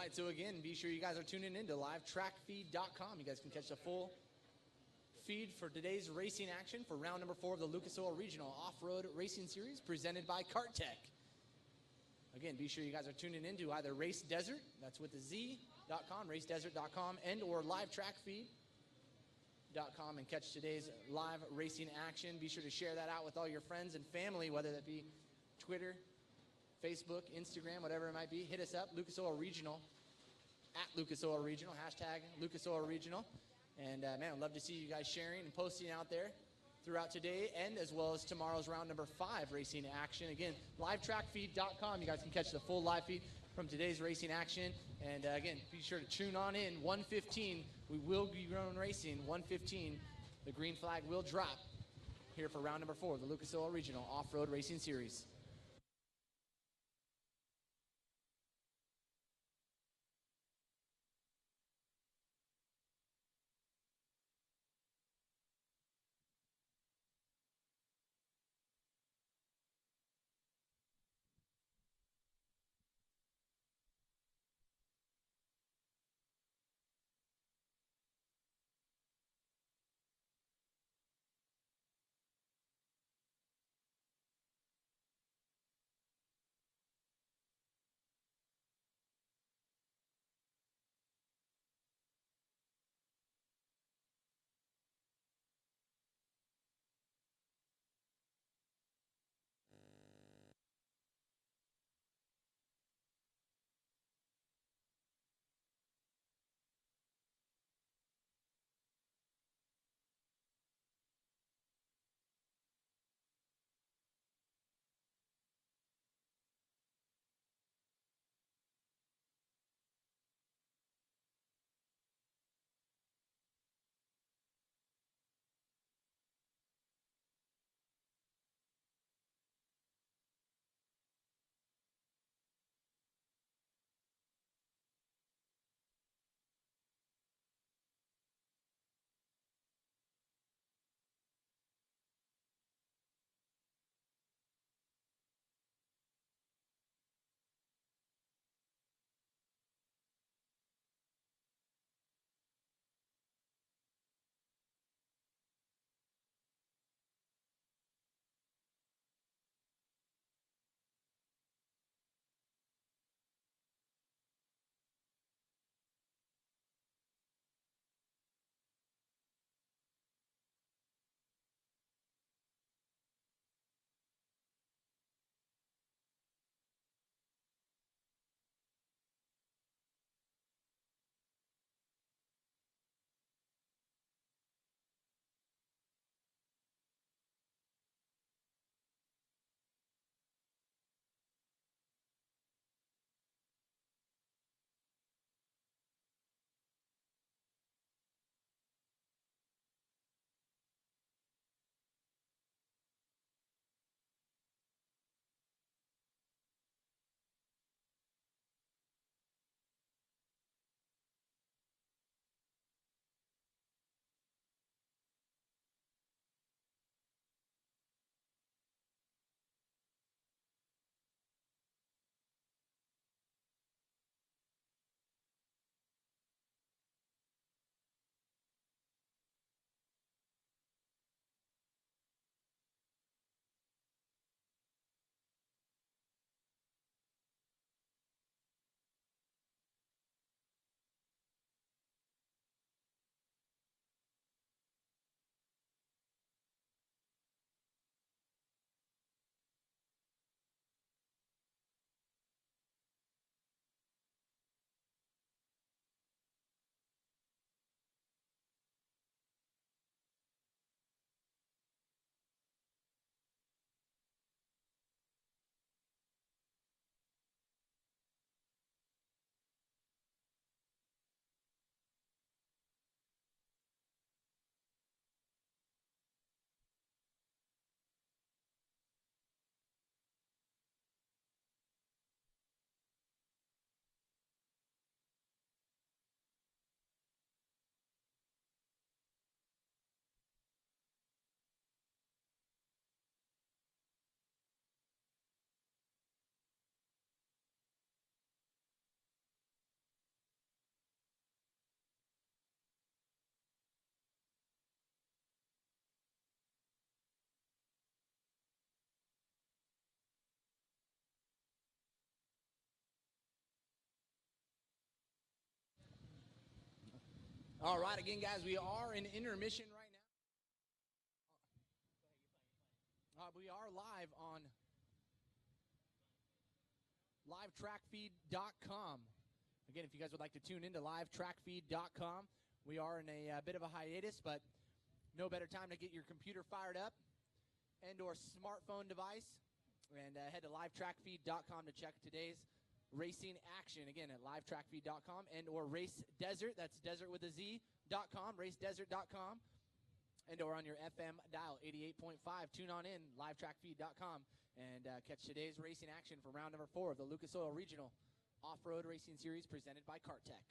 right, so again, be sure you guys are tuning in to livetrackfeed.com. You guys can catch the full feed for today's racing action for round number 4 of the Lucas Oil Regional Off-Road Racing Series presented by KartTech. Again, be sure you guys are tuning in to either Race Desert, that's with the Z.com, racedesert.com, and or livetrackfeed.com, and catch today's live racing action. Be sure to share that out with all your friends and family, whether that be Twitter, Facebook, Instagram, whatever it might be. Hit us up, Lucas Oil Regional, at Lucas Oil Regional, hashtag Lucas Oil Regional. And man, I'd love to see you guys sharing and posting out there throughout today and as well as tomorrow's round number 5 racing action. Again, livetrackfeed.com. You guys can catch the full live feed from today's racing action. And again, be sure to tune on in. 1:15, we will be running racing. 1:15, the green flag will drop here for round number 4, the Lucas Oil Regional Off-Road Racing Series. All right, again, guys, we are in intermission right now. We are live on livetrackfeed.com. Again, if you guys would like to tune into livetrackfeed.com, we are in a bit of a hiatus, but no better time to get your computer fired up and or smartphone device and head to livetrackfeed.com to check today's racing action. Again, at livetrackfeed.com and or Race Desert, that's desert with a Z.com, racedesert.com, and or on your FM dial, 88.5. Tune on in, livetrackfeed.com, and catch today's racing action for round number 4 of the Lucas Oil Regional Off-Road Racing Series presented by KartTech.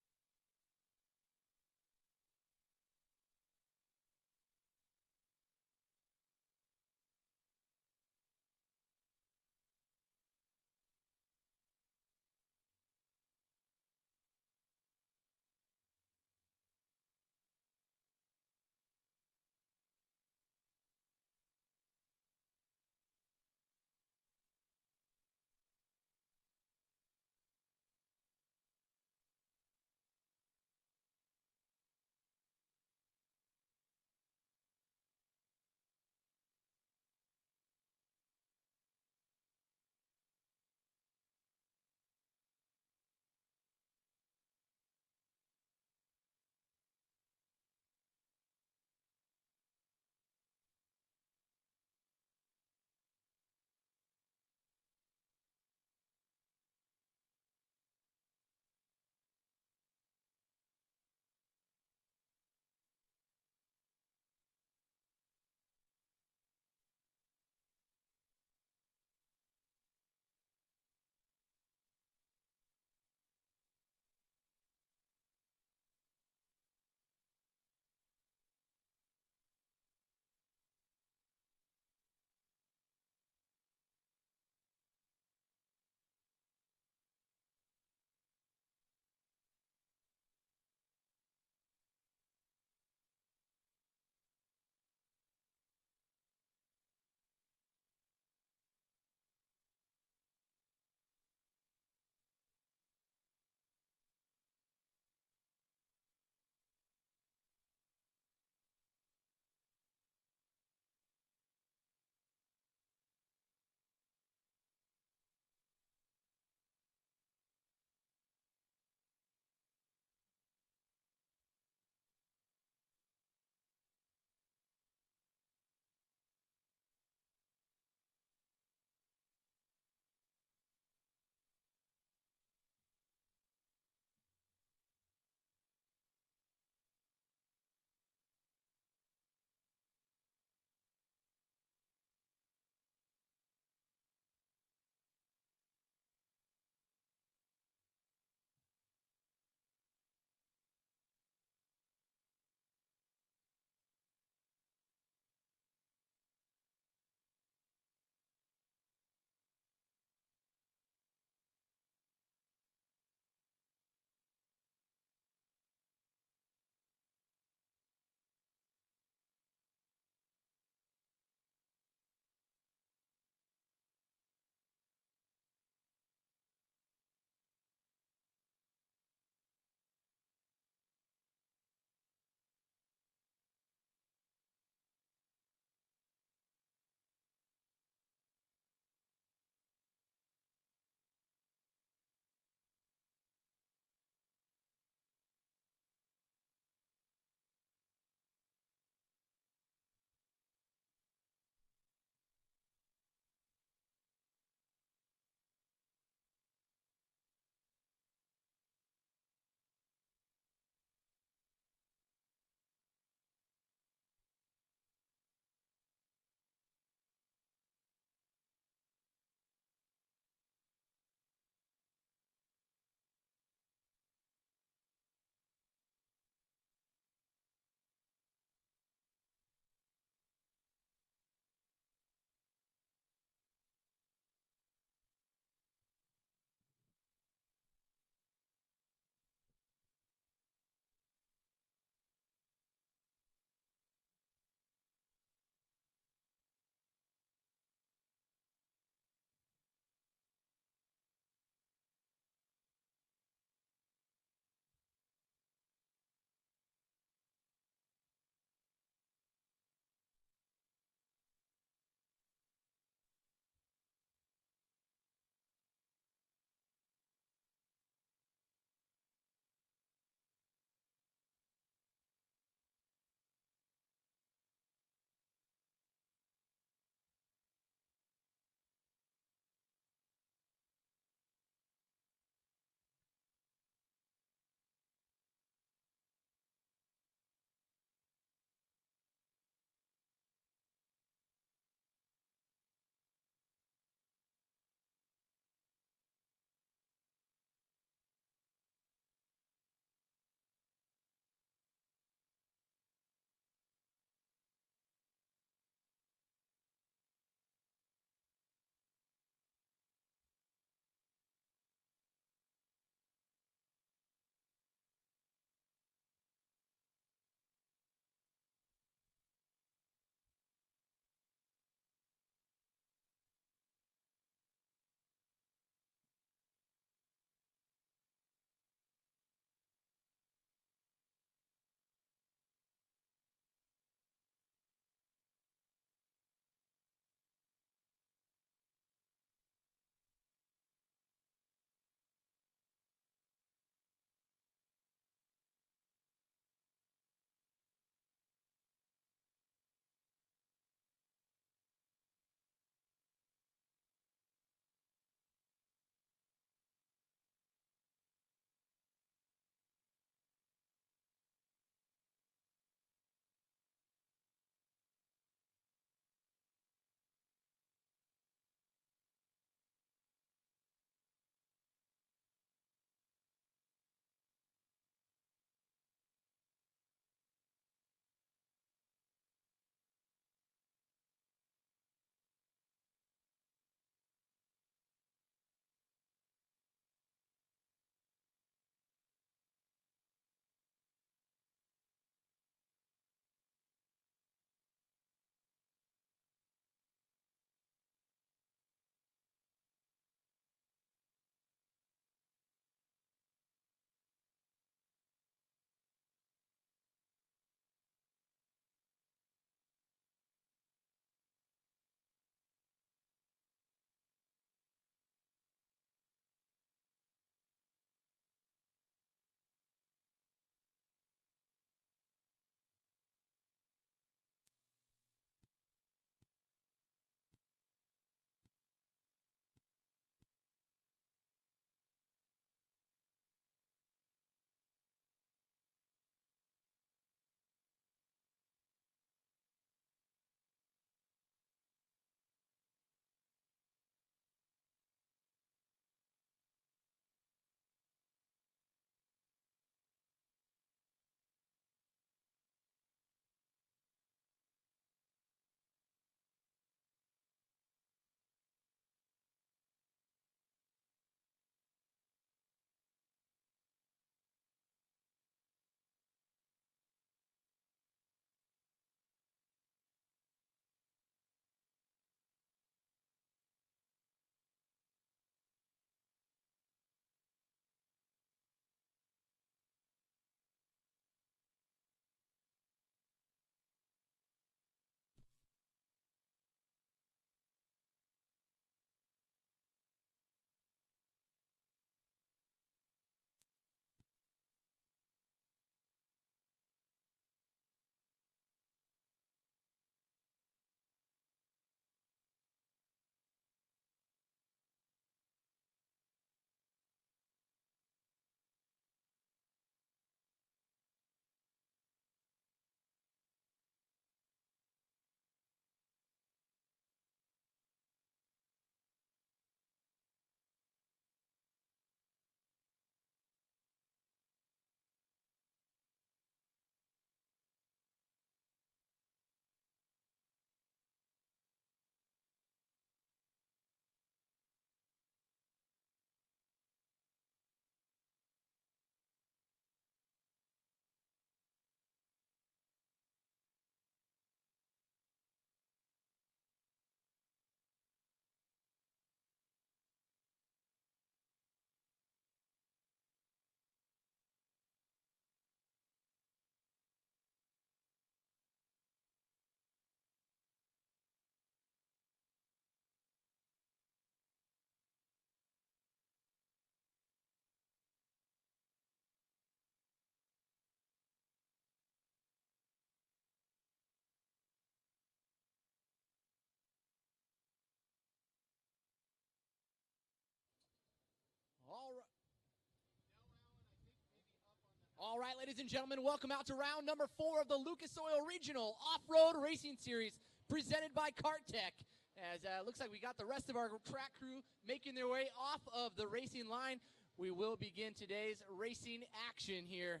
All right, ladies and gentlemen, welcome out to round number 4 of the Lucas Oil Regional Off-Road Racing Series presented by KartTech. As looks like we got the rest of our track crew making their way off of the racing line. We will begin today's racing action here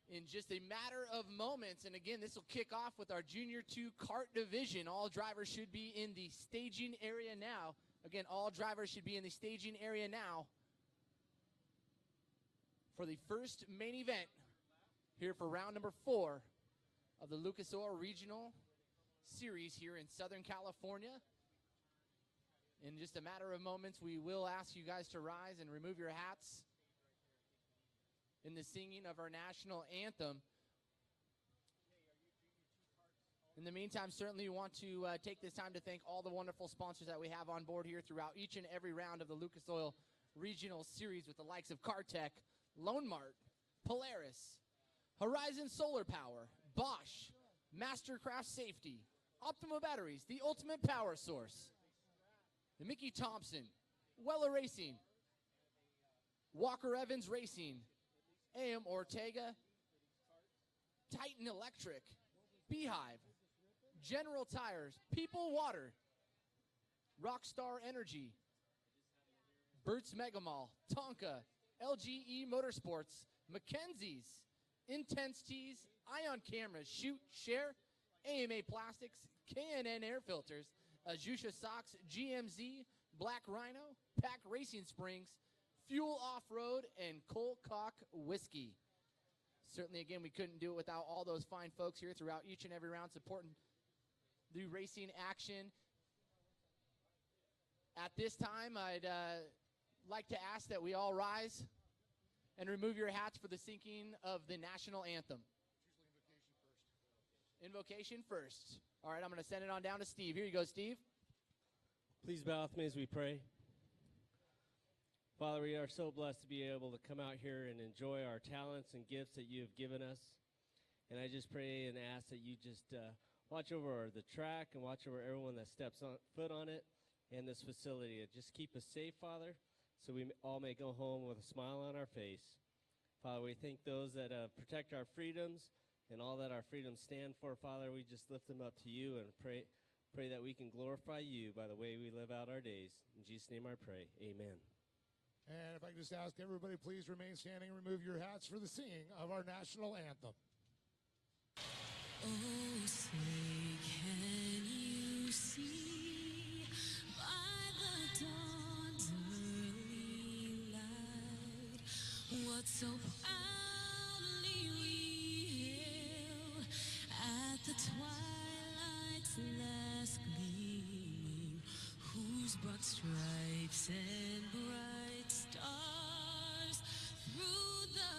in just a matter of moments. And again, this will kick off with our Junior 2 kart division. All drivers should be in the staging area now. Again, all drivers should be in the staging area now for the first main event here for round number 4 of the Lucas Oil Regional Series here in Southern California. In just a matter of moments, we will ask you guys to rise and remove your hats in the singing of our national anthem. In the meantime, certainly we want to take this time to thank all the wonderful sponsors that we have on board here throughout each and every round of the Lucas Oil Regional Series, with the likes of KartTech, Lone Mart, Polaris, Horizon Solar Power, Bosch, Mastercraft Safety, Optima Batteries, the ultimate power source, the Mickey Thompson, Weller Racing, Walker Evans Racing, AM Ortega, Titan Electric, Beehive, General Tires, People Water, Rockstar Energy, Burt's Mega Mall, Tonka, LGE Motorsports, Mackenzie's, Intense Tees, Ion Cameras, Shoot, Share, AMA Plastics, K&N Air Filters, Ajusha Socks, GMZ, Black Rhino, Pack Racing Springs, Fuel Off-Road, and Cold Cock Whiskey. Certainly, again, we couldn't do it without all those fine folks here throughout each and every round supporting the racing action. At this time, I'd like to ask that we all rise and remove your hats for the singing of the national anthem. Invocation first. All right, I'm going to send it on down to Steve. Here you go, Steve. Please bow with me as we pray. Father, we are so blessed to be able to come out here and enjoy our talents and gifts that you have given us. And I just pray and ask that you just watch over the track and watch over everyone that steps foot on it and this facility. And just keep us safe, Father, so we all may go home with a smile on our face. Father, we thank those that protect our freedoms and all that our freedoms stand for. Father, we just lift them up to you and pray that we can glorify you by the way we live out our days. In Jesus' name I pray, amen. And if I could just ask everybody, please remain standing and remove your hats for the singing of our national anthem. Oh, say, can you see by the dawn's early light what so proudly we hailed at the twilight's last gleaming, whose broad stripes and bright stars through the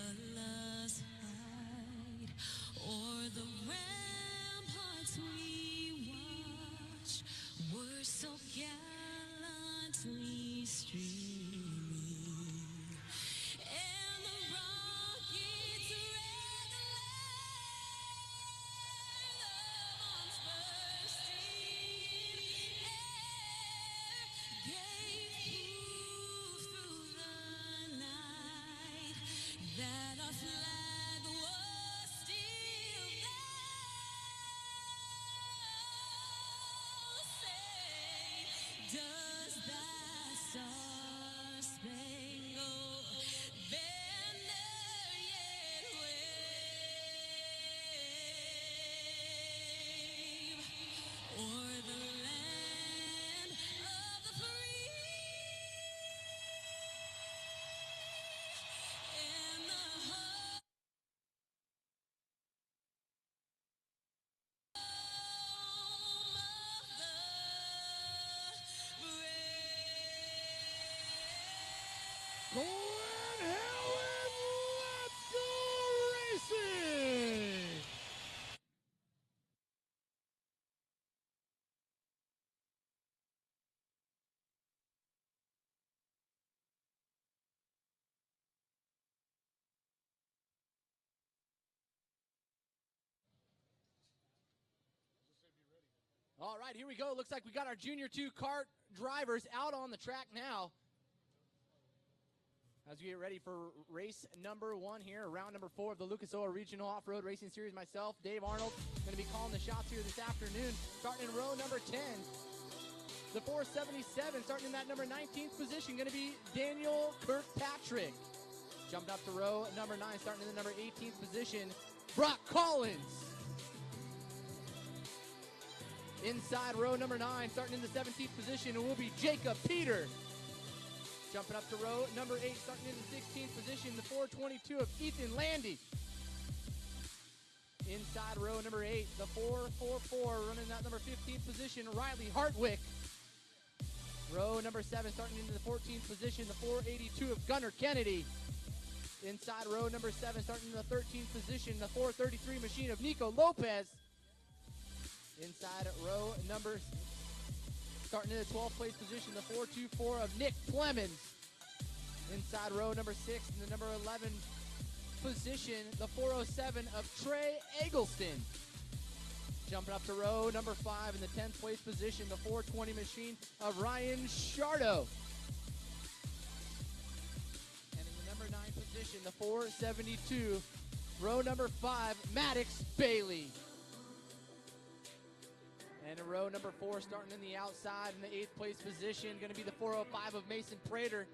perilous fight o'er the ramparts we watched were so gallantly streaming, and the rockets' red glare, the bombs bursting air, gave proof through the night that our flag was still there. Say, does that star-spangled banner yet wave o'er the land of the free and the home of the brave? Glen, Helen, let's go racing! All right, here we go. Looks like we got our Junior 2 kart drivers out on the track now. As we get ready for race number 1 here, round number 4 of the Lucas Oil Regional Off-Road Racing Series, myself, Dave Arnold, going to be calling the shots here this afternoon. Starting in row number 10, the 477, starting in that number 19th position, going to be Daniel Kirkpatrick. Jumping up to row number 9, starting in the number 18th position, Brock Collins. Inside row number 9, starting in the 17th position, it will be Jacob Peter. Jumping up to row number 8, starting in the 16th position, the 422 of Ethan Landy. Inside row number 8, the 444, running that number 15th position, Riley Hartwick. Row number 7, starting into the 14th position, the 482 of Gunnar Kennedy. Inside row number 7, starting in the 13th position, the 433 machine of Nico Lopez. Inside row number, starting in the 12th place position, the 424 of Nick Clemens. Inside row number 6, in the number 11 position, the 407 of Trey Eggleston. Jumping up to row number 5, in the 10th place position, the 420 machine of Ryan Shardo. And in the number 9 position, the 472, row number 5, Maddox Bailey. And in row number 4, starting in the outside in the 8th place position, going to be the 405 of Mason Prater.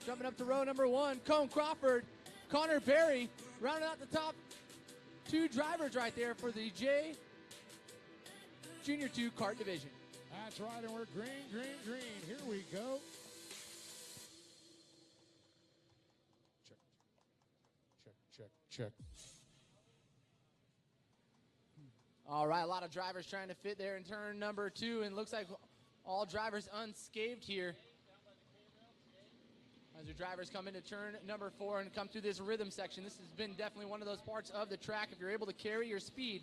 Jumping up to row number 1, Cone Crawford, Connor Berry, rounding out the top 2 drivers right there for the Junior 2 kart division. That's right, and we're green, green, green. Here we go. Check. All right, a lot of drivers trying to fit there in turn number 2, and looks like all drivers unscathed here. As the drivers come into turn number 4 and come through this rhythm section, this has been definitely one of those parts of the track. If you're able to carry your speed,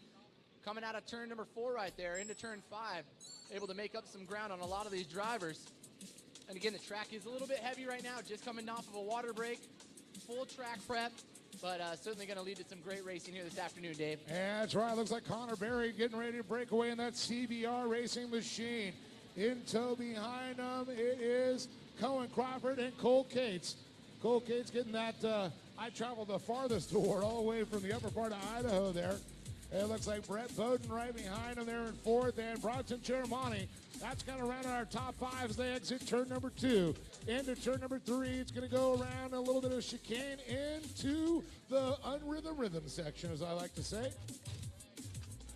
coming out of turn number 4 right there into turn 5, able to make up some ground on a lot of these drivers. And again, the track is a little bit heavy right now, just coming off of a water break, full track prep. But certainly going to lead to some great racing here this afternoon, Dave. That's right. Looks like Connor Berry getting ready to break away in that CBR racing machine. In tow behind them, it is Cohen Crawford and Cole Cates. Cole Cates getting that, I traveled the farthest award all the way from the upper part of Idaho there. It looks like Brett Bowden right behind him there in 4th, and Bronson Chermani. That's going to round out our top 5 as they exit turn number 2. Into turn number 3, it's going to go around a little bit of chicane into the unrhythm rhythm section, as I like to say.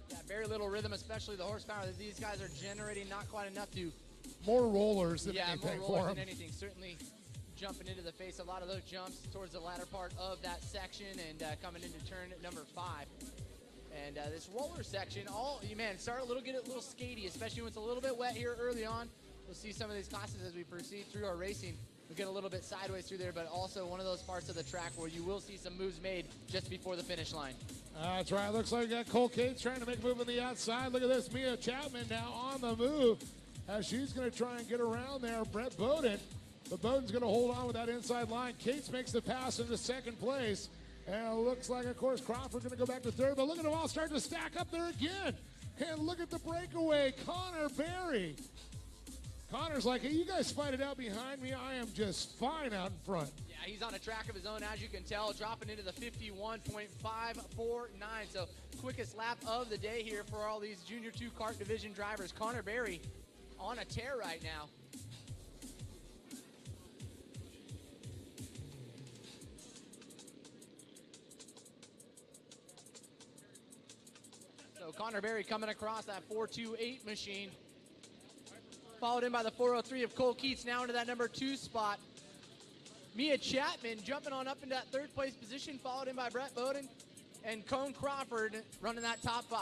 Yeah, very little rhythm, especially the horsepower that these guys are generating, not quite enough to... More rollers than yeah, anything more rollers for than them. anything. Certainly jumping into the face, a lot of those jumps towards the latter part of that section and coming into turn number 5. And this roller section, started get a little skatey, especially when it's a little bit wet here early on. We'll see some of these classes as we proceed through our racing. We get a little bit sideways through there, but also one of those parts of the track where you will see some moves made just before the finish line. That's right. Looks like we got Cole Cates trying to make a move on the outside. Look at this. Mia Chapman now on the move as she's going to try and get around there. Brett Bowden. But Bowden's going to hold on with that inside line. Cates makes the pass into 2nd place. And it looks like, of course, Crawford going to go back to 3rd. But look at them all starting to stack up there again. And look at the breakaway, Connor Berry. Connor's like, hey, you guys fight it out behind me. I am just fine out in front. Yeah, he's on a track of his own, as you can tell, dropping into the 51.549. So quickest lap of the day here for all these Junior 2 kart division drivers. Connor Berry on a tear right now. So Connor Berry coming across that 428 machine. Followed in by the 403 of Cole Keats, now into that number 2 spot. Mia Chapman jumping on up into that 3rd place position, followed in by Brett Bowden and Cone Crawford running that top 5.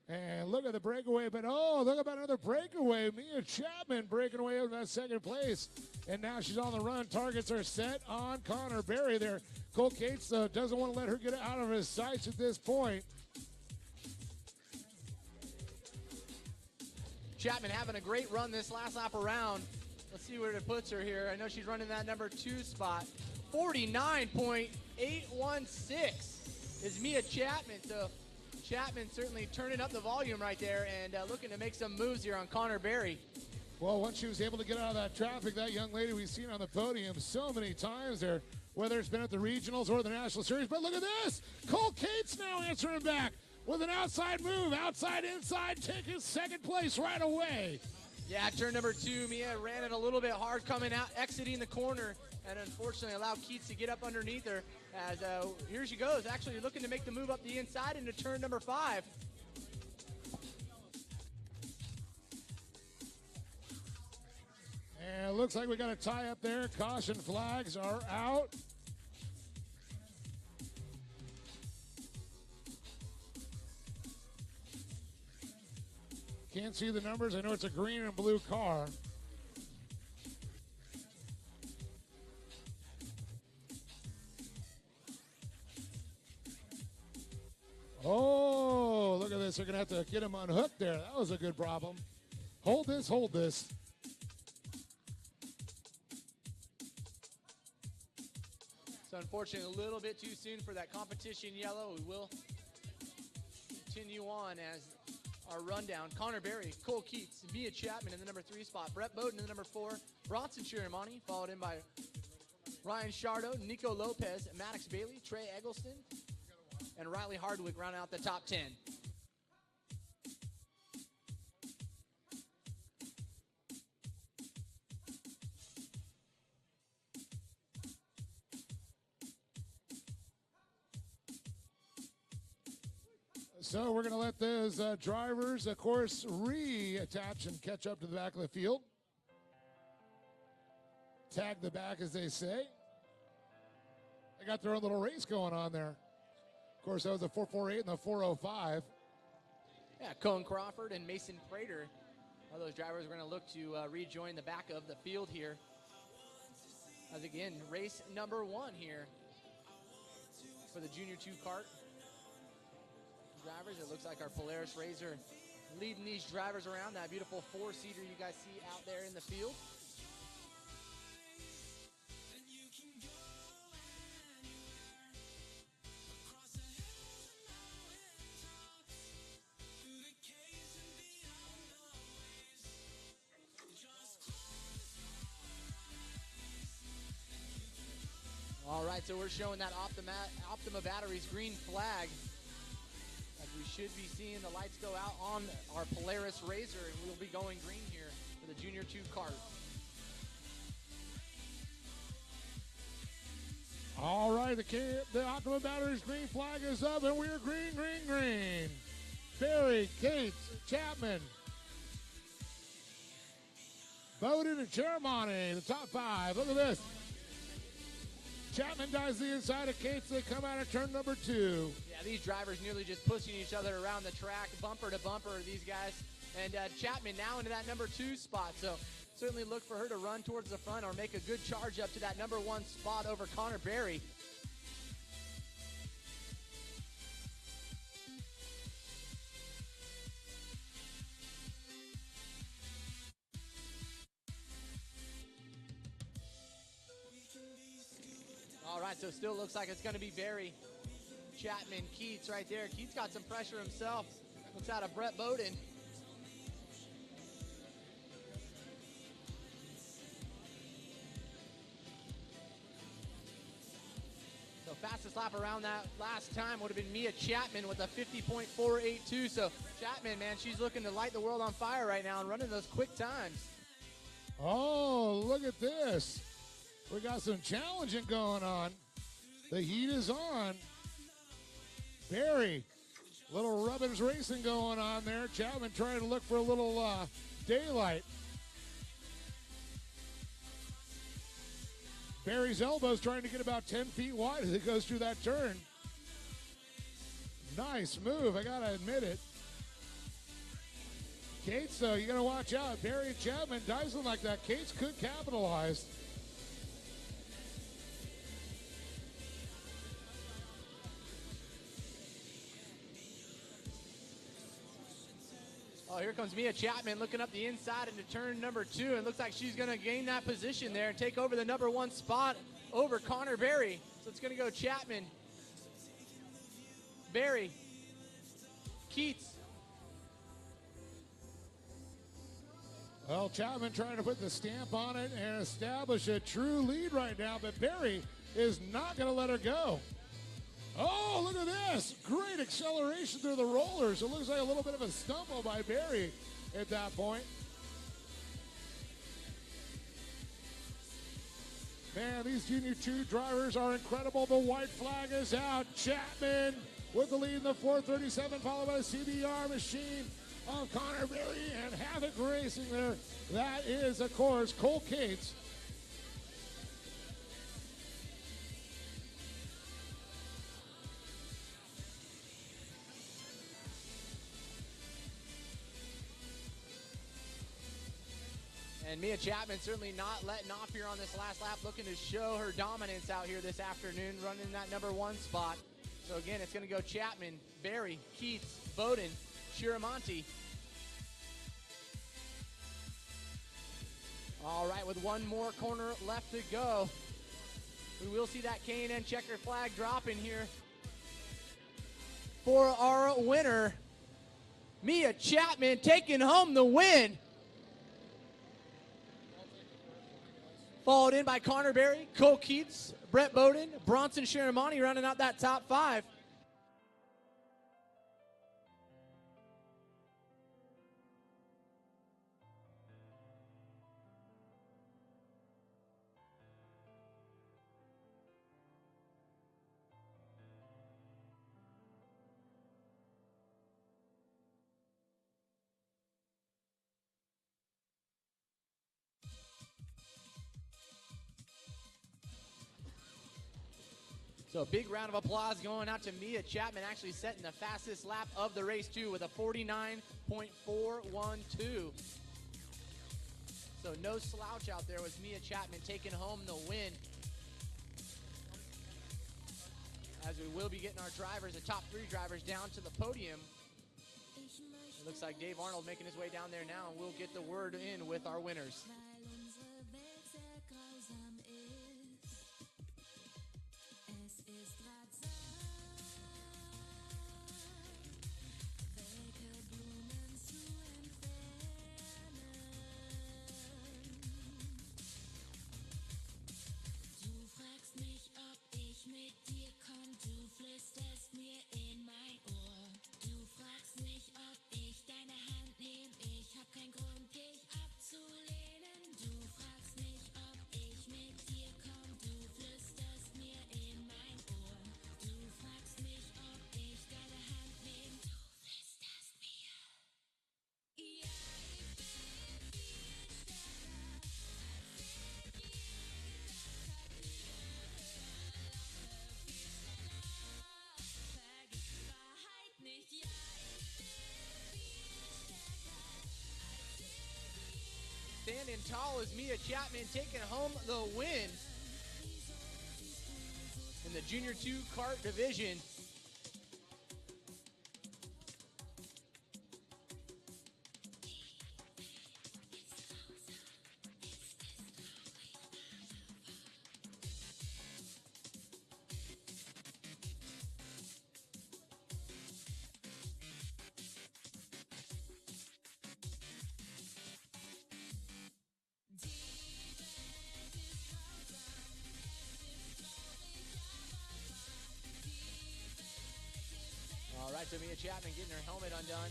And look at the breakaway, but look about another breakaway. Mia Chapman breaking away over that 2nd place. And now she's on the run. Targets are set on Connor Berry there. Cole Cates doesn't want to let her get out of his sights at this point. Chapman having a great run this last lap around. Let's see where it puts her here. I know she's running that number 2 spot. 49.816 is Mia Chapman. So Chapman certainly turning up the volume right there and looking to make some moves here on Connor Berry. Well, once she was able to get out of that traffic, that young lady we've seen on the podium so many times there, whether it's been at the regionals or the national series. But look at this. Cole Cates now answering back with an outside move. Outside, inside, taking second place right away. Yeah, turn number 2, Mia ran it a little bit hard coming out, exiting the corner, and unfortunately allowed Keats to get up underneath her. As here she goes, actually looking to make the move up the inside into turn number 5. And it looks like we got a tie up there. Caution flags are out. Can't see the numbers. I know it's a green and blue car. Oh, look at this. They're going to have to get him unhooked there. That was a good problem. Hold this, hold this. So unfortunately, a little bit too soon for that competition yellow. We will continue on as our rundown. Connor Berry, Cole Keats, Mia Chapman in the number 3 spot. Brett Bowden in the number 4. Bronson Chirimani, followed in by Ryan Shardo, Nico Lopez, Maddox Bailey, Trey Eggleston, and Riley Hardwick rounding out the top 10. So we're going to let those drivers, of course, reattach and catch up to the back of the field. Tag the back, as they say. They got their own little race going on there. Of course, that was the 448 and the 405. Yeah, Cohen Crawford and Mason Prater are those drivers. We're going to look to rejoin the back of the field here. As again, race number 1 here for the Junior 2 kart drivers. It looks like our Polaris Razor leading these drivers around. That beautiful 4-seater you guys see out there in the field. All right, so we're showing that Optima Batteries green flag. As we should be seeing the lights go out on our Polaris Razor, and we'll be going green here for the Junior 2 kart. All right, the Optima Batteries green flag is up, and we're green, green, green. Berry, Cates, Chapman, Bowden, and Chirimani, the top 5. Look at this. Chapman dives the inside of Cates. They come out of turn number 2. Yeah, these drivers nearly just pushing each other around the track, bumper to bumper, these guys. And Chapman now into that number 2 spot. So certainly look for her to run towards the front or make a good charge up to that number 1 spot over Connor Berry. All right, so still looks like it's going to be Berry, Chapman, Keats right there. Keats got some pressure himself. Looks out of Brett Bowden. So fastest lap around that last time would have been Mia Chapman with a 50.482. So Chapman, man, she's looking to light the world on fire right now and running those quick times. Oh, look at this. We got some challenging going on. The heat is on. Berry, little rubbins racing going on there. Chapman trying to look for a little daylight. Berry's elbow's trying to get about 10 feet wide as it goes through that turn. Nice move, I gotta admit it. Cates, though, you gotta watch out. Berry and Chapman diving like that. Cates could capitalize. Oh, here comes Mia Chapman looking up the inside into turn number 2, and looks like she's going to gain that position there and take over the number 1 spot over Connor Berry. So it's going to go Chapman, Berry, Keats. Well, Chapman trying to put the stamp on it and establish a true lead right now, but Berry is not going to let her go. Oh, look at this. Great acceleration through the rollers. It looks like a little bit of a stumble by Berry at that point. Man, these Junior 2 drivers are incredible. The white flag is out. Chapman with the lead in the 437, followed by the CBR machine of Connor Berry and Havoc Racing there. That is, of course, Cole Cates. And Mia Chapman certainly not letting off here on this last lap, looking to show her dominance out here this afternoon, running that number 1 spot. So again, it's going to go Chapman, Berry, Keats, Bowden, Shiramonte. All right, with one more corner left to go, we will see that K&N checker flag dropping here for our winner, Mia Chapman, taking home the win. Followed in by Connor Berry, Cole Keats, Brett Bowden, Bronson Shiramonte rounding out that top 5. So a big round of applause going out to Mia Chapman, actually setting the fastest lap of the race too with a 49.412. So no slouch out there with Mia Chapman taking home the win. As we will be getting our drivers, the top 3 drivers, down to the podium. It looks like Dave Arnold making his way down there now, and we'll get the word in with our winners. Standing tall is Mia Chapman, taking home the win in the Junior 2 kart division. All right, so Mia Chapman getting her helmet undone.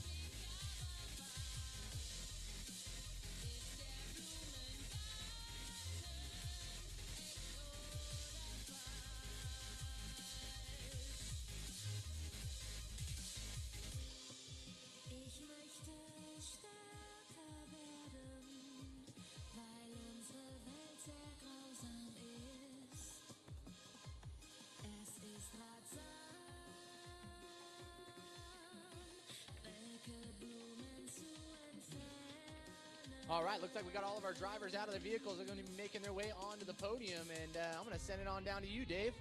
All right, looks like we got all of our drivers out of the vehicles. They're going to be making their way onto the podium, and I'm going to send it on down to you, Dave.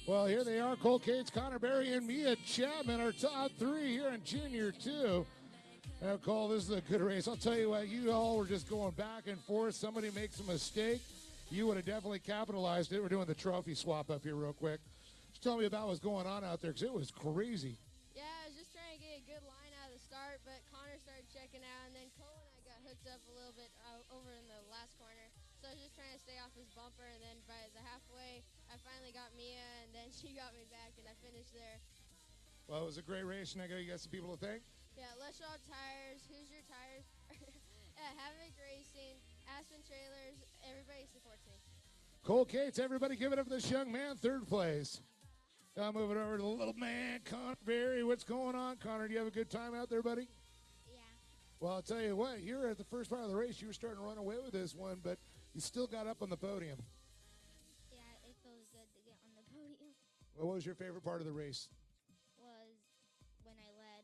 Well, here they are, Cole Cates, Connor Berry, and Mia Chapman are top three here in Junior 2. Now, Cole, this is a good race. I'll tell you what, you all were just going back and forth. Somebody makes a mistake, you would have definitely capitalized it. We're doing the trophy swap up here real quick. Just tell me about what's going on out there, because it was crazy. Yeah, I was just trying to get a good line out of the start, but Connor started checking out, and then Cole and I got hooked up a little bit over in the last corner. So I was just trying to stay off his bumper, and then by the halfway, I finally got Mia, and then she got me back, and I finished there. Well, it was a great race, and I got you got some people to thank. Yeah, Let's Shaw Tires, Hoosier Tires, Havoc Racing, Aspen Trailers, everybody supports me. Cole Cates, everybody give it up for this young man, third place. Now moving over to the little man, Connor Berry. What's going on, Connor? Do you have a good time out there, buddy? Yeah. Well, I'll tell you what, you were at the first part of the race. You were starting to run away with this one, but you still got up on the podium. Yeah, it feels good to get on the podium. Well, what was your favorite part of the race? Was when I led.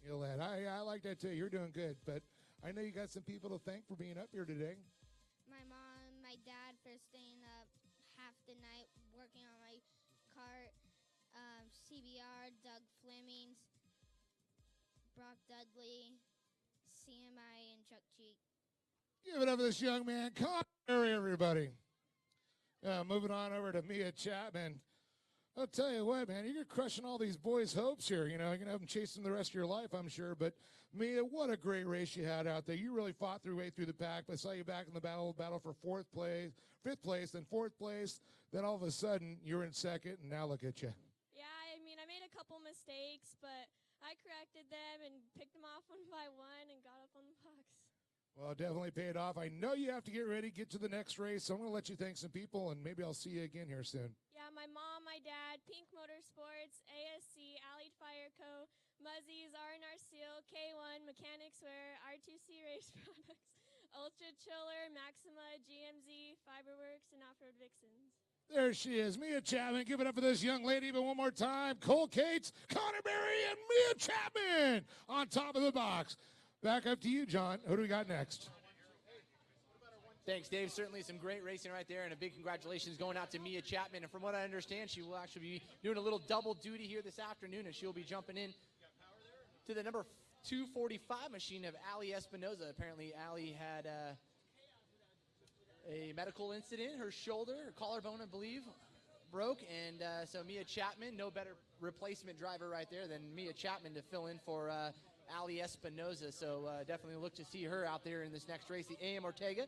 You led. I like that too. You're doing good, but I know you got some people to thank for being up here today. My mom, my dad for staying up half the night working on my cart. CBR, Doug Flemings, Brock Dudley, CMI, and Chuck Cheek. Give it up for this young man, Connor Berry, everybody. Moving on over to Mia Chapman. I'll tell you what, man, you're crushing all these boys' hopes here. You know, you're going to have them chasing the rest of your life, I'm sure. But, Mia, what a great race you had out there. You really fought your way through the pack. I saw you back in the battle for fifth place, then fourth place. Then all of a sudden, you're in second, and now look at you. Yeah, I mean, I made a couple mistakes, but I corrected them and picked them off one by one and got up on the box. Well, it definitely paid off. I know you have to get ready, get to the next race, so I'm going to let you thank some people, and maybe I'll see you again here soon. Yeah, my mom, my dad, Pink Motorsports, ASC, Allied Fire Co., Muzzies, R&R Seal, K1, Mechanics Wear, R2C Race Products, Ultra Chiller, Maxima, GMZ, Fiberworks, and Off-Road Vixens. There she is, Mia Chapman. Give it up for this young lady, but one more time. Cole Cates, Connor Berry, and Mia Chapman on top of the box. Back up to you, John. Who do we got next? Thanks, Dave. Certainly some great racing right there, and a big congratulations going out to Mia Chapman. And from what I understand, she will actually be doing a little double duty here this afternoon, and she'll be jumping in to the number 245 machine of Ali Espinoza. Apparently, Ali had a medical incident. Her shoulder, her collarbone, I believe, broke. And so Mia Chapman, no better replacement driver right there than Mia Chapman to fill in for Ali Espinoza. So definitely look to see her out there in this next race. The AM Ortega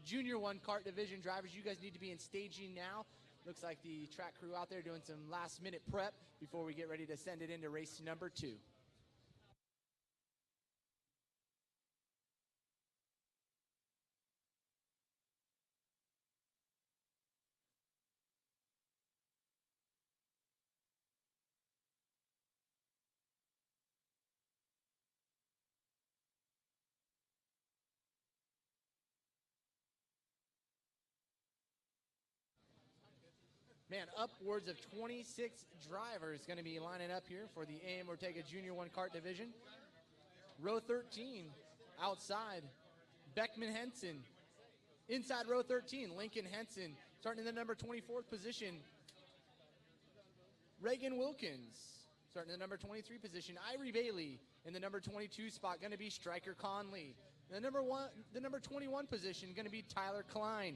Junior 1 kart division drivers, you guys need to be in staging now. Looks like the track crew out there doing some last minute prep before we get ready to send it into race number 2. Man, upwards of 26 drivers going to be lining up here for the AM Ortega Junior 1 kart division. Row 13, outside, Beckman Henson. Inside row 13, Lincoln Henson. Starting in the number 24th position, Reagan Wilkins. Starting in the number 23 position, Irie Bailey. In the number 22 spot, going to be Stryker Conley. The number 21 position, going to be Tyler Klein.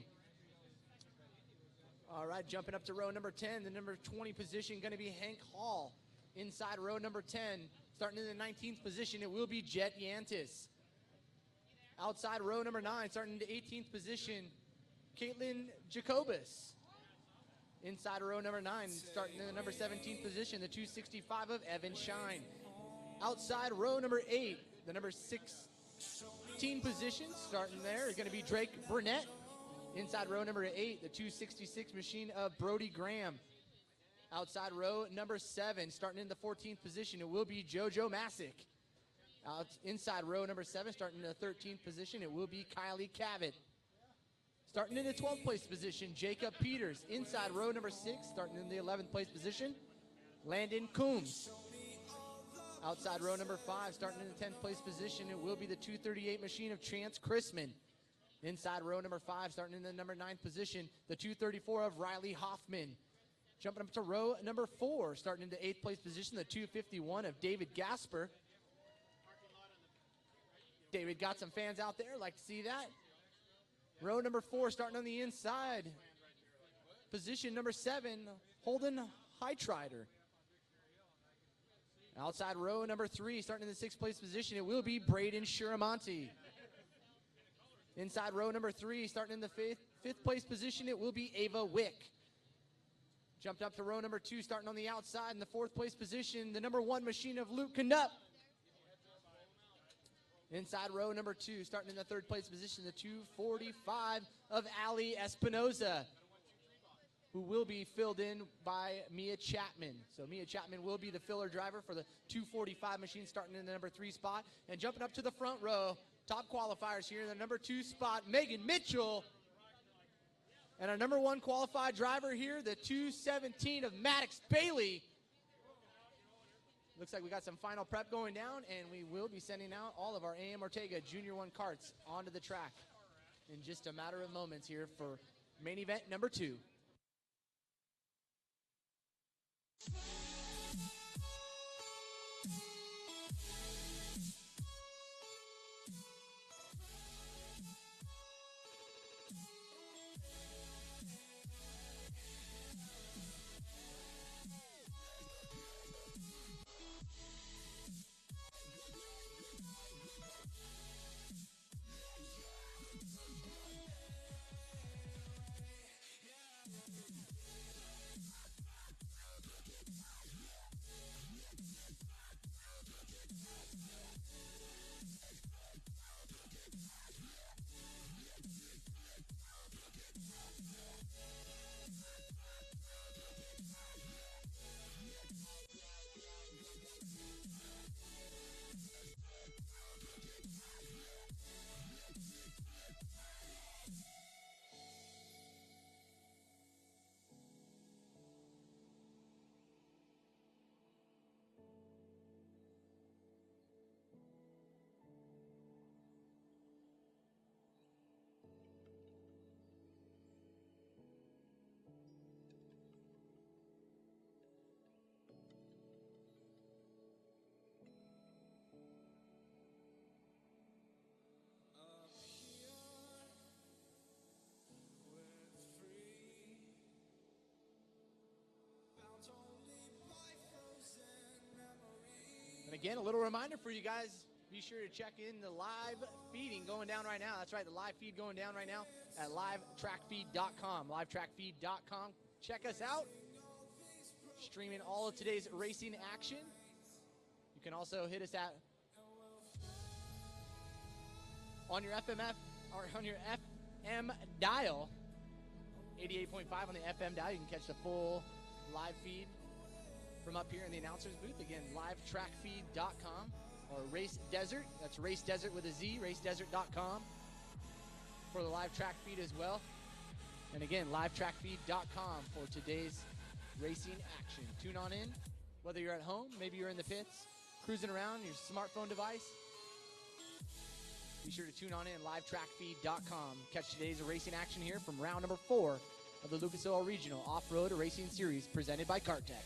All right, jumping up to row number 10, the number 20 position going to be Hank Hall. Inside row number 10, starting in the 19th position, it will be Jet Yantis. Outside row number 9, starting in the 18th position, Caitlin Jacobus. Inside row number 9, starting in the number 17th position, the 265 of Evan Shine. Outside row number 8, the number 16 position, starting there, is going to be Drake Burnett. Inside row number 8, the 266 machine of Brody Graham. Outside row number 7, starting in the 14th position, it will be JoJo Masick. Inside row number 7, starting in the 13th position, it will be Kylie Cavett. Starting in the 12th place position, Jacob Peters. Inside row number 6, starting in the 11th place position, Landon Coombs. Outside row number 5, starting in the 10th place position, it will be the 238 machine of Chance Chrisman. Inside row number 5, starting in the number 9th position, the 234 of Riley Hoffman. Jumping up to row number 4, starting into 8th place position, the 251 of David Gasper. David got some fans out there, like to see that. Row number 4, starting on the inside. Position number 7, Holden Heitrider. Outside row number 3, starting in the 6th place position, it will be Braden Shiramonte. Inside row number 3, starting in the 5th place position, it will be Ava Wick. Jumped up to row number 2, starting on the outside in the 4th place position, the number 1 machine of Luke Canup. Inside row number 2, starting in the 3rd place position, the 245 of Ali Espinoza, who will be filled in by Mia Chapman. So Mia Chapman will be the filler driver for the 245 machine, starting in the number 3 spot. And jumping up to the front row, top qualifiers here in the number 2 spot, Megan Mitchell. And our number 1 qualified driver here, the 217 of Maddox Bailey. Looks like we got some final prep going down, and we will be sending out all of our AM Ortega Junior 1 carts onto the track in just a matter of moments here for main event number 2. And again, a little reminder for you guys, be sure to check in the live feeding going down right now. That's right, the live feed going down right now at livetrackfeed.com. Livetrackfeed.com. Check us out. Streaming all of today's racing action. You can also hit us at on your FMF or on your FM dial, 88.5 on the FM dial. You can catch the full live feed from up here in the announcer's booth. Again, livetrackfeed.com or Race Desert. That's Race Desert with a Z, racedesert.com for the live track feed as well. And again, livetrackfeed.com for today's racing action. Tune on in, whether you're at home, maybe you're in the pits, cruising around your smartphone device. Be sure to tune on in, livetrackfeed.com. Catch today's racing action here from round number 4 of the Lucas Oil Regional Off-Road Racing Series presented by KartTech.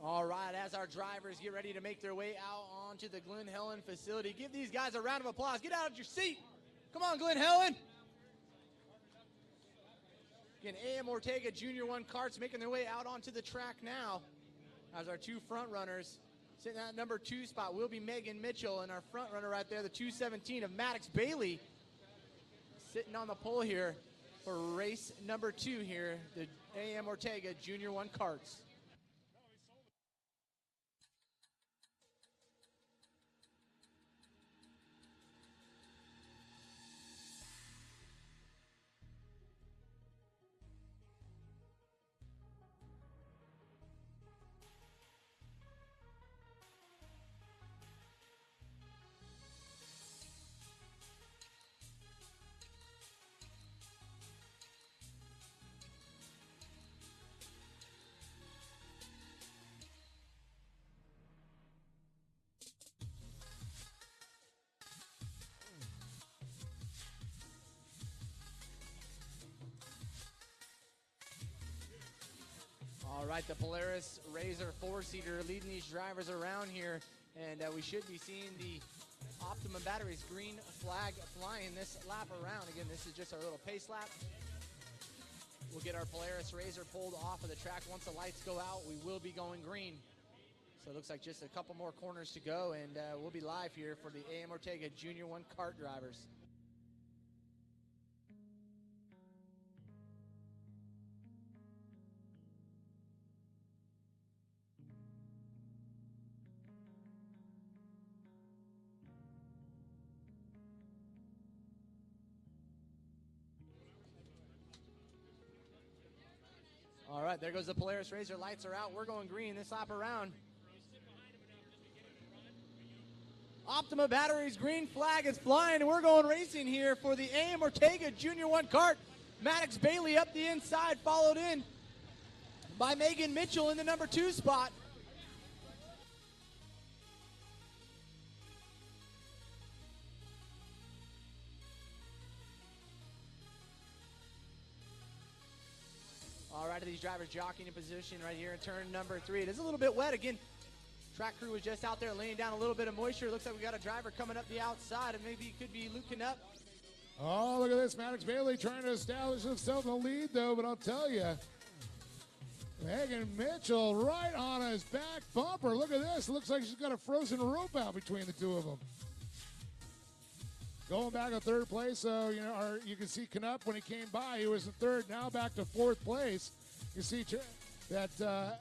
All right, as our drivers get ready to make their way out onto the Glen Helen facility, give these guys a round of applause. Get out of your seat. Come on, Glen Helen. Again, AM Ortega Junior 1 carts making their way out onto the track now as our 2 front runners. Sitting at number 2 spot will be Megan Mitchell, and our front runner right there, the 217 of Maddox Bailey, sitting on the pole here for race number 2 here, the AM Ortega Junior 1 carts. All right, the Polaris Razor four-seater leading these drivers around here, and we should be seeing the Optimum Batteries green flag flying this lap around. Again, this is just our little pace lap. We'll get our Polaris Razor pulled off of the track. Once the lights go out, we will be going green. So it looks like just a couple more corners to go, and we'll be live here for the AM Ortega Junior 1 kart drivers. All right, there goes the Polaris Razor. Lights are out. We're going green this lap around. Optima Batteries green flag is flying, and we're going racing here for the AM Ortega Junior 1 kart. Maddox Bailey up the inside, followed in by Megan Mitchell in the number 2 spot. All right, these drivers jockeying in position right here in turn number 3. It is a little bit wet. Again, track crew was just out there laying down a little bit of moisture. Looks like we got a driver coming up the outside, and maybe it could be Luke Knupp. Oh, look at this. Maddox Bailey trying to establish himself in the lead, though, but I'll tell you, Megan Mitchell right on his back bumper. Look at this. Looks like she's got a frozen rope out between the two of them. Going back to third place, so you can see Knupp when he came by, he was in third. Now back to fourth place. You see that the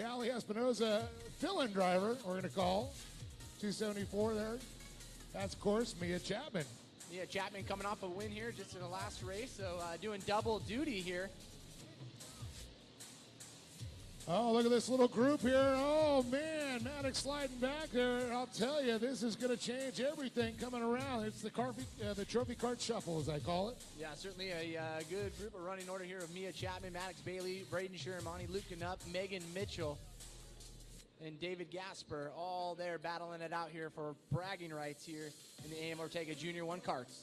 Ali Espinoza fill-in driver, we're going to call 274 there. That's of course Mia Chapman. Mia Chapman coming off a win here just in the last race, so doing double duty here. Oh, look at this little group here. Oh, man, Maddox sliding back there. I'll tell you, this is going to change everything coming around. It's the trophy cart shuffle, as I call it. Yeah, certainly a good group of running order here of Mia Chapman, Maddox Bailey, Braden Shiramani, Luke Knupp, Megan Mitchell, and David Gasper, all there battling it out here for bragging rights here in the AM Ortega Junior 1 karts.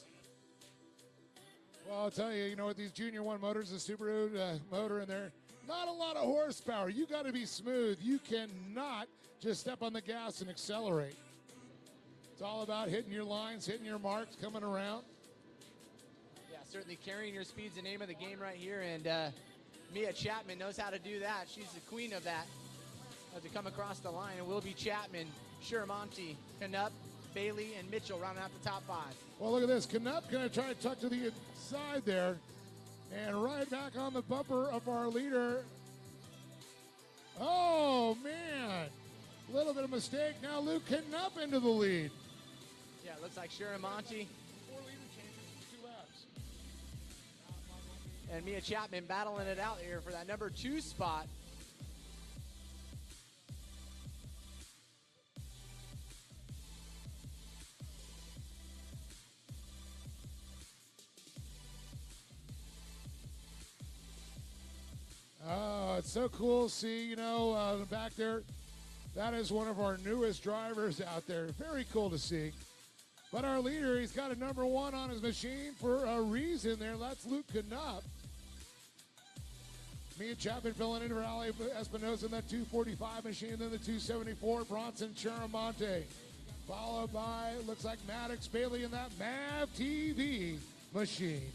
Well, I'll tell you, with these Junior 1 motors, the Subaru motor in there, not a lot of horsepower. You got to be smooth. You cannot just step on the gas and accelerate. It's all about hitting your lines, hitting your marks, coming around. Yeah, certainly carrying your speed's the name of the game right here, and Mia Chapman knows how to do that. She's the queen of that. To come across the line, it will be Chapman, Shiramonte, Knupp, Bailey, and Mitchell rounding out the top 5. Well, look at this. Knupp going to try to tuck to the inside there. And right back on the bumper of our leader. Oh, man. A little bit of mistake. Now Luke Knupp into the lead. Yeah, it looks like Shiramonte 4 leader changes in 2 laps. and Mia Chapman battling it out here for that number 2 spot. Oh, it's so cool to see, back there. That is one of our newest drivers out there. Very cool to see. But our leader, he's got a number 1 on his machine for a reason there. That's Luke Knupp. Mia Chapman filling in for Ali Espinosa in that 245 machine, then the 274, Bronson Charamonte. Followed by, looks like Maddox Bailey in that MAV TV machine.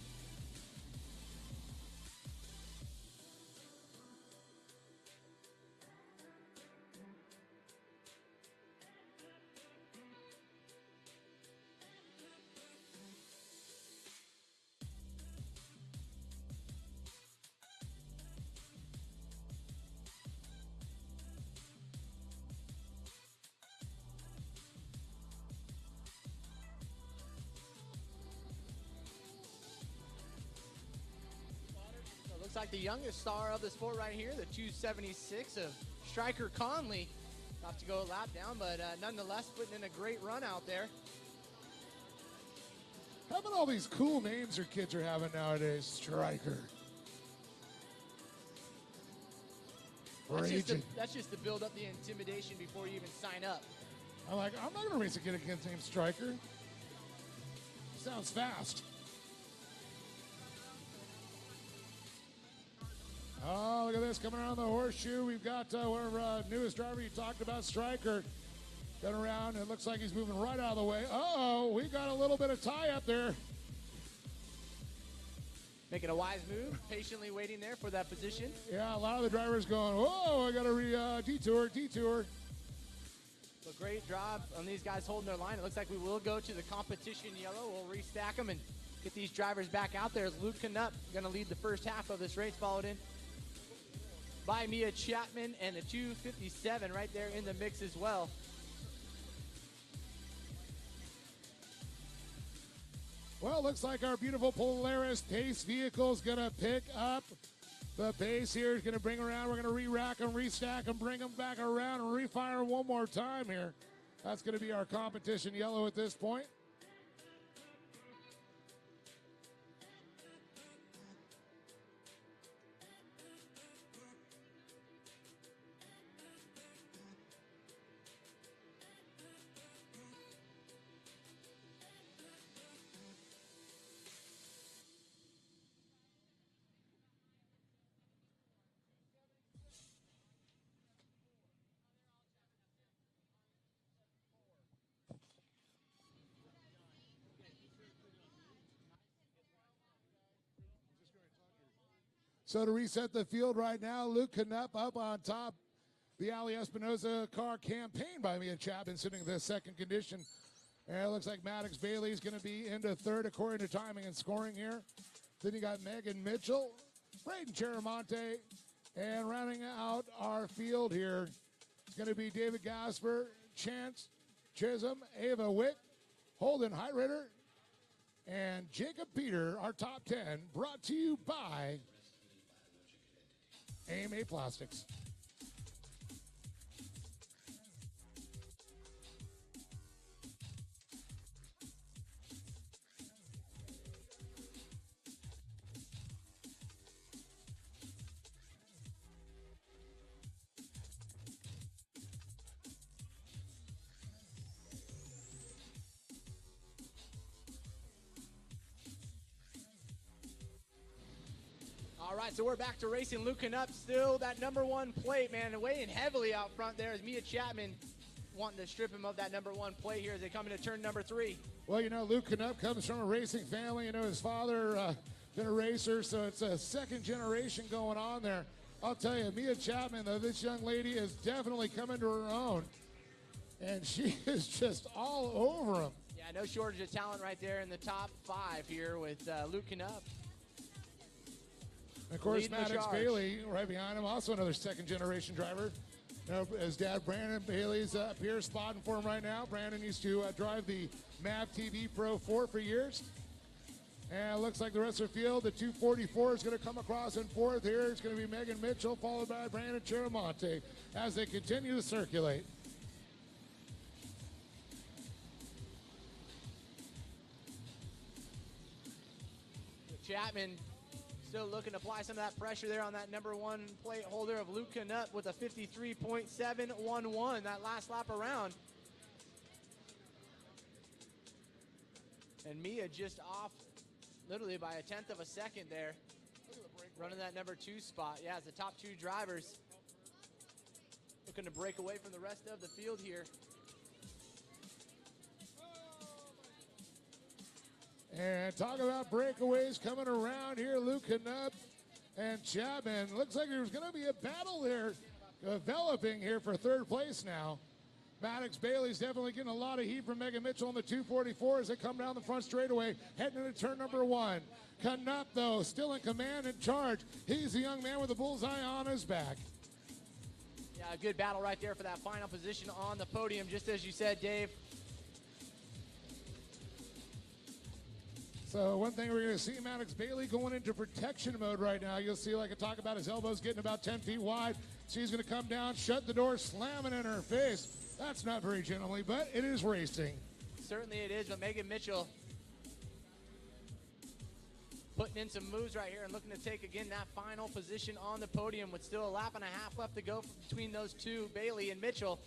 Looks like the youngest star of the sport right here, the 276 of Stryker Conley. Have to go a lap down, but nonetheless putting in a great run out there. How about all these cool names your kids are having nowadays? Stryker. That's just to build up the intimidation before you even sign up. I'm like, I'm not going to race a kid against named Stryker. Sounds fast. Oh, look at this coming around the horseshoe. We've got our newest driver you talked about, Stryker. Got around. It looks like he's moving right out of the way. Uh-oh, we got a little bit of tie up there. Making a wise move, patiently waiting there for that position. Yeah, a lot of the drivers going, whoa, I got to detour. But great job on these guys holding their line. It looks like we will go to the competition yellow. We'll restack them and get these drivers back out there. As Luke Knupp going to lead the first half of this race, followed in by Mia Chapman and the 257 right there in the mix as well. Well, it looks like our beautiful Polaris Pace vehicle is going to pick up the pace here. Is going to bring around. We're going to re-rack them, restack them, bring them back around, and refire them one more time here. That's going to be our competition yellow at this point. So to reset the field right now, Luke Knupp up on top. The Ali Espinoza car campaigned by Mia Chapman sitting in the second condition. And it looks like Maddox Bailey is going to be into third according to timing and scoring here. Then you got Megan Mitchell, Braden Cheramonte, and rounding out our field here is going to be David Gasper, Chance Chisholm, Ava Witt, Holden Heitritter, and Jacob Peter, our top 10, brought to you by AMA Plastics. All right, so we're back to racing. Luke Knupp still that number one plate, man, weighing heavily out front there as Mia Chapman wanting to strip him of that number one plate here as they come into turn number 3. Well, you know, Luke Knupp comes from a racing family. You know, his father been a racer, so it's a second generation going on there. I'll tell you, Mia Chapman, though, this young lady is definitely coming to her own, and she is just all over him. Yeah, no shortage of talent right there in the top 5 here with Luke Knupp. And of course, Leading the Maddox charge. Bailey right behind him, also another second-generation driver. You know, his dad, Brandon Bailey's up here spotting for him right now. Brandon used to drive the MAV TV Pro 4 for years. And it looks like the rest of the field, the 244 is going to come across in fourth here. It's going to be Megan Mitchell, followed by Brandon Cheramonte as they continue to circulate. Chapman still looking to apply some of that pressure there on that number one plate holder of Luke Knupp with a 53.711 that last lap around. And Mia just off literally by a tenth of a second there, running that number 2 spot. Yeah, it's the top 2 drivers looking to break away from the rest of the field here. And talk about breakaways coming around here. Luke Knupp and Chapman. Looks like there's going to be a battle there developing here for third place now. Maddox Bailey's definitely getting a lot of heat from Megan Mitchell on the 244 as they come down the front straightaway, heading into turn number 1. Knupp, though, still in command and charge. He's the young man with the bullseye on his back. Yeah, a good battle right there for that final position on the podium, just as you said, Dave. So one thing we're going to see, Maddox Bailey going into protection mode right now. You'll see, like I talk about, his elbows getting about 10 feet wide. She's going to come down, shut the door, slamming in her face. That's not very gentlemanly, but it is racing. Certainly it is, but Megan Mitchell putting in some moves right here and looking to take, again, that final position on the podium with still a lap and a half left to go between those two, Bailey and Mitchell.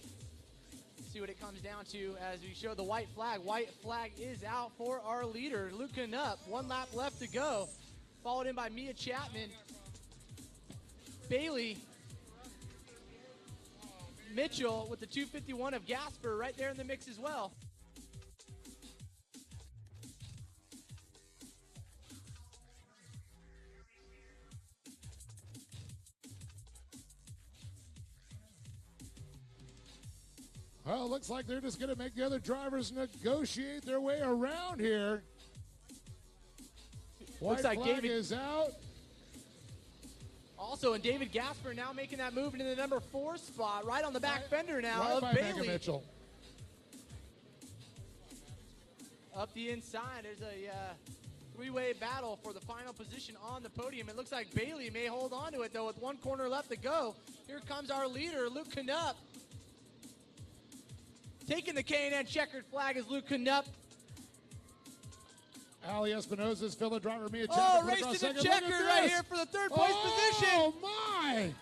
See what it comes down to as we show the white flag. White flag is out for our leader, Luke Knupp. 1 lap left to go, followed in by Mia Chapman. Bailey Mitchell with the 251 of Gasper right there in the mix as well. Well, it looks like they're just going to make the other drivers negotiate their way around here. White Looks like flag David is out. Also, and David Gasper now making that move into the number 4 spot, right on the back fender now Right of by Bailey. Megan Mitchell. Up the inside, there's a three-way battle for the final position on the podium. It looks like Bailey may hold on to it, though, with one corner left to go. Here comes our leader, Luke Knupp. Taking the K&N checkered flag is Luke Knupp. Ali Espinosa's fellow driver, Mia Oh, Chapman, race to across the second. Look at checkered right this. here for the third place position. Oh, my.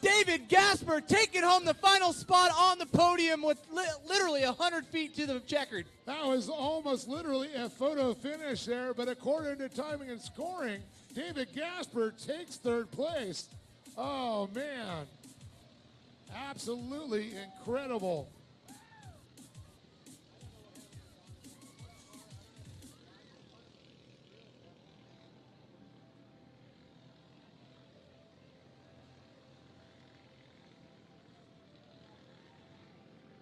David Gasper taking home the final spot on the podium with literally 100 feet to the checkered. That was almost literally a photo finish there, but according to timing and scoring, David Gasper takes third place. Oh, man. Absolutely incredible.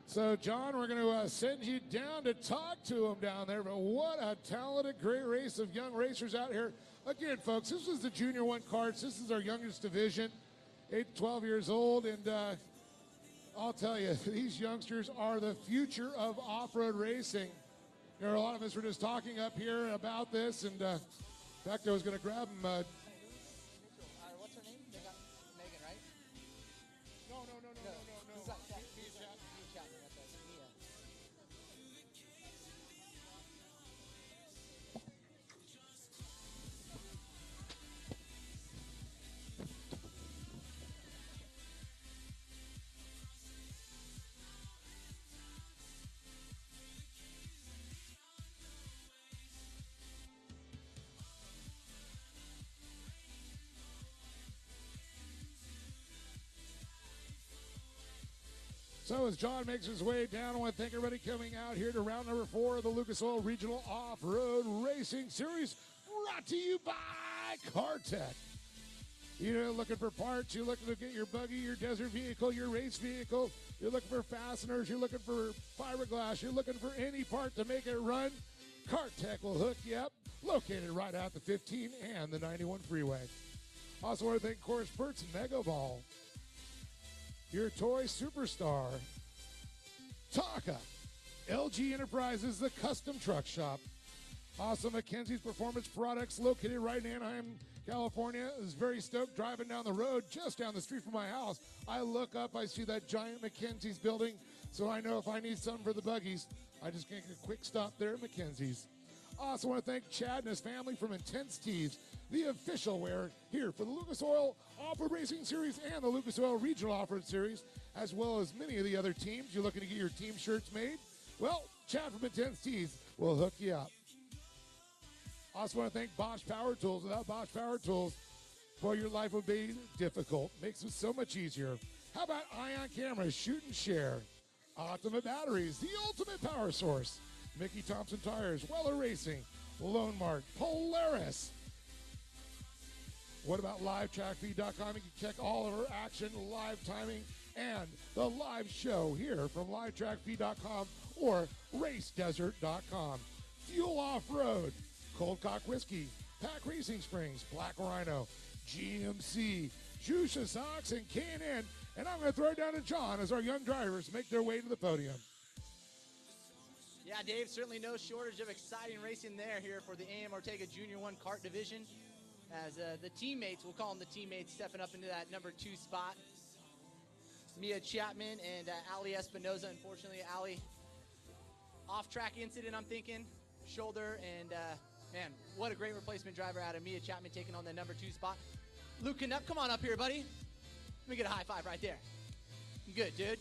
So, John, we're going to send you down to talk to him down there. But what a talented, great race of young racers out here. Again, folks, this is the Junior 1 karts. This is our youngest division, 8 to 12 years old. And I'll tell you, these youngsters are the future of off-road racing. You know, a lot of us were just talking up here about this. And in fact, I was going to grab him. What's her name? Megan, right? No. Who's that? Mia Chapman. That's right. Mia. So as John makes his way down, I want to thank everybody coming out here to round number 4 of the Lucas Oil Regional Off-Road Racing Series, brought to you by CarTech. You're looking for parts, you're looking to get your buggy, your desert vehicle, your race vehicle, you're looking for fasteners, you're looking for fiberglass, you're looking for any part to make it run, CarTech will hook you up, located right out the 15 and the 91 freeway. Also want to thank Course Perts Mega Ball, your toy superstar, Taka, LG Enterprises, the custom truck shop. Also, Mackenzie's Performance Products, located right in Anaheim, California. I was very stoked driving down the road, just down the street from my house. I look up, I see that giant Mackenzie's building, so I know if I need something for the buggies, I just make a quick stop there at Mackenzie's. Also want to thank Chad and his family from Intense Tees, the official wear here for the Lucas Oil Off-Road Racing Series and the Lucas Oil Regional Off-Road Series, as well as many of the other teams. You're looking to get your team shirts made? Well, Chad from Intense Tees will hook you up. Also want to thank Bosch Power Tools. Without Bosch Power Tools, boy, your life would be difficult. Makes it so much easier. How about Ion Cameras, Shoot and Share, Ultimate Batteries, the ultimate power source, Mickey Thompson Tires, Weller Racing, Lone Mark, Polaris. What about LiveTrackFeed.com? You can check all of our action, live timing, and the live show here from LiveTrackFeed.com or RaceDesert.com. Fuel Off-Road, Cold Cock Whiskey, Pack Racing Springs, Black Rhino, GMC, Jusha Socks, and K&N. And I'm going to throw it down to John as our young drivers make their way to the podium. Yeah, Dave, certainly no shortage of exciting racing there here for the AM Ortega Junior 1 kart division. As the teammates, we'll call them the teammates, stepping up into that number 2 spot. Mia Chapman and Ali Espinosa. Unfortunately, Ali, off-track incident, I'm thinking, shoulder, and man, what a great replacement driver out of Mia Chapman taking on the number 2 spot. Luke Knupp, come on up here, buddy. Let me get a high five right there. Good, dude.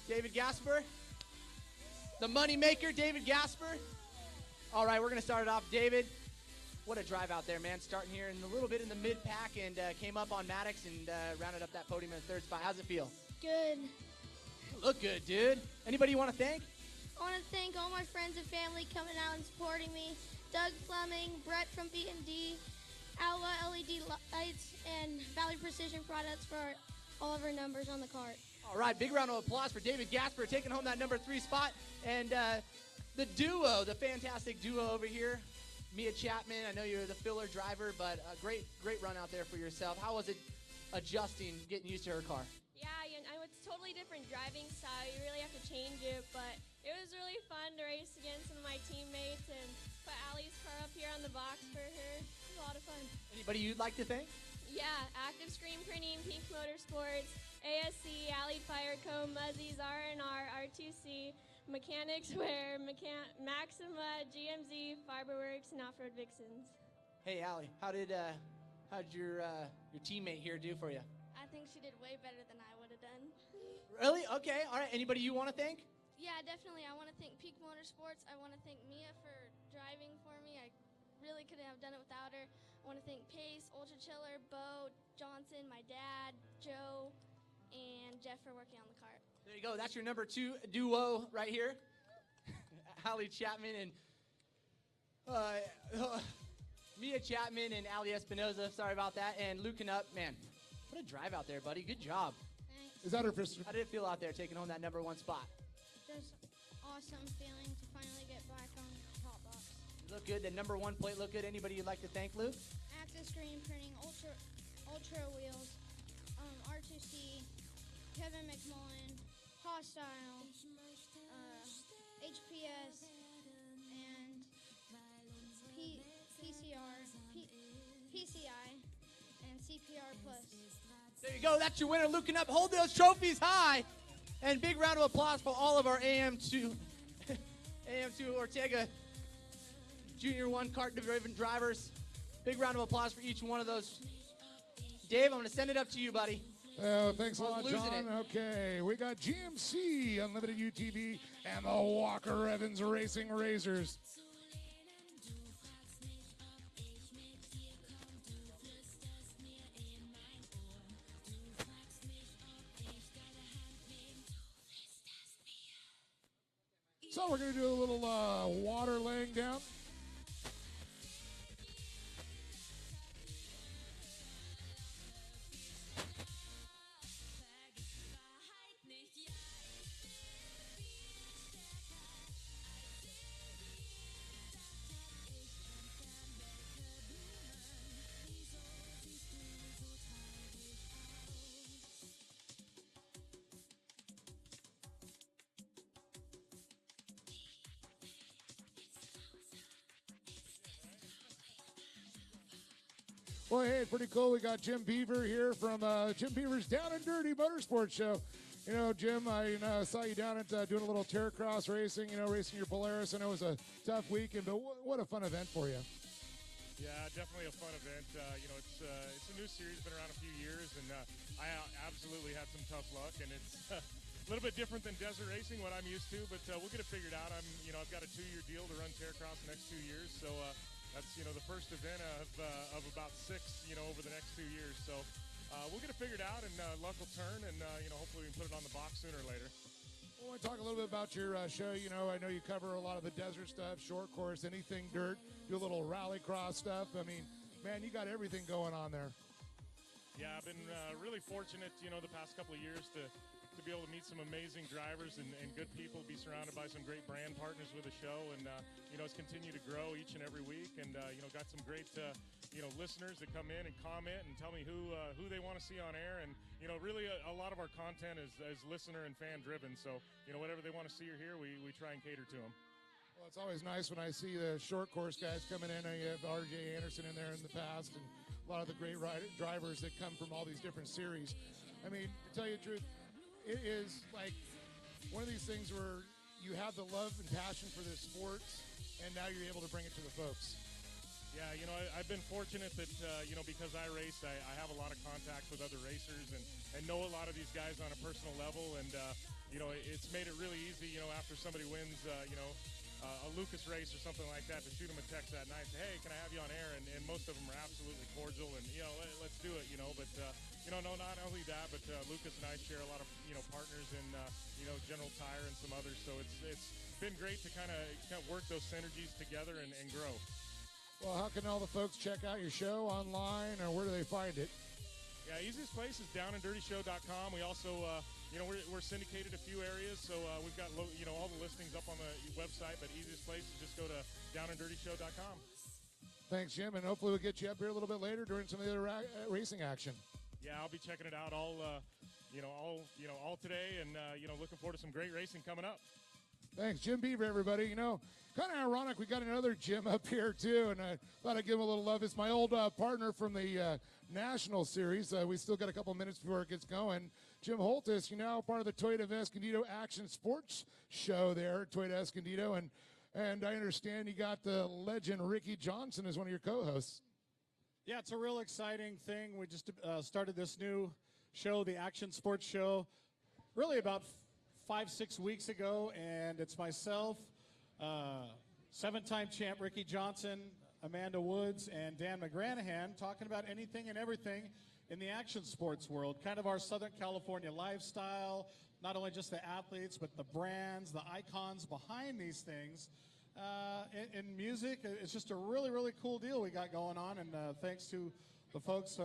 David Gasper, the money maker, David Gasper. All right, we're going to start it off. David, What a drive out there, man. Starting here in a little bit in the mid-pack and came up on Maddox and rounded up that podium in the third spot. How's it feel? Good. You look good, dude. Anybody you want to thank? I want to thank all my friends and family coming out and supporting me. Doug Fleming, Brett from B&D, Alva LED Lights, and Valley Precision Products for all of our numbers on the cart. All right, big round of applause for David Gasper taking home that number 3 spot. And the duo, the fantastic duo over here, Mia Chapman. I know you're the filler driver, but a great run out there for yourself. How was it adjusting, getting used to her car? Yeah, it's totally different driving style. You really have to change it, but it was really fun to race against some of my teammates and put Allie's car up here on the box for her. It was a lot of fun. Anybody you'd like to thank? Yeah, Active Screen Printing, Pink Motorsports, ASC, Allied Fire Co., Muzzies, R&R, R2C, Mechanics Wear, Maxima, GMZ, Fiberworks, and Off-Road Vixens. Hey, Allie, how'd your teammate here do for you? I think she did way better than I would have done. Really? Okay. All right. Anybody you want to thank? Yeah, definitely. I want to thank Peak Motorsports. I want to thank Mia for driving for me. I really couldn't have done it without her. I want to thank Pace, Ultra Chiller, Bo, Johnson, my dad, Joe, and Jeff for working on the cart. There you go. That's your number 2 duo right here. Allie Chapman and Mia Chapman and Allie Espinoza. Sorry about that. And Luke Knupp. Man, what a drive out there, buddy. Good job. Thanks. Is that her sister? How did it feel out there taking home that number 1 spot? Just awesome feeling to finally get back on top box. You look good. The number 1 plate looked good. Anybody you'd like to thank, Luke? Active Screen Printing, Ultra Wheels, R2C, Kevin McMullen, Hostile, HPS, and PCI, and CPR Plus. There you go. That's your winner, Luke Knupp. Hold those trophies high. And big round of applause for all of our AM2 Ortega Junior 1 kart-driven drivers. Big round of applause for each one of those. Dave, I'm going to send it up to you, buddy. Oh, thanks a lot, Losing John. it. Okay, we got GMC Unlimited UTV and the Walker Evans Racing Razors. So we're going to do a little water laying down. Well, hey, pretty cool. We got Jim Beaver here from Jim Beaver's Down and Dirty Motorsports Show. You know, Jim, I saw you down at doing a little Terracross racing, racing your Polaris. I know it was a tough weekend, but what a fun event for you. Yeah, definitely a fun event. It's a new series, been around a few years, and I absolutely had some tough luck, and it's a little bit different than desert racing, what I'm used to, but we'll get it figured out. I've got a 2-year deal to run Terracross the next 2 years, so that's the first event of about 6 over the next 2 years. So we'll get it figured out, and luck will turn, and hopefully we can put it on the box sooner or later. I want to talk a little bit about your show. I know you cover a lot of the desert stuff, short course, anything dirt, do a little rallycross stuff. I mean, man, you got everything going on there. Yeah, I've been really fortunate, the past couple of years to be able to meet some amazing drivers and good people, be surrounded by some great brand partners with the show, and it's continued to grow each and every week, and got some great listeners that come in and comment and tell me who they want to see on air, and really a lot of our content is listener and fan driven, so whatever they want to see or hear, we try and cater to them. Well, it's always nice when I see the short course guys coming in. You have R.J. Anderson in there in the past, and a lot of the great drivers that come from all these different series. I mean, to tell you the truth, it is like one of these things where you have the love and passion for this sport, and now you're able to bring it to the folks. Yeah, I've been fortunate that, because I race, I have a lot of contact with other racers and know a lot of these guys on a personal level, and, it's made it really easy, after somebody wins, a Lucas race or something like that, to shoot them a text that night, say, hey, can I have you on air? And most of them are absolutely cordial and, let's do it, but, no, not only that, but Lucas and I share a lot of, partners in, General Tire and some others. So it's been great to kind of work those synergies together and grow. Well, how can all the folks check out your show online, or where do they find it? Yeah, easiest place is downanddirtyshow.com. We also, we're syndicated a few areas, so we've got, all the listings up on the website, but easiest place is just go to downanddirtyshow.com. Thanks, Jim, and hopefully we'll get you up here a little bit later during some of the other racing action. Yeah, I'll be checking it out all today, and, looking forward to some great racing coming up. Thanks, Jim Beaver, everybody. Kind of ironic, we got another Jim up here, too, and I thought I'd give him a little love. It's my old partner from the National Series. We still got a couple minutes before it gets going. Jim Holtis, part of the Toyota of Escondido Action Sports Show there, Toyota Escondido, and I understand you got the legend Ricky Johnson as one of your co-hosts. Yeah, it's a real exciting thing. We just started this new show, the Action Sports Show, really about 5-6 weeks ago, and it's myself, 7-time champ Ricky Johnson, Amanda Woods, and Dan McGranahan talking about anything and everything in the action sports world, kind of our Southern California lifestyle, not only just the athletes, but the brands, the icons behind these things. In music, it's just a really, really cool deal we got going on, and thanks to the folks,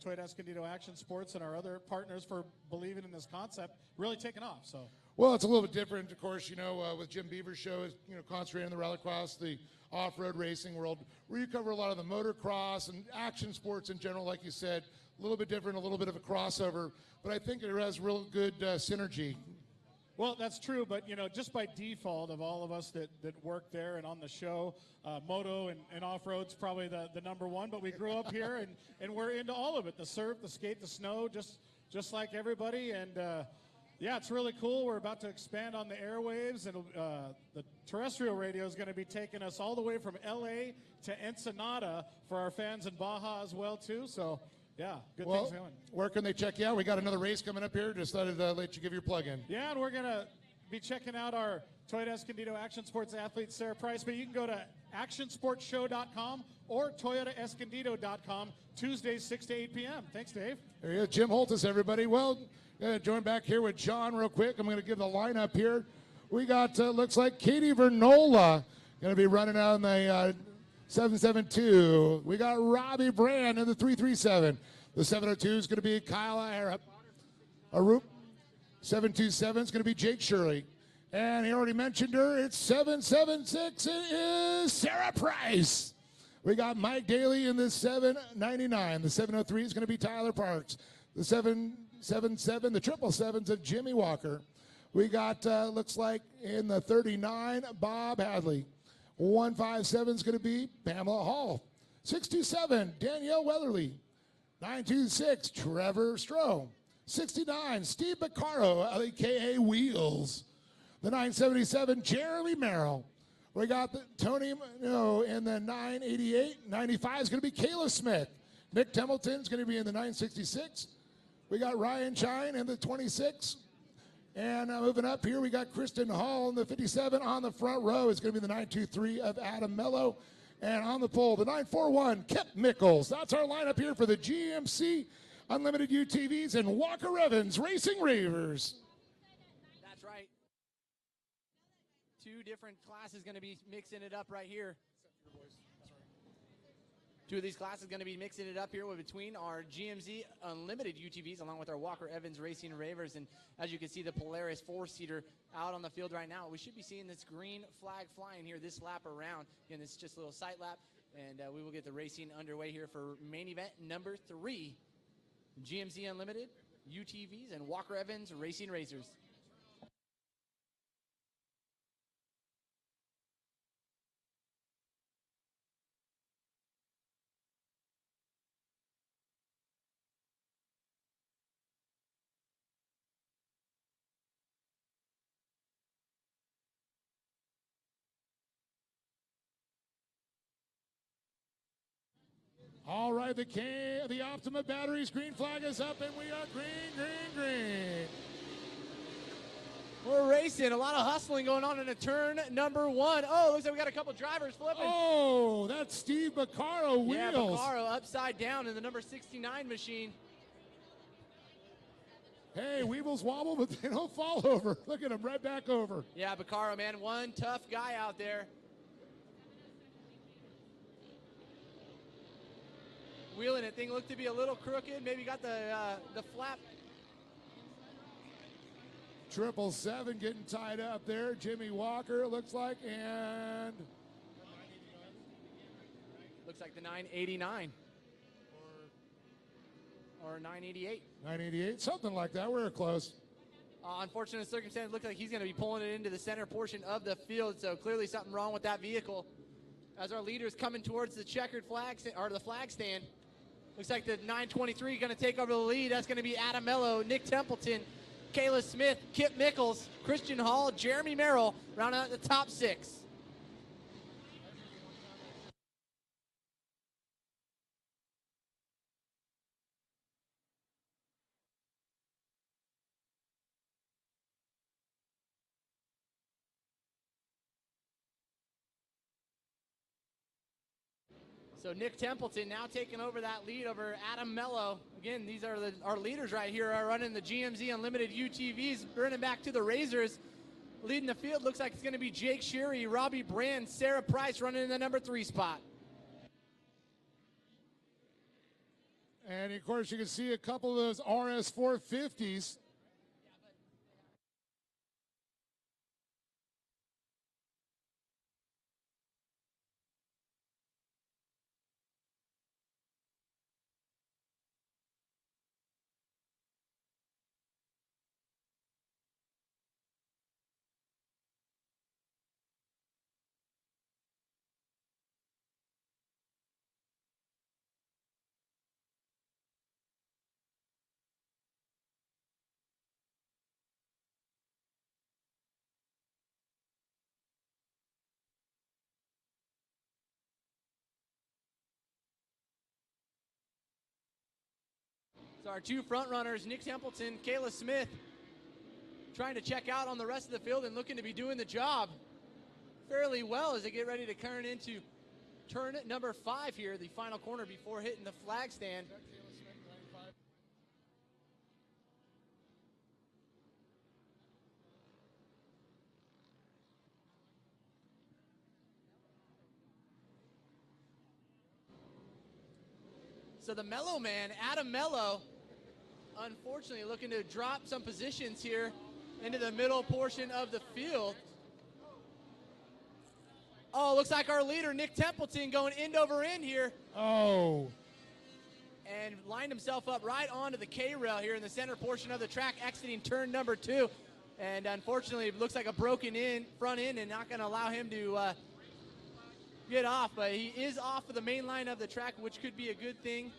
Toyota Escondido Action Sports and our other partners for believing in this concept, really taking off. So. Well, it's a little bit different, of course, with Jim Beaver's show, is, concentrating on the rallycross, the off-road racing world, where you cover a lot of the motocross and action sports in general, like you said, a little bit different, a little bit of a crossover, but I think it has real good synergy. Well, that's true, but, just by default of all of us that work there and on the show, moto and off-road's probably the number one, but we grew up here and we're into all of it, the surf, the skate, the snow, just like everybody, and yeah, it's really cool. We're about to expand on the airwaves, and the terrestrial radio is going to be taking us all the way from L.A. to Ensenada for our fans in Baja as well, too. So, yeah, good things going. Where can they check you out? We got another race coming up here. Just thought I'd let you give your plug in. Yeah, and we're going to be checking out our Toyota Escondido Action Sports athlete, Sarah Price, but you can go to actionsportshow.com or toyotaescondido.com, Tuesdays, 6 to 8 p.m. Thanks, Dave. There you go, Jim Holtis, everybody. Well, join back here with John real quick. I'm going to give the lineup here. We got, looks like Katie Vernola going to be running out in the 772. We got Robbie Brand in the 337. The 702 is going to be Kyle Arup. 727 is going to be Jake Shirley. And he already mentioned her. It's 776. It is Sarah Price. We got Mike Daly in the 799. The 703 is going to be Tyler Parks. The 777, the 777's of Jimmy Walker. We got, looks like in the 39, Bob Hadley. 157 is going to be Pamela Hall. 627, Danielle Weatherly. 926, Trevor Stroh. 69, Steve Beccaro, a.k.a. Wheels. The 977, Jeremy Merrill. We got the Tony, in the 988. 95 is going to be Kayla Smith. Nick Templeton is going to be in the 966. We got Ryan Chine in the 26. And moving up here, we got Kristen Hall in the 57. On the front row is going to be the 923 of Adam Mello. And on the pole, the 941, Kip Mickles. That's our lineup here for the GMC Unlimited UTVs and Walker Evans Racing Ravers. That's right. Two different classes going to be mixing it up right here. Two of these classes going to be mixing it up here between our GMC Unlimited UTVs along with our Walker Evans Racing Ravers. And as you can see, the Polaris 4-seater out on the field right now. We should be seeing this green flag flying here this lap around. Again, this is just a little sight lap, and we will get the racing underway here for main event number 3. GMC Unlimited UTVs and Walker Evans Racing Racers. All right, the Optima Batteries green flag is up, and we are green, green, green. We're racing. racing. A lot of hustling going on in a turn number 1. Oh, looks like we got a couple drivers flipping. Oh, that's Steve Baccaro wheels. Yeah, Baccaro upside down in the number 69 machine. Hey, Weebles wobble, but they don't fall over. Look at him, right back over. Yeah, Baccaro, man, one tough guy out there. Wheeling it, thing looked to be a little crooked. Maybe got the flap. 777 getting tied up there. Jimmy Walker, it looks like, and Looks like the 989. Or 988. 988, something like that. We're close. Unfortunate circumstance, looks like he's going to be pulling it into the center portion of the field, so clearly something wrong with that vehicle. As our leader is coming towards the checkered flag, or the flag stand, looks like the 923 going to take over the lead. That's going to be Adam Mello, Nick Templeton, Kayla Smith, Kip Mickles, Christian Hall, Jeremy Merrill, rounding out the top 6. So Nick Templeton now taking over that lead over Adam Mello. Again, these are our leaders right here are running the GMZ Unlimited UTVs, running back to the Razors. Leading the field looks like it's going to be Jake Sherry, Robbie Brand, Sarah Price running in the number 3 spot. And of course, you can see a couple of those RS 450s. So our 2 front runners, Nick Templeton, Kayla Smith, trying to check out on the rest of the field and looking to be doing the job fairly well as they get ready to turn into turn number 5 here, the final corner before hitting the flag stand. So the Mellow man, Adam Mello, unfortunately looking to drop some positions here into the middle portion of the field. Oh, looks like our leader, Nick Templeton, going end over end here. Oh. And lined himself up right onto the K-rail here in the center portion of the track, exiting turn number 2. And unfortunately, it looks like a broken front end and not going to allow him to get off. But he is off of the main line of the track, which could be a good thing,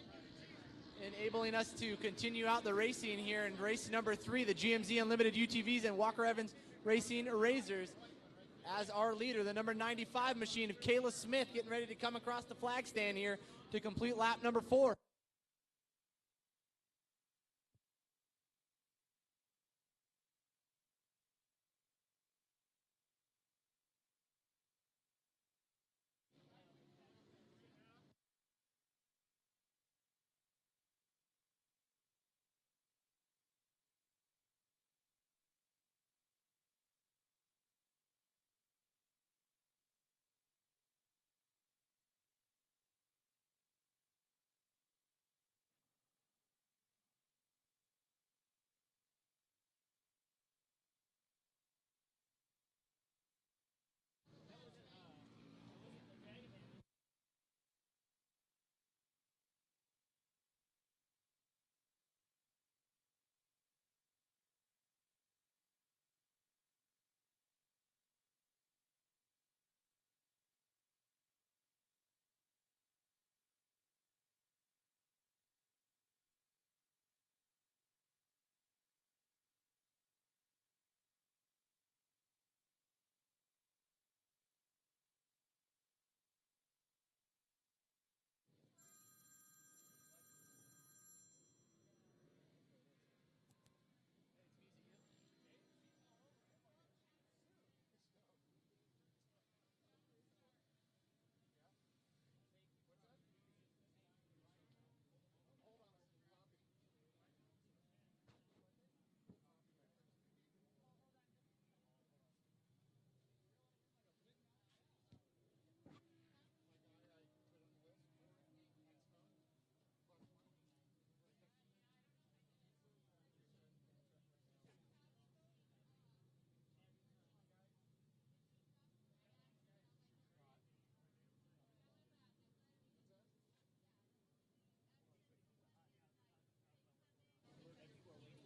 enabling us to continue out the racing here in race number 3, the GMZ Unlimited UTVs and Walker Evans Racing Razors. As our leader, the number 95 machine of Kayla Smith, getting ready to come across the flag stand here to complete lap number 4.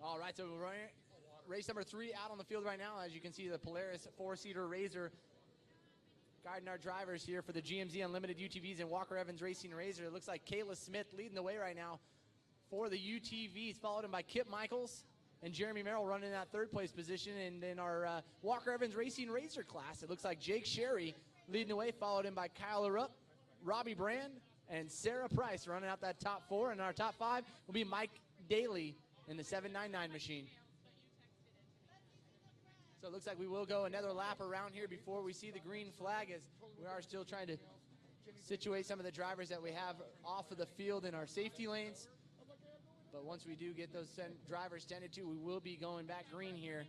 All right, so we're race number 3 out on the field right now. As you can see, the Polaris 4-seater Razor guiding our drivers here for the GMZ Unlimited UTVs and Walker Evans Racing Razor. It looks like Kayla Smith leading the way right now for the UTVs, followed him by Kip Michaels and Jeremy Merrill running that 3rd place position. And in our Walker Evans Racing Razor class, it looks like Jake Sherry leading the way, followed him by Kyle Rupp, Robbie Brand, and Sarah Price running out that top 4. And our top 5 will be Mike Daly in the 799 machine. So it looks like we will go another lap around here before we see the green flag, as we are still trying to situate some of the drivers that we have off of the field in our safety lanes. But once we do get those drivers tended to, we will be going back green here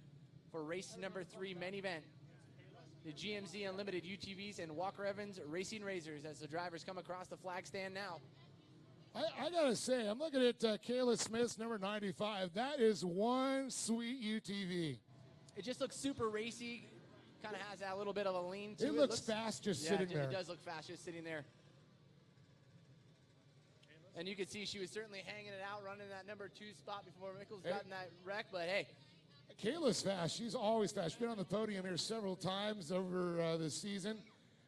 for race number 3 main event. The GMZ Unlimited UTVs and Walker Evans Racing Razors as the drivers come across the flag stand now. I got to say, I'm looking at Kayla Smith's number 95. That is one sweet UTV. It just looks super racy, kind of has that little bit of a lean to it. It looks fast just sitting there. It does look fast just sitting there. And you can see she was certainly hanging it out, running that number 2 spot before Mickles got in that wreck, but hey. Kayla's fast. She's always fast. She's been on the podium here several times over the season.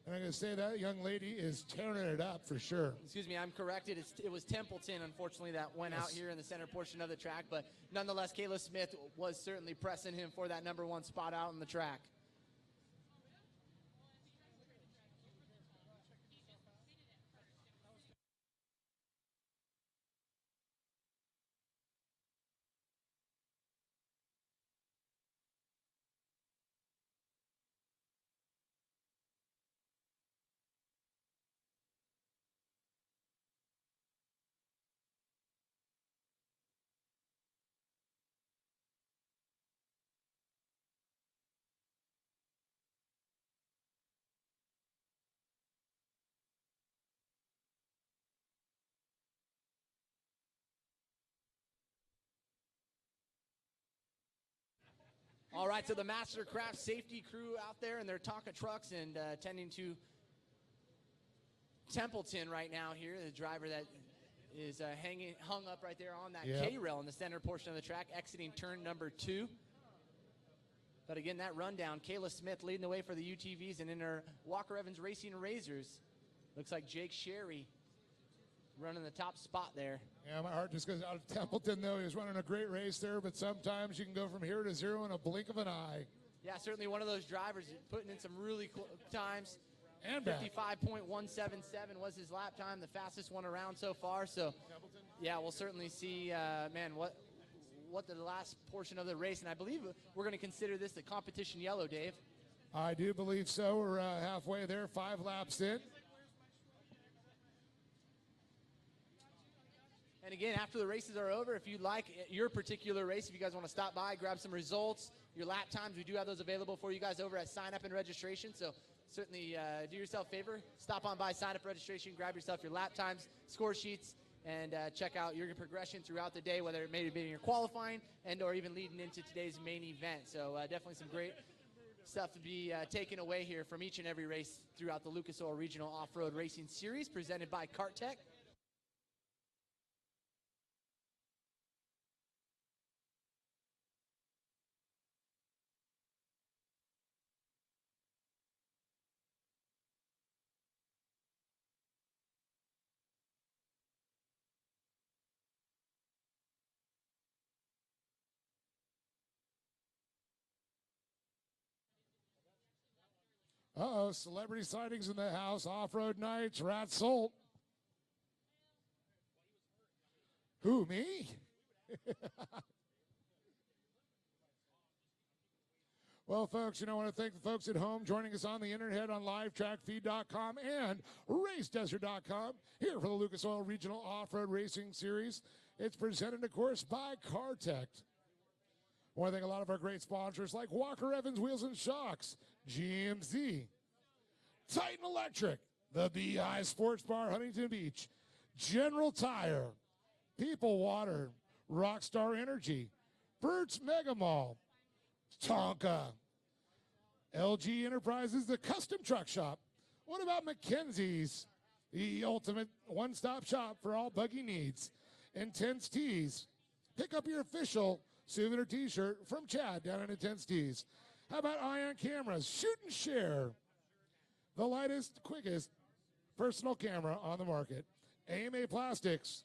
And I'm going to say that young lady is tearing it up for sure. Excuse me, I'm corrected. It was Templeton, unfortunately, that went out here in the center portion of the track. But nonetheless, Kayla Smith was certainly pressing him for that number 1 spot out on the track. All right, so the Mastercraft safety crew out there in their Tonka trucks and tending to Templeton right now here, the driver that is hung up right there on that K-rail in the center portion of the track, exiting turn number 2. But again, that rundown, Kayla Smith leading the way for the UTVs, and in her Walker Evans Racing Razors, looks like Jake Sherry running the top spot there. Yeah, my heart just goes out of Templeton, though. He was running a great race there, but sometimes you can go from here to 0 in a blink of an eye. Yeah, certainly one of those drivers putting in some really cool times. And 55.177 was his lap time, the fastest one around so far. So, yeah, we'll certainly see, what the last portion of the race, and I believe we're going to consider this the competition yellow, Dave. I do believe so. We're halfway there, 5 laps in. And again, after the races are over, if you like your particular race, if you guys want to stop by, grab some results, your lap times, we do have those available for you guys over at sign up and registration. So certainly do yourself a favor, stop on by, sign up registration, grab yourself your lap times, score sheets, and check out your progression throughout the day, whether it may be in your qualifying and or even leading into today's main event. So definitely some great stuff to be taken away here from each and every race throughout the Lucas Oil Regional Off-Road Racing Series presented by KartTech. Uh-oh, celebrity sightings in the house. Off-road nights, Rat Salt. Who, me? Well, folks, I want to thank the folks at home joining us on the internet on livetrackfeed.com and racedesert.com here for the Lucas Oil Regional Off-Road Racing Series. It's presented, of course, by KartTech. I want to thank a lot of our great sponsors like Walker Evans Wheels and Shocks, GMZ, Titan Electric, the Beehive Sports Bar, Huntington Beach, General Tire, People Water, Rockstar Energy, Burt's Mega Mall, Tonka, LG Enterprises, the Custom Truck Shop. What about McKenzie's, the ultimate one-stop shop for all buggy needs? Intense Tees. Pick up your official souvenir t-shirt from Chad down in Intense Tees. How about Ion Cameras? Shoot and share. The lightest, quickest personal camera on the market. AMA Plastics.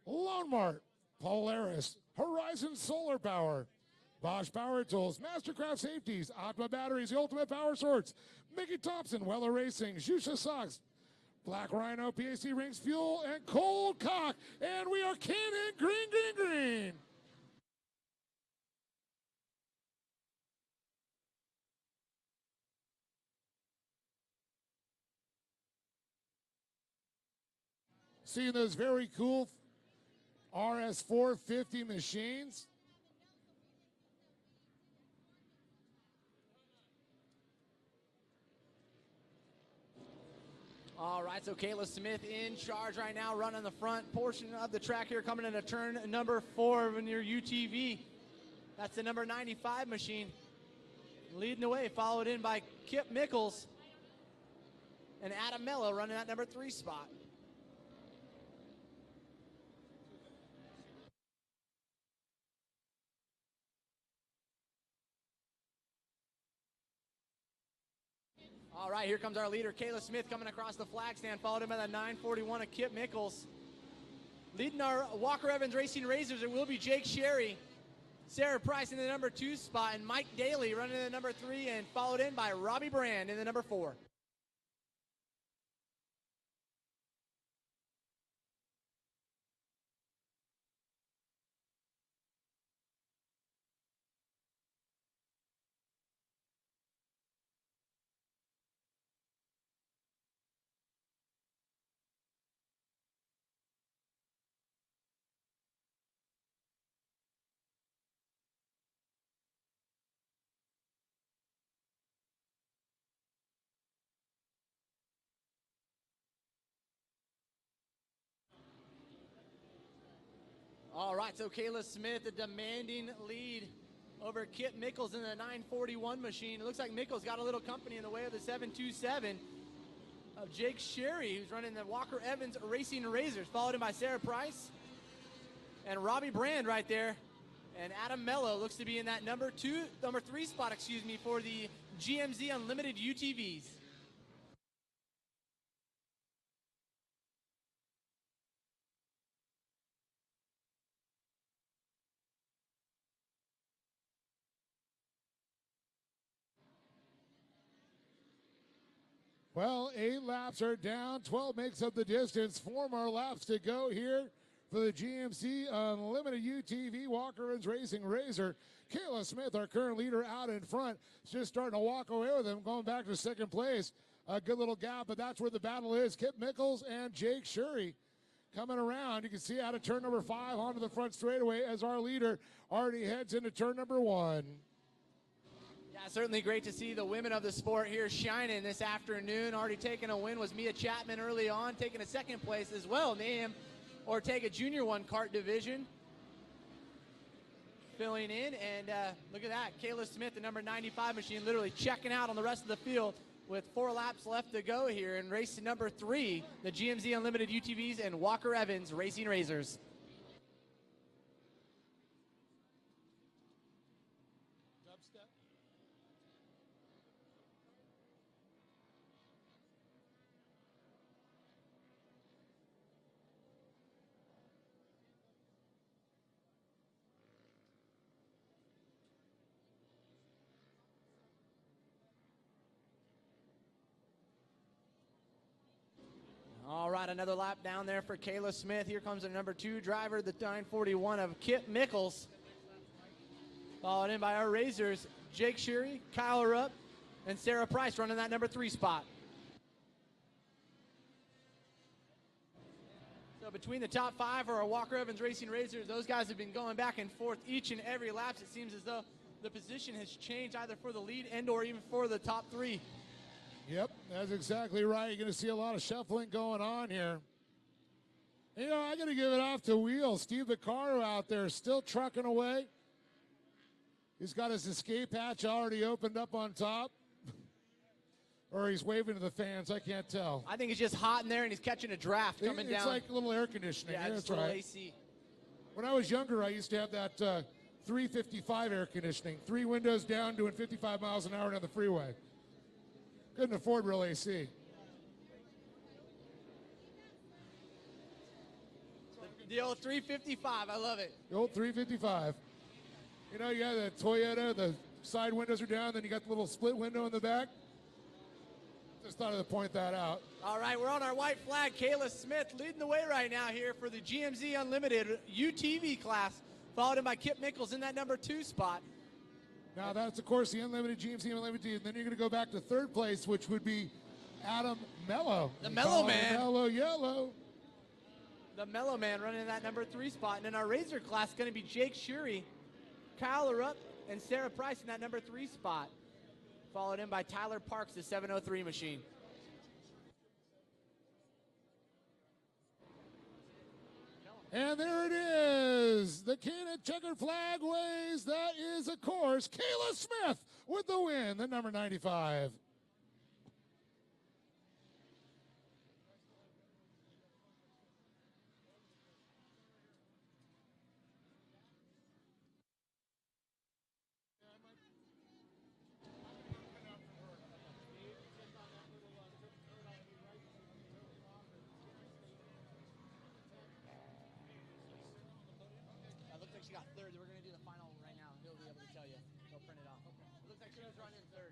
Lone Mart. Polaris. Horizon Solar Power. Bosch Power Tools. Mastercraft Safeties. Optima Batteries. The Ultimate Power Sorts. Mickey Thompson. Weller Racing. Shusha Socks. Black Rhino. PAC Rings. Fuel. And Cold Cock. And we are canning green. Seeing those very cool RS450 machines. All right, so Kayla Smith in charge right now, running the front portion of the track here, coming into turn number 4 in your UTV. That's the number 95 machine. Leading the way, followed in by Kip Mickles and Adam Mello running that number 3 spot. All right, here comes our leader, Kayla Smith, coming across the flag stand, followed in by the 941 of Kip Mickles. Leading our Walker Evans Racing Razors, it will be Jake Sherry. Sarah Price in the number 2 spot, and Mike Daly running in the number 3, and followed in by Robbie Brand in the number 4. All right, so Kayla Smith, a demanding lead over Kip Mickles in the 941 machine. It looks like Mickles got a little company in the way of the 727 of Jake Sherry, who's running the Walker Evans Racing Razors, followed in by Sarah Price and Robbie Brand right there. And Adam Mello looks to be in that number 3 spot, for the GMZ Unlimited UTVs. Well, 8 laps are down. 12 makes up the distance. 4 more laps to go here for the GMC Unlimited UTV Walker Evans Racing Razor. Kayla Smith, our current leader, out in front, is just starting to walk away with him, going back to second place. A good little gap, but that's where the battle is. Kip Mickles and Jake Sherry coming around. You can see out of turn number 5 onto the front straightaway as our leader already heads into turn number 1. Yeah, certainly great to see the women of the sport here shining this afternoon. Already taking a win was Mia Chapman early on, taking a second place as well in the AM Ortega Junior 1 kart division. Filling in, and look at that. Kayla Smith, the number 95 machine, literally checking out on the rest of the field with 4 laps left to go here in race number 3, the GMZ Unlimited UTVs and Walker Evans Racing Razors. All right, another lap down there for Kayla Smith. Here comes the number 2 driver, the 941 of Kip Mickles. Followed in by our Razors, Jake Sherry, Kyle Rupp, and Sarah Price running that number 3 spot. So between the top 5 are our Walker Evans Racing Razors. Those guys have been going back and forth each and every lap. It seems as though the position has changed either for the lead and or even for the top 3. Yep, that's exactly right. You're going to see a lot of shuffling going on here. You know, I got to give it off to Wheels. Steve Vaccaro out there still trucking away. He's got his escape hatch already opened up on top. Or he's waving to the fans, I can't tell. I think it's just hot in there and he's catching a draft coming down. It's like a little air conditioning. Yeah, that's just a little right. AC. When I was younger, I used to have that 355 air conditioning, 3 windows down, doing 55 miles an hour down the freeway. Couldn't afford real AC. The old 355, I love it. The old 355. You know, you got the Toyota, the side windows are down, then you got the little split window in the back. Just thought I'd point that out. All right, we're on our white flag. Kayla Smith leading the way right now here for the GMZ Unlimited UTV class, followed in by Kip Mickles in that number 2 spot. Now that's, of course, the Unlimited GMC Unlimited. And then you're going to go back to 3rd place, which would be Adam Mello. The Mellow Man. Mellow Yellow. The Mellow Man running in that number 3 spot. And in our Razor class, going to be Jake Shuri, Kyle Larup, and Sarah Price in that number 3 spot, followed in by Tyler Parks, the 703 machine. And there it is. The Canada checkered flag waves. That is, of course, Kayla Smith with the win, the number 95. Looks like she got 3rd. We're going to do the final right now. He'll be able to tell you. He'll print it off. It looks like she was running 3rd.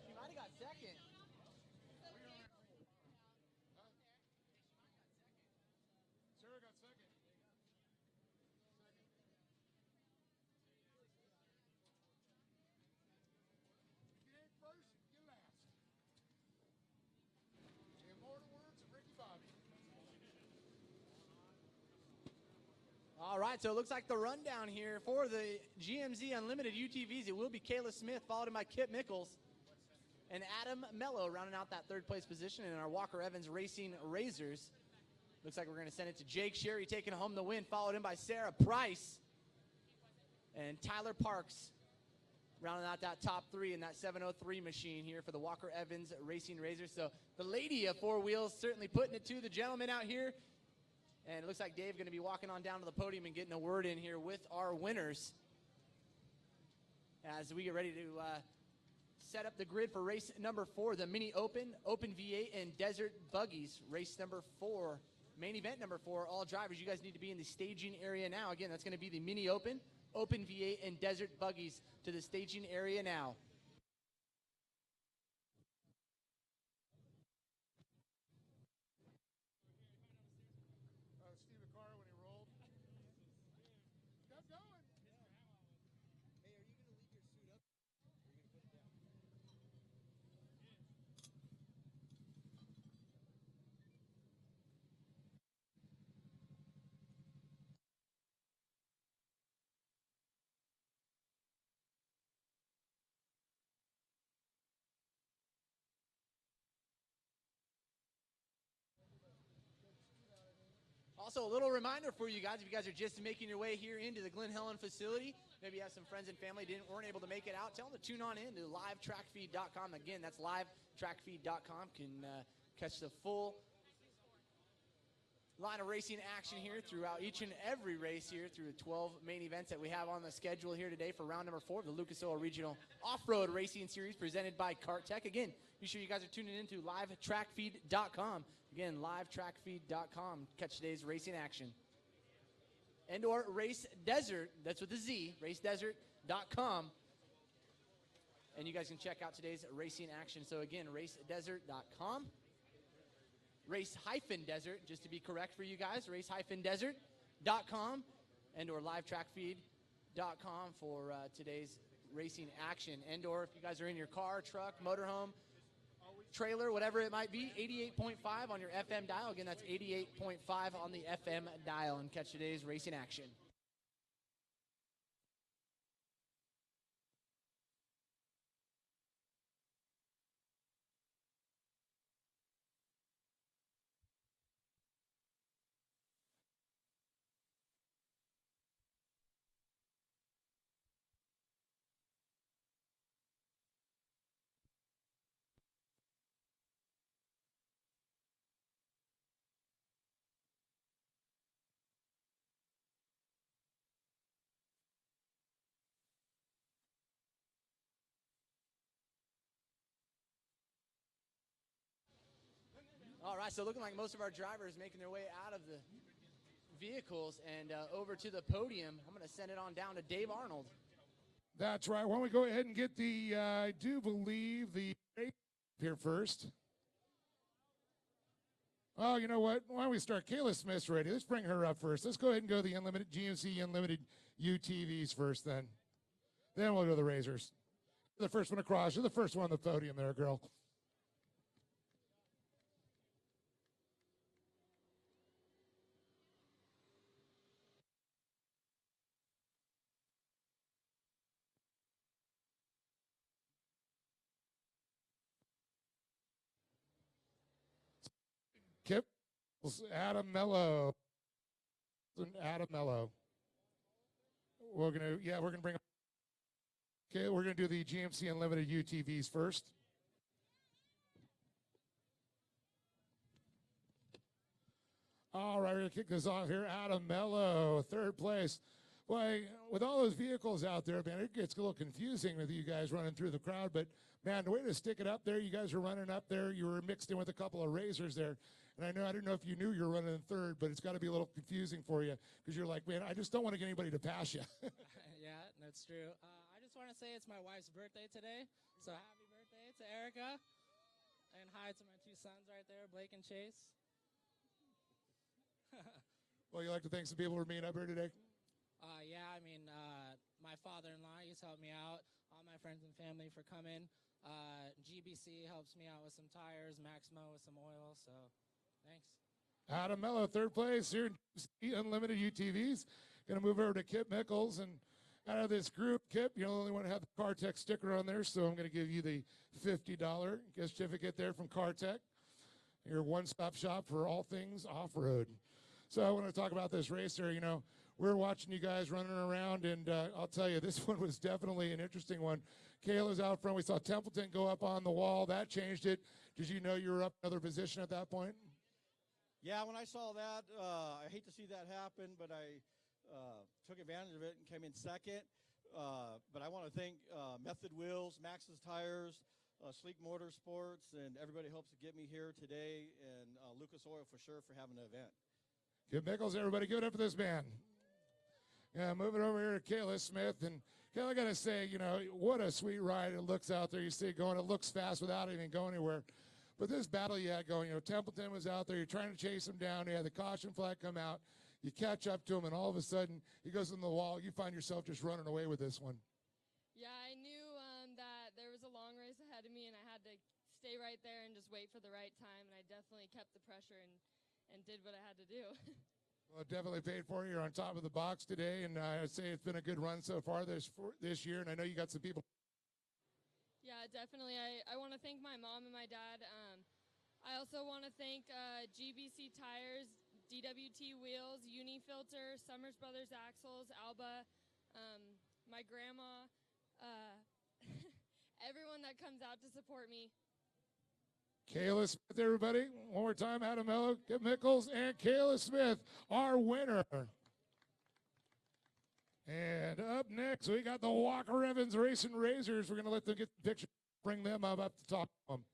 She might have got 2nd. Sarah got 2nd. All right, so it looks like the rundown here for the GMZ Unlimited UTVs, it will be Kayla Smith, followed in by Kip Mickles, and Adam Mello rounding out that 3rd place position in our Walker Evans Racing Razors. Looks like we're going to send it to Jake Sherry taking home the win, followed in by Sarah Price and Tyler Parks rounding out that top 3 in that 703 machine here for the Walker Evans Racing Razors. So the lady of 4 wheels certainly putting it to the gentleman out here. And it looks like Dave going to be walking on down to the podium and getting a word in here with our winners as we get ready to set up the grid for race number 4, the Mini Open, Open V8, and Desert Buggies. Race number 4, main event number 4. All drivers, you guys need to be in the staging area now. Again, that's going to be the Mini Open, Open V8, and Desert Buggies to the staging area now. Also, a little reminder for you guys, if you guys are just making your way here into the Glen Helen facility, maybe you have some friends and family weren't able to make it out, tell them to tune on in to livetrackfeed.com. Again, that's livetrackfeed.com. Can catch the full line of racing action here throughout each and every race here through the 12 main events that we have on the schedule here today for round number 4 of the Lucas Oil Regional Off-Road Racing Series presented by Kart Tech. Again, be sure you guys are tuning into livetrackfeed.com. Again, livetrackfeed.com. Catch today's racing action. And or Race Desert, that's with a Z, racedesert.com. And you guys can check out today's racing action. So again, racedesert.com. Race-desert, just to be correct for you guys, race-desert.com and or livetrackfeed.com for today's racing action. And or if you guys are in your car, truck, motorhome, trailer, whatever it might be, 88.5 on your FM dial. Again, that's 88.5 on the FM dial, and catch today's racing action. All right, so looking like most of our drivers making their way out of the vehicles and over to the podium. I'm going to send it on down to Dave Arnold. That's right. Why don't we go ahead and get the, I do believe the here first. Oh, you know what? Why don't we start? Kayla Smith's ready. Let's bring her up first. Let's go ahead and go to the Unlimited GMC Unlimited UTVs first then. Then we'll go to the Razors. The first one across. You're the first one on the podium there, girl. Kip, Adam Mello. Adam Mello. We're gonna bring. Okay, we're gonna do the GMC Unlimited UTVs first. All right, we're gonna kick this off here. Adam Mello, third place. Boy, with all those vehicles out there, man, it gets a little confusing with you guys running through the crowd. But man, the way to stick it up there, you guys are running up there. You were mixed in with a couple of Razors there. And I didn't know if you knew you were running in third, but it's got to be a little confusing for you because you're like, man, I just don't want to get anybody to pass you. Yeah, that's true. I just want to say it's my wife's birthday today, so happy birthday to Erica. And hi to my two sons right there, Blake and Chase. Well, you like to thank some people for being up here today? Yeah, I mean, my father-in-law, he's helped me out. All my friends and family for coming. GBC helps me out with some tires, Maximo with some oil, so thanks. Adam Mello, third place here in Unlimited UTVs. Going to move over to Kip Mickles. And out of this group, Kip, you only want to have the CarTech sticker on there, so I'm going to give you the $50 gift certificate there from CarTech. Your one-stop shop for all things off-road. So I want to talk about this race here. You know, we're watching you guys running around, and I'll tell you, this one was definitely an interesting one. Kayla's out front. We saw Templeton go up on the wall. That changed it. Did you know you were up another position at that point? Yeah, when I saw that, I hate to see that happen, but I took advantage of it and came in second. But I want to thank Method Wheels, Max's Tires, Sleek Motorsports, and everybody who helps to get me here today, and Lucas Oil for sure for having the event. Give Mickles, everybody. Give it up for this man. Yeah, moving over here to Kayla Smith. And Kayla, I got to say, you know, what a sweet ride it looks out there. You see it going. It looks fast without even going anywhere. But this battle you had going, you know, Templeton was out there. You're trying to chase him down. You had the caution flag come out. You catch up to him, and all of a sudden, he goes in the wall. You find yourself just running away with this one. Yeah, I knew that there was a long race ahead of me, and I had to stay right there and just wait for the right time. And I definitely kept the pressure and did what I had to do. Well, it definitely paid for you. You're on top of the box today, and I'd say it's been a good run so far this year. And I know you got some people. Yeah, definitely. I want to thank my mom and my dad. I also want to thank GBC Tires, DWT Wheels, Unifilter, Summers Brothers Axles, Alba, my grandma, everyone that comes out to support me. Kayla Smith, everybody. One more time, Adam Mello, Kip Mickles, and Kayla Smith, our winner. And up next, we got the Walker Evans Racing Razors. We're going to let them get the picture, bring them up to talk to them.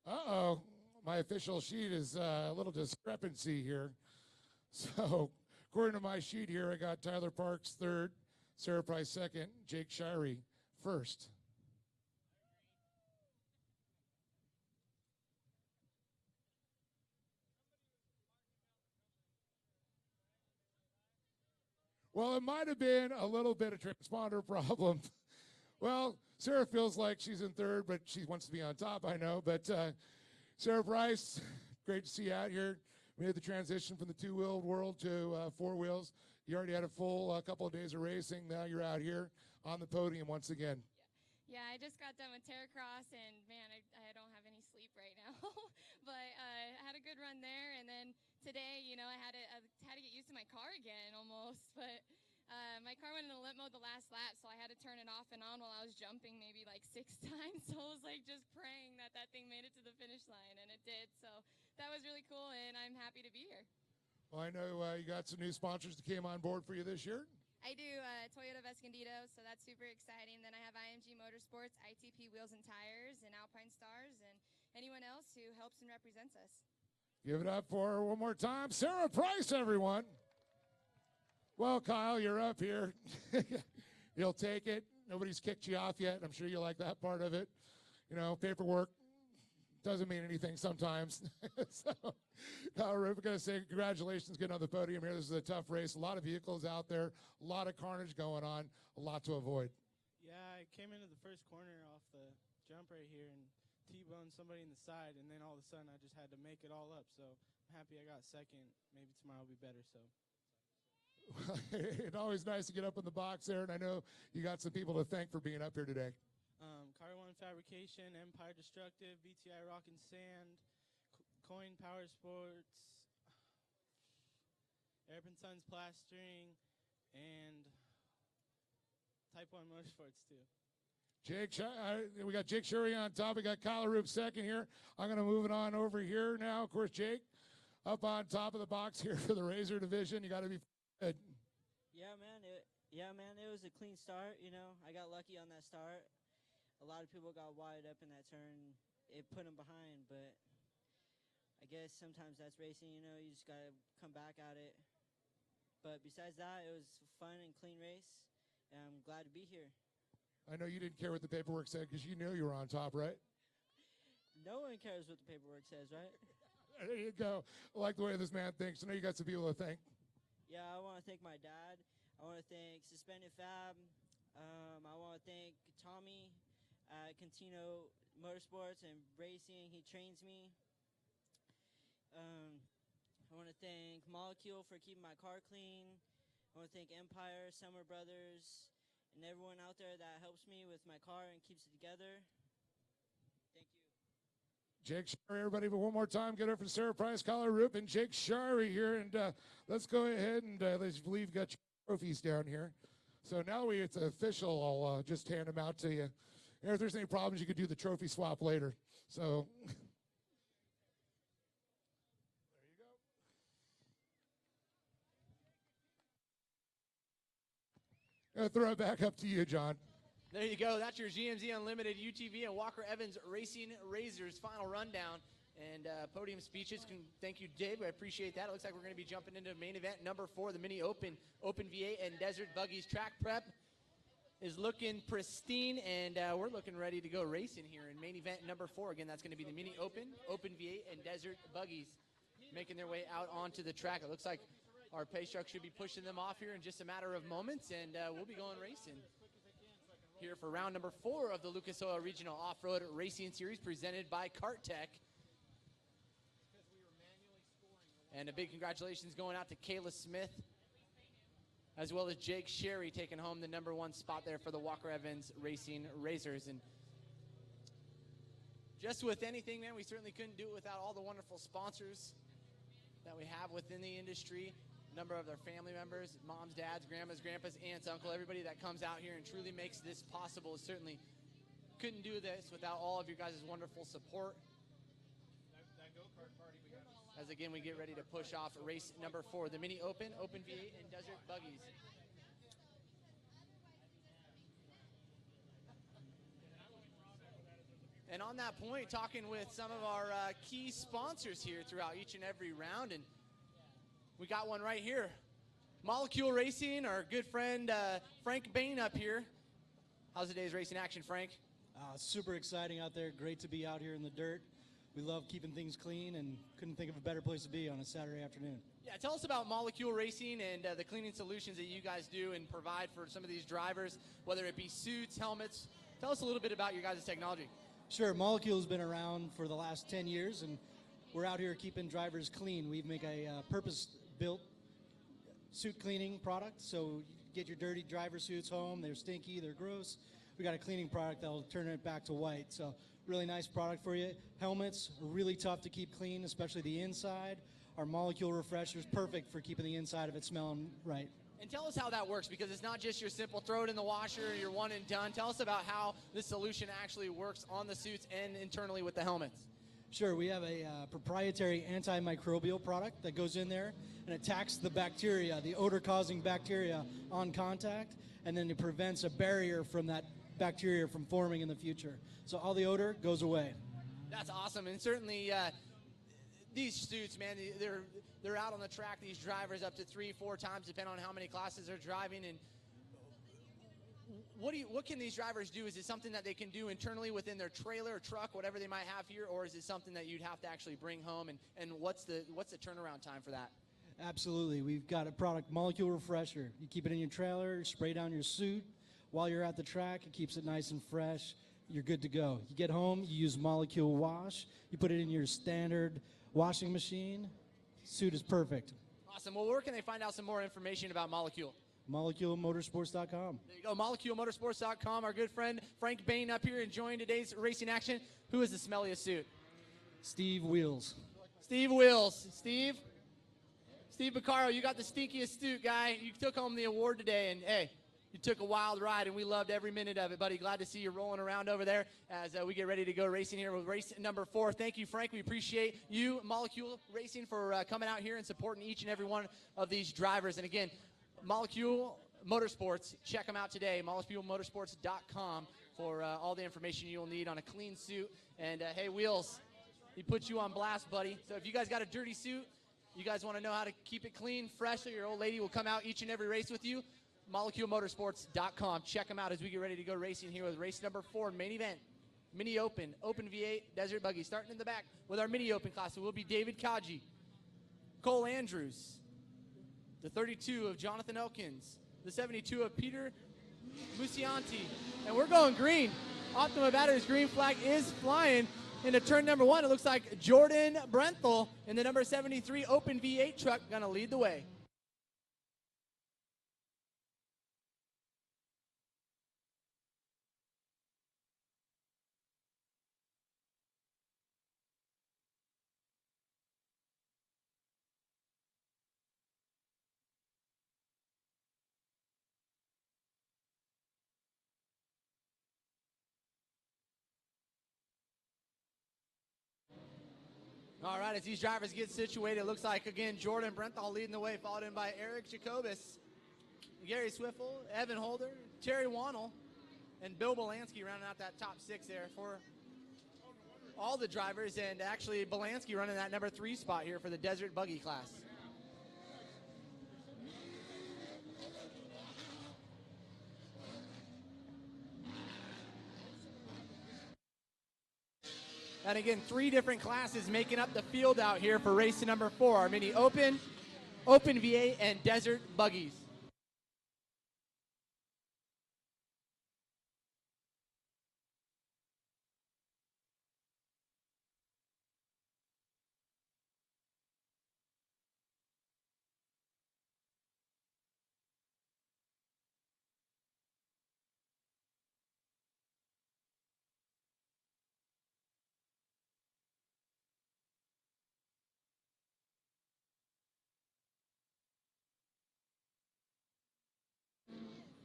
Uh-oh, my official sheet is a little discrepancy here. So, according to my sheet here, I got Tyler Parks third, Sarah Price second, Jake Shirey first. Well, it might have been a little bit of transponder problem. Well, Sarah feels like she's in third, but she wants to be on top, I know. But Sarah Price, great to see you out here. We made the transition from the two-wheeled world to four wheels. You already had a full couple of days of racing. Now you're out here on the podium once again. Yeah, I just got done with Terracross, and man, I don't have any sleep right now. But I had a good run there, and then today, I had to get used to my car again almost. But my car went in the limp mode the last lap, so I had to turn it off and on while I was jumping maybe like 6 times. So I was like just praying that thing made it to the finish line, and it did. So that was really cool, and I'm happy to be here. Well, I know you got some new sponsors that came on board for you this year. I do Toyota of Escondido, so that's super exciting. Then I have IMG Motorsports, ITP Wheels and Tires, and Alpine Stars, and anyone else who helps and represents us. Give it up for her one more time. Sarah Price, everyone. Well, Kyle, you're up here. You'll take it. Nobody's kicked you off yet. I'm sure you like that part of it. Paperwork doesn't mean anything sometimes. So, Kyle, we're going to say congratulations getting on the podium here. This is a tough race. A lot of vehicles out there, a lot of carnage going on, a lot to avoid. Yeah, I came into the first corner off the jump right here and T-boned somebody in the side, and then all of a sudden I just had to make it all up. So I'm happy I got second. Maybe tomorrow will be better. So. It's always nice to get up in the box there, and I know you got some people to thank for being up here today. Car One Fabrication, Empire Destructive, BTI Rock and Sand, Coin Power Sports, Airpin Sons Plastering, and Type 1 Motorsports too. We got Jake Shurry on top. We got Kyle Roop second here. I'm going to move it on over here now. Of course, Jake up on top of the box here for the Razor division. You got to be good. Yeah, man. It was a clean start. I got lucky on that start. A lot of people got wide up in that turn. It put them behind, but I guess sometimes that's racing. You just got to come back at it. But besides that, it was a fun and clean race, and I'm glad to be here. I know you didn't care what the paperwork said because you knew you were on top, right? No one cares what the paperwork says, right? There you go. I like the way this man thinks. I know you got some people to thank. Yeah, I want to thank my dad. I want to thank Suspended Fab. I want to thank Tommy at Cantino Motorsports and Racing. He trains me. I want to thank Molecule for keeping my car clean. I want to thank Empire, Summer Brothers, and everyone out there that helps me with my car and keeps it together. Thank you. Jake Shari, everybody, but one more time, get up for Sarah Price, Kyle Roop, and Jake Shari here. And let's go ahead and let's believe you got your trophies down here. So now it's official. I'll just hand them out to you. And if there's any problems, you could do the trophy swap later. So there you go. I'll throw it back up to you, John. There you go. That's your GMZ Unlimited UTV and Walker Evans Racing Razors final rundown and podium speeches. Thank you, Dave. I appreciate that. It looks like we're going to be jumping into main event number 4, the Mini Open V8 and Desert Buggies. Track prep is looking pristine, and we're looking ready to go racing here in main event number 4. Again, that's going to be the Mini Open V8 and Desert Buggies making their way out onto the track. It looks like our pace truck should be pushing them off here in just a matter of moments, and we'll be going racing here for round number 4 of the Lucas Oil Regional Off-Road Racing Series presented by Kart Tech. And a big congratulations going out to Kayla Smith, as well as Jake Sherry taking home the number 1 spot there for the Walker Evans Racing Razors. And just with anything, man, we certainly couldn't do it without all the wonderful sponsors that we have within the industry. A number of their family members, moms, dads, grandmas, grandpas, aunts, uncle, everybody that comes out here and truly makes this possible. Certainly couldn't do this without all of your guys' wonderful support. As again, we get ready to push off race number 4, the Mini Open V8 and Desert Buggies. And on that point, talking with some of our key sponsors here throughout each and every round, and we got one right here. Molecule Racing, our good friend Frank Bain up here. How's the day's racing action, Frank? Super exciting out there. Great to be out here in the dirt. We love keeping things clean and couldn't think of a better place to be on a Saturday afternoon. Yeah, tell us about Molecule Racing and the cleaning solutions that you guys do and provide for some of these drivers, whether it be suits, helmets. Tell us a little bit about your guys' technology. Sure, Molecule's been around for the last 10 years, and we're out here keeping drivers clean. We make a purpose-built suit cleaning product, so you get your dirty driver suits home. They're stinky, they're gross. We got a cleaning product that'll turn it back to white. So really nice product for you. Helmets are really tough to keep clean, especially the inside. Our Molecule Refresher is perfect for keeping the inside of it smelling right. And tell us how that works, because it's not just your simple throw it in the washer, you're one and done. Tell us about how this solution actually works on the suits and internally with the helmets. Sure, we have a proprietary antimicrobial product that goes in there and attacks the bacteria, the odor-causing bacteria on contact, and then it prevents a barrier from that bacteria from forming in the future. So all the odor goes away. That's awesome, and certainly these suits, man, they're out on the track, these drivers up to 3-4 times, depending on how many classes they're driving. And what can these drivers do? Is it something that they can do internally within their trailer or truck, whatever they might have here, or is it something that you'd have to actually bring home? And what's the turnaround time for that? Absolutely. We've got a product, Molecule Refresher. You keep it in your trailer, spray down your suit. While you're at the track, it keeps it nice and fresh. You're good to go. You get home, you use Molecule Wash. You put it in your standard washing machine. Suit is perfect. Awesome. Well, where can they find out some more information about Molecule? MoleculeMotorsports.com. There you go, MoleculeMotorsports.com. Our good friend Frank Bain up here enjoying today's racing action. Who is the smelliest suit? Steve Wheels. Steve Wheels. Steve Beccaro, you got the stinkiest suit, guy. You took home the award today, and hey, you took a wild ride, and we loved every minute of it, buddy. Glad to see you rolling around over there as we get ready to go racing here with race number 4. Thank you, Frank. We appreciate you, Molecule Racing, for coming out here and supporting each and every one of these drivers. And again, Molecule Motorsports, check them out today, moleculemotorsports.com for all the information you'll need on a clean suit. And hey, Wheels, he put you on blast, buddy. So if you guys got a dirty suit, you guys want to know how to keep it clean, fresh, so your old lady will come out each and every race with you, moleculemotorsports.com. Check them out as we get ready to go racing here with race number 4, main event, Mini Open, Open V8, Desert Buggy. Starting in the back with our Mini Open class, it will be David Kaji, Cole Andrews, the 32 of Jonathan Elkins, the 72 of Peter Musianti. And we're going green. Optima Battery's green flag is flying into turn number 1. It looks like Jordan Brenthal in the number 73 Open V8 truck going to lead the way. All right, as these drivers get situated, it looks like, again, Jordan Brenthal leading the way, followed in by Eric Jacobus, Gary Swiffle, Evan Holder, Terry Wannell, and Bill Belansky rounding out that top 6 there for all the drivers, and actually Belansky running that number 3 spot here for the Desert Buggy class. And again, 3 different classes making up the field out here for race number 4. Our Mini Open, Open V8, and Desert Buggies.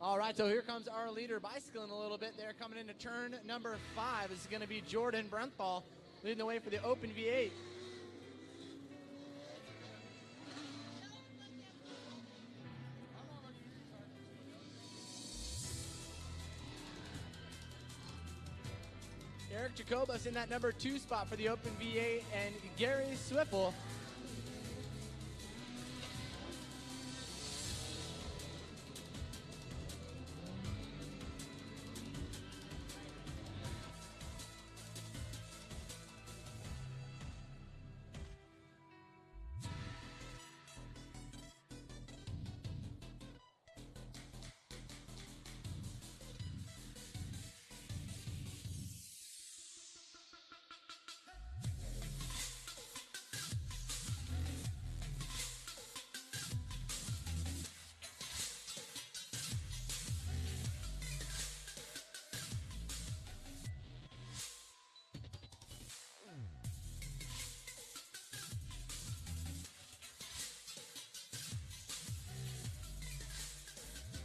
All right, so here comes our leader bicycling a little bit there, coming into turn number 5. This is going to be Jordan Brenthal leading the way for the Open V8. Eric Jacobus in that number 2 spot for the Open V8, and Gary Swiffle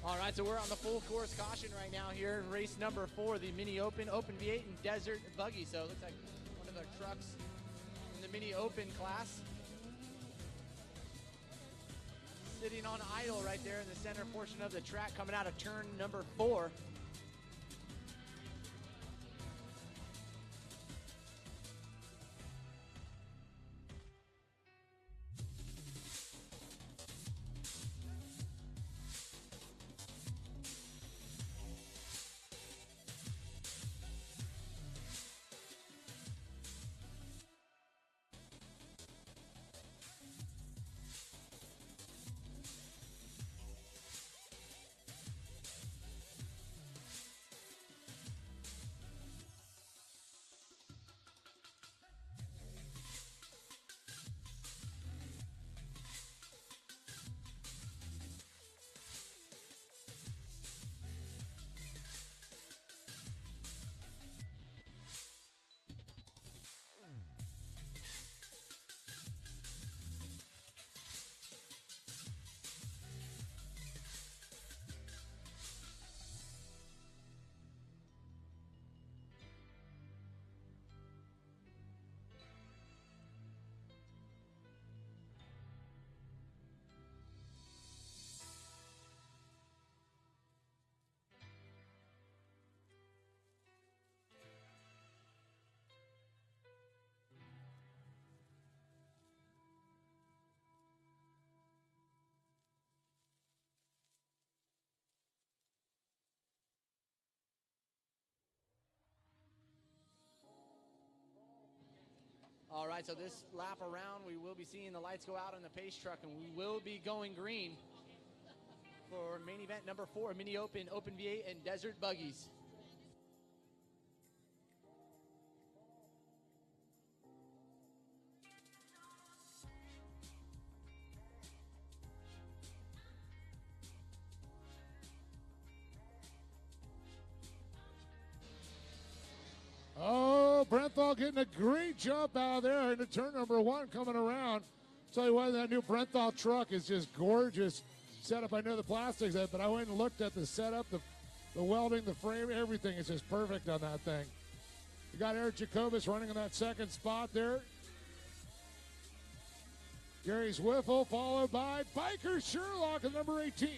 All right, so we're on the full course caution right now here in race number 4, the Mini Open, Open V8 and Desert Buggy. So it looks like one of the trucks in the Mini Open class. Sitting on idle right there in the center portion of the track, coming out of turn number 4. All right, so this lap around, we will be seeing the lights go out on the pace truck, and we will be going green for main event number 4, Mini Open, Open V8, and Desert Buggies. Oh, Brenthal getting a great jump out of there into turn number 1 coming around. Tell you what, that new Brenthal truck is just gorgeous. Setup, I know the plastics, but I went and looked at the setup, the welding, the frame, everything is just perfect on that thing. You got Eric Jacobus running in that second spot there. Gary Zwiffel followed by Biker Sherlock at number 18.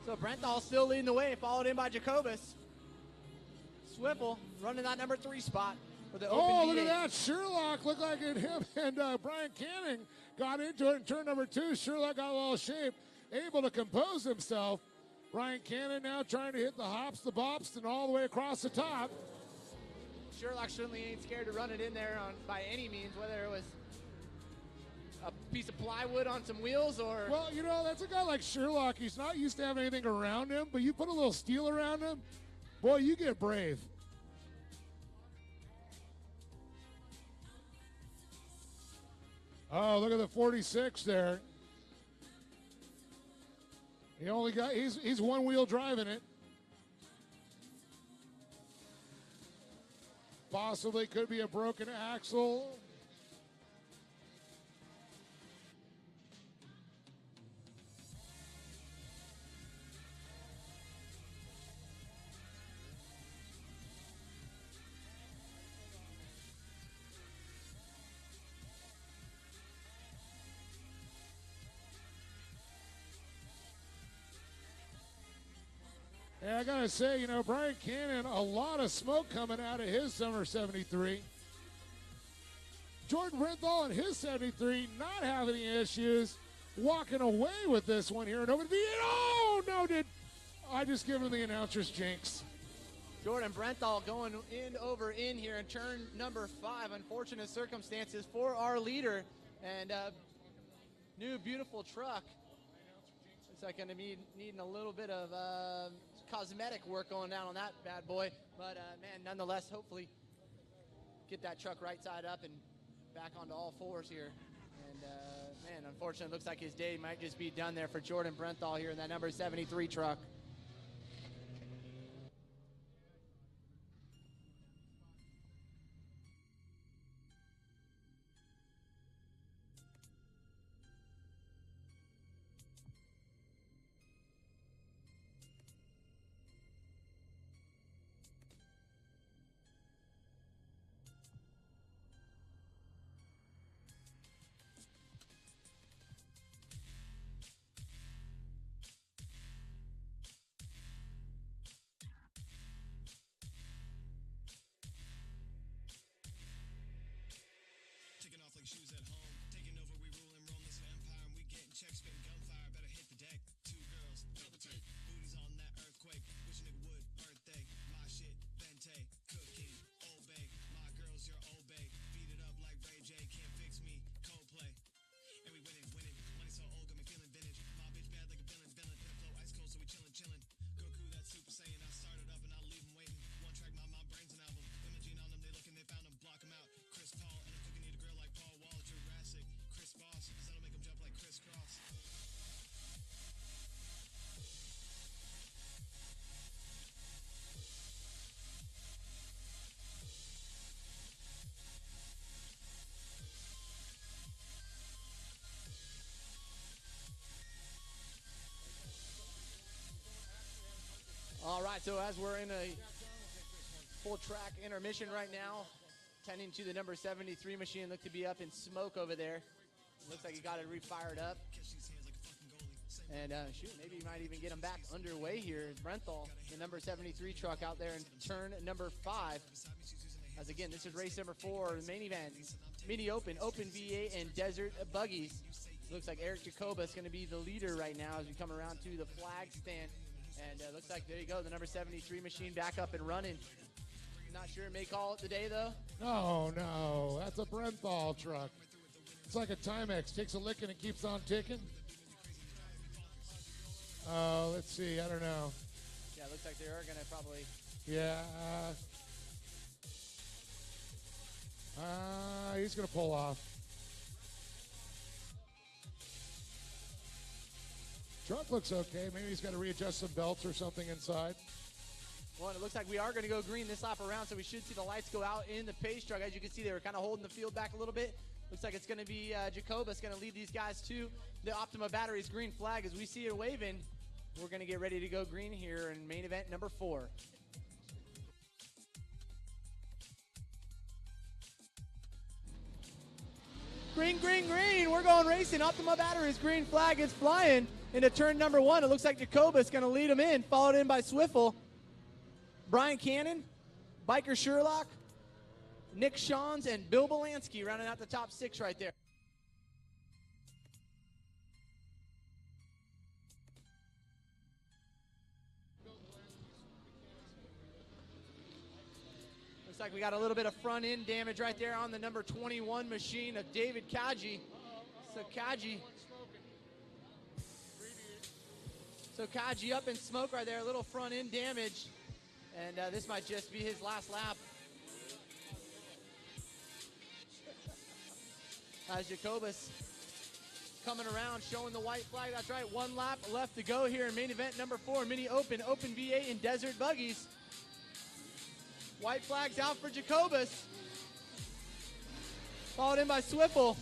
So Brenthal still leading the way, followed in by Jacobus. Swiffle running that number 3 spot for the Open Oh, V8. look at that. Sherlock looked like it, him and Brian Canning got into it in turn number 2. Sherlock got a little shape, able to compose himself. Brian Cannon now trying to hit the hops, the bops, and all the way across the top. Sherlock certainly ain't scared to run it in there by any means, whether it was a piece of plywood on some wheels or... Well, you know, that's a guy like Sherlock. He's not used to having anything around him, but you put a little steel around him, boy, you get brave. Oh, look at the 46 there. He only got, he's one wheel driving it. Possibly could be a broken axle. Yeah, I gotta say, you know, Brian Cannon, a lot of smoke coming out of his summer 73. Jordan Brenthal and his 73 not having any issues, walking away with this one here in Open V8. Oh, no, I just give him the announcer's jinx. Jordan Brenthal going in here in turn number 5. Unfortunate circumstances for our leader. And new beautiful truck. Looks like going to be needing a little bit of cosmetic work going down on that bad boy. But man, nonetheless, hopefully get that truck right side up and back onto all fours here. And man, unfortunately, looks like his day might just be done there for Jordan Brenthal here in that number 73 truck. All right, so as we're in a full track intermission right now, tending to the number 73 machine, look to be up in smoke over there. Looks like he got it refired up. And shoot, maybe you might even get him back underway here. Brenthal, the number 73 truck out there in turn number 5. As again, this is race number 4, the main event, mini open, open VA and desert buggies. Looks like Eric Jacoba is going to be the leader right now as we come around to the flag stand. And looks like, there you go, the number 73 machine back up and running. Not sure, may call it the day, though. No, that's a Brenthal truck. It's like a Timex, takes a licking and keeps on ticking. Let's see, I don't know. Yeah, looks like they are going to probably... Yeah. He's going to pull off. Truck looks okay. Maybe he's got to readjust some belts or something inside. Well, it looks like we are going to go green this lap around, so we should see the lights go out in the pace truck. As you can see, they were kind of holding the field back a little bit. Looks like it's going to be Jacobus going to lead these guys to the Optima Batteries green flag. As we see it waving, we're going to get ready to go green here in main event number 4. Green, green, green. We're going racing. Optima Batteries green flag is flying into turn number 1. It looks like Jacobus going to lead him in, followed in by Swiffle, Brian Cannon, Biker Sherlock, Nick Shawns, and Bill Belansky rounding out the top 6 right there. Looks like we got a little bit of front end damage right there on the number 21 machine of David Kaji. So Kaji up in smoke right there, a little front end damage. And this might just be his last lap. As Jacobus coming around, showing the white flag. That's right, 1 lap left to go here in main event number 4, mini open VA in desert buggies. White flag's out for Jacobus. Followed in by Swiffle.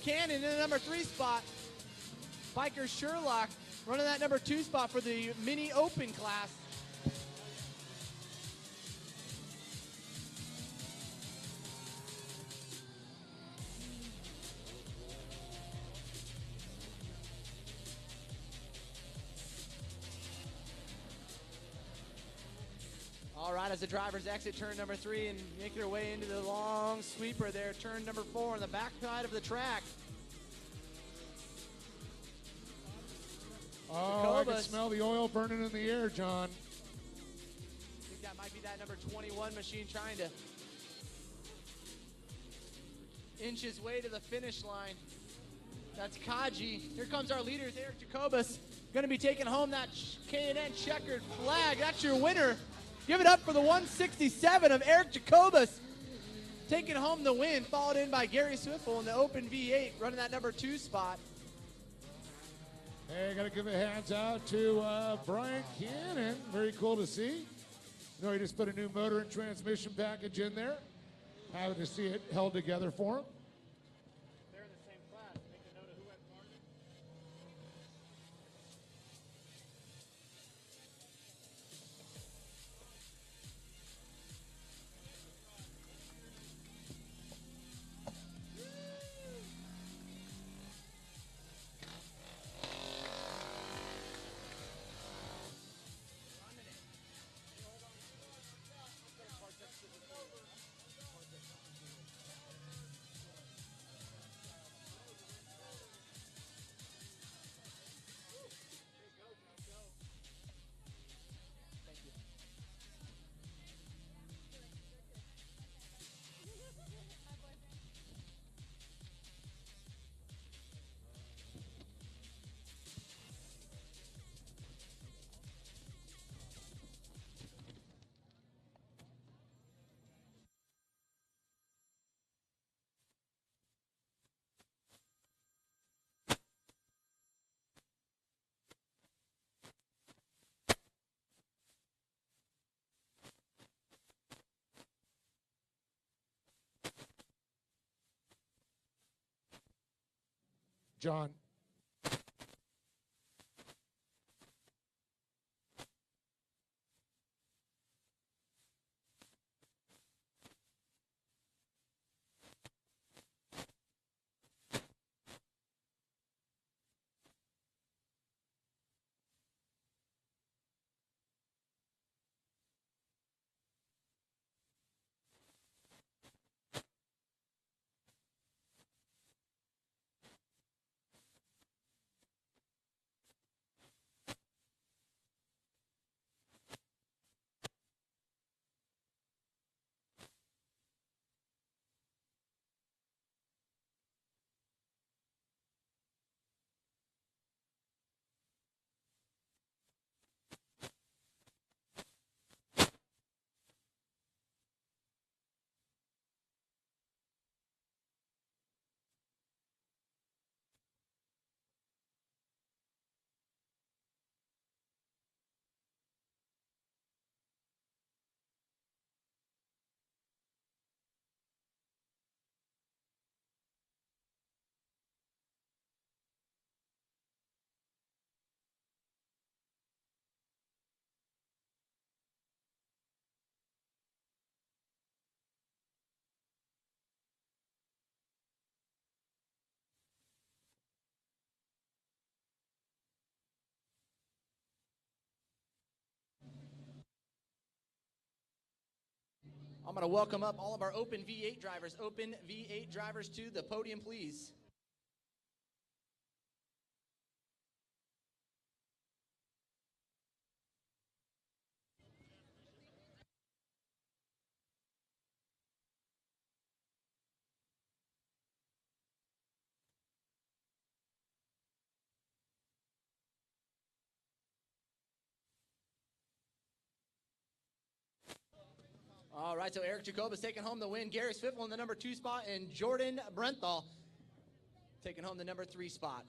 Cannon in the number 3 spot. Biker Sherlock running that number 2 spot for the mini open class. All right, as the drivers exit turn number 3 and make their way into the long sweeper there, turn number 4 on the back side of the track. Oh, I can smell the oil burning in the air, John. These that number 21 machine trying to inch his way to the finish line. That's Kaji. Here comes our leaders, Eric Jacobus, going to be taking home that K&N checkered flag. That's your winner. Give it up for the 167 of Eric Jacobus, taking home the win, followed in by Gary Swiffle in the Open V8, running that number 2 spot. Hey, got to give a hands out to Brian Cannon. Very cool to see. You know, he just put a new motor and transmission package in there. Happy to see it held together for him. They're in the same class. Make a note of who went farther. John. I'm going to welcome up all of our Open V8 drivers. Open V8 drivers to the podium, please. All right, so Eric Jacobus taking home the win. Gary Swiffle in the number 2 spot, and Jordan Brenthal taking home the number 3 spot.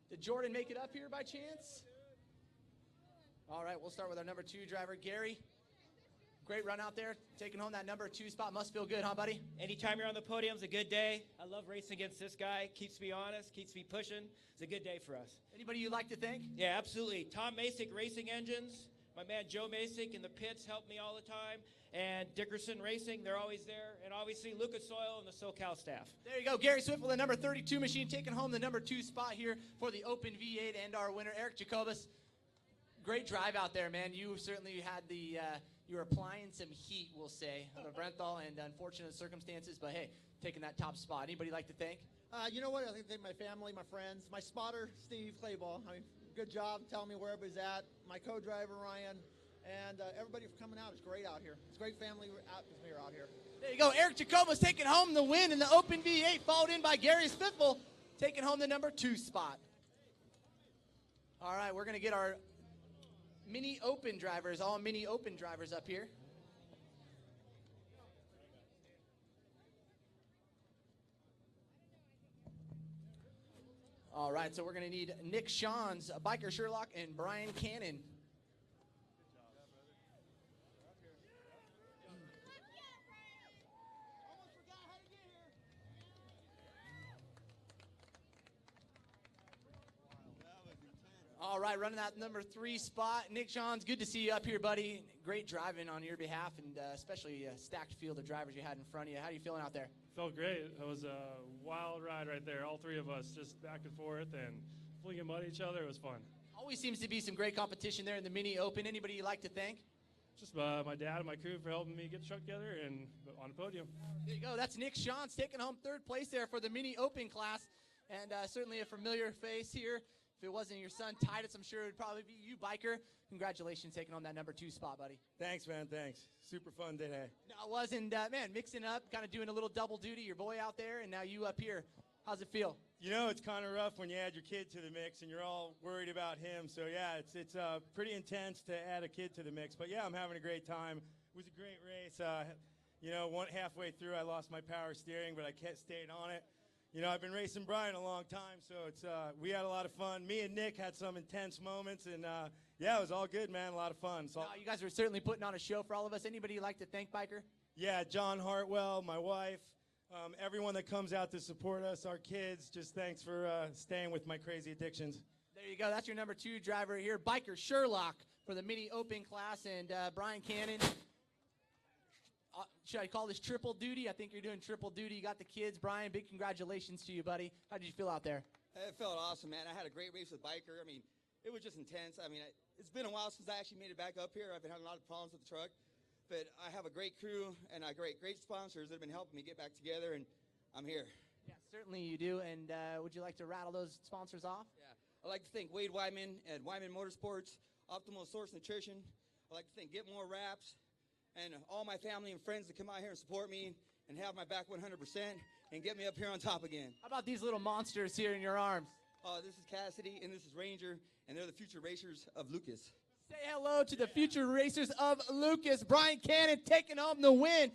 Did Jordan make it up here by chance? All right, we'll start with our number 2 driver, Gary. Great run out there, taking home that number 2 spot. Must feel good, huh, buddy? Anytime you're on the podium, it's a good day. I love racing against this guy. Keeps me honest, keeps me pushing. It's a good day for us. Anybody you'd like to thank? Yeah, absolutely. Tom Masick Racing Engines. My man Joe Masick in the pits help me all the time. And Dickerson Racing, they're always there. And obviously Lucas Soil and the SoCal staff. There you go. Gary Swiffle, the number 32 machine, taking home the number 2 spot here for the Open V8 and our winner, Eric Jacobus. Great drive out there, man. You certainly had the, you were applying some heat, we'll say, on the Brenthal and unfortunate circumstances. But, hey, taking that top spot. Anybody like to thank? You know what? I think my family, my friends, my spotter, Steve Clayball. I mean, good job telling me where everybody's at. My co-driver, Ryan, and everybody for coming out. It's great out here. It's a great family atmosphere out here. There you go. Eric Jacobo's taking home the win in the Open V8, followed in by Gary Spiffel, taking home the number 2 spot. All right, we're going to get our mini Open drivers, all mini Open drivers up here. All right, so we're going to need Nick Shawns, Biker Sherlock, and Brian Cannon. All right, running that number 3 spot. Nick Shawns, good to see you up here, buddy. Great driving on your behalf, and especially a stacked field of drivers you had in front of you. How are you feeling out there? Felt great. It was a wild ride right there. All 3 of us just back and forth and flinging mud at each other. It was fun. Always seems to be some great competition there in the mini Open. Anybody you'd like to thank? Just my dad and my crew for helping me get the truck together and on the podium. There you go. That's Nick Shawns taking home 3rd place there for the mini Open class, and certainly a familiar face here. If it wasn't your son Titus, I'm sure it would probably be you, Biker. Congratulations taking on that number 2 spot, buddy. Thanks, man. Thanks. Super fun today. No, it wasn't, man, mixing up, kind of doing a little double duty. Your boy out there, and now you up here. How's it feel? You know, it's kind of rough when you add your kid to the mix and you're all worried about him. So, yeah, it's pretty intense to add a kid to the mix. But, yeah, I'm having a great time. It was a great race. You know, halfway through, I lost my power steering, but I kept staying on it. You know, I've been racing Brian a long time, so we had a lot of fun. Me and Nick had some intense moments, and, yeah, it was all good, man, a lot of fun. So, no, you guys were certainly putting on a show for all of us. Anybody you'd like to thank, Biker? Yeah, John Hartwell, my wife, everyone that comes out to support us, our kids, just thanks for staying with my crazy addictions. There you go. That's your number 2 driver here, Biker Sherlock for the mini Open class, and Brian Cannon. Should I call this triple duty? I think you're doing triple duty. You got the kids. Brian, big congratulations to you, buddy. How did you feel out there? It felt awesome, man. I had a great race with Biker. I mean, it was just intense. I mean, it's been a while since I actually made it back up here. I've been having a lot of problems with the truck. But I have a great crew and great sponsors that have been helping me get back together, and I'm here. Yeah, certainly you do. And would you like to rattle those sponsors off? Yeah. I'd like to thank Wade Wyman at Wyman Motorsports, Optimal Source Nutrition. I'd like to thank Get More Wraps, and all my family and friends that come out here and support me and have my back 100% and get me up here on top again. How about these little monsters here in your arms? This is Cassidy, and this is Ranger, and they're the future racers of Lucas. Say hello to the future racers of Lucas. Brian Cannon taking home the win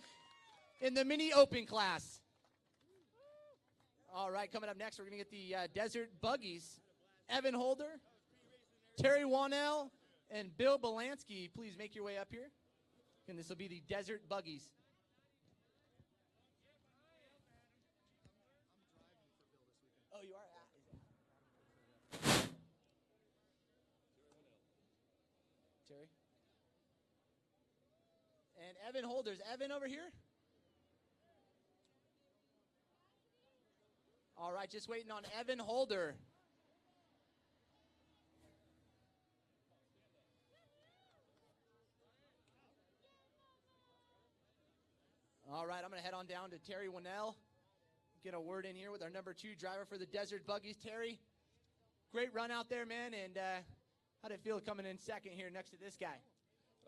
in the mini Open class. All right, coming up next, we're going to get the Desert Buggies. Evan Holder, Terry Wannell, and Bill Belansky. Please make your way up here. And this will be the Desert Buggies. Oh, you are? Terry? And Evan Holder's. Evan over here? All right, just waiting on Evan Holder. All right, I'm going to head on down to Terry Wannell, get a word in here with our number 2 driver for the Desert Buggies. Terry, great run out there, man, and how did it feel coming in second here next to this guy?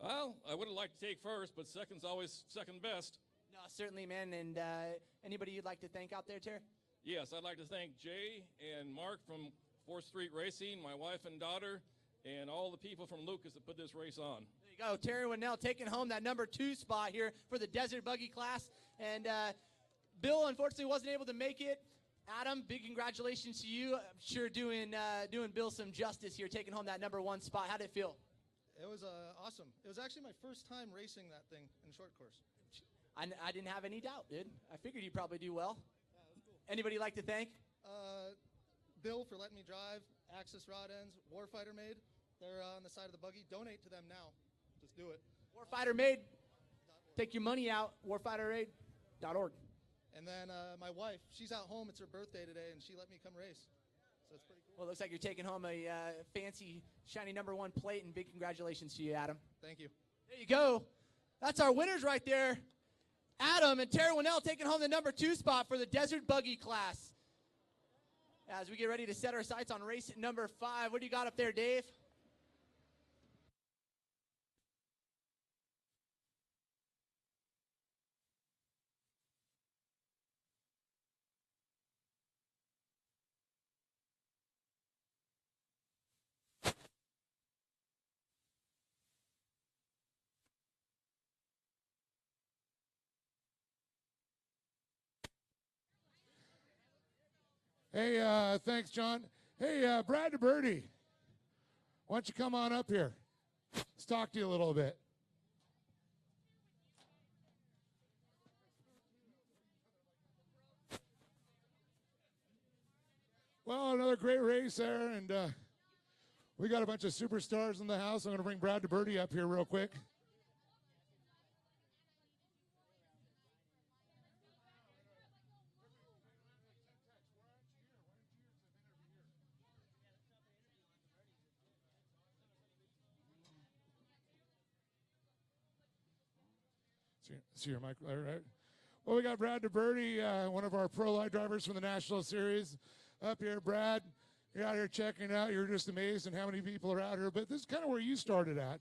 Well, I would have liked to take first, but second's always second best. No, certainly, man, and anybody you'd like to thank out there, Terry? Yes, I'd like to thank Jay and Mark from 4th Street Racing, my wife and daughter, and all the people from Lucas that put this race on. There you go, Terry Wannell taking home that number 2 spot here for the Desert Buggy class. And Bill, unfortunately, wasn't able to make it. Adam, big congratulations to you. I'm sure doing Bill some justice here, taking home that number 1 spot. How did it feel? It was awesome. It was actually my first time racing that thing in short course. I didn't have any doubt, dude. I figured you'd probably do well. Yeah, it was cool. Anybody you'd like to thank? Bill for letting me drive, Axis Rod Ends, Warfighter Made. They're on the side of the buggy. Donate to them now. Just do it. Warfighter Made. Take your money out. Warfighteraid.org. And then my wife, she's out home. It's her birthday today, and she let me come race. So it's pretty cool. Well, it looks like you're taking home a fancy, shiny number 1 plate, and big congratulations to you, Adam. Thank you. There you go. That's our winners right there. Adam and Terry Wannell taking home the number 2 spot for the Desert Buggy class. as we get ready to set our sights on race number 5. What do you got up there, Dave? Hey, thanks, John. Hey, Brad DeBerty, why don't you come on up here? Let's talk to you a little bit. Well, another great race there, and we got a bunch of superstars in the house. I'm going to bring Brad DeBerty up here real quick. See your mic, all right? Well, we got Brad DeBerty, one of our pro light drivers from the National Series, up here. Brad, you're out here checking it out. You're just amazed at how many people are out here. But this is kind of where you started at.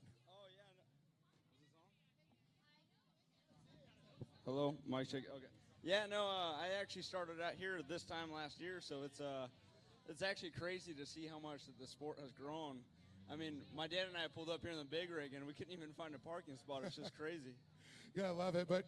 Hello, mic check. Okay. Yeah, no, I actually started out here this time last year, so it's actually crazy to see how much that the sport has grown. I mean, my dad and I pulled up here in the big rig, and we couldn't even find a parking spot. It's just crazy. Yeah, I love it. But,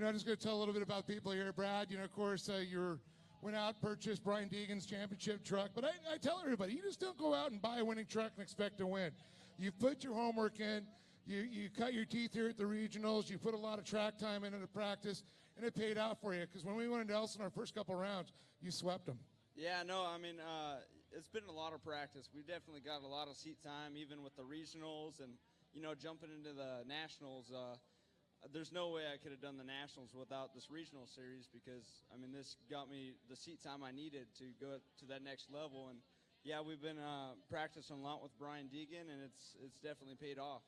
I'm just going to tell a little bit about people here. Brad, of course, you went out, purchased Brian Deegan's championship truck. But I tell everybody, you just don't go out and buy a winning truck and expect to win. You've put your homework in. You cut your teeth here at the regionals. You put a lot of track time into the practice, and it paid out for you. Because when we went into Elson our first couple rounds, you swept them. Yeah, no, I mean, it's been a lot of practice. We definitely got a lot of seat time, even with the regionals and, jumping into the nationals. There's no way I could have done the nationals without this regional series because, I mean, this got me the seat time I needed to go to that next level. And, yeah, we've been practicing a lot with Brian Deegan, and it's definitely paid off.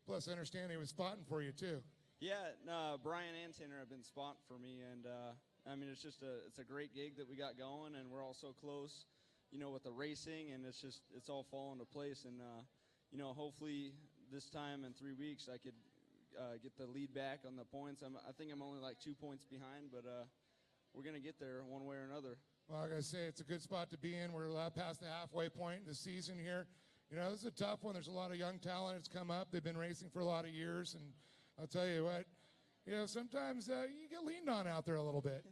Plus, I understand he was spotting for you, too. Yeah, no, Brian and Tanner have been spotting for me, and, I mean, it's a great gig that we got going, and we're all so close, with the racing, and it's all falling into place. And, hopefully this time in 3 weeks I could get the lead back on the points. I think I'm only like 2 points behind, but we're going to get there one way or another. Well, I got to say, it's a good spot to be in. We're past the halfway point in the season here. This is a tough one. There's a lot of young talent that's come up. They've been racing for a lot of years, and I'll tell you what, sometimes you get leaned on out there a little bit.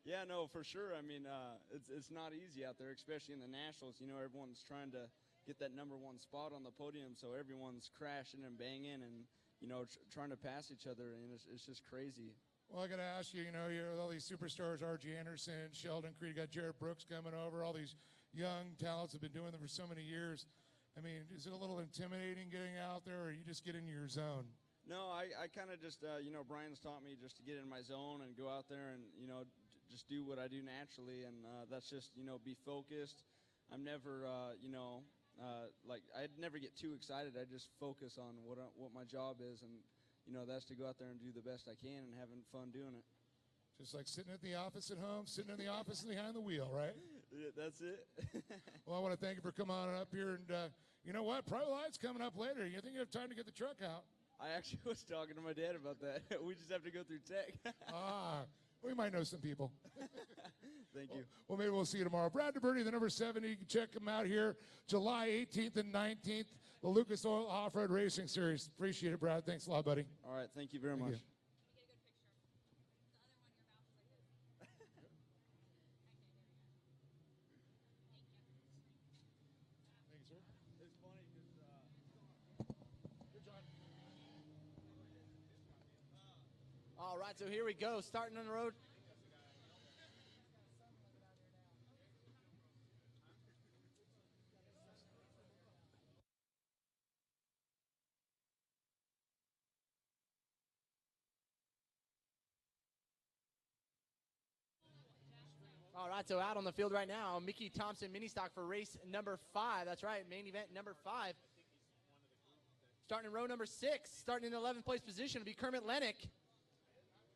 Yeah, no, for sure. I mean, it's not easy out there, especially in the Nationals. Everyone's trying to get that number one spot on the podium, so everyone's crashing and banging and, trying to pass each other, and it's just crazy. Well, I got to ask you, you're all these superstars, R.G. Anderson, Sheldon Creed, got Jared Brooks coming over, all these young talents have been doing them for so many years. I mean, is it a little intimidating getting out there, or you just get in your zone? No, I kind of just, Brian's taught me just to get in my zone and go out there and, just do what I do naturally, and that's just, be focused. I'm never, I'd never get too excited. I just focus on what my job is, and, that's to go out there and do the best I can and having fun doing it. Just like sitting at the office at home, sitting in the office behind the wheel, right? Yeah, that's it. Well, I want to thank you for coming on up here, and you know what? Pro Light's coming up later. You think you have time to get the truck out? I actually was talking to my dad about that. We just have to go through tech. We might know some people. Thank you. Well, maybe we'll see you tomorrow. Brad DeBerty, the number 70. You can check him out here July 18th and 19th, the Lucas Oil Off-Road Racing Series. Appreciate it, Brad. Thanks a lot, buddy. All right. Thank you very much. All right, so here we go, starting on the road. All right, so out on the field right now, Mickey Thompson mini stock for race number 5. That's right, main event number 5. Starting in row number 6, starting in the 11th place position will be Kermit Lennick.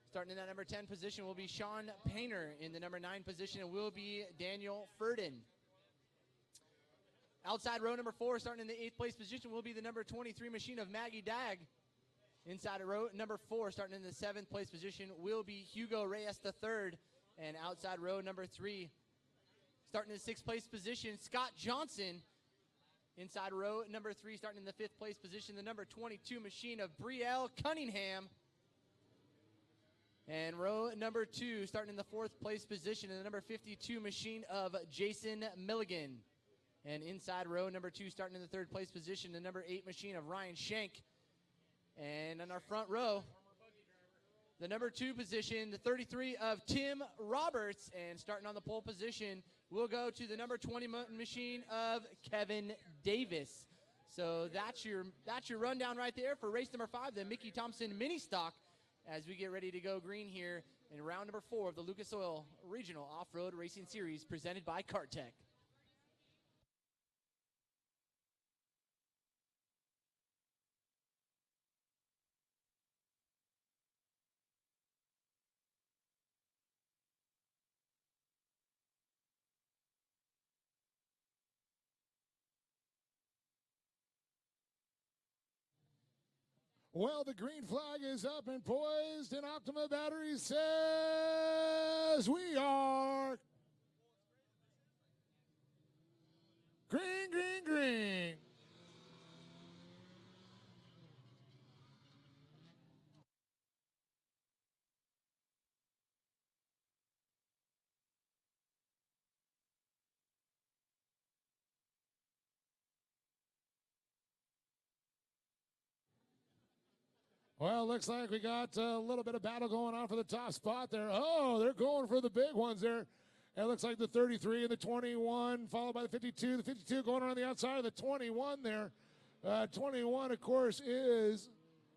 Starting in that number 10 position will be Sean Painter. In the number 9 position, it will be Daniel Furden. Outside row number 4, starting in the 8th place position, will be the number 23 machine of Maggie Dag. Inside of row number 4, starting in the 7th place position, will be Hugo Reyes III. And outside row number 3, starting in the 6th place position, Scott Johnson. Inside row number 3, starting in the 5th place position, the number 22 machine of Brielle Cunningham. And row number 2, starting in the 4th place position, the number 52 machine of Jason Milligan. And inside row number 2, starting in the 3rd place position, the number 8 machine of Ryan Shank. And in our front row, the number 2 position, the 33 of Tim Roberts. And starting on the pole position, we'll go to the number 20 machine of Kevin Davis. So that's your rundown right there for race number 5, the Mickey Thompson Mini Stock, as we get ready to go green here in round number 4 of the Lucas Oil Regional Off-Road Racing Series presented by Kart Tech. Well, the green flag is up and poised, and Optima Battery says we are green, green, green. Well, looks like we got a little bit of battle going on for the top spot there. Oh, they're going for the big ones there. It looks like the 33 and the 21, followed by the 52. The 52 going around the outside of the 21 there. 21, of course, is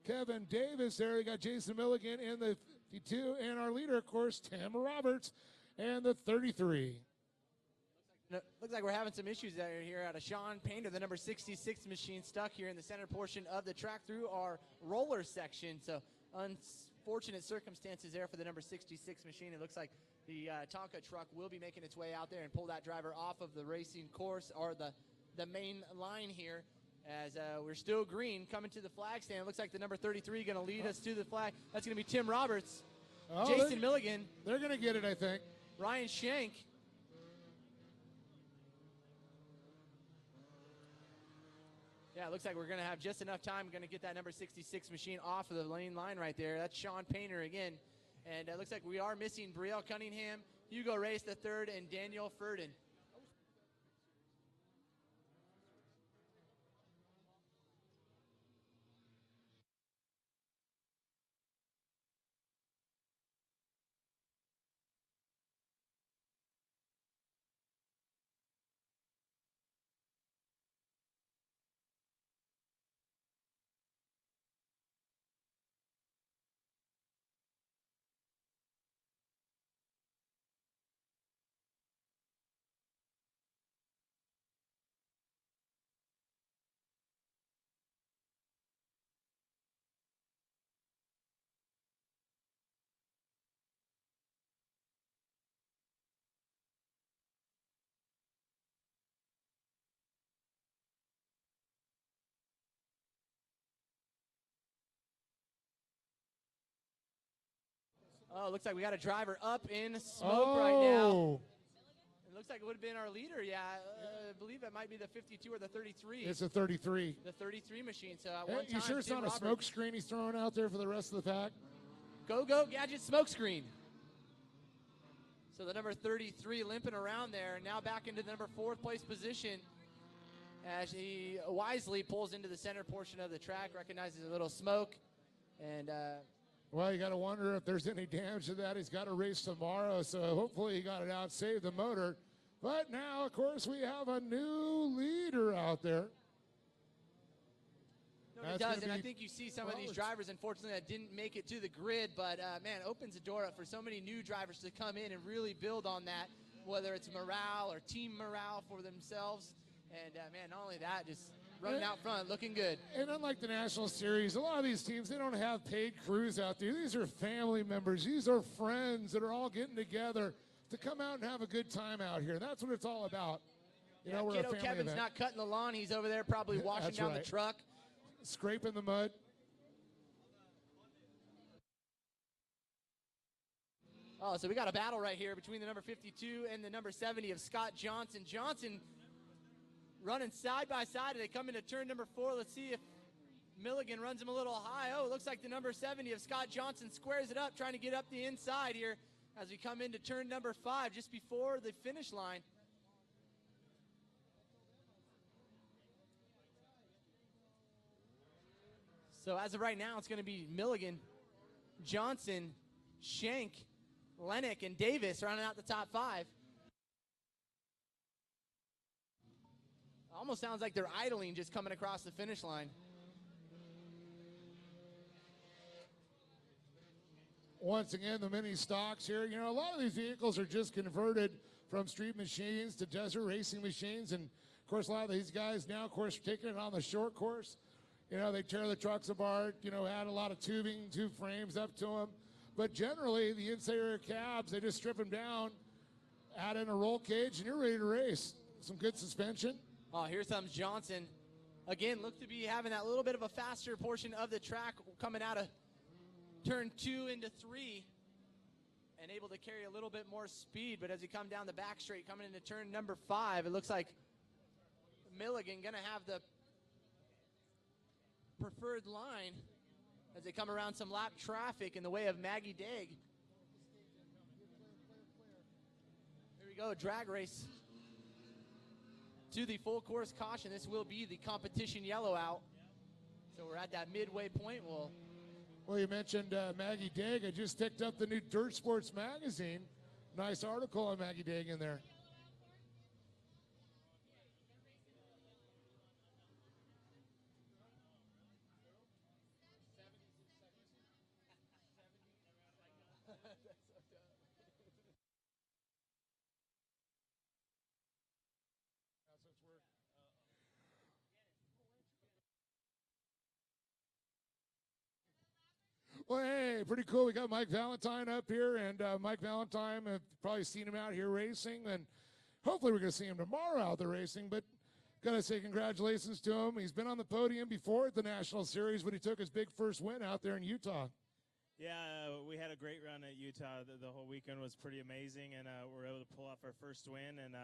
Kevin Davis there. You got Jason Milligan in the 52, and our leader, of course, Tim Roberts, and the 33. Looks like we're having some issues here out of Sean Painter, the number 66 machine, stuck here in the center portion of the track through our roller section. So unfortunate circumstances there for the number 66 machine. It looks like the Tonka truck will be making its way out there and pull that driver off of the racing course or the main line here, as we're still green coming to the flag stand. It looks like the number 33 going to lead us to the flag. That's going to be Tim Roberts, Jason Milligan. They're going to get it, I think. Ryan Shank. Yeah, it looks like we're going to have just enough time. We're going to get that number 66 machine off of the lane line right there. That's Sean Painter again. And it looks like we are missing Brielle Cunningham, Hugo Reyes III, and Daniel Furden. Oh, looks like we got a driver up in smoke right now. It looks like it would have been our leader. Yeah, I believe it might be the 52 or the 33. It's a 33. The 33 machine. So at Hey, one time, you sure it's Tim not Roberts, a smoke screen he's throwing out there for the rest of the pack? Go Gadget smoke screen. So the number 33 limping around there, now back into the number 4th place position as he wisely pulls into the center portion of the track, recognizes a little smoke, and well, you got to wonder if there's any damage to that. He's got to race tomorrow, so hopefully he got it out, saved the motor. But now, of course, we have a new leader out there. No, it does, and I think you see some of these drivers, unfortunately, that didn't make it to the grid, but, man, opens the door up for so many new drivers to come in and really build on that, whether it's morale or team morale for themselves. And, man, not only that, just running out front, looking good. And unlike the National Series, a lot of these teams, they don't have paid crews out there. These are family members. These are friends that are all getting together to come out and have a good time out here. That's what it's all about. You know, we're a kiddo family Kevin's event. not cutting the lawn. He's over there probably washing That's down right. the truck. Scraping the mud. Oh, so we got a battle right here between the number 52 and the number 70 of Scott Johnson. Johnson running side by side as they come into turn number 4. Let's see if Milligan runs him a little high. Oh, it looks like the number 70 of Scott Johnson squares it up, trying to get up the inside here as we come into turn number 5, just before the finish line. So as of right now, it's going to be Milligan, Johnson, Shank, Lennox, and Davis rounding out the top 5. Almost sounds like they're idling just coming across the finish line. Once again, the mini stocks here. You know, a lot of these vehicles are just converted from street machines to desert racing machines. And, of course, a lot of these guys now, of course, taking it on the short course. You know, they tear the trucks apart, you know, add a lot of tubing, tube frames up to them. But generally, the interior cabs, they just strip them down, add in a roll cage, and you're ready to race. Some good suspension. Oh, here comes Johnson. Again, looks to be having that little bit of a faster portion of the track coming out of turn 2 into 3 and able to carry a little bit more speed. But as you come down the back straight, coming into turn number 5, it looks like Milligan going to have the preferred line as they come around some lap traffic in the way of Maggie Daig. Here we go, drag race to the full course caution. This will be the competition yellow out. So we're at that midway point. Well, you mentioned Maggie Daig. I just picked up the new Dirt Sports magazine. Nice article on Maggie Daig in there. Well, hey, pretty cool. We got Mike Valentine up here, and Mike Valentine, I've probably seen him out here racing, and hopefully we're going to see him tomorrow out there racing, but got to say congratulations to him. He's been on the podium before at the National Series, but he took his big first win out there in Utah. Yeah, we had a great run at Utah. The whole weekend was pretty amazing, and we were able to pull off our first win, and,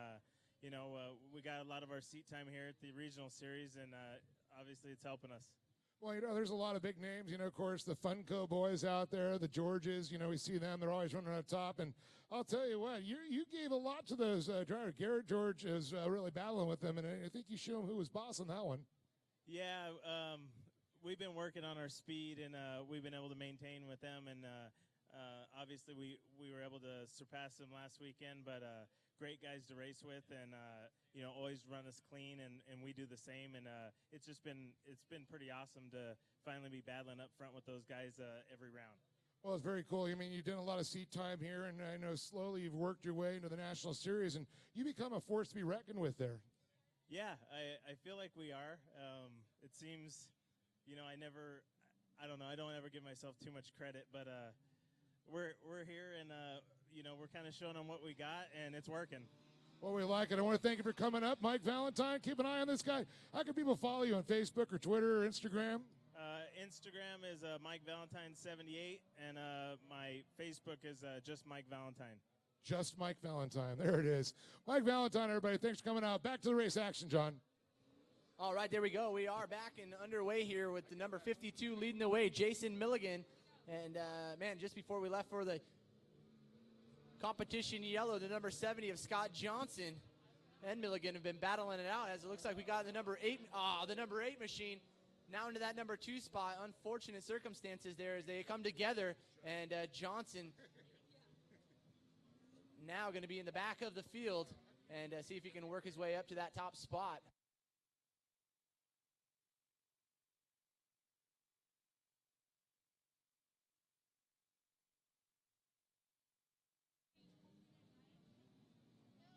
we got a lot of our seat time here at the regional series, and obviously it's helping us. Well, you know, there's a lot of big names. You know, of course, the Funko boys out there, the Georges. You know, we see them. They're always running on top. And I'll tell you what, you gave a lot to those drivers. Garrett George is really battling with them, and I think you showed him who was boss on that one. Yeah, we've been working on our speed, and we've been able to maintain with them. And obviously, we were able to surpass them last weekend, but great guys to race with, and always run us clean, and we do the same. And it's been pretty awesome to finally be battling up front with those guys every round. Well, it's very cool. I mean, you've done a lot of seat time here, and I know slowly you've worked your way into the National Series, and you become a force to be reckoned with there. Yeah, I feel like we are. It seems, I don't know, I don't ever give myself too much credit, but we're here, and we're kind of showing them what we got, and it's working. Well, we like it. I want to thank you for coming up, Mike Valentine. Keep an eye on this guy. How can people follow you on Facebook or Twitter or Instagram? Instagram is Mike Valentine 78, and my Facebook is just Mike Valentine. Just Mike Valentine. There it is. Mike Valentine, everybody. Thanks for coming out. Back to the race action, John. All right, there we go. We are back and underway here with the number 52 leading the way, Jason Milligan. And, man, just before we left for the competition yellow, the number 70 of Scott Johnson and Milligan have been battling it out as it looks like we got the number 8 machine now into that number 2 spot. Unfortunate circumstances there as they come together, and Johnson now going to be in the back of the field and see if he can work his way up to that top spot.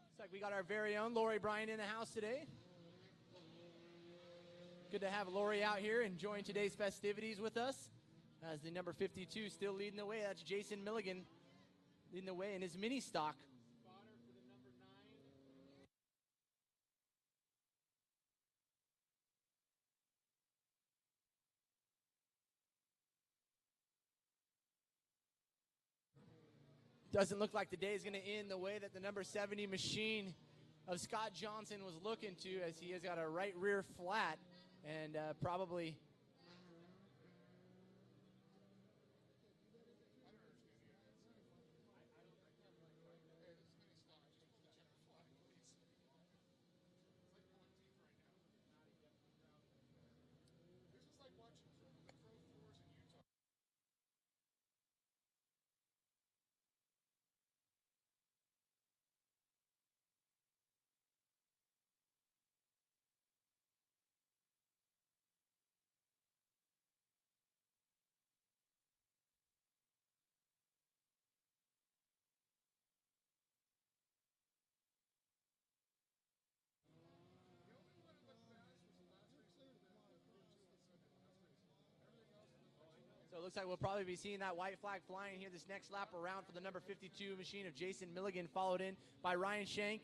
Looks like we got our very own Lori Bryan in the house today. Good to have Lori out here enjoying today's festivities with us as the number 52 still leading the way. That's Jason Milligan leading the way in his mini stock. Doesn't look like the day is going to end the way that the number 70 machine of Scott Johnson was looking to, as he has got a right rear flat and probably So it looks like we'll probably be seeing that white flag flying here this next lap around for the number 52 machine of Jason Milligan, followed in by Ryan Shank,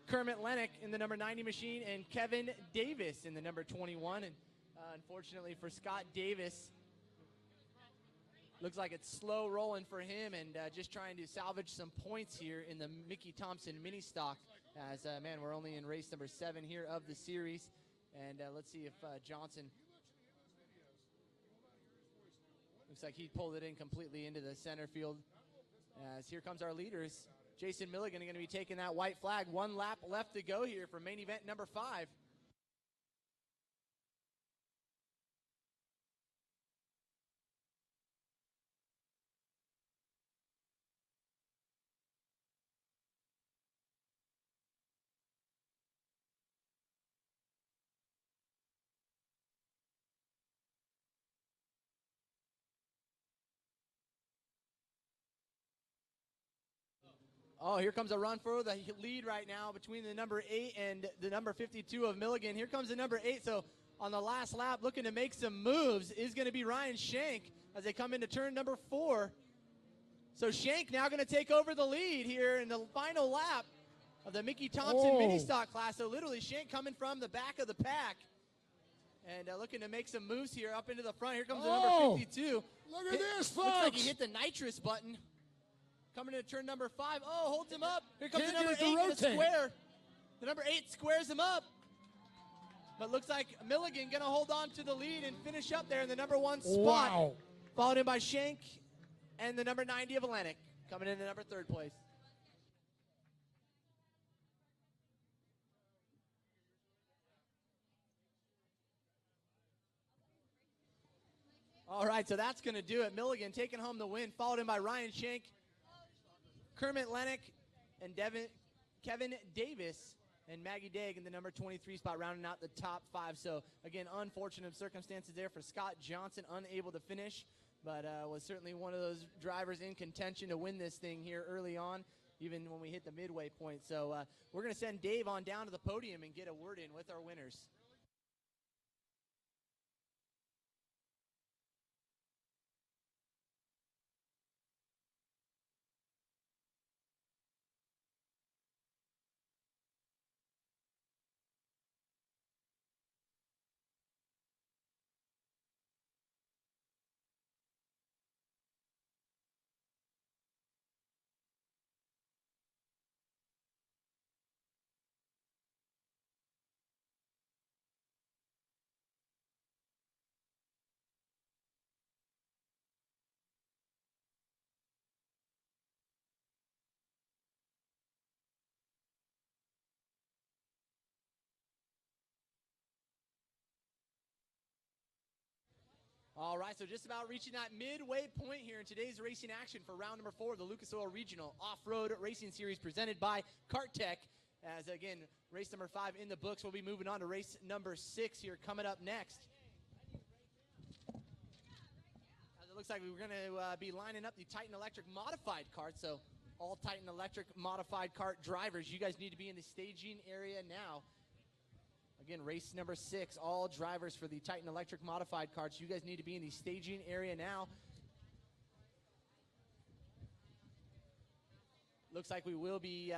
Kermit Lennox in the number 90 machine, and Kevin Davis in the number 21. And unfortunately for Scott Davis, looks like it's slow rolling for him and just trying to salvage some points here in the Mickey Thompson mini stock. As, man, we're only in race number 7 here of the series. And let's see if Johnson... Looks like he pulled it in completely into the center field. As here comes our leaders. Jason Milligan going to be taking that white flag. 1 lap left to go here for main event number 5. Oh, here comes a run for the lead right now between the number 8 and the number 52 of Milligan. Here comes the number 8. So on the last lap, looking to make some moves is going to be Ryan Shank as they come into turn number 4. So Shank now going to take over the lead here in the final lap of the Mickey Thompson mini stock class. So literally Shank coming from the back of the pack and looking to make some moves here up into the front. Here comes the number 52. Look at this, folks. Looks like he hit the nitrous button. Coming into turn number 5. Oh, holds him up. Here comes the number 8 in the square. The number 8 squares him up. But looks like Milligan going to hold on to the lead and finish up there in the number 1 spot. Wow. Followed in by Shank and the number 90 of Atlantic coming into number 3rd place. All right, so that's going to do it. Milligan taking home the win, followed in by Ryan Shank, Kermit Lennox, and Kevin Davis, and Maggie Daig in the number 23 spot, rounding out the top 5. So, again, unfortunate circumstances there for Scott Johnson, unable to finish, but was certainly one of those drivers in contention to win this thing here early on, even when we hit the midway point. So we're going to send Dave on down to the podium and get a word in with our winners. All right, so just about reaching that midway point here in today's racing action for round number 4 of the Lucas Oil Regional Off-Road Racing Series presented by Kart Tech. As, again, race number 5 in the books. We'll be moving on to race number 6 here coming up next. As it looks like we're going to be lining up the Titan Electric Modified Kart. So all Titan Electric Modified Kart drivers, you guys need to be in the staging area now. Again, race number 6, all drivers for the Titan Electric Modified Karts. You guys need to be in the staging area now. Looks like we will be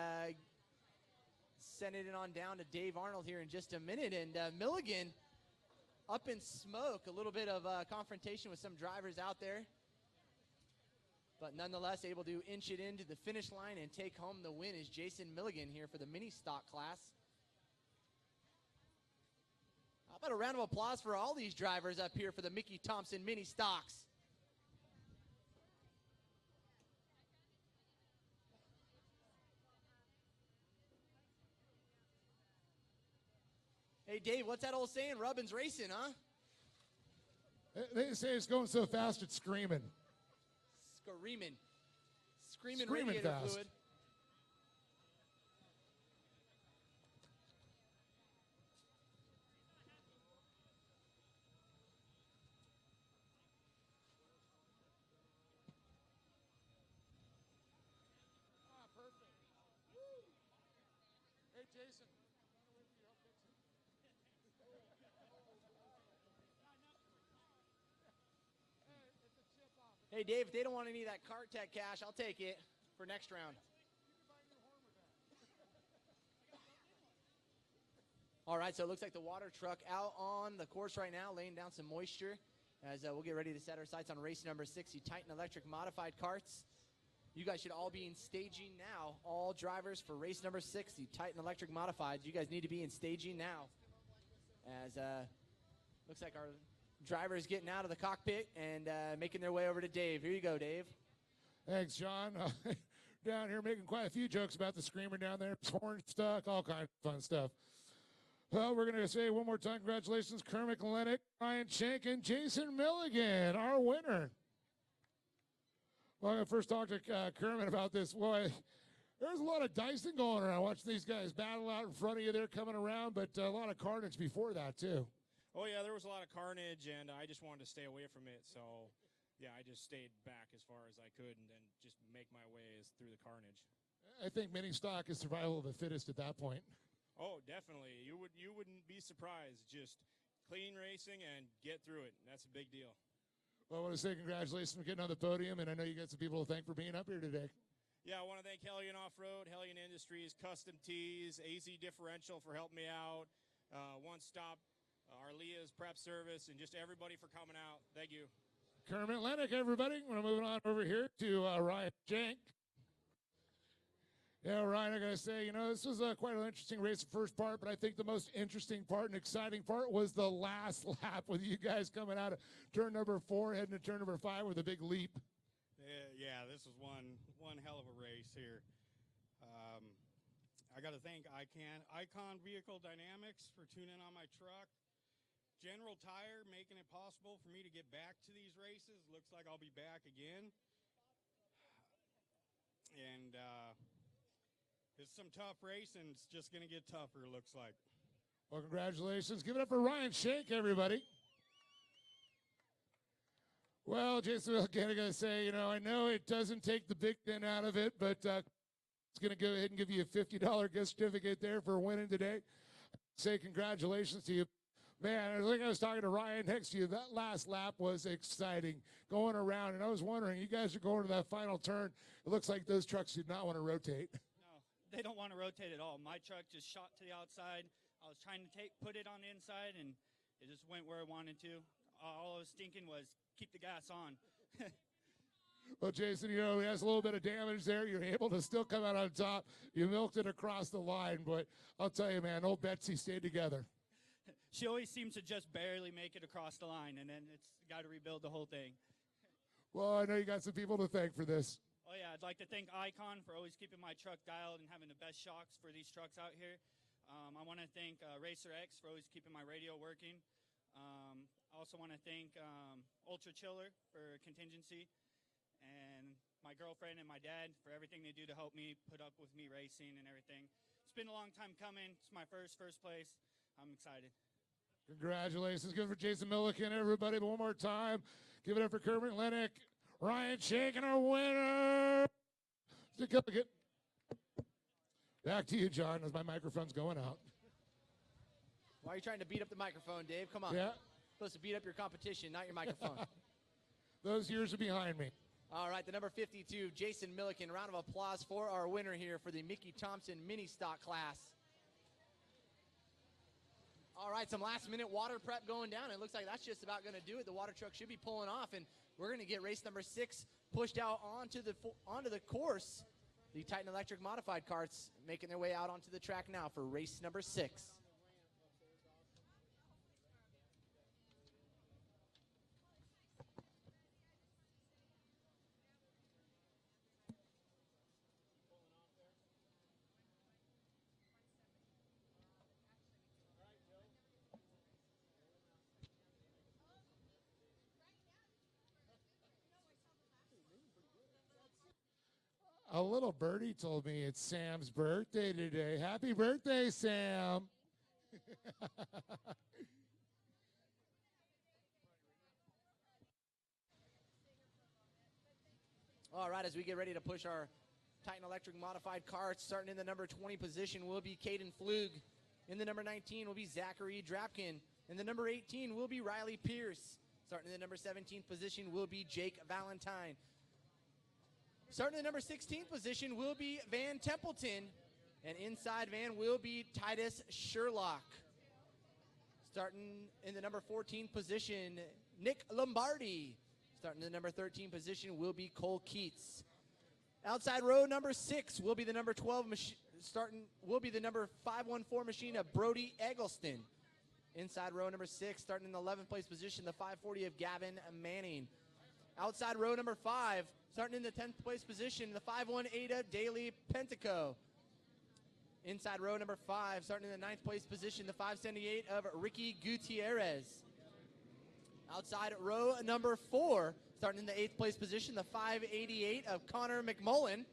sending it on down to Dave Arnold here in just a minute. And Milligan up in smoke. A little bit of confrontation with some drivers out there. But nonetheless, able to inch it into the finish line and take home the win is Jason Milligan here for the mini stock class. How about a round of applause for all these drivers up here for the Mickey Thompson mini stocks? Hey, Dave, what's that old saying? Rubbin's racing, huh? They say it's going so fast it's screaming. Screaming. Screaming Screaming radiator fast. fluid. Hey, Jason. Hey, Dave, if they don't want any of that Kart Tech cash, I'll take it for next round. All right, so it looks like the water truck out on the course right now, laying down some moisture as we'll get ready to set our sights on race number 6, the Titan Electric Modified Karts. You guys should all be in staging now. All drivers for race number 6, the Titan Electric Modified. You guys need to be in staging now. As looks like our drivers getting out of the cockpit and making their way over to Dave. Here you go, Dave. Thanks, John. Down here making quite a few jokes about the screamer down there. Horn stuck, all kinds of fun stuff. Well, we're going to say one more time, congratulations, Kermit Lennox, Ryan Shank, and Jason Milligan, our winner. Well, I'm going to first talk to Kermit about this. Boy, there's a lot of dicing going around. Watching these guys battle out in front of you. They're coming around, but a lot of carnage before that, too. Oh, yeah, there was a lot of carnage, and I just wanted to stay away from it. So, yeah, I just stayed back as far as I could and then just make my way through the carnage. I think mini stock is survival of the fittest at that point. Oh, definitely. You wouldn't be surprised. Just clean racing and get through it. That's a big deal. Well, I want to say congratulations for getting on the podium, and I know you got some people to thank for being up here today. Yeah, I want to thank Helen Off-Road, Helen Industries, Custom Tees, AZ Differential for helping me out, One Stop, Arlea's Prep Service, and just everybody for coming out. Thank you. Kermit Lennox, everybody. We're moving on over here to Ryan Shank. Yeah, Ryan, I got to say, this was quite an interesting race, the first part, but I think the most interesting part and exciting part was the last lap with you guys coming out of turn number 4, heading to turn number 5 with a big leap. Yeah, this was one hell of a race here. I got to thank Icon Vehicle Dynamics for tuning on my truck. General Tire making it possible for me to get back to these races. Looks like I'll be back again. And it's some tough race, and it's just going to get tougher, looks like. Well, congratulations. Give it up for Ryan Shank, everybody. Well, Jason, again, I got to say, I know it doesn't take the big thing out of it, but it's going to go ahead and give you a $50 gift certificate there for winning today. Say congratulations to you. Man, I think I was talking to Ryan next to you. That last lap was exciting, going around, and I was wondering, you guys are going to that final turn. It looks like those trucks did not want to rotate. They don't want to rotate at all. My truck just shot to the outside. I was trying to put it on the inside, and it just went where I wanted to. All I was thinking was keep the gas on. Well, Jason, he has a little bit of damage there. You're able to still come out on top. You milked it across the line, but I'll tell you, man, old Betsy stayed together. She always seems to just barely make it across the line, and then it's got to rebuild the whole thing. Well, I know you got some people to thank for this. Oh, yeah, I'd like to thank Icon for always keeping my truck dialed and having the best shocks for these trucks out here. I want to thank Racer X for always keeping my radio working. I also want to thank Ultra Chiller for contingency, and my girlfriend and my dad for everything they do to help me put up with me racing and everything. It's been a long time coming. It's my first place. I'm excited. Congratulations. Good for Jason Milliken, everybody. But one more time, give it up for Kermit Lennox, Ryan Shank, and our winner. Back to you, John, as my microphone's going out. Why are you trying to beat up the microphone, Dave? Come on. Yeah. Supposed to beat up your competition, not your microphone. Those years are behind me. All right, the number 52, Jason Milliken. Round of applause for our winner here for the Mickey Thompson mini stock class. All right, some last-minute water prep going down. It looks like that's just about going to do it. The water truck should be pulling off, and we're going to get race number 6 pushed out onto the course. The Titan Electric modified carts making their way out onto the track now for race number 6. A little birdie told me it's Sam's birthday today. Happy birthday, Sam. All right, as we get ready to push our Titan Electric modified carts, starting in the number 20 position will be Caden Flug. In the number 19 will be Zachary Drapkin. In the number 18 will be Riley Pierce. Starting in the number 17th position will be Jake Valentine. Starting in the number 16th position will be Van Templeton. And inside Van will be Titus Sherlock. Starting in the number 14th position, Nick Lombardi. Starting in the number 13 position will be Cole Keats. Outside row number 6 will be the number 12 will be the number 514 machine of Brody Eggleston. Inside row number 6, starting in the 11th place position, the 540 of Gavin Manning. Outside row number 5, starting in the 10th place position, the 518 of Daly Pentico. Inside row number 5, starting in the 9th place position, the 578 of Ricky Gutierrez. Outside row number 4, starting in the 8th place position, the 588 of Connor McMullen.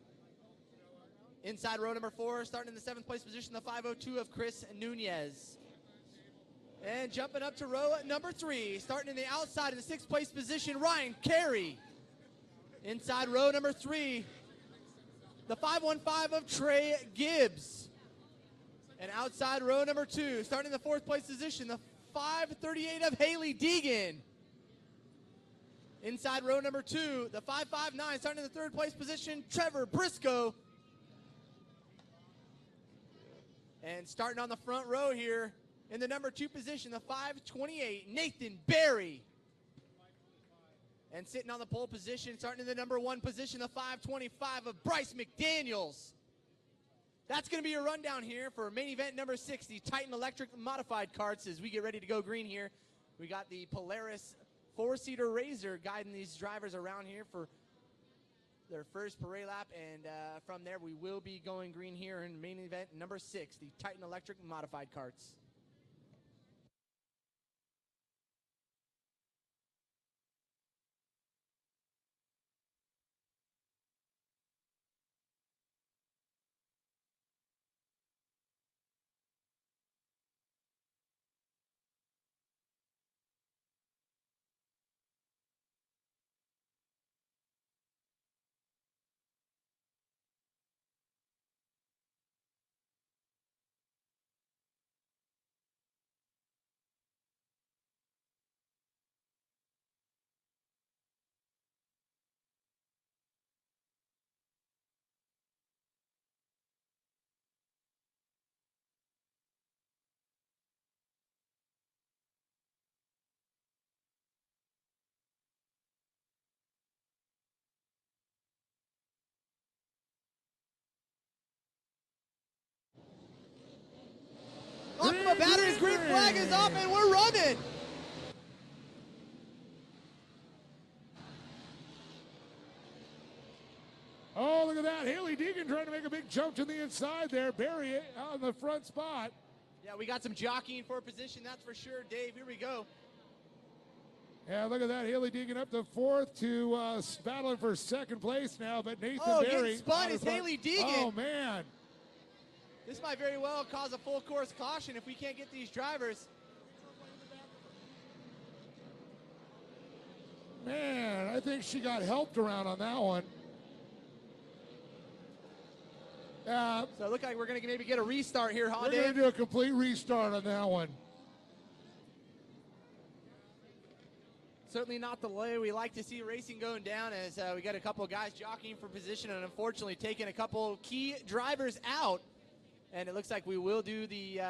Inside row number 4, starting in the 7th place position, the 502 of Chris Nunez. And jumping up to row number 3, starting in the outside of the 6th place position, Ryan Carey. Inside row number 3, the 515 of Trey Gibbs. And outside row number 2, starting in the 4th place position, the 538 of Haley Deegan. Inside row number 2, the 559, starting in the 3rd place position, Trevor Briscoe. And starting on the front row here, in the number 2 position, the 528, Nathan Berry. And sitting on the pole position, starting in the number 1 position, the 525 of Bryce McDaniels. That's going to be a rundown here for main event number 6, the Titan Electric modified carts. As we get ready to go green here, we got the Polaris 4-seater Razor guiding these drivers around here for their first parade lap, and from there we will be going green here in main event number 6, the Titan Electric modified carts. Off of a battery's green flag is up, and we're running. Oh, look at that. Haley Deegan trying to make a big jump to the inside there. Barry on the front spot. Yeah, we got some jockeying for position, that's for sure. Dave, here we go. Yeah, look at that. Haley Deegan up to 4th to battling for 2nd place now, but Nathan Berry. Getting spun is Haley Deegan. Oh, man. This might very well cause a full course caution if we can't get these drivers. Man, I think she got helped around on that one. So it looks like we're going to maybe get a restart here, huh, We're Dave? going to do a complete restart on that one. Certainly not the way we like to see racing going down, as we got a couple of guys jockeying for position and unfortunately taking a couple key drivers out. And it looks like we will do the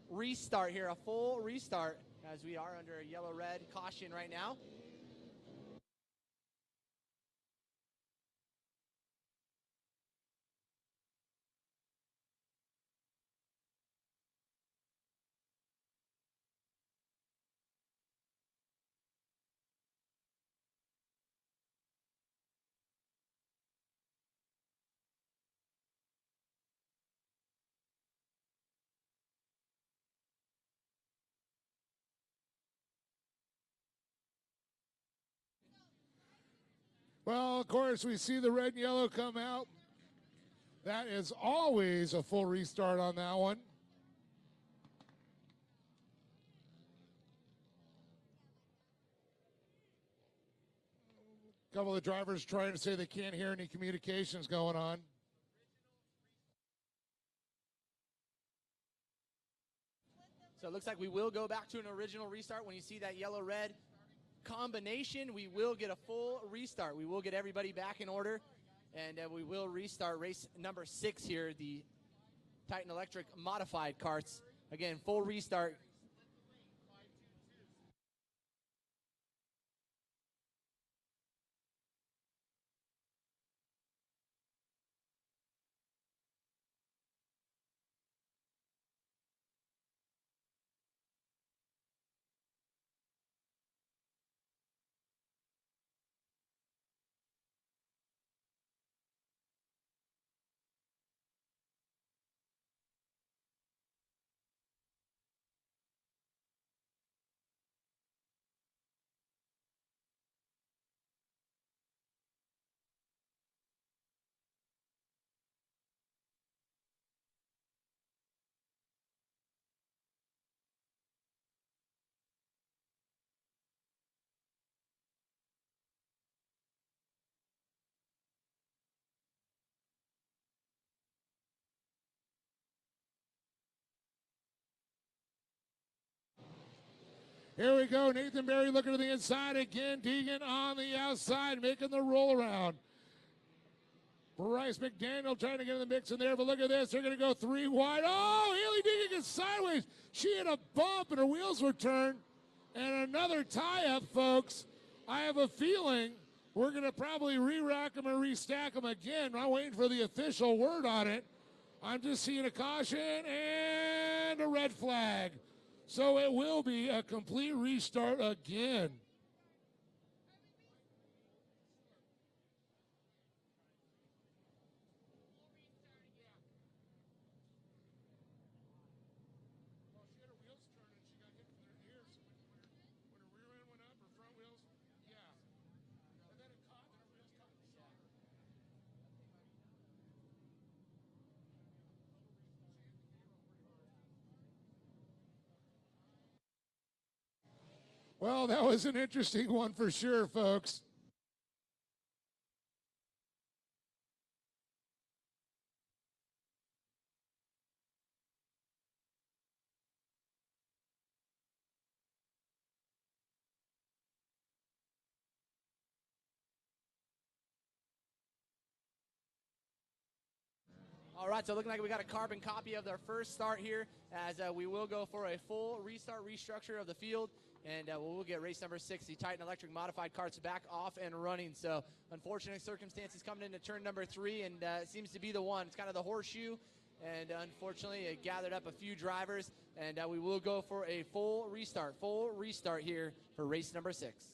restart here, a full restart, as we are under a yellow-red caution right now. Well, of course, we see the red and yellow come out. That is always a full restart on that one. A couple of the drivers trying to say they can't hear any communications going on. So it looks like we will go back to an original restart. When you see that yellow-red combination, we will get a full restart. We will get everybody back in order, and we will restart race number 6 here, the Titan Electric modified carts. Again, full restart. Here we go. Nathan Berry looking to the inside again. Deegan on the outside, making the roll around. Bryce McDaniel trying to get in the mix in there, but look at this. They're going to go 3 wide. Oh, Haley Deegan gets sideways. She had a bump and her wheels were turned. And another tie-up, folks. I have a feeling we're going to probably re-rack them and restack them again. I'm waiting for the official word on it. I'm just seeing a caution and a red flag. So it will be a complete restart again. Well, that was an interesting one for sure, folks. All right, so looking like we got a carbon copy of their first start here, as we will go for a full restart, restructure of the field, and we'll get race number 6, the Titan Electric modified carts, back off and running. So unfortunate circumstances coming into turn number 3, and it seems to be the one. It's kind of the horseshoe, and unfortunately it gathered up a few drivers, and we will go for a full restart here for race number 6.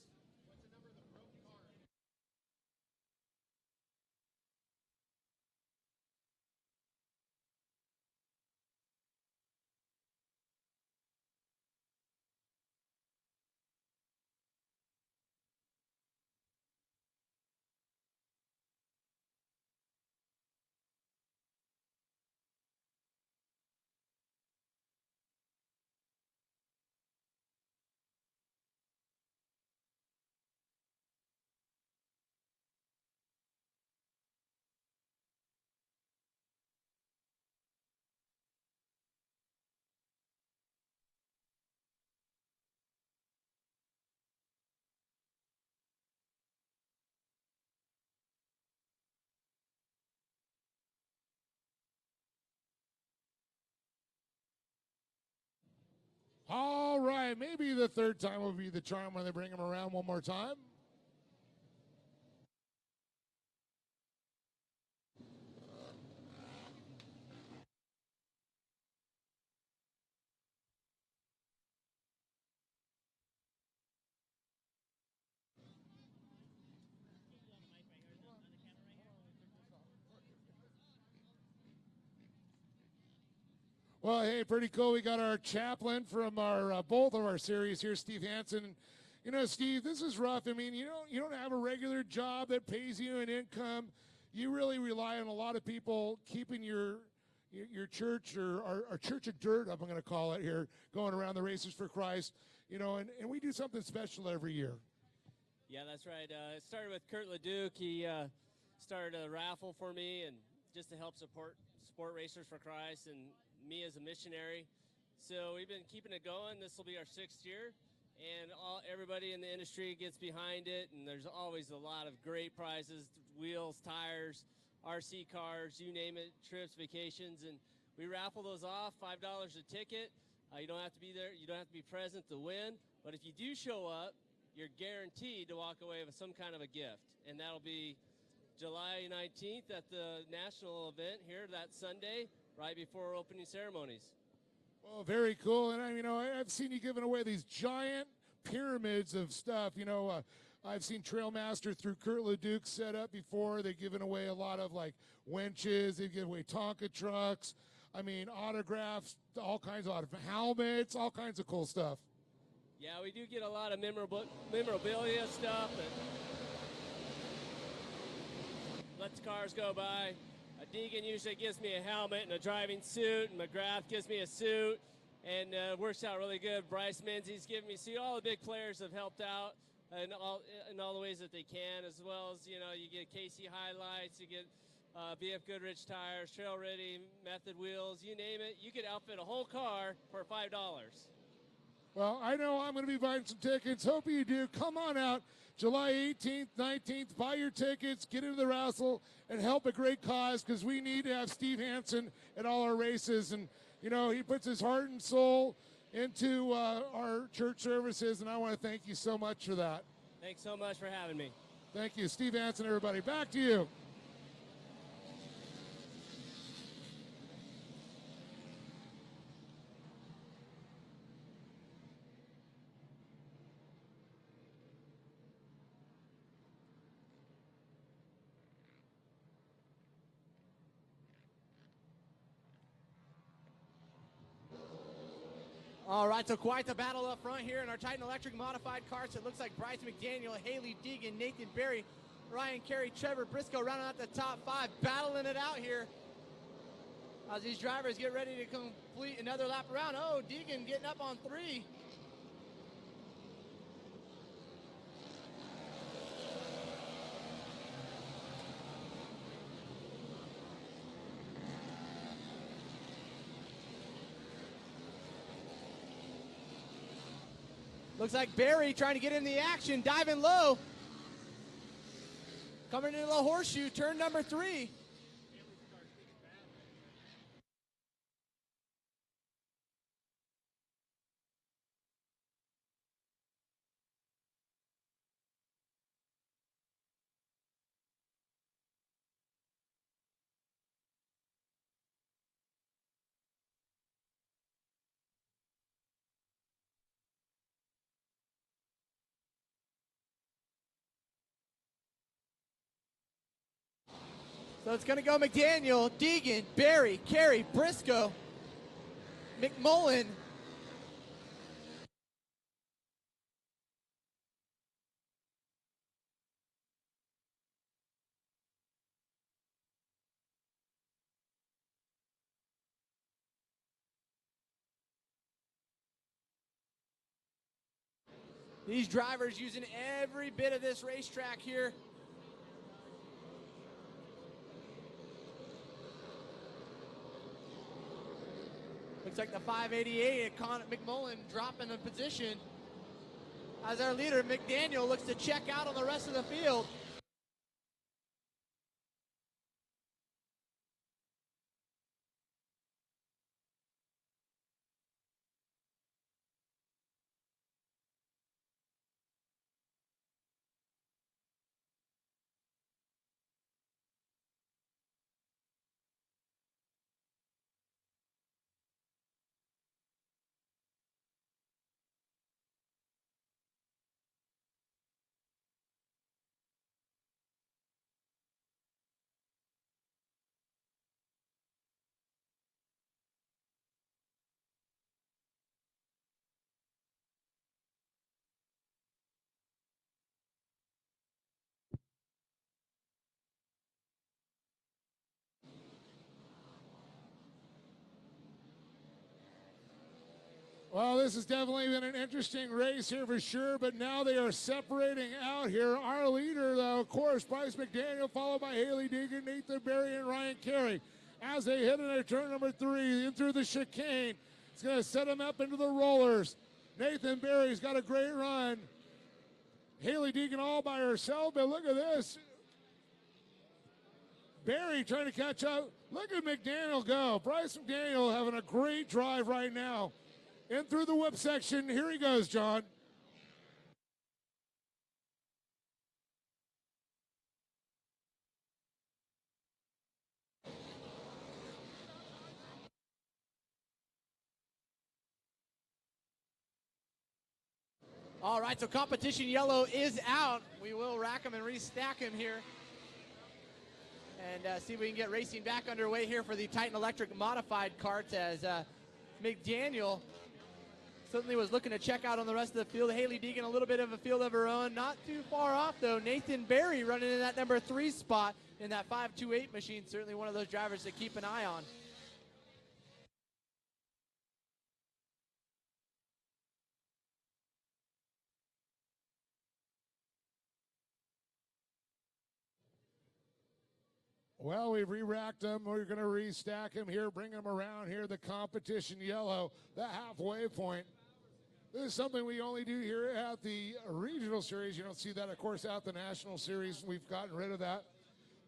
All right, maybe the third time will be the charm when they bring him around one more time. Well, hey, pretty cool. We got our chaplain from our both of our series here, Steve Hansen. You know, Steve, this is rough. I mean, you don't have a regular job that pays you an income. You really rely on a lot of people keeping your church, or our Church of Dirt, I'm going to call it here, going around the Races for Christ. You know, and we do something special every year. Yeah, that's right. It started with Kurt Leduc. He started a raffle for me, and just to help support Racers for Christ and me as a missionary. So we've been keeping it going. This will be our 6th year, and everybody in the industry gets behind it, and there's always a lot of great prizes: wheels, tires, RC cars, you name it, trips, vacations, and we raffle those off. $5 a ticket. You don't have to be there. You don't have to be present to win, but if you do show up, you're guaranteed to walk away with some kind of a gift, and that'll be July 19th at the national event here that Sunday, right before opening ceremonies. Well, very cool. And I've seen you giving away these giant pyramids of stuff. I've seen Trailmaster through Kurt Leduc set up before. They've given away a lot of like winches. They give away Tonka trucks. I mean, autographs, all kinds of helmets, all kinds of cool stuff. Yeah, we do get a lot of memorabilia stuff that lets cars go by. Deegan usually gives me a helmet and a driving suit, and McGrath gives me a suit, and works out really good. Bryce Menzies giving me a suit. All the big players have helped out in all the ways that they can, as well as, you get KC Highlights, you get BF Goodrich tires, Trail Ready, Method wheels, you name it. You could outfit a whole car for $5. Well, I know I'm going to be buying some tickets. Hope you do. Come on out. July 18th, 19th, buy your tickets, get into the raffle, and help a great cause, because we need to have Steve Hansen at all our races. And, he puts his heart and soul into our church services, and I want to thank you so much for that. Thanks so much for having me. Thank you. Steve Hansen, everybody. Back to you. All right, so quite the battle up front here in our Titan Electric modified cars. It looks like Bryce McDaniel, Haley Deegan, Nathan Berry, Ryan Carey, Trevor Briscoe rounding out the top 5, battling it out here as these drivers get ready to complete another lap around. Oh, Deegan getting up on 3. Looks like Barry trying to get in the action, diving low. Coming into the horseshoe, turn number 3. So it's going to go McDaniel, Deegan, Barry, Carey, Briscoe, McMullen. These drivers using every bit of this racetrack here. Looks like the 588 at McMullen dropping the position as our leader McDaniel looks to check out on the rest of the field. Well, this has definitely been an interesting race here for sure, but now they are separating out here. Our leader, though, of course, Bryce McDaniel, followed by Haley Deegan, Nathan Berry, and Ryan Carey. As they hit into turn number 3, in through the chicane, it's going to set them up into the rollers. Nathan Berry's got a great run. Haley Deegan all by herself, but look at this. Berry trying to catch up. Look at McDaniel go. Bryce McDaniel having a great drive right now. In through the whip section. Here he goes, John. All right, so competition yellow is out. We will rack him and restack him here. And see if we can get racing back underway here for the Titan Electric modified carts as McDaniel certainly was looking to check out on the rest of the field. Haley Deegan a little bit of a field of her own. Not too far off, though. Nathan Berry running in that number 3 spot in that 528 machine. Certainly one of those drivers to keep an eye on. Well, we've re-racked them. We're going to restack them here, bring them around here, the competition yellow, the halfway point. This is something we only do here at the regional series. You don't see that, of course, out the national series. We've gotten rid of that.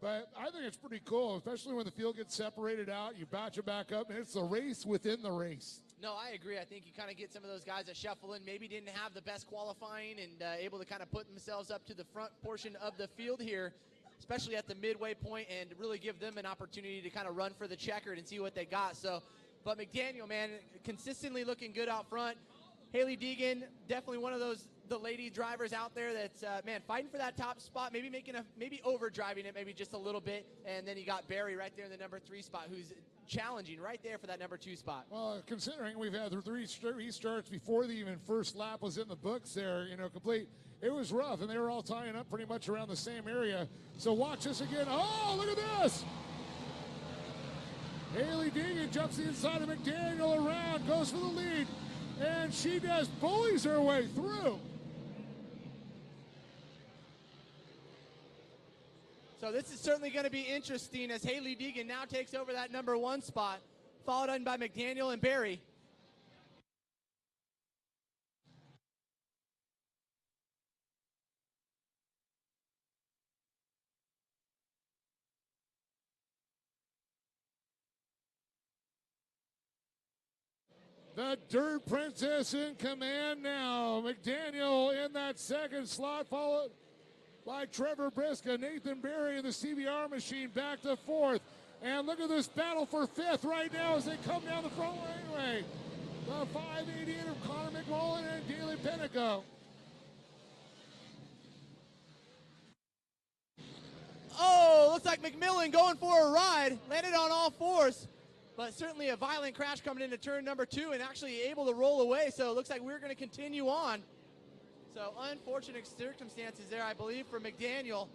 But I think it's pretty cool, especially when the field gets separated out. You batch it back up, and it's the race within the race. No, I agree. I think you kind of get some of those guys that shuffle in, maybe didn't have the best qualifying and able to kind of put themselves up to the front portion of the field here, especially at the midway point, and really give them an opportunity to kind of run for the checkered and see what they got. So, but McDaniel, man, consistently looking good out front. Haley Deegan, definitely one of those, the lady drivers out there that's, man, fighting for that top spot, maybe maybe overdriving it maybe just a little bit. And then you got Barry right there in the number 3 spot who's challenging right there for that number 2 spot. Well, considering we've had 3 restarts before the even first lap was in the books there, complete. It was rough, and they were all tying up pretty much around the same area. So watch this again. Oh, look at this. Haley Deegan jumps the inside of McDaniel around, goes for the lead, and she just bullies her way through. So this is certainly going to be interesting as Haley Deegan now takes over that number 1 spot, followed on by McDaniel and Barry. The Dirt Princess in command now. McDaniel in that second slot, followed by Trevor Briska. Nathan Berry in the CBR machine back to 4th. And look at this battle for 5th right now as they come down the front laneway. The 588 of Connor McMullen and Daly Pennico. Oh, looks like McMillan going for a ride. Landed on all 4s. But certainly a violent crash coming into turn number 2 and actually able to roll away. So it looks like we're going to continue on. So unfortunate circumstances there, I believe, for McDaniel.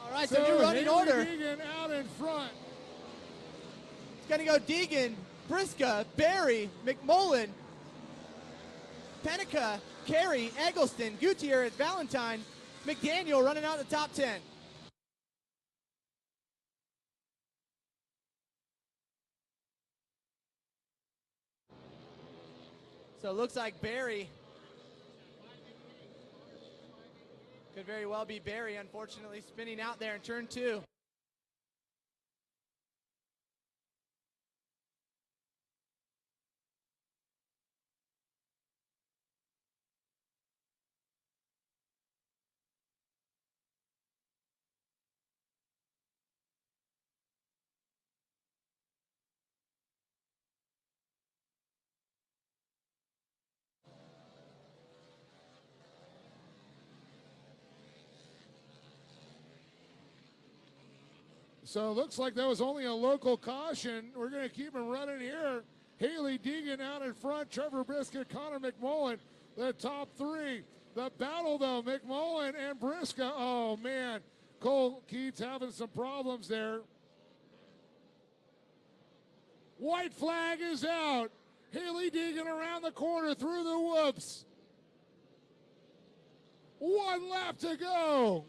All right, so new running order. Deegan out in front. It's going to go Deegan, Briska, Barry, McMullen, Pennica, Carey, Eggleston, Gutierrez, Valentine, McDaniel running out the top 10. So it looks like Barry could very well be Barry, unfortunately, spinning out there in turn 2. So it looks like that was only a local caution. We're going to keep him running here. Haley Deegan out in front. Trevor Briscoe, Connor McMullen, the top three. The battle, though, McMullen and Briscoe. Oh, man. Cole Keats having some problems there. White flag is out. Haley Deegan around the corner through the whoops. 1 lap to go.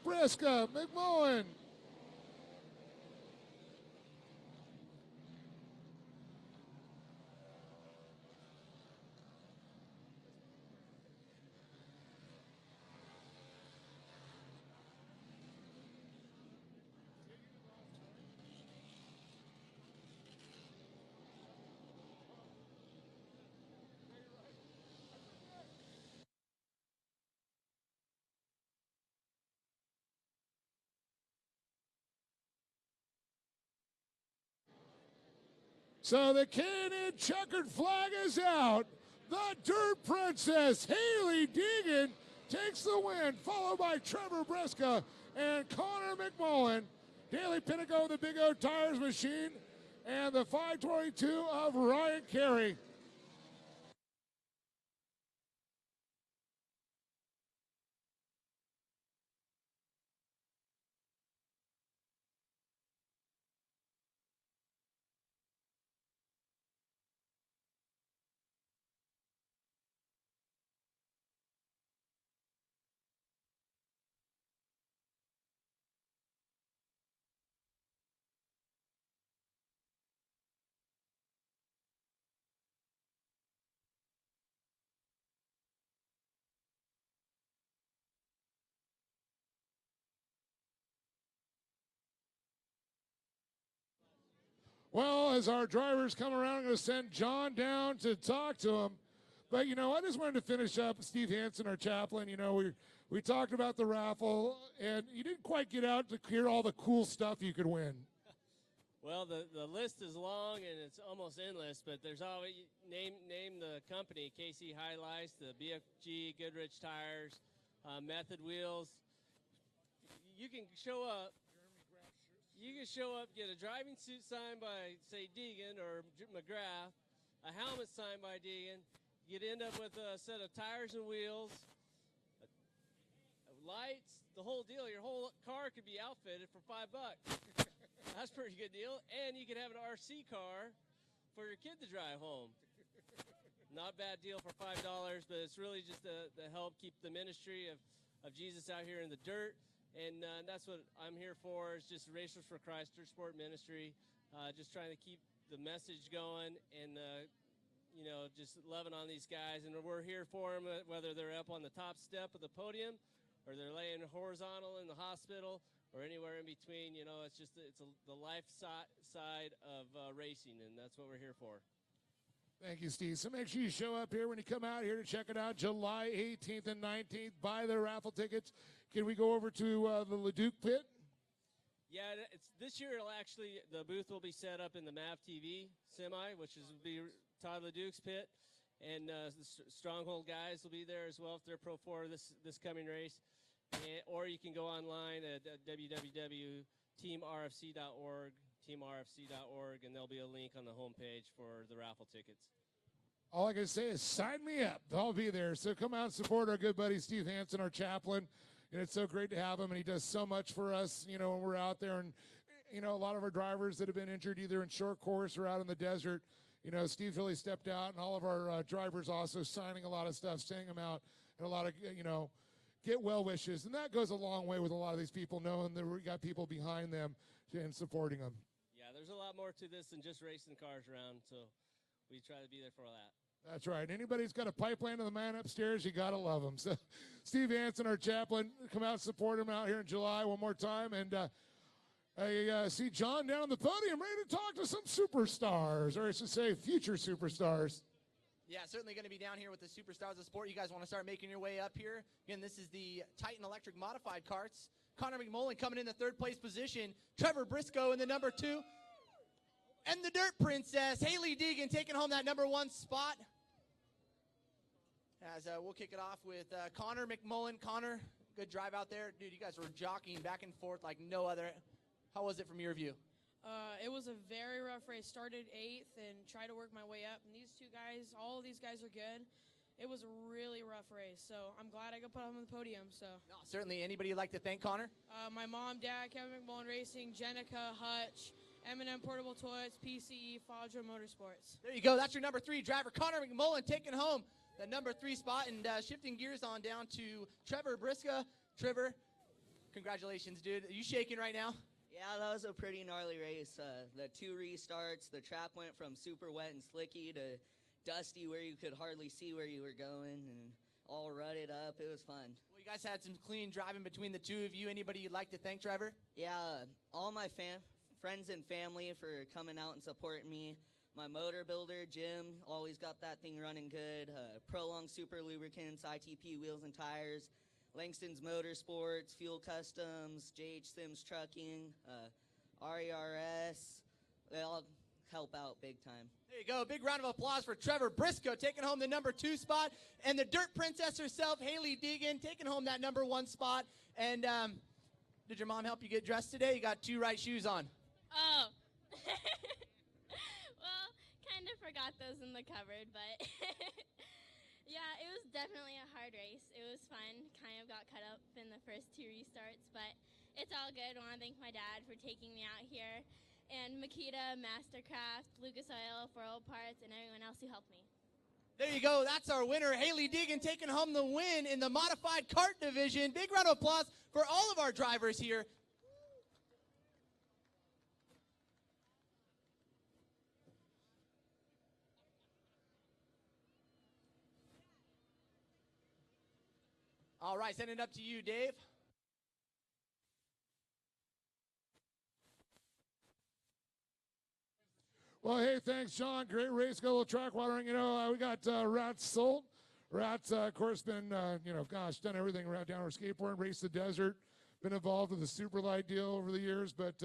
Briscoe, McMullen. So the K&N checkered flag is out. The Dirt Princess, Haley Deegan, takes the win, followed by Trevor Briscoe and Connor McMullen. Haley Pinnacle of the Big O Tires machine, and the 522 of Ryan Carey. Well, as our drivers come around, I'm going to send John down to talk to him. But, I just wanted to finish up Steve Hansen, our chaplain. We talked about the raffle, and you didn't quite get out to hear all the cool stuff you could win. Well, the list is long and it's almost endless, but there's always name the company: KC Highlights, the BFG, Goodrich Tires, Method Wheels. You can show up. Get a driving suit signed by, say, Deegan or McGrath, a helmet signed by Deegan. You'd end up with a set of tires and wheels, lights, the whole deal. Your whole car could be outfitted for $5. That's a pretty good deal. And you could have an RC car for your kid to drive home. Not a bad deal for $5, but it's really just to help keep the ministry of Jesus out here in the dirt. And that's what I'm here for, is just Racers for Christ, Dirt Sport Ministry, just trying to keep the message going and, just loving on these guys. And we're here for them, whether they're up on the top step of the podium or they're laying horizontal in the hospital or anywhere in between. It's the life side of racing, and that's what we're here for. Thank you, Steve. So make sure you show up here when you come out here to check it out. July 18th and 19th. Buy the raffle tickets. Can we go over to the Leduc pit? Yeah, this year the booth will be set up in the MAV TV semi, which will be Todd Leduc's pit, and the Stronghold guys will be there as well if they're Pro 4 this coming race. Or you can go online at www.teamrfc.org, and there'll be a link on the homepage for the raffle tickets. All I can say is sign me up. I'll be there. So come out and support our good buddy Steve Hansen, our chaplain. And it's so great to have him, and he does so much for us, when we're out there. And, a lot of our drivers that have been injured either in short course or out in the desert, Steve really stepped out, and all of our drivers also signing a lot of stuff, sending them out, and a lot of, get well wishes. And that goes a long way with a lot of these people, knowing that we got people behind them and supporting them. Yeah, there's a lot more to this than just racing cars around, so we try to be there for all that. That's right. Anybody who's got a pipeline to the man upstairs, you got to love him. So Steve Hansen, our chaplain, come out and support him out here in July one more time. And I see John down on the podium ready to talk to some superstars, or I should say future superstars. Yeah, certainly going to be down here with the superstars of sport. You guys want to start making your way up here. Again, this is the Titan Electric Modified Karts. Connor McMullen coming in the third place position. Trevor Briscoe in the number 2. And the Dirt Princess, Haley Deegan, taking home that number 1 spot. As we'll kick it off with Connor McMullen. Connor, Good drive out there. Dude, you guys were jockeying back and forth like no other. How was it from your view? It was a very rough race. Started 8th and tried to work my way up. And these two guys, all of these guys are good. It was a really rough race. So I'm glad I got put on the podium. So No, certainly. Anybody you'd like to thank, Connor? my mom, dad, Kevin McMullen Racing, Jenica, Hutch, M&M Portable Toys, PCE, Fodra Motorsports. There you go. That's your number 3 driver, Connor McMullen, taking home the number 3 spot. And shifting gears on down to Trevor Briska. Trevor, congratulations, dude. Are you shaking right now? Yeah, that was a pretty gnarly race. The 2 restarts, the track went from super wet and slicky to dusty where you could hardly see where you were going and all rutted up. It was fun. Well, you guys had some clean driving between the two of you. Anybody you'd like to thank, Trevor? Yeah, all my friends and family for coming out and supporting me. My motor builder, Jim, always got that thing running good. Prolong Super Lubricants, ITP Wheels and Tires, Langston's Motorsports, Fuel Customs, JH Sims Trucking, RERS. They all help out big time. There you go. A big round of applause for Trevor Briscoe taking home the number 2 spot. And the Dirt Princess herself, Haley Deegan, taking home that number 1 spot. And did your mom help you get dressed today? You got 2 right shoes on. Oh. Well, kind of forgot those in the cupboard, but yeah, it was definitely a hard race. It was fun. Kind of got cut up in the first 2 restarts, but it's all good. I want to thank my dad for taking me out here, and Makita, Mastercraft, Lucas Oil, For Oil Parts, and everyone else who helped me. There you go. That's our winner, Haley Deegan, taking home the win in the modified kart division. Big round of applause for all of our drivers here. All right, sending it up to you, Dave. Well, hey, thanks, John. Great race. Got a little track watering. You know, we got Rat Solt. Rat's, of course, been, done everything around down our skateboard, raced the desert, been involved with the super light deal over the years. But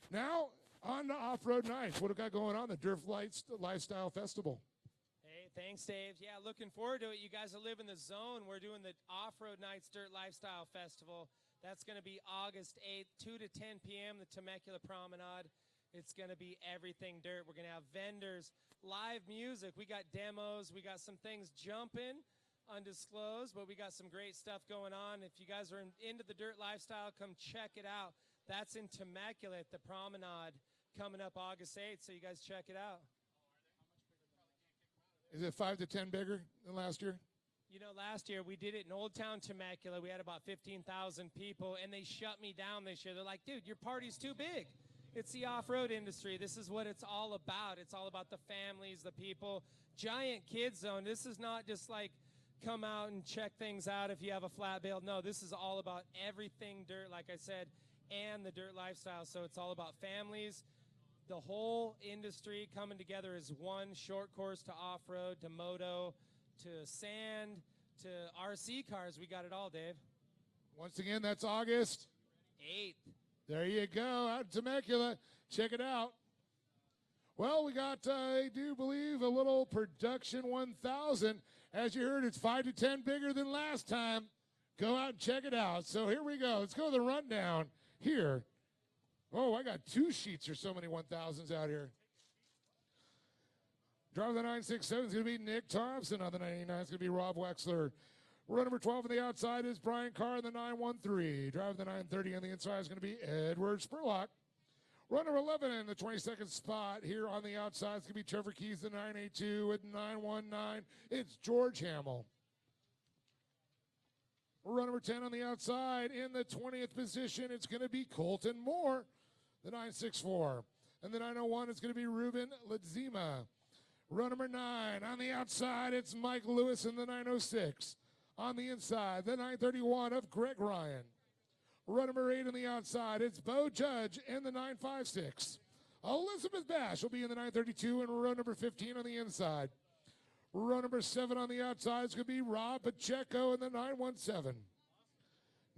now on to off-road nights. What have we got going on? The Dirt Lifestyle Festival. Hey, thanks, Dave. Yeah, looking forward to it. You guys will live in the zone. We're doing the Off-Road Nights Dirt Lifestyle Festival. That's going to be August 8th, 2 to 10 p.m., the Temecula Promenade. It's going to be everything dirt. We're going to have vendors, live music. We got demos. We got some things jumping, undisclosed, but we got some great stuff going on. If you guys are into the dirt lifestyle, come check it out. That's in Temecula at the Promenade coming up August 8th, so you guys check it out. Is it 5 to 10 bigger than last year? You know, last year we did it in Old Town Temecula. We had about 15,000 people, and they shut me down this year. They're like, dude, your party's too big. It's the off-road industry. This is what it's all about. It's all about the families, the people. Giant Kids Zone. This is not just like come out and check things out if you have a flat bill. No, this is all about everything dirt, like I said, and the dirt lifestyle. So it's all about families, the whole industry coming together as one, short course to off-road, to moto, to sand, to RC cars. We got it all, Dave. Once again, that's August 8th. There you go, out in Temecula. Check it out. Well, we got, I do believe, a little Production 1000. As you heard, it's 5 to 10 bigger than last time. Go out and check it out. So here we go. Let's go to the rundown here. Oh, I got 2 sheets or so many 1000s out here. Driver the 967 is going to be Nick Thompson. On the 99 is going to be Rob Wexler. Run number 12 on the outside is Brian Carr in the 913. Driver the 930 on the inside is going to be Edward Spurlock. Run number 11 in the 22nd spot here on the outside is going to be Trevor Keys, the 982 with 919. It's George Hamill. Run number 10 on the outside in the 20th position. It's going to be Colton Moore, the 964. And the 901 is going to be Ruben Ladzima. Run number 9 on the outside, it's Mike Lewis in the 906. On the inside, the 931 of Greg Ryan. Run number 8 on the outside, it's Bo Judge in the 956. Elizabeth Bash will be in the 932, and run number 15 on the inside. Run number 7 on the outside is going to be Rob Pacheco in the 917.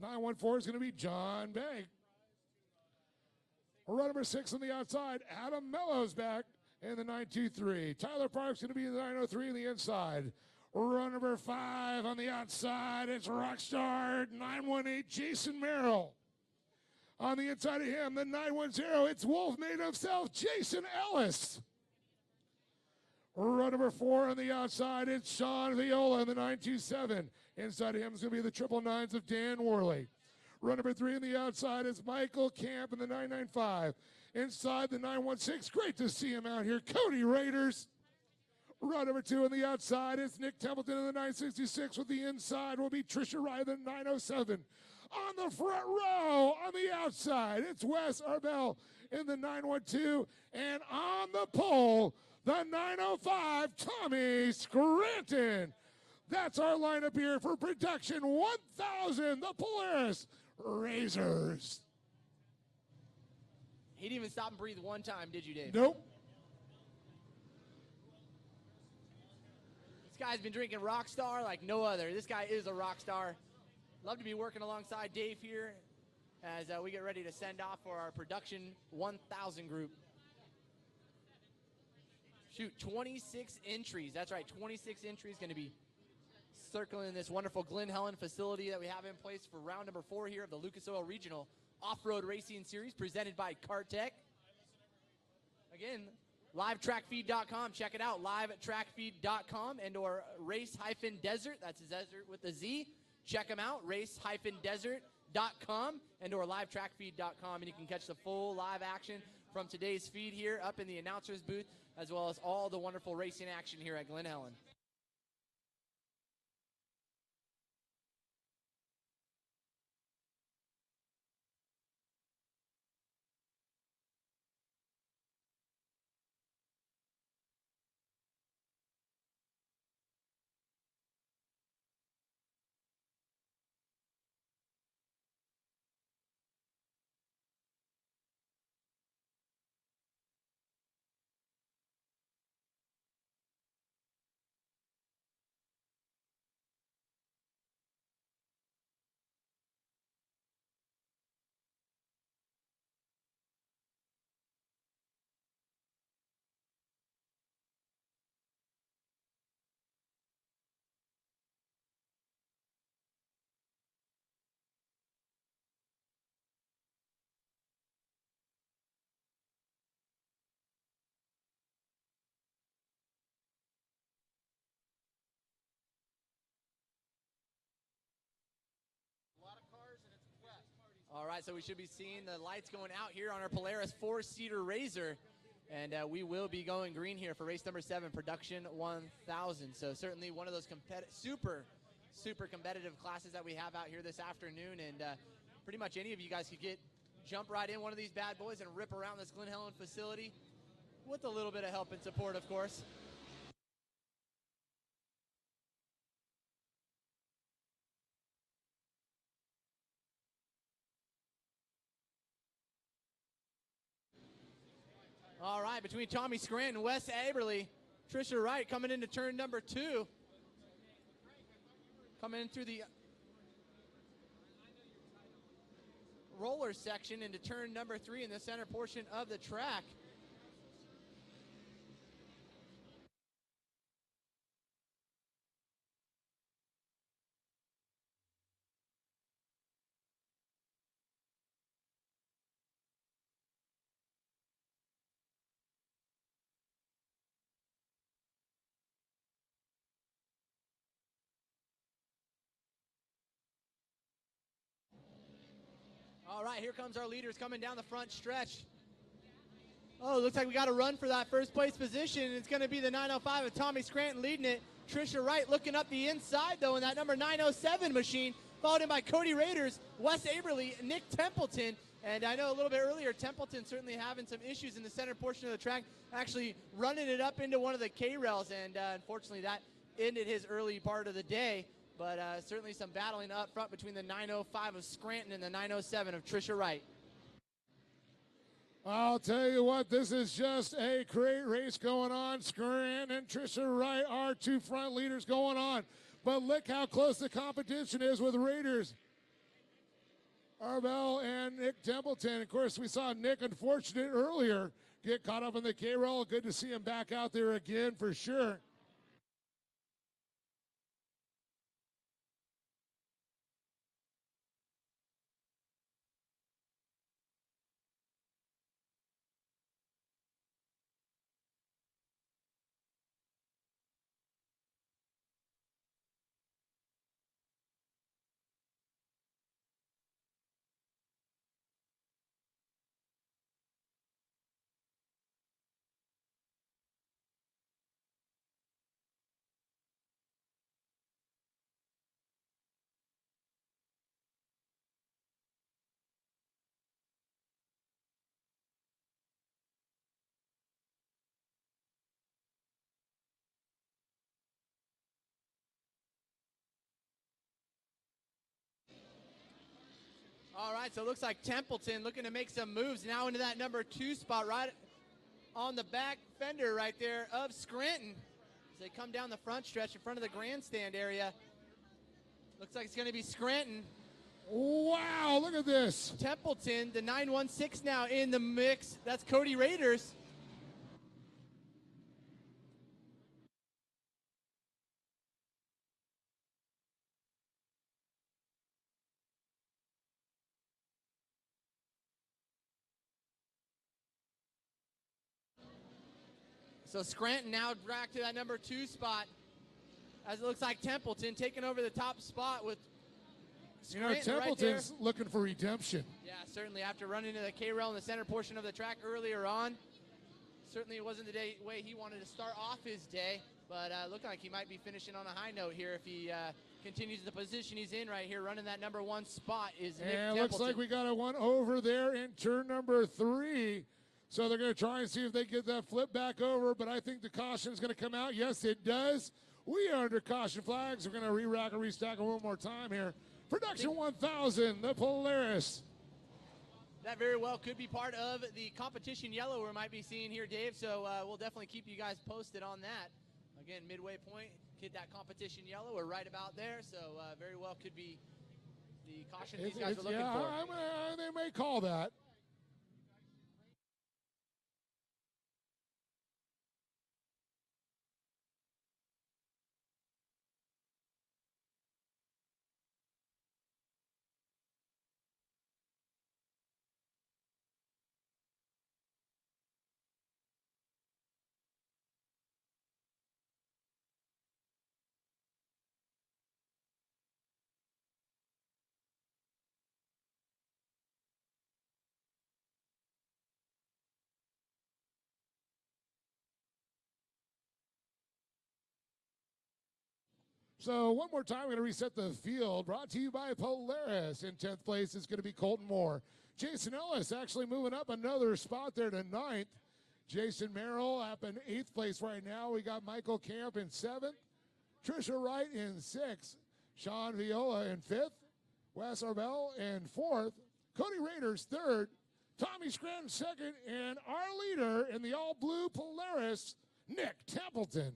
914 is going to be John Bank. Run number 6 on the outside, Adam Mello's back in the 923. Tyler Park's going to be in the 903 on the inside. Run number 5 on the outside. It's Rockstar 918 Jason Merrill. On the inside of him, the 910, it's Wolf Made of Self, Jason Ellis. Run number 4 on the outside, it's Sean Viola in the 927. Inside of him is going to be the 999s of Dan Worley. Run number 3 on the outside is Michael Camp in the 995. Inside the 916, great to see him out here, Cody Raiders. Run number 2 on the outside, it's Nick Templeton in the 966. With the inside will be Trisha Rye, the 907. On the front row, on the outside, it's Wes Arbel in the 912. And on the pole, the 905, Tommy Scranton. That's our lineup here for Production 1000, the Polaris Razors. He didn't even stop and breathe one time, did you, Dave? Nope. This guy's been drinking Rockstar like no other. This guy is a rock star. Love to be working alongside Dave here as we get ready to send off for our Production 1000 group. Shoot, 26 entries. That's right, 26 entries going to be circling this wonderful Glen, Helen facility that we have in place for round number 4 here of the Lucas Oil Regional Off-Road Racing Series presented by Cartech. Again, livetrackfeed.com. Check it out, livetrackfeed.com and or race-desert. That's desert with a Z. Check them out, race-desert.com and or livetrackfeed.com, and you can catch the full live action from today's feed here up in the announcer's booth, as well as all the wonderful racing action here at Glen Helen. All right, so we should be seeing the lights going out here on our Polaris 4-seater Razor. And we will be going green here for race number 7, Production 1000. So certainly one of those super competitive classes that we have out here this afternoon. And pretty much any of you guys could jump right in one of these bad boys and rip around this Glen Helen facility with a little bit of help and support, of course. All right, between Tommy Scranton, Wes Aberly, Trisha Wright coming into turn number 2. Coming in through the roller section into turn number 3 in the center portion of the track. All right, here comes our leaders coming down the front stretch. Oh, looks like we got a run for that first place position. It's going to be the 905 of Tommy Scranton leading it. Trisha Wright looking up the inside, though, in that number 907 machine, followed in by Cody Raiders, Wes Aberly, Nick Templeton. And I know a little bit earlier, Templeton certainly having some issues in the center portion of the track, actually running it up into one of the K-rails. And unfortunately, that ended his early part of the day. But certainly some battling up front between the 905 of Scranton and the 907 of Trisha Wright. I'll tell you what, this is just a great race going on. Scranton and Trisha Wright are 2 front leaders going on. But look how close the competition is with Raiders, Arbel, and Nick Templeton. Of course, we saw Nick, unfortunate earlier, get caught up in the K-roll. Good to see him back out there again for sure. All right, so it looks like Templeton looking to make some moves now into that number 2 spot right on the back fender right there of Scranton. As they come down the front stretch in front of the grandstand area. Looks like it's going to be Scranton. Wow, look at this. Templeton, the 916 now in the mix. That's Cody Raiders. So Scranton now back to that number 2 spot. As it looks like Templeton taking over the top spot with Scranton Templeton's right looking for redemption. Yeah, certainly after running into the K-rail in the center portion of the track earlier on. Certainly it wasn't the way he wanted to start off his day, but looking like he might be finishing on a high note here if he continues the position he's in right here. Running that number 1 spot is Nick And Templeton. looks like we got a one over there in turn number 3. So they're going to try and see if they get that flip back over, but I think the caution is going to come out. Yes, it does. We are under caution flags. We're going to re-rack and restack one more time here. Production 1000, the Polaris. That very well could be part of the competition yellow we might be seeing here, Dave. So we'll definitely keep you guys posted on that. Again, midway point, hit that competition yellow. We're right about there. So very well could be the caution these guys are looking for. They may call that. So one more time, we're going to reset the field. Brought to you by Polaris. In 10th place is going to be Colton Moore. Jason Ellis actually moving up another spot there to 9th. Jason Merrill up in 8th place right now. We got Michael Camp in 7th. Trisha Wright in 6th. Sean Viola in 5th. Wes Arbel in 4th. Cody Raiders 3rd. Tommy Scranton 2nd. And our leader in the all-blue Polaris, Nick Templeton.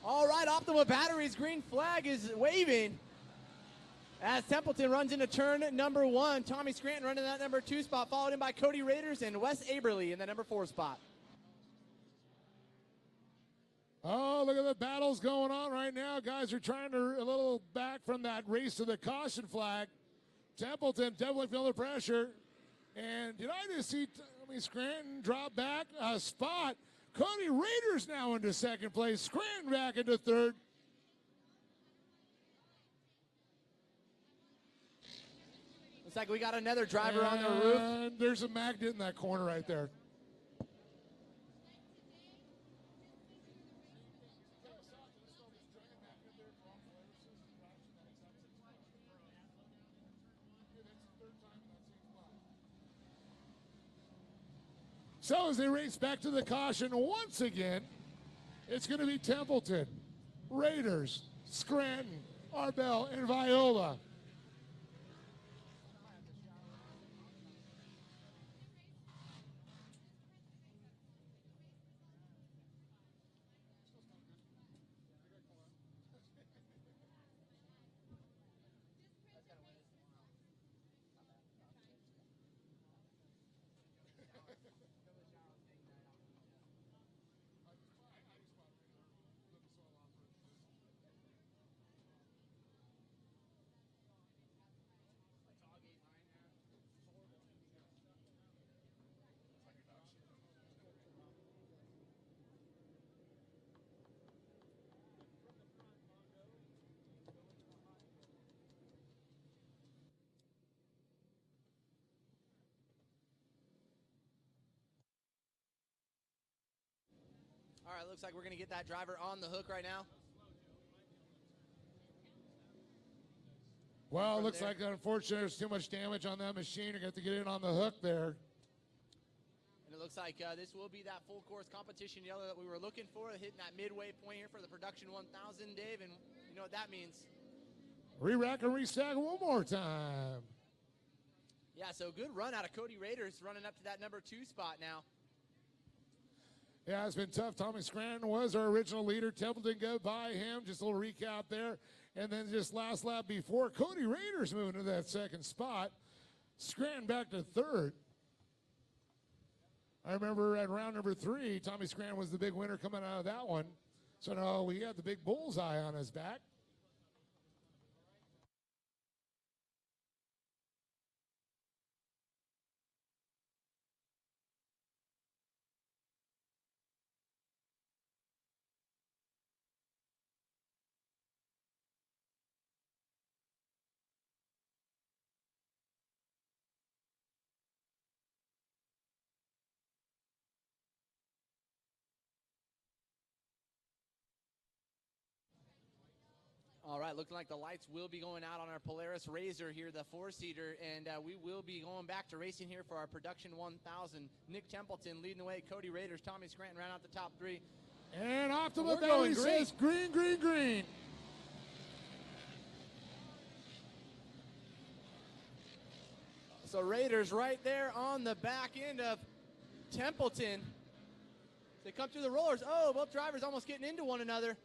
All right, Optima Batteries green flag is waving as Templeton runs into turn number 1. Tommy Scranton running that number 2 spot, followed in by Cody Raiders and Wes Aberly in the number 4 spot. Oh, look at the battles going on right now. Guys are trying to a little back from that race to the caution flag. Templeton definitely feeling the pressure. And did I just see Tommy Scranton drop back a spot? Cody Raiders now into 2nd place. Scranton back into 3rd. Looks like we got another driver on the roof. And there's a magnet in that corner right there. So as they race back to the caution once again, it's going to be Templeton, Raiders, Scranton, Arbel, and Viola. right, looks like we're going to get that driver on the hook right now. Well, it looks like, unfortunately, there's too much damage on that machine. You're going to have to get in on the hook there. And it looks like this will be that full course competition yellow that we were looking for, hitting that midway point here for the production 1000, Dave, and you know what that means. Re-rack and restack one more time. Yeah, so good run out of Cody Raiders, running up to that number 2 spot now. Yeah, it's been tough. Tommy Scranton was our original leader. Templeton got by him. Just a little recap there. And then just last lap before, Cody Raiders moving to that 2nd spot. Scranton back to 3rd. I remember at round number 3, Tommy Scranton was the big winner coming out of that one. So no, we had the big bullseye on his back. All right, looking like the lights will be going out on our Polaris Razor here, the 4-seater, and we will be going back to racing here for our production 1000. Nick Templeton leading the way, Cody Raiders, Tommy Scranton round out the top 3. And off to the belly says green, green, green. So Raiders right there on the back end of Templeton. They come through the rollers. Oh, both drivers almost getting into one another.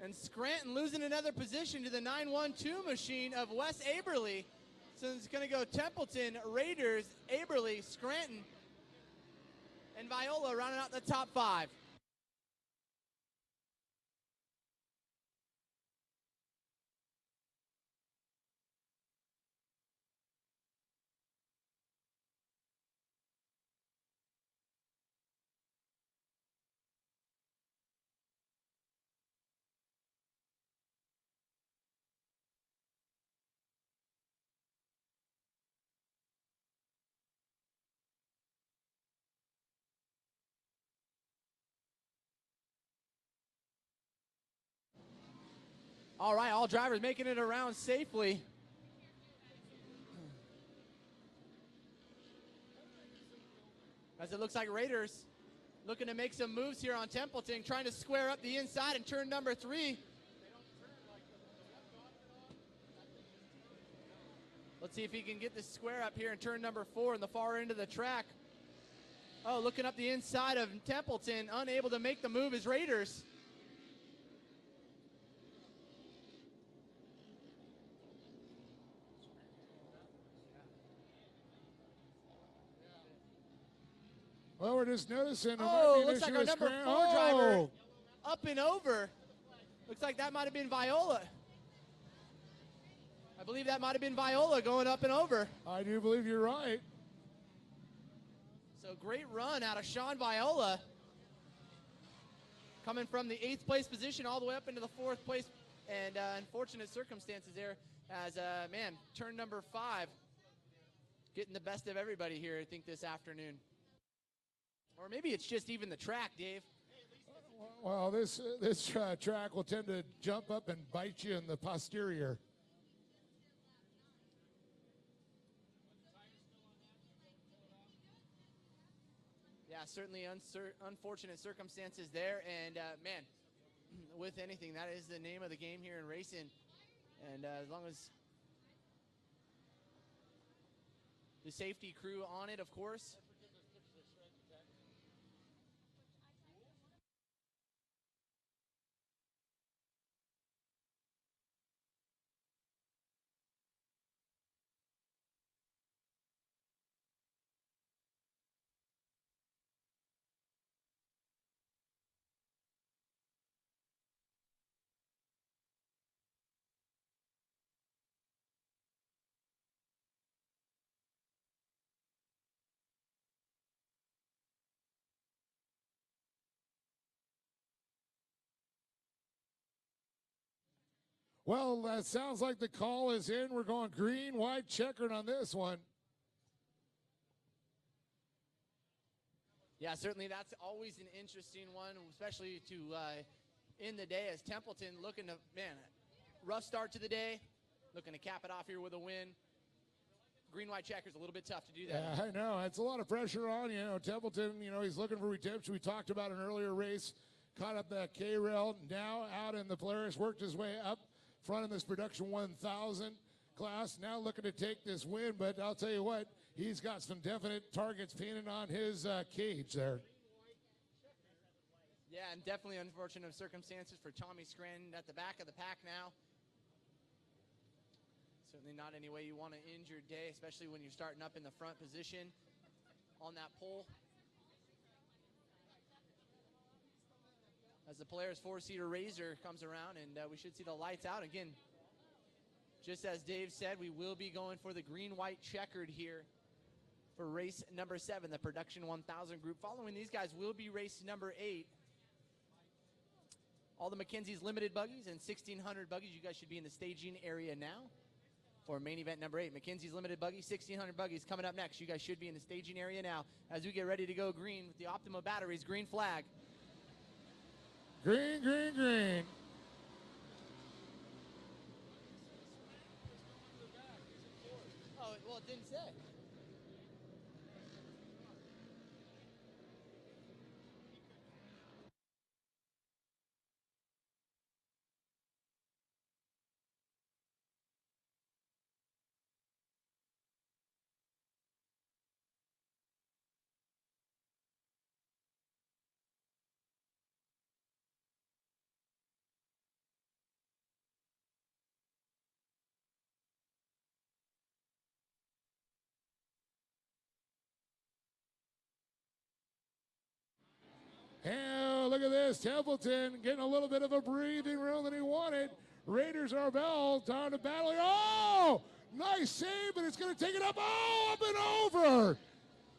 And Scranton losing another position to the 912 machine of Wes Aberly. So it's going to go Templeton, Raiders, Aberly, Scranton, and Viola rounding out the top 5. All right, all drivers making it around safely. As it looks like Raiders looking to make some moves here on Templeton, trying to square up the inside in turn number 3. Let's see if he can get this square up here in turn number 4 in the far end of the track. Oh, looking up the inside of Templeton, unable to make the move is Raiders. Well, we're just noticing. Oh, looks like our number 4 driver up and over. Looks like that might have been Viola. I believe that might have been Viola going up and over. I do believe you're right. So great run out of Sean Viola. Coming from the 8th place position all the way up into the 4th place. And unfortunate circumstances there as, man, turn number 5. Getting the best of everybody here, I think, this afternoon. Or maybe it's just even the track, Dave. Well, this track will tend to jump up and bite you in the posterior. Yeah, certainly unfortunate circumstances there. And, man, with anything, that is the name of the game here in racing. And as long as the safety crew on it, of course. Well, that sounds like the call is in. We're going green, white, checkered on this one. Yeah, certainly that's always an interesting one, especially to end the day as Templeton looking to, man, rough start to the day, looking to cap it off here with a win. Green-white checker's a little bit tough to do that. Yeah, I know. It's a lot of pressure on, Templeton, he's looking for redemption. We talked about an earlier race, caught up that K-Rail, now out in the Polaris, worked his way up front in this production 1,000 class, now looking to take this win, but I'll tell you what, he's got some definite targets painted on his cage there. Yeah, and definitely unfortunate circumstances for Tommy Scranton at the back of the pack now. Certainly not any way you want to end your day, especially when you're starting up in the front position on that pole. As the Polaris 4-seater Razor comes around, and we should see the lights out again. Just as Dave said, we will be going for the green-white checkered here for race number 7, the Production 1000 group. Following these guys will be race number 8. All the McKenzie's limited buggies and 1,600 buggies. You guys should be in the staging area now for main event number 8. McKenzie's limited buggy, 1,600 buggies coming up next. You guys should be in the staging area now as we get ready to go green with the Optima batteries. Green flag. Green, green, green. Oh, well, it didn't say. Hey, look at this. Templeton getting a little bit of a breathing room than he wanted. Raiders are bell. Time to battle. Oh, nice save, but it's going to take it up. Oh, up and over.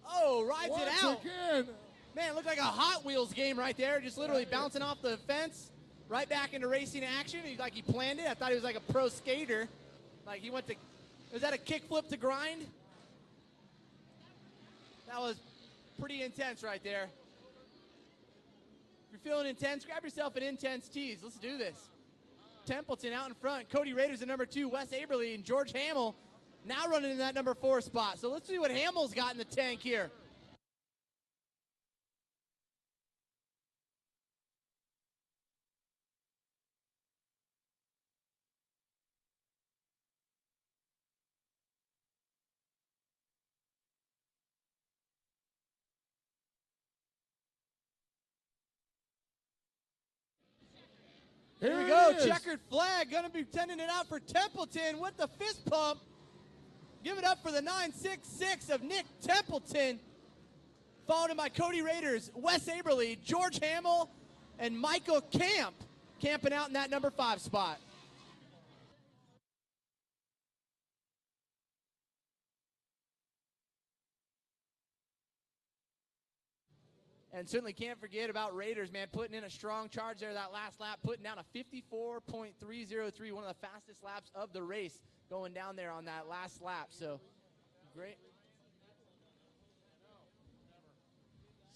Oh, rides Once it out. Again. Man, it looked like a Hot Wheels game right there. Just literally bouncing off the fence, right back into racing action. He planned it. I thought he was like a pro skater. Like he went to, was that a kickflip to grind? That was pretty intense right there. If you're feeling intense, grab yourself an intense tease. Let's do this. Templeton out in front. Cody Raiders at number 2. Wes Aberly and George Hamill now running in that number 4 spot. So let's see what Hamill's got in the tank here. Here we go, checkered flag, gonna be sending it out for Templeton with the fist pump. Give it up for the 966 of Nick Templeton. Followed in by Cody Raiders, Wes Aberly, George Hamill, and Michael Camp camping out in that number 5 spot. And certainly can't forget about Raiders, man, putting in a strong charge there that last lap, putting down a 54.303, one of the fastest laps of the race going down there on that last lap. So great.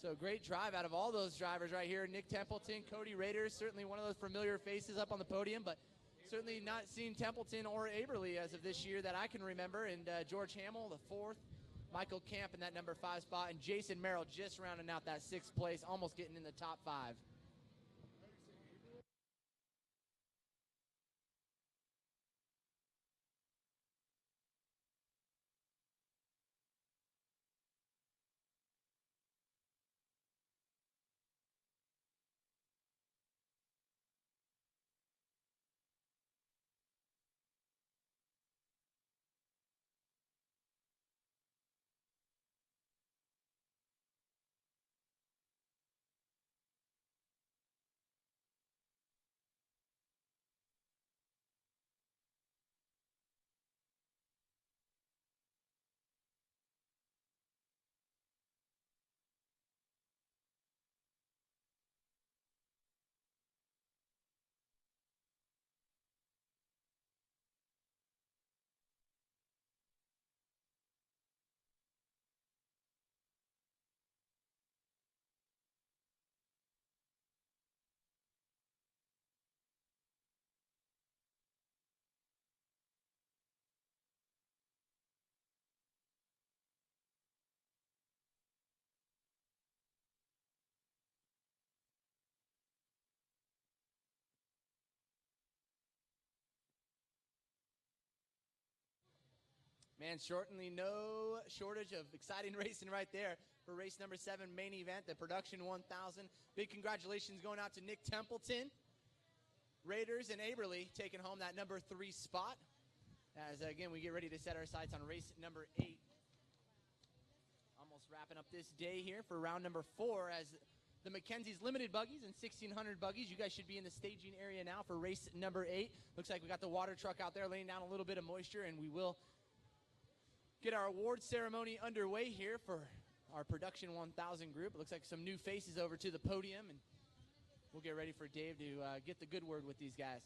So great drive out of all those drivers right here. Nick Templeton, Cody Raiders, certainly one of those familiar faces up on the podium, but certainly not seen Templeton or Aberly as of this year that I can remember. And George Hamill, the 4th. Michael Camp in that number 5 spot, and Jason Merrill just rounding out that 6th place, almost getting in the top 5. Man, certainly no shortage of exciting racing right there for race number 7 main event, the Production 1000. Big congratulations going out to Nick Templeton. Raiders and Aberley taking home that number 3 spot. As, again, we get ready to set our sights on race number 8. Almost wrapping up this day here for round number 4 as the Mackenzie's limited buggies and 1600 buggies. You guys should be in the staging area now for race number 8. Looks like we got the water truck out there laying down a little bit of moisture, and we will get our award ceremony underway here for our Production 1000 group. It looks like some new faces over to the podium, and we'll get ready for Dave to get the good word with these guys.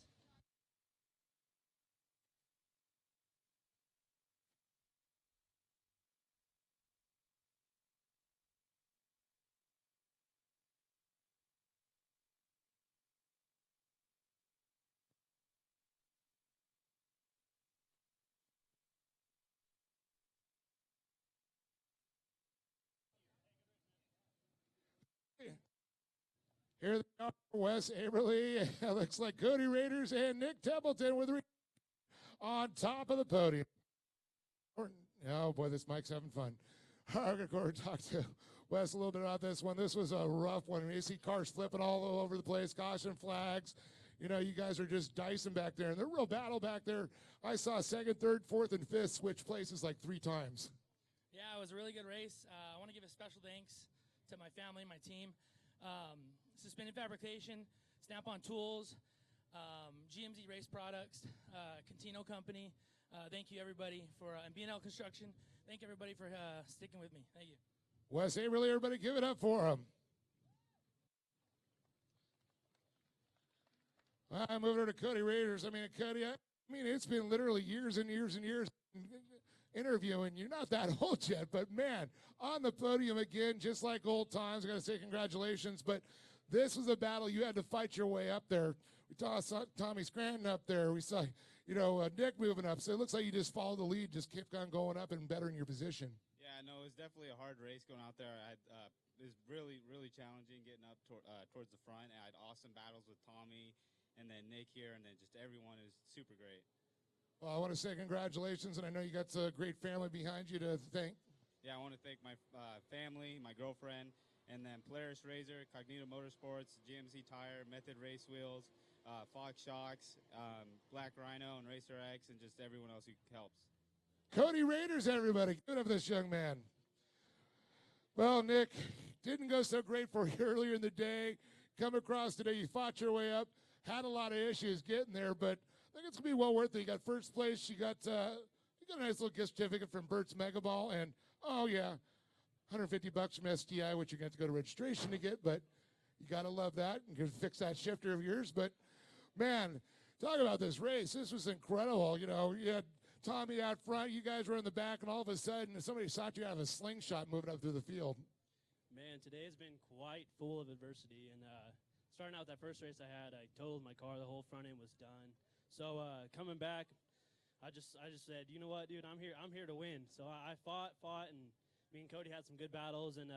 Here they are, Wes Aberley. It looks like Cody Raiders and Nick Templeton with on top of the podium. Oh, boy, this mic's having fun. I'm going to talk to Wes a little bit about this one. This was a rough one. You see cars flipping all over the place, caution flags. You know, you guys are just dicing back there, and they're real battle back there. I saw 2nd, 3rd, 4th, and 5th switch places like 3 times. Yeah, it was a really good race. I want to give a special thanks to my family and my team. Suspended Fabrication, Snap-on Tools, GMZ Race Products, Cantino Company. Thank you, everybody, for and B&L Construction. Thank you, everybody, for sticking with me. Thank you. Wes Aberley, everybody give it up for him. I'm moving over to Cody Raiders. I mean, Cody, it's been literally years and years and years interviewing. You're not that old yet, but, man, on the podium again, just like old times. I got to say congratulations, but this was a battle. You had to fight your way up there. We saw Tommy Scranton up there. We saw, Nick moving up. So it looks like you just followed the lead, just kept on going up and bettering your position. Yeah, no, it was definitely a hard race going out there. It was really, really challenging getting up towards the front. I had awesome battles with Tommy and then Nick here, and then just everyone is super great. Well, I want to say congratulations, and I know you got a great family behind you to thank. Yeah, I want to thank my family, my girlfriend, and then Polaris Razor, Cognito Motorsports, GMC Tire, Method Race Wheels, Fox Shocks, Black Rhino, and Racer X, and just everyone else who helps. Cody Raiders, everybody. Give it up for this young man. Well, Nick, didn't go so great for you earlier in the day. Come across today, you fought your way up, had a lot of issues getting there, but I think it's going to be well worth it. You got first place. You got a nice little gift certificate from Bert's Mega Ball, and, oh, yeah, $150 from STI, which you're going to have to go to registration to get, but you got to love that. You can fix that shifter of yours. But, man, talk about this race. This was incredible. You had Tommy out front. You guys were in the back, and all of a sudden somebody shot you out of a slingshot moving up through the field. Man, today has been quite full of adversity. And starting out that first race I had, I totaled my car. The whole front end was done. So coming back, I just said, you know what, dude, I'm here to win. So I fought, and me and Cody had some good battles and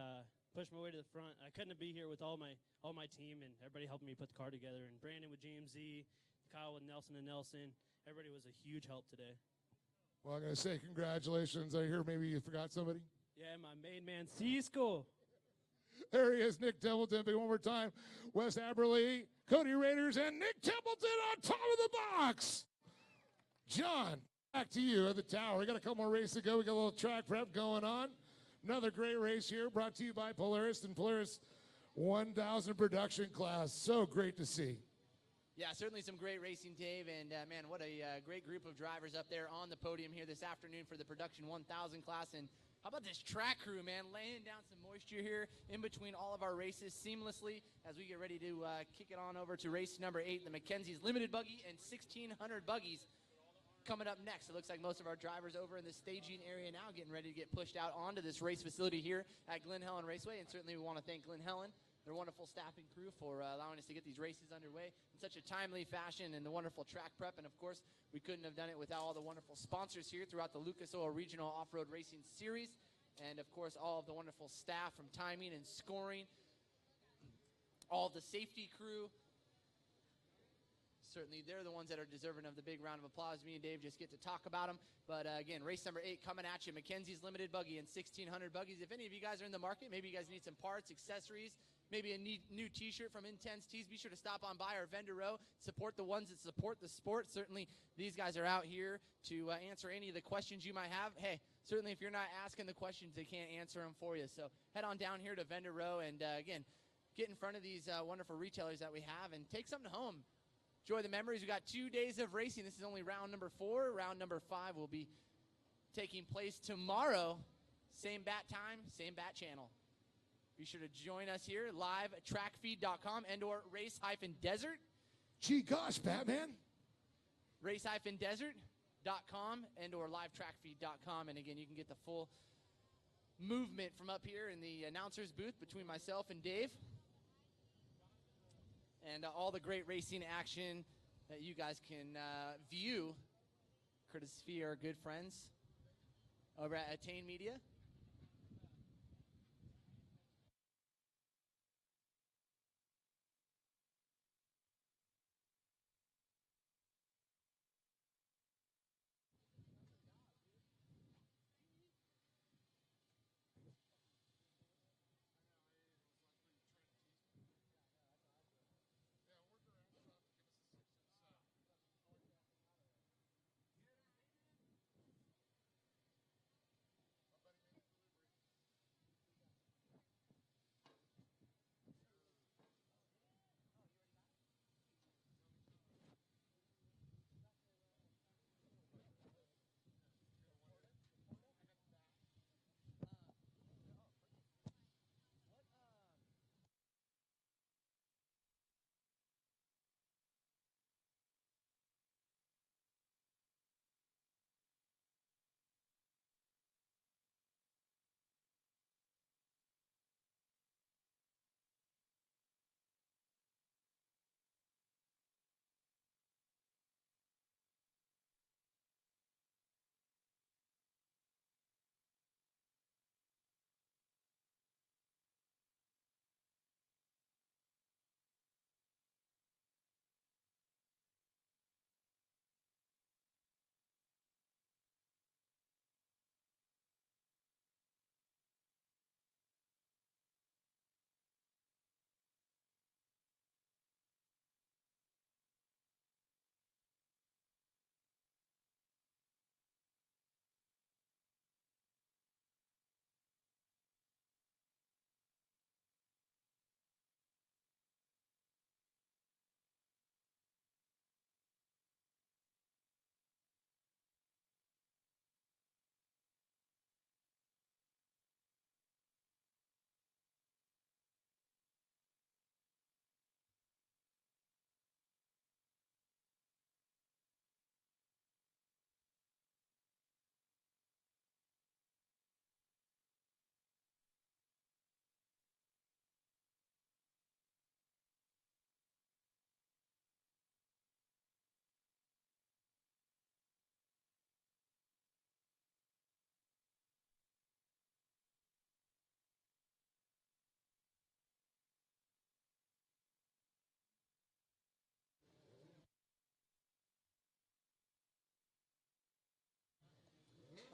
pushed my way to the front. I couldn't be here with all my team and everybody helping me put the car together. And Brandon with GMZ, Kyle with Nelson and Nelson. Everybody was a huge help today. Well, I'm going to say congratulations. I hear maybe you forgot somebody. Yeah, my main man, Cisco. There he is, Nick Templeton. Big one more time. Wes Aberley, Cody Raiders, and Nick Templeton on top of the box. John, back to you at the tower. We got a couple more races to go. We got a little track prep going on. Another great race here brought to you by Polaris and Polaris 1000 production class. So great to see. Yeah, certainly some great racing, Dave. And, man, what a great group of drivers up there on the podium here this afternoon for the Production 1000 class. And how about this track crew, man, laying down some moisture here in between all of our races seamlessly as we get ready to kick it on over to race number 8, the Mackenzie's Limited Buggy and 1600 Buggies coming up next. It looks like most of our drivers over in the staging area now getting ready to get pushed out onto this race facility here at Glen Helen Raceway. And certainly we want to thank Glen Helen, their wonderful staffing crew, for allowing us to get these races underway in such a timely fashion, and the wonderful track prep. And, of course, we couldn't have done it without all the wonderful sponsors here throughout the Lucas Oil Regional Off-Road Racing Series. And, of course, all of the wonderful staff from timing and scoring, all of the safety crew, certainly they're the ones that are deserving of the big round of applause. Me and Dave just get to talk about them. But again, race number 8 coming at you. Mackenzie's Limited Buggy and 1,600 buggies. If any of you guys are in the market, maybe you guys need some parts, accessories, maybe a new T-shirt from Intense Tees, be sure to stop on by our vendor row. Support the ones that support the sport. Certainly, these guys are out here to answer any of the questions you might have. Hey, certainly if you're not asking the questions, they can't answer them for you. So head on down here to vendor row and, again, get in front of these wonderful retailers that we have and take something home. Enjoy the memories. We got 2 days of racing. This is only round number 4. Round number 5 will be taking place tomorrow. Same bat time, same bat channel. Be sure to join us here, live at trackfeed.com and or race-desert. Gee gosh, Batman. Race-desert.com and or livetrackfeed.com. And again, you can get the full movement from up here in the announcer's booth between myself and Dave. And all the great racing action that you guys can view, courtesy of our good friends over at Attain Media.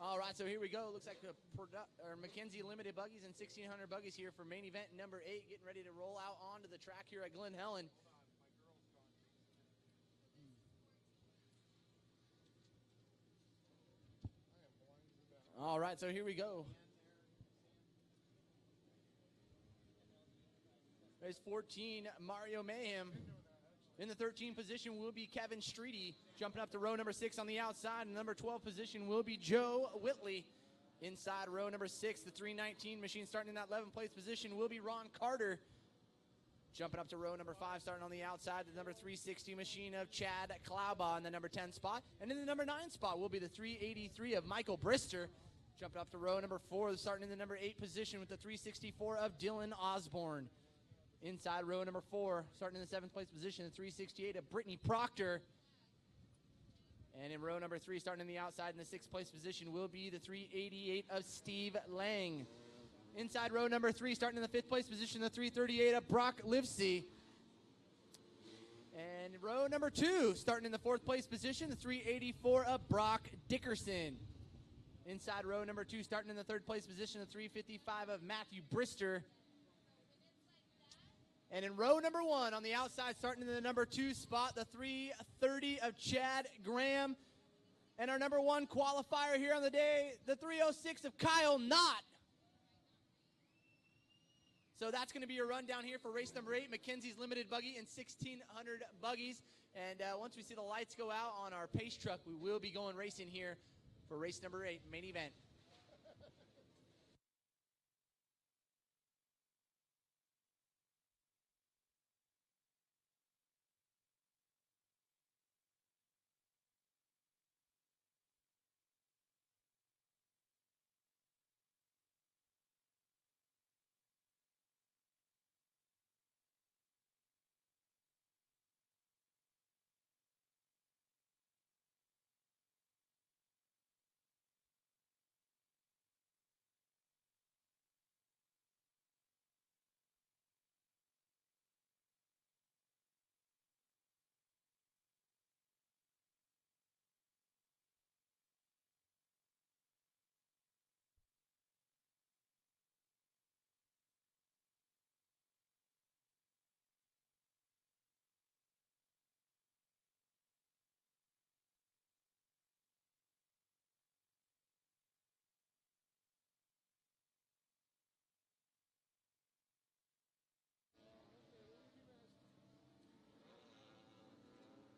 All right, so here we go. Looks like Mackenzie Limited Buggies and 1,600 buggies here for main event number 8, getting ready to roll out onto the track here at Glen, Helen. All right, so here we go. Race 14, Mario Mayhem. In the 13th position will be Kevin Streety. Jumping up to row number 6 on the outside. And number 12 position will be Joe Whitley. Inside row number 6, the 319 machine starting in that 11th place position will be Ron Carter. Jumping up to row number 5, starting on the outside, the number 360 machine of Chad Klauba in the number 10 spot. And in the number 9 spot will be the 383 of Michael Brister. Jumping up to row number 4, starting in the number 8 position with the 364 of Dylan Osborne. Inside row number 4, starting in the 7th place position, the 368 of Brittany Proctor. And in row number 3, starting in the outside in the 6th place position, will be the 388 of Steve Lang. Inside row number 3, starting in the 5th place position, the 338 of Brock Livesey. And row number 2, starting in the 4th place position, the 384 of Brock Dickerson. Inside row number 2, starting in the 3rd place position, the 355 of Matthew Brister. And in row number 1, on the outside, starting in the number 2 spot, the 330 of Chad Graham. And our number 1 qualifier here on the day, the 306 of Kyle Knott. So that's going to be your rundown here for race number 8, Mackenzie's Limited Buggy and 1,600 buggies. And once we see the lights go out on our pace truck, we will be going racing here for race number 8, main event.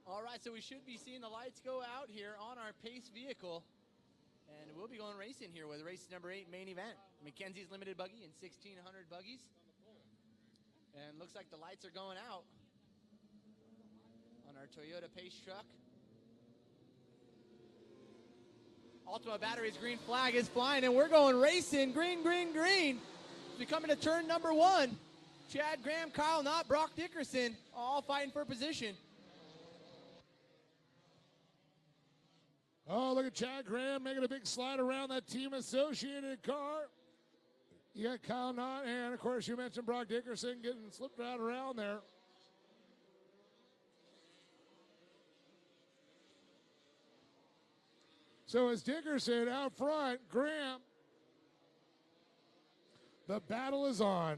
All right, so we should be seeing the lights go out here on our pace vehicle. And we'll be going racing here with race number 8 main event. Mackenzie's Limited Buggy and 1,600 buggies. And looks like the lights are going out on our Toyota Pace truck. Ultima Batteries green flag is flying, and we're going racing. Green, green, green. We come into turn number 1. Chad Graham, Kyle Knott, Brock Dickerson, all fighting for position. Oh, look at Chad Graham making a big slide around that team associated car. You got Kyle Knott, and of course you mentioned Brock Dickerson getting slipped out around there. So it's Dickerson out front, Graham. The battle is on.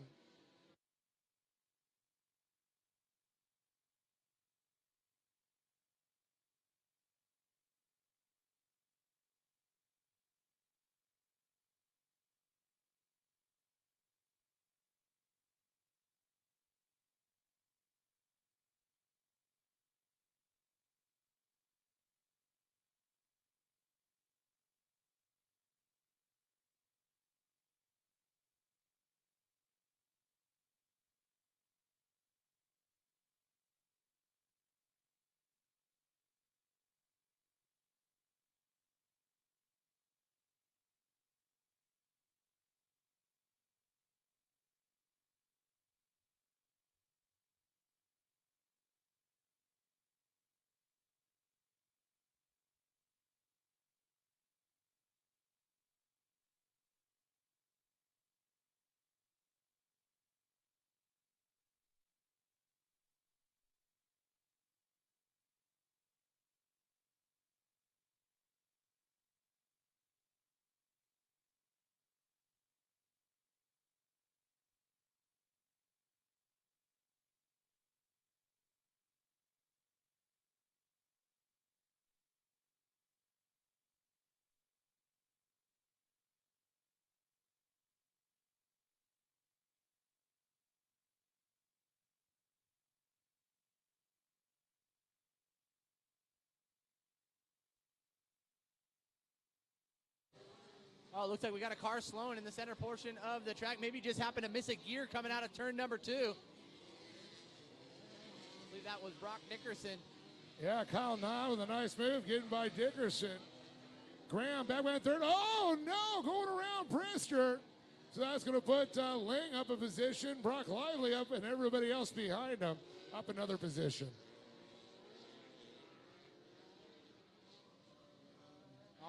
Oh, it looks like we got a car slowing in the center portion of the track. Maybe just happened to miss a gear coming out of turn number 2. I believe that was Brock Dickerson. Yeah, Kyle Knott with a nice move, getting by Dickerson. Graham back by third. Oh, no, going around Brister. So that's going to put Ling up a position, Brock Lively up, and everybody else behind him up another position.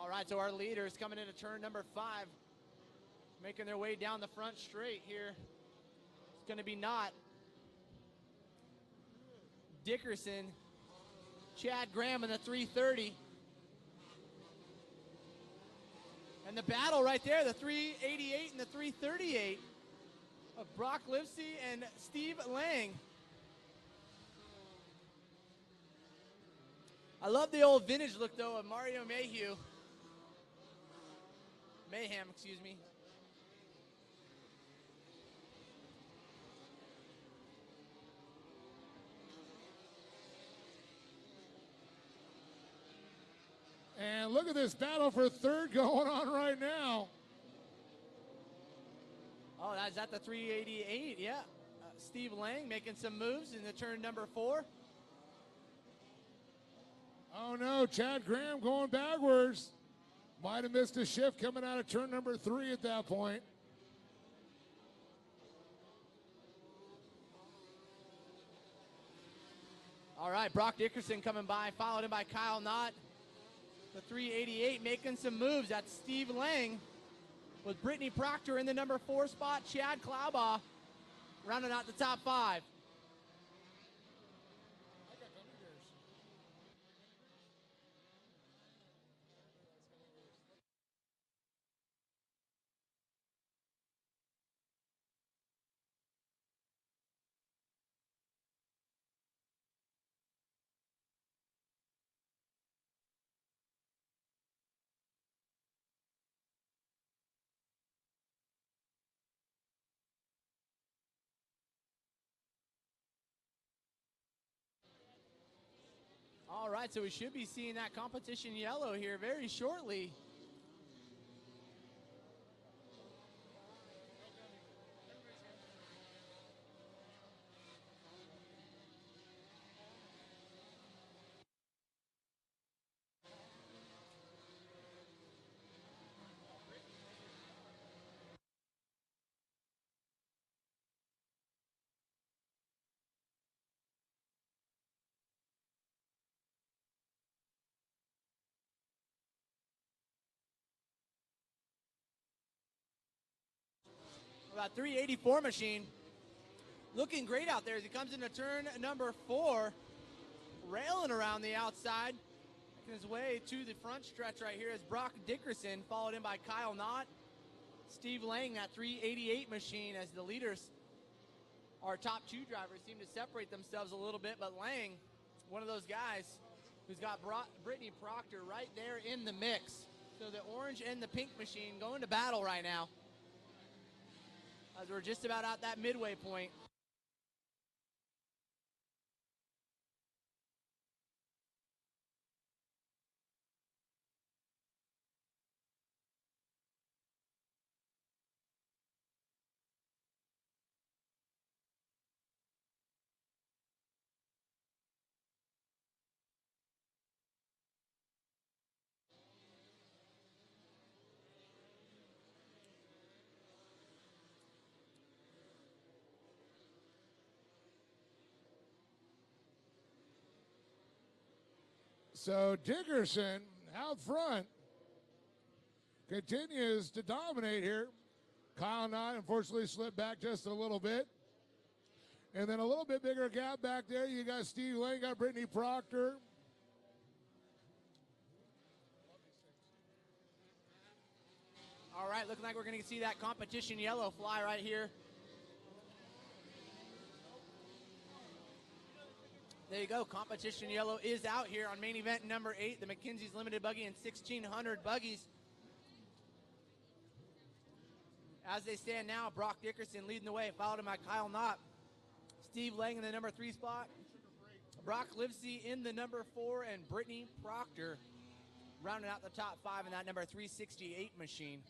All right, so our leaders coming into turn number 5, making their way down the front straight here. It's going to be Knott, Dickerson, Chad Graham in the 330. And the battle right there, the 388 and the 338 of Brock Livesey and Steve Lang. I love the old vintage look, though, of Mario Mayhem, excuse me. And look at this battle for third going on right now. Oh, is that the 388? Yeah. Steve Lang making some moves in the turn number 4. Oh no, Chad Graham going backwards. Might have missed a shift coming out of turn number 3 at that point. All right, Brock Dickerson coming by, followed in by Kyle Knott. The 388 making some moves. That's Steve Lang with Brittany Proctor in the number 4 spot. Chad Klaubaugh rounding out the top 5. All right, so we should be seeing that competition yellow here very shortly. About 384 machine. Looking great out there as he comes into turn number 4. Railing around the outside. Making his way to the front stretch right here is Brock Dickerson, followed in by Kyle Knott. Steve Lang, that 388 machine, as the leaders, our top 2 drivers, seem to separate themselves a little bit. But Lang, one of those guys who's got Brittany Proctor right there in the mix. So the orange and the pink machine going to battle right now, as we're just about at that midway point. So Dickerson out front continues to dominate here. Kyle Knott unfortunately slipped back just a little bit. And then a little bit bigger gap back there. You got Steve Lang, got Brittany Proctor. All right, looking like we're going to see that competition yellow fly right here. There you go. Competition yellow is out here on main event number 8, the McKenzie's Limited Buggy and 1600 buggies. As they stand now, Brock Dickerson leading the way, followed by Kyle Knott. Steve Lang in the number 3 spot. Brock Livesey in the number 4, and Brittany Proctor rounding out the top 5 in that number 368 machine.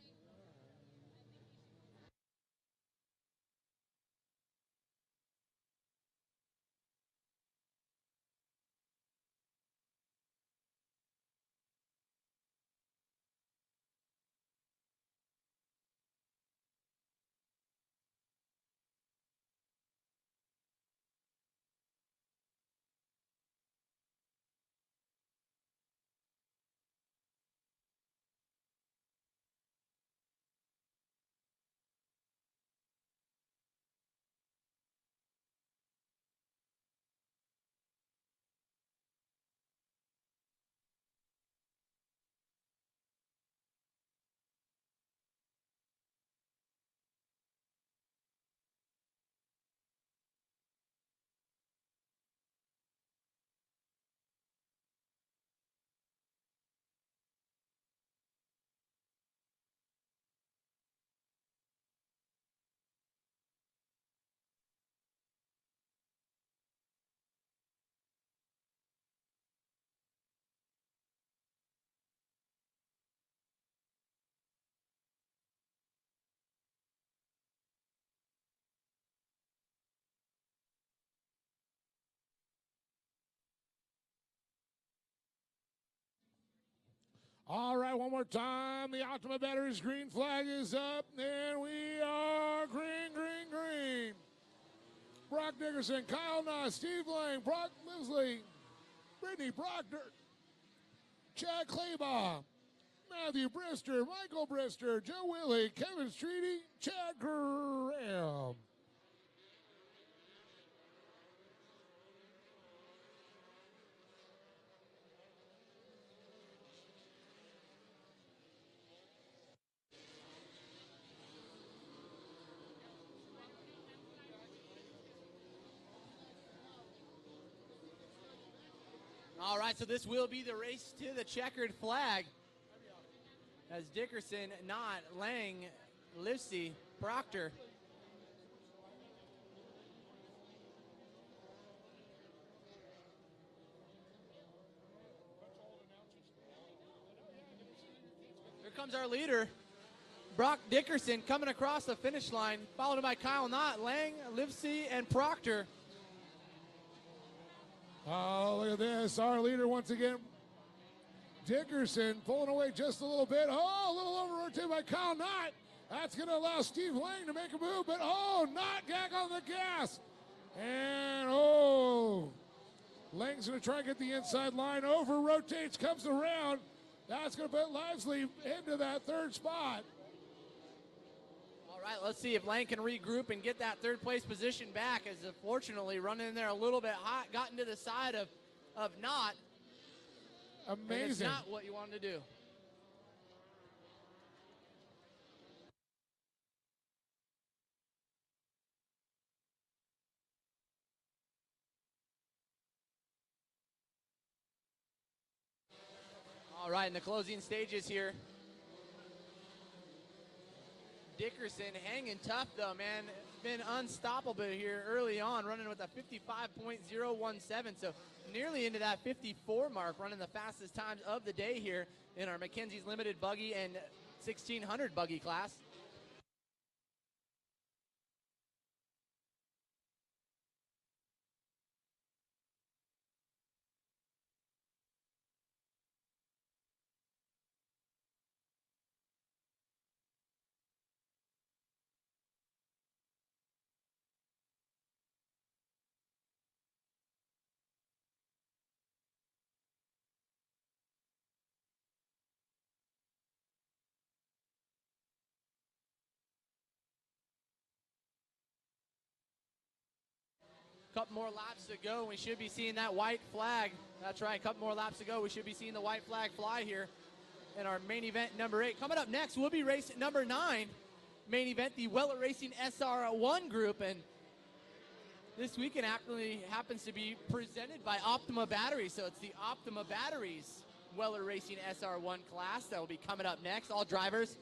All right, one more time. The Optima Batteries green flag is up, and we are green, green, green. Brock Dickerson, Kyle Knott, Steve Lang, Brock Lisley, Brittany Proctor, Chad Claybaugh, Matthew Brister, Michael Brister, Joe Willie, Kevin Streety, Chad Graham. All right, so this will be the race to the checkered flag. As Dickerson, Knott, Lang, Livesey, Proctor. Here comes our leader, Brock Dickerson, coming across the finish line, followed by Kyle Knott, Lang, Livesey, and Proctor. Oh, look at this. Our leader once again, Dickerson, pulling away just a little bit. Oh, a little over rotated by Kyle Knott. That's going to allow Steve Lang to make a move, but Knott back on the gas. And Lang's going to try and get the inside line. Over rotates, comes around. That's going to put Livesey into that third spot. All right, let's see if Lang can regroup and get that third place position back, as unfortunately running in there a little bit hot, got into the side of Knott. Amazing. And it's not what you wanted to do. All right, in the closing stages here, Dickerson hanging tough though, man. Been unstoppable here early on, running with a 55.017, so nearly into that 54 mark, running the fastest times of the day here in our Mackenzie's Limited Buggy and 1600 Buggy class. Couple more laps to go. We should be seeing that white flag. That's right, couple more laps to go. We should be seeing the white flag fly here in our main event number 8. Coming up next will be race number 9. Main event, the Weller Racing SR1 group. And this weekend actually happens to be presented by Optima Batteries. So it's the Optima Batteries Weller Racing SR1 class that will be coming up next. All drivers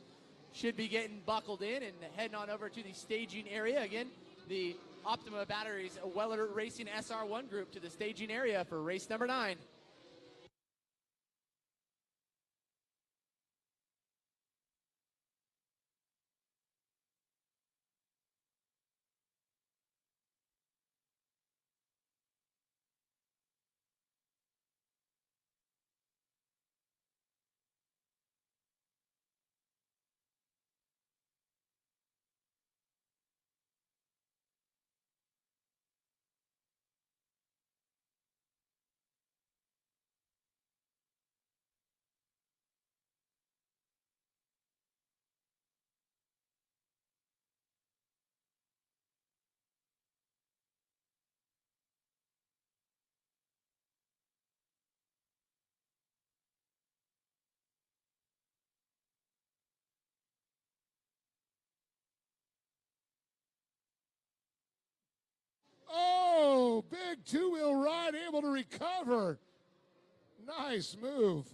should be getting buckled in and heading on over to the staging area. Again, the Optima Batteries Weller Racing SR1 group to the staging area for race number 9. Oh, big two-wheel ride, able to recover. Nice move.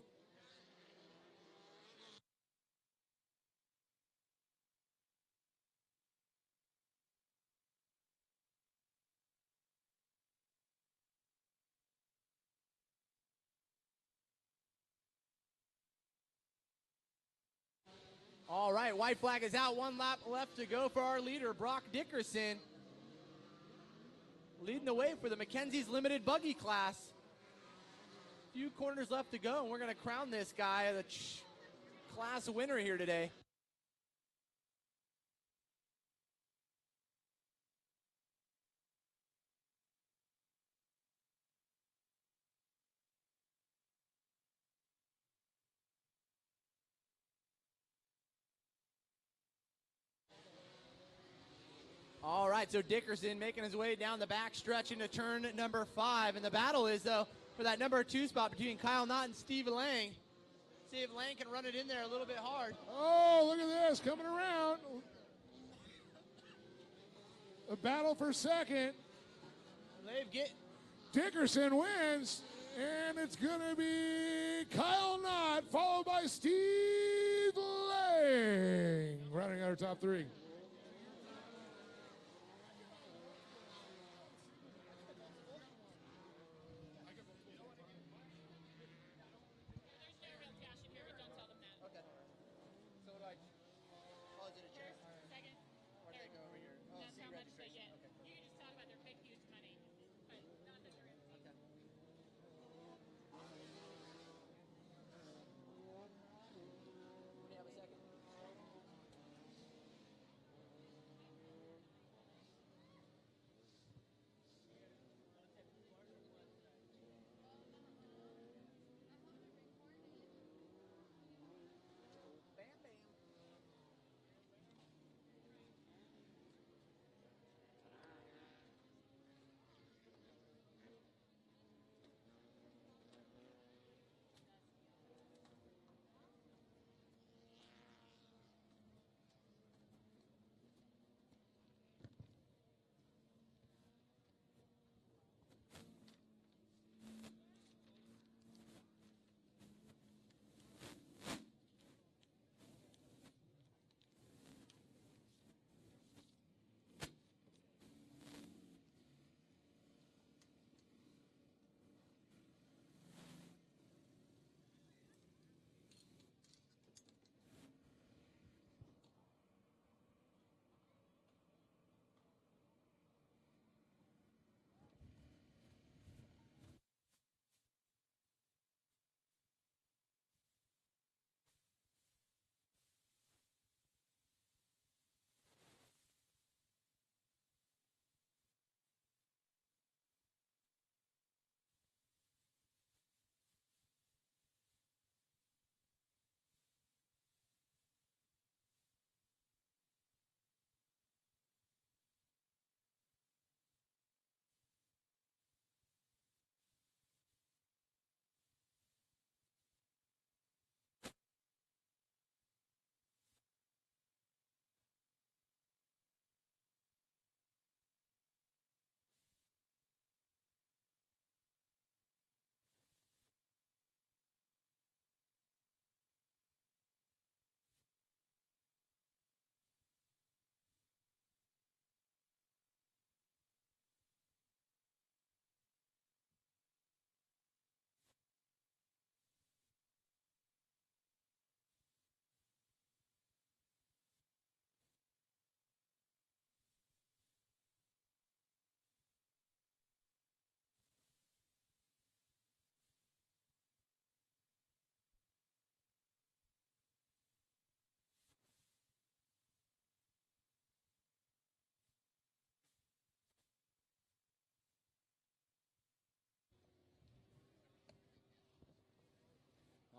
All right, white flag is out. 1 lap left to go for our leader, Brock Dickerson. Leading the way for the Mackenzie's Limited Buggy class. Few corners left to go, and we're going to crown this guy the class winner here today. All right, so Dickerson making his way down the back stretch into turn number 5. And the battle is, though, for that number 2 spot between Kyle Knott and Steve Lang. See if Lang can run it in there a little bit hard. Oh, look at this, coming around. A battle for second. Dickerson wins, and it's going to be Kyle Knott, followed by Steve Lang, running out of top 3.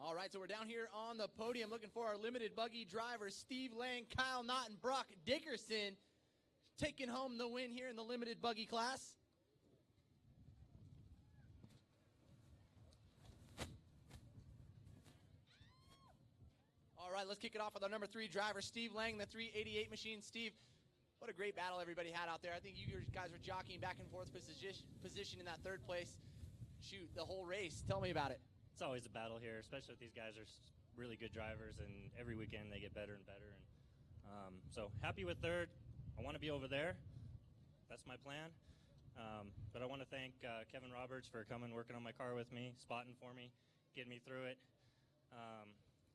All right, so we're down here on the podium looking for our limited buggy drivers, Steve Lang, Kyle Knott, and Brock Dickerson, taking home the win here in the limited buggy class. All right, let's kick it off with our number 3 driver, Steve Lang, the 388 machine. Steve, what a great battle everybody had out there. I think you guys were jockeying back and forth position in that 3rd place. Shoot, the whole race. Tell me about it. It's always a battle here, especially if these guys are really good drivers, and every weekend they get better and better. And so happy with 3rd. I want to be over there. That's my plan. But I want to thank Kevin Roberts for coming, working on my car with me, spotting for me, getting me through it.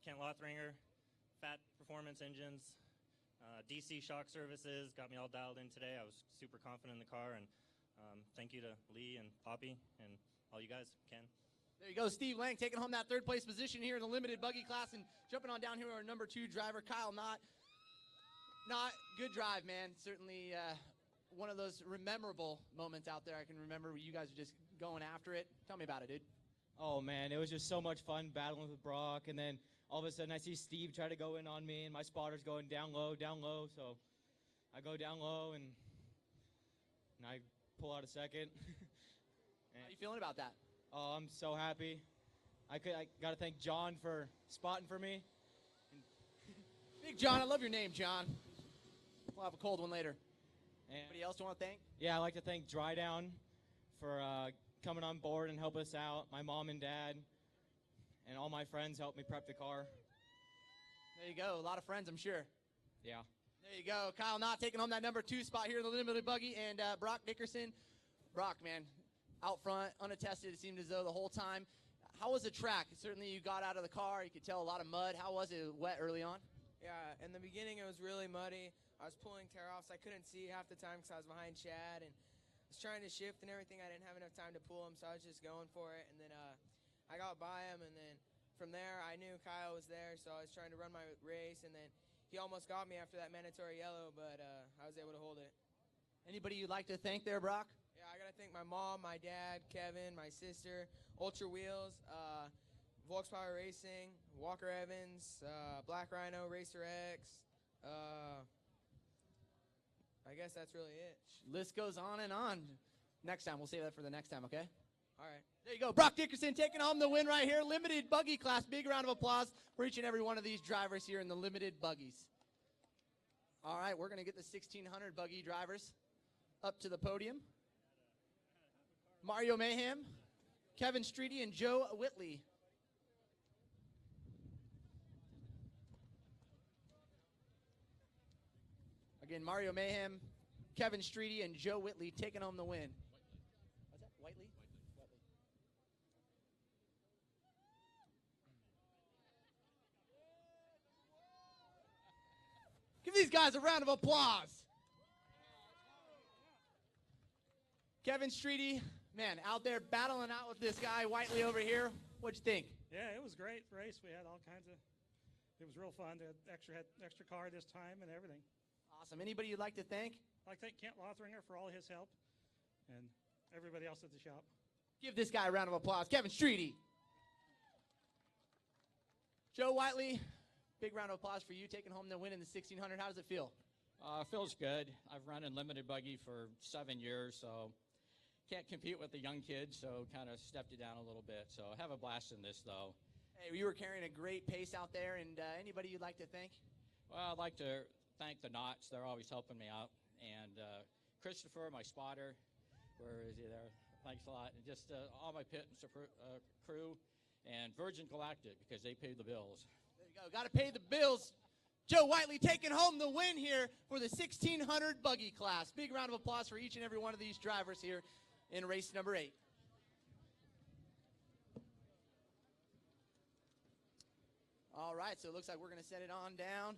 Kent Lothringer, Fat Performance Engines, DC Shock Services got me all dialed in today. I was super confident in the car, and thank you to Lee and Poppy and all you guys, Ken. There you go, Steve Lang taking home that third place position here in the limited buggy class, and jumping on down here our number 2 driver, Kyle Knott. Knott, good drive, man. Certainly one of those memorable moments out there. I can remember you guys were just going after it. Tell me about it, dude. Oh, man, it was just so much fun battling with Brock, and then all of a sudden I see Steve try to go in on me, and my spotter's going down low, so I go down low, and I pull out a second. How you feeling about that? Oh, I'm so happy. I got to thank John for spotting for me. Big John, I love your name, John. We'll have a cold one later. Anybody else you want to thank? Yeah, I'd like to thank Dry Down for coming on board and helping us out. My mom and dad and all my friends helped me prep the car. There you go. A lot of friends, I'm sure. Yeah. There you go. Kyle Knott taking home that number 2 spot here in the limited buggy, and Brock Dickerson. Brock, man, out front, unattested, it seemed as though the whole time. How was the track? Certainly you got out of the car. You could tell a lot of mud. How was it? Wet early on? Yeah, in the beginning it was really muddy. I was pulling tear-offs. I couldn't see half the time because I was behind Chad, and I was trying to shift and everything. I didn't have enough time to pull him, so I was just going for it. And then I got by him, and then from there I knew Kyle was there, so I was trying to run my race. And then he almost got me after that mandatory yellow, but I was able to hold it. Anybody you'd like to thank there, Brock? Yeah, I got to thank my mom, my dad, Kevin, my sister, Ultra Wheels, Volkspower Racing, Walker Evans, Black Rhino, Racer X. I guess that's really it. List goes on and on. Next time. We'll save that for the next time, okay? All right. There you go. Brock Dickerson taking home the win right here. Limited buggy class. Big round of applause for each and every one of these drivers here in the limited buggies. All right, we're going to get the 1600 buggy drivers up to the podium. Mario Mayhem, Kevin Streety, and Joe Whitley. Again, Mario Mayhem, Kevin Streety, and Joe Whitley taking home the win. What's that? Whiteley? Whiteley. Give these guys a round of applause. Kevin Streety, man, out there battling out with this guy, Whiteley, over here. What'd you think? Yeah, it was a great race. We had all kinds of, it was real fun. They had extra car this time and everything. Awesome. Anybody you'd like to thank? I'd like to thank Kent Lothringer for all his help and everybody else at the shop. Give this guy a round of applause. Kevin Streety. Joe Whiteley, big round of applause for you taking home the win in the 1600. How does it feel? Feels good. I've run in limited buggy for 7 years, so can't compete with the young kids, so kind of stepped it down a little bit. So have a blast in this, though. Hey, you were carrying a great pace out there, and anybody you'd like to thank? Well, I'd like to thank the Knots. They're always helping me out. And Christopher, my spotter, where is he there? Thanks a lot. And just all my pit and crew, and Virgin Galactic, because they pay the bills. There you go. Got to pay the bills. Joe Whiteley taking home the win here for the 1600 buggy class. Big round of applause for each and every one of these drivers here in race number 8. All right, so it looks like we're going to set it on down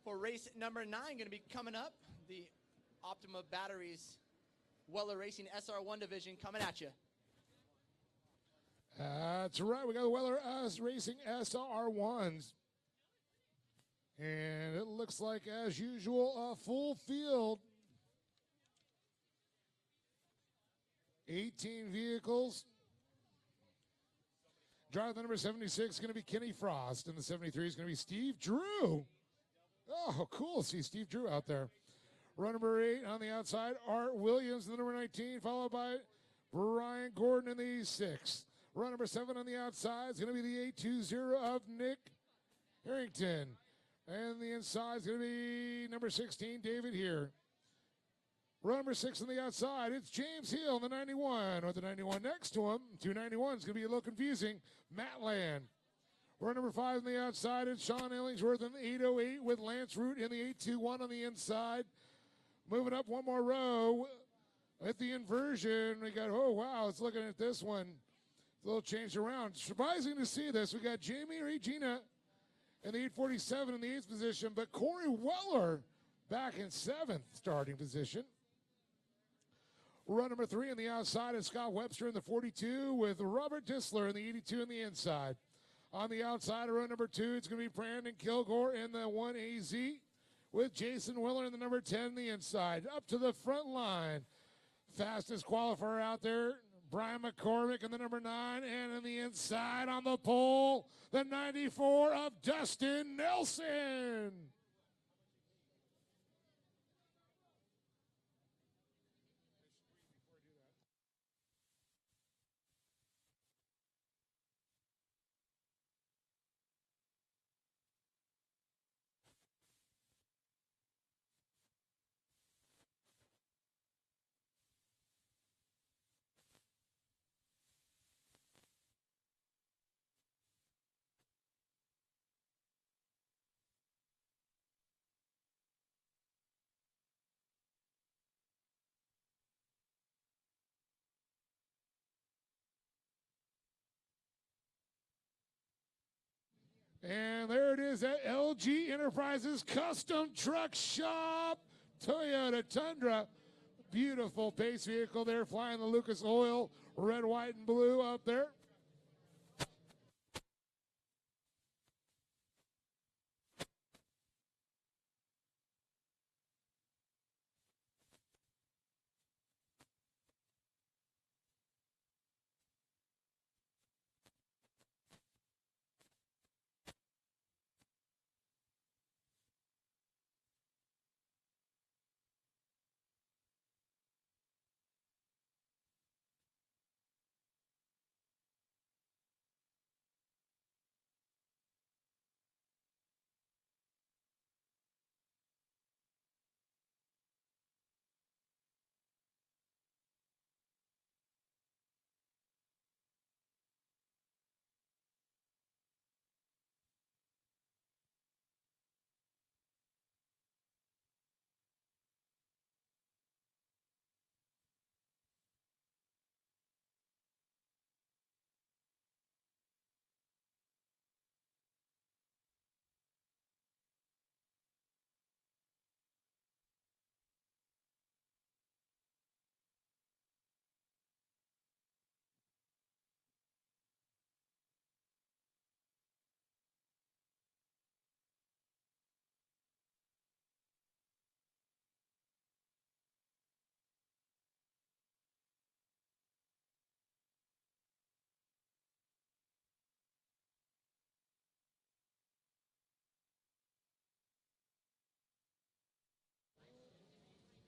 for race number 9. Going to be coming up, the Optima Batteries Weller Racing SR1 division coming at you. That's right. We got the Weller Racing SR1s. And it looks like, as usual, a full field. 18 vehicles. Driver number 76 is going to be Kenny Frost, and the 73 is going to be Steve Drew. Oh, cool. See Steve Drew out there. Run number 8 on the outside, Art Williams, the number 19, followed by Brian Gordon in the 6th. Run number 7 on the outside is going to be the 820 of Nick Harrington. And the inside is going to be number 16, David here. Run number 6 on the outside, it's James Hill, the 91. With the 91 next to him, 291 is going to be a little confusing, Matt Land. Run number 5 on the outside, it's Sean Illingsworth in the 808 with Lance Root in the 821 on the inside. Moving up one more row at the inversion, we got, oh wow, let's looking at this one. A little changed around. Surprising to see this. We got Jamie Regina in the 847 in the 8th position, but Corey Weller back in 7th starting position. Run number 3 on the outside is Scott Webster in the 42 with Robert Disler in the 82 on the inside. On the outside of run number 2, it's going to be Brandon Kilgore in the 1AZ with Jason Willer in the number 10 on the inside. Up to the front line. Fastest qualifier out there, Brian McCormick in the number 9, and on the inside on the pole, the 94 of Dustin Nelson. And there it is at LG Enterprises Custom Truck Shop, Toyota Tundra. Beautiful pace vehicle there, flying the Lucas Oil, red, white, and blue up there.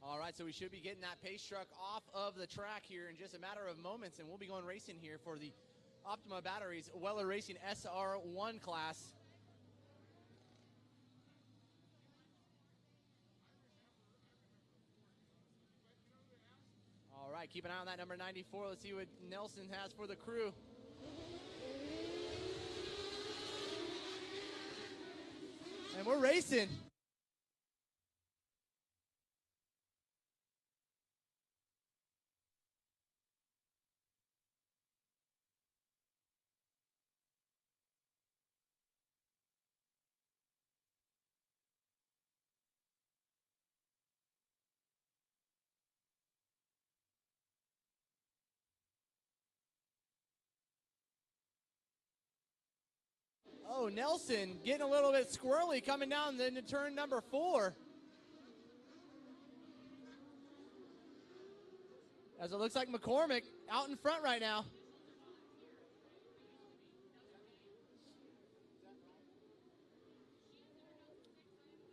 All right, so we should be getting that pace truck off of the track here in just a matter of moments, and we'll be going racing here for the Optima Batteries Weller Racing SR1 class. All right, keep an eye on that number 94. Let's see what Nelson has for the crew. And we're racing. Oh, Nelson getting a little bit squirrely coming down into turn number 4. As it looks like McCormick out in front right now.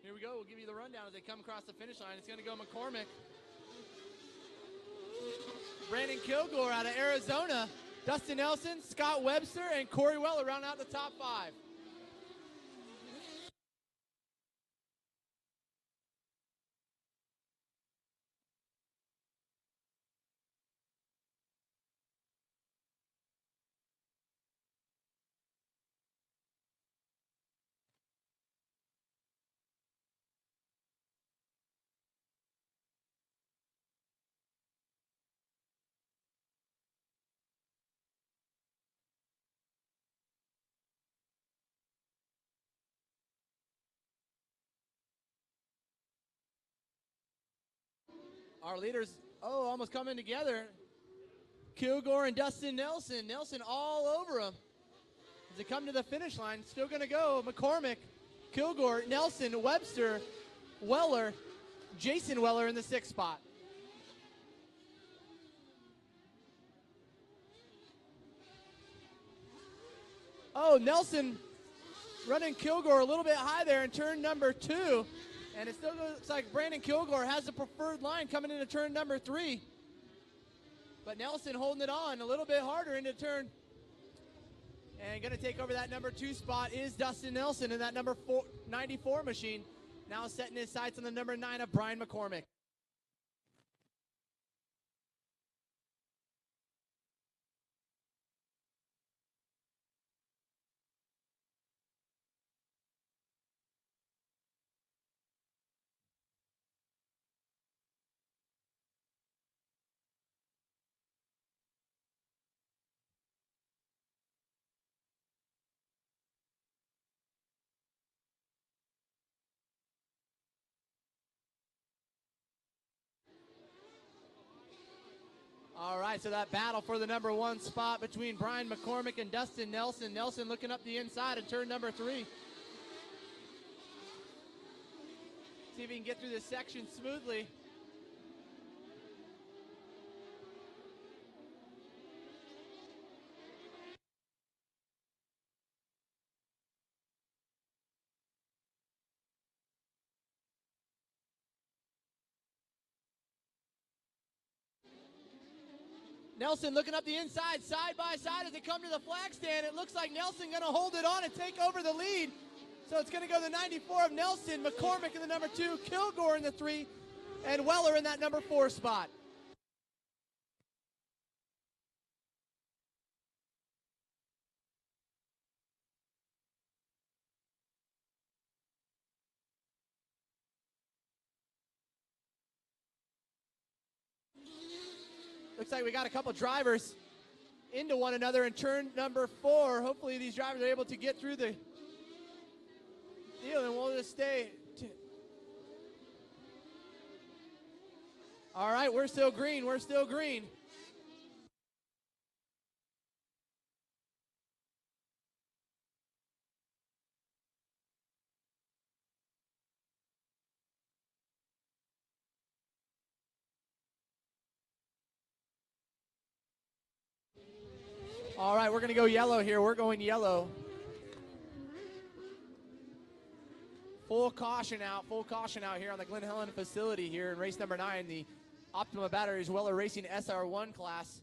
Here we go. We'll give you the rundown as they come across the finish line. It's going to go McCormick. Brandon Kilgore out of Arizona. Dustin Nelson, Scott Webster, and Corey Weller round out the top 5. Our leaders Oh, almost coming together. Kilgore and Dustin Nelson. Nelson all over him. As they come to the finish line, still going to go. McCormick, Kilgore, Nelson, Webster, Weller, Jason Weller in the 6th spot. Oh, Nelson running Kilgore a little bit high there in turn number 2. And it still looks like Brandon Kilgore has the preferred line coming into turn number 3. But Nelson holding it on a little bit harder into turn. And going to take over that number 2 spot is Dustin Nelson in that number 94 machine. Now setting his sights on the number 9 of Brian McCormick. All right, so that battle for the number 1 spot between Brian McCormick and Dustin Nelson. Nelson looking up the inside of turn number 3. See if he can get through this section smoothly. Nelson looking up the inside, side by side as they come to the flag stand. It looks like Nelson going to hold it on and take over the lead. So it's going to go the 94 of Nelson, McCormick in the number 2, Kilgore in the 3, and Weller in that number 4 spot. Looks like we got a couple drivers into one another in turn number 4. Hopefully these drivers are able to get through the deal, and we'll just stay. All right, we're still green. We're still green. All right, we're going to go yellow here. We're going yellow. Full caution out here on the Glen Helen facility here in race number 9, the Optima Batteries Weller Racing SR1 class.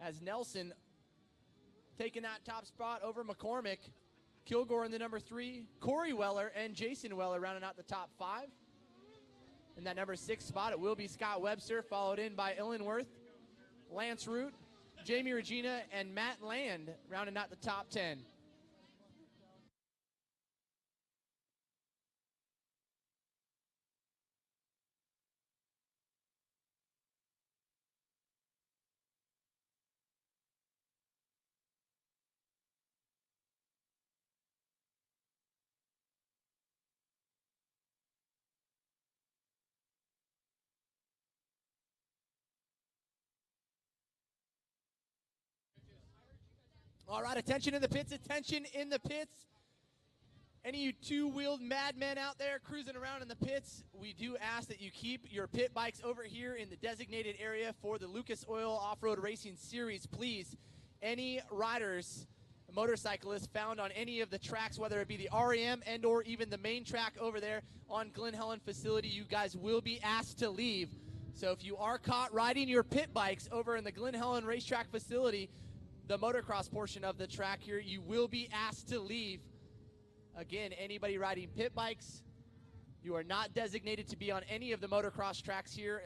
As Nelson taking that top spot over McCormick, Kilgore in the number 3, Corey Weller and Jason Weller rounding out the top 5. In that number 6 spot, it will be Scott Webster, followed in by Illingworth, Lance Root, Jamie Regina, and Matt Land rounding out the top 10. All right, attention in the pits, attention in the pits. Any of you two-wheeled madmen out there cruising around in the pits, we do ask that you keep your pit bikes over here in the designated area for the Lucas Oil Off-Road Racing Series, please. Any riders, motorcyclists found on any of the tracks, whether it be the REM and or even the main track over there on Glen Helen facility, you guys will be asked to leave. So if you are caught riding your pit bikes over in the Glen Helen racetrack facility, the motocross portion of the track here, you will be asked to leave. Again, anybody riding pit bikes, you are not designated to be on any of the motocross tracks here,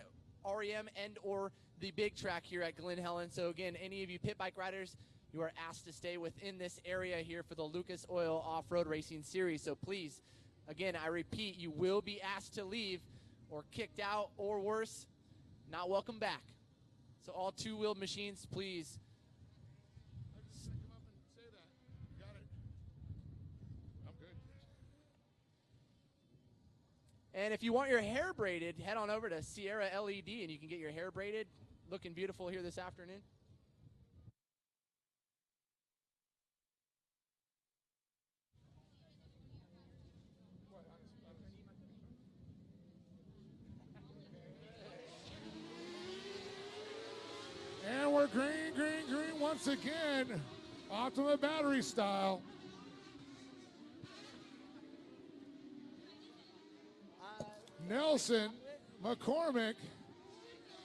REM and or the big track here at Glen Helen. So again, any of you pit bike riders, you are asked to stay within this area here for the Lucas Oil Off-Road Racing Series. So please, again, I repeat, you will be asked to leave or kicked out or worse, not welcome back. So all two-wheeled machines, please. And if you want your hair braided, head on over to Sierra LED and you can get your hair braided. Looking beautiful here this afternoon. And we're green, green, green once again. Optima battery style. Nelson, McCormick,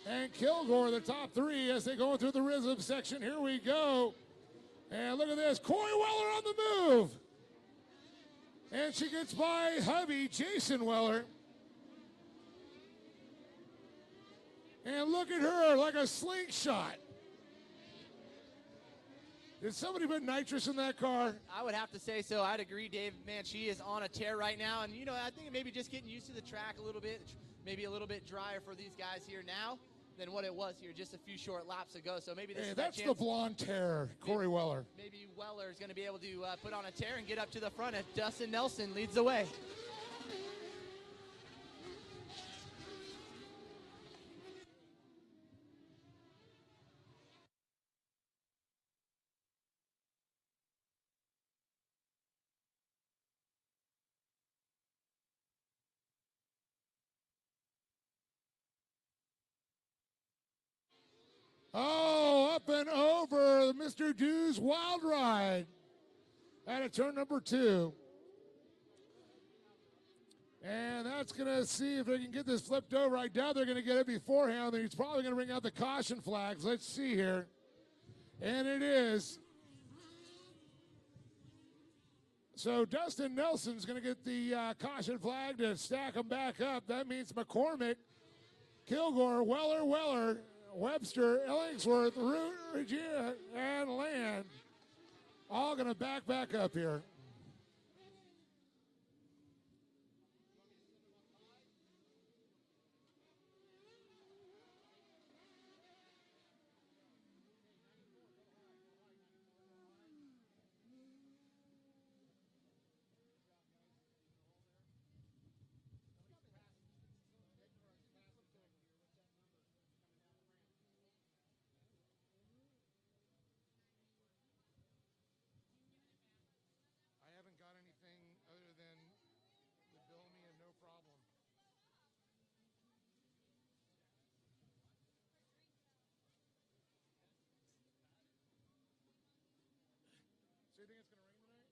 and Kilgore, the top three as they go through the rhythm section. Here we go. And look at this. Corey Weller on the move. And she gets by hubby, Jason Weller. And look at her, like a slingshot. Did somebody put nitrous in that car? I would have to say so. I'd agree, Dave. Man, she is on a tear right now. And, you know, I think maybe just getting used to the track a little bit, maybe a little bit drier for these guys here now than what it was here just a few short laps ago. So maybe this is that's that the chance. blonde tear, Corey Weller. Maybe Weller is going to be able to put on a tear and get up to the front as Dustin Nelson leads the way. Oh, up and over Mr. Dew's Wild Ride out of turn number 2. And that's going to see if they can get this flipped over. I doubt they're going to get it beforehand. He's probably going to bring out the caution flags. Let's see here. And it is. So Dustin Nelson's going to get the caution flag to stack them back up. That means McCormick, Kilgore, Weller, Webster, Ellingsworth, Root, Regina, and Land all going to back up here. I haven't got anything other than the bill me and no problem. So you think it's going to rain tonight?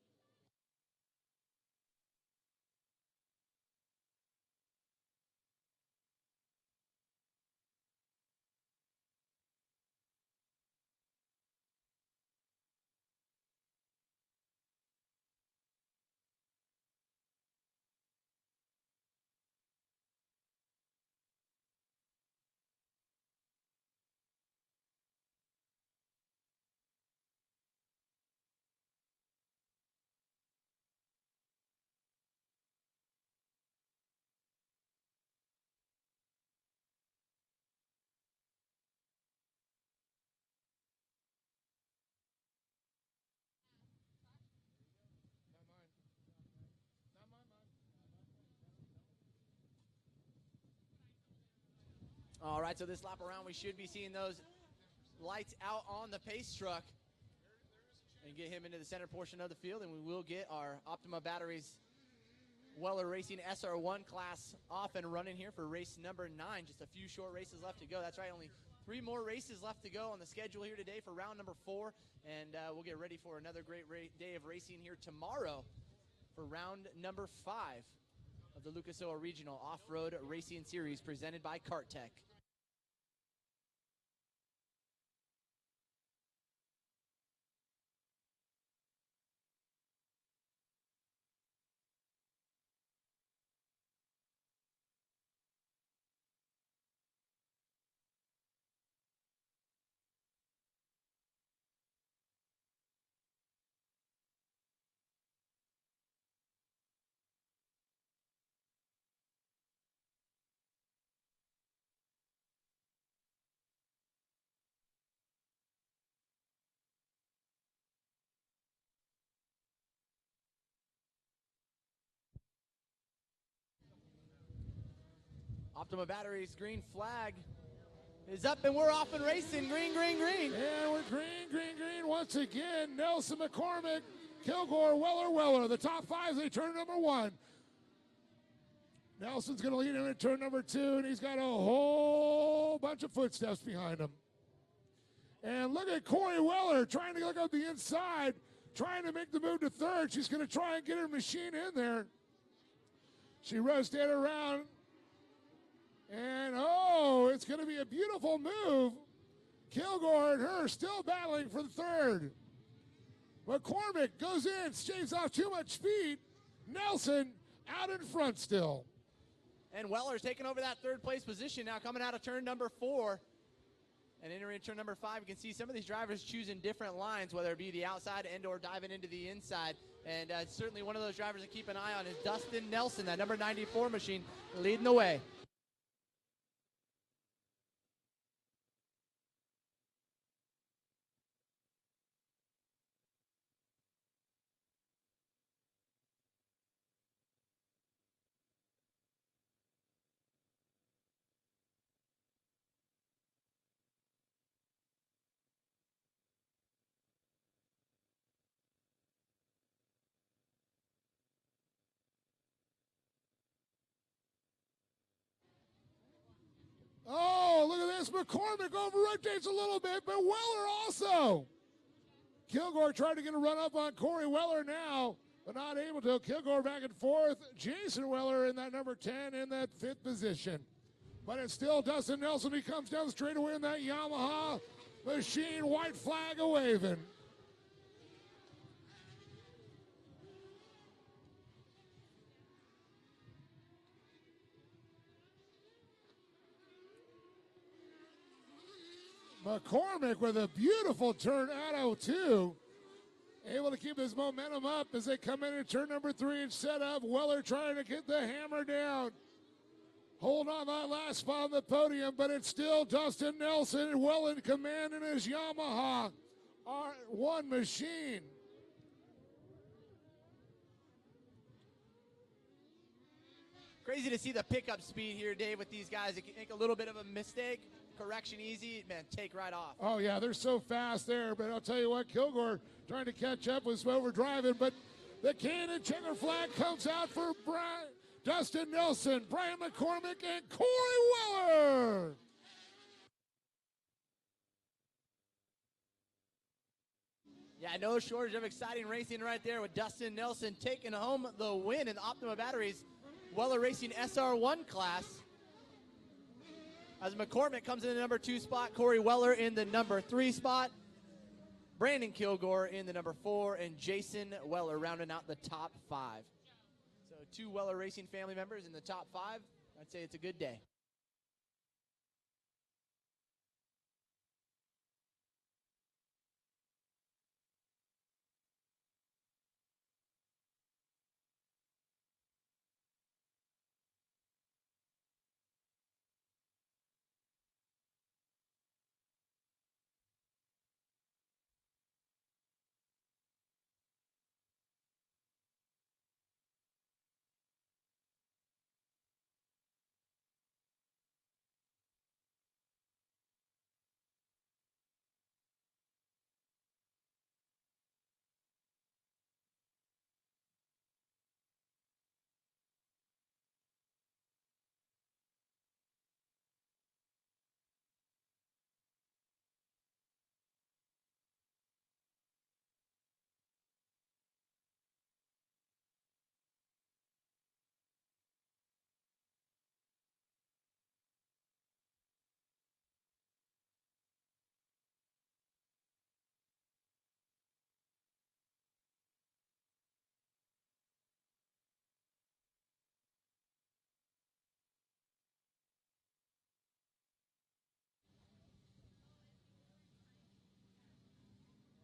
All right, so this lap around, we should be seeing those lights out on the pace truck and get him into the center portion of the field, and we will get our Optima Batteries Weller Racing SR1 class off and running here for race number 9. Just a few short races left to go. That's right, only 3 more races left to go on the schedule here today for round number 4, and we'll get ready for another great day of racing here tomorrow for round number 5 of the Lucas Oil Regional Off-Road Racing Series presented by Kart Tech. Optima Batteries green flag is up, and we're off and racing. Green, green, green. And we're green, green, green once again. Nelson, McCormick, Kilgore, Weller. The top five, they turn number one. Nelson's going to lead him in turn number two, and he's got a whole bunch of footsteps behind him. And look at Corey Weller trying to look up the inside, trying to make the move to third. She's going to try and get her machine in there. She rotated around. And, oh, it's going to be a beautiful move. Kilgore and her still battling for the third. McCormick goes in, shaves off too much speed. Nelson out in front still. And Weller's taking over that third place position now, coming out of turn number 4. And entering turn number 5, you can see some of these drivers choosing different lines, whether it be the outside and or diving into the inside. And certainly one of those drivers to keep an eye on is Dustin Nelson, that number 94 machine, leading the way. Oh, look at this. McCormick over-rotates a little bit, but Weller also. Kilgore tried to get a run up on Corey Weller now, but not able to. Kilgore back and forth. Jason Weller in that number 10 in that 5th position. But it's still Dustin Nelson. He comes down the straightaway in that Yamaha machine, white flag a-waving. McCormick with a beautiful turn out of 2. Able to keep his momentum up as they come in at turn number 3 and set up. Weller trying to get the hammer down. Hold on that last spot on the podium, but it's still Dustin Nelson well in command in his Yamaha R1 machine. Crazy to see the pickup speed here, Dave, with these guys. They can make a little bit of a mistake. Correction easy, man, take right off. Oh, yeah, they're so fast there, but I'll tell you what, Kilgore trying to catch up with what we're driving, but the Cannon checker flag comes out for Dustin Nelson, Brian McCormick, and Corey Weller. Yeah, no shortage of exciting racing right there with Dustin Nelson taking home the win in the Optima Batteries Weller Racing SR1 class. As McCormick comes in the number 2 spot, Corey Weller in the number 3 spot, Brandon Kilgore in the number 4, and Jason Weller rounding out the top 5. So 2 Weller Racing family members in the top 5. I'd say it's a good day.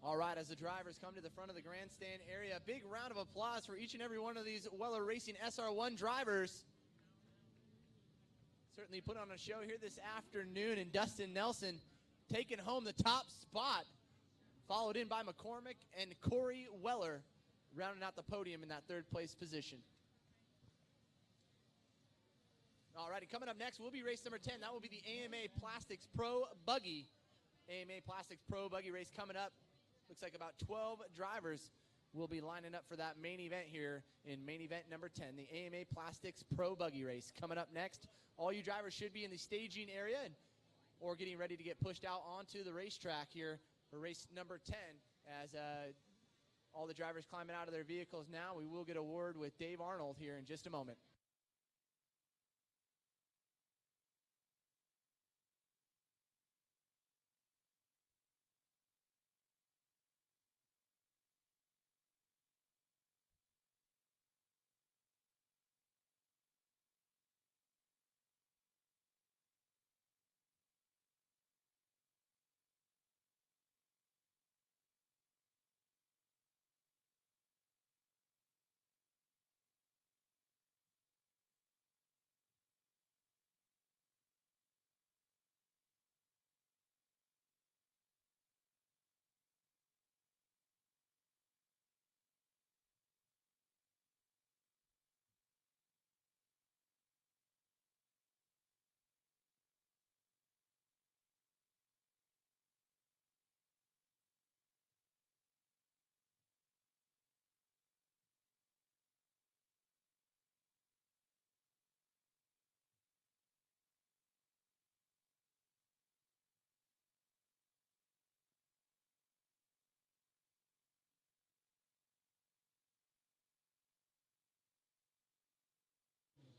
All right, as the drivers come to the front of the grandstand area, a big round of applause for each and every one of these Weller Racing SR1 drivers. Certainly put on a show here this afternoon, and Dustin Nelson taking home the top spot, followed in by McCormick and Corey Weller, rounding out the podium in that 3rd place position. All righty, coming up next will be race number 10. That will be the AMA Plastics Pro Buggy. AMA Plastics Pro Buggy race coming up. Looks like about 12 drivers will be lining up for that main event here in main event number 10, the AMA Plastics Pro Buggy race. Coming up next, all you drivers should be in the staging area or getting ready to get pushed out onto the racetrack here for race number 10. As all the drivers climbing out of their vehicles now, we will get a word with Dave Arnold here in just a moment.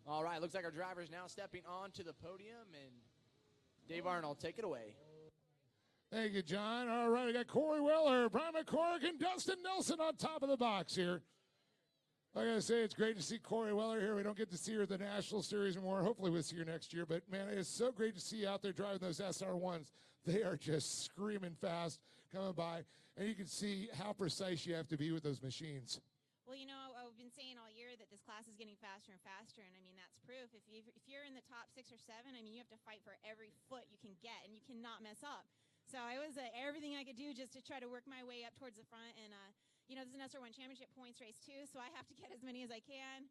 All right, looks like our driver's now stepping onto the podium, and Dave Arnold, take it away. Thank you, John. All right, we got Corey Weller, Brian McCorrick, and Dustin Nelson on top of the box here. Like I say, it's great to see Corey Weller here. We don't get to see her at the National Series anymore. Hopefully we'll see her next year. But, man, it's so great to see you out there driving those SR1s. They are just screaming fast coming by. And you can see how precise you have to be with those machines. Well, you know, I've been saying all year that this class is getting faster and faster, and I mean, that's proof. If you're in the top 6 or 7, I mean, you have to fight for every foot you can get, and you cannot mess up. So it was everything I could do just to try to work my way up towards the front, and, you know, this is an SR1 championship points race, too, so I have to get as many as I can,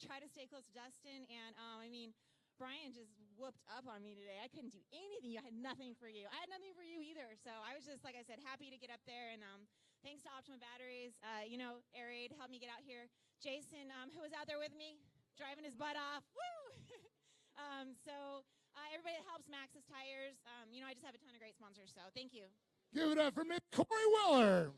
try to stay close to Dustin, and, I mean, Brian just whooped up on me today. I couldn't do anything. I had nothing for you. I had nothing for you either, so I was just, like I said, happy to get up there, and, thanks to Optima Batteries, you know, Air Aid helped me get out here. Jason, who was out there with me, driving his butt off. Woo! Everybody that helps Max's Tires. You know, I just have a ton of great sponsors, so thank you. Give it up for Miss Corey Weller.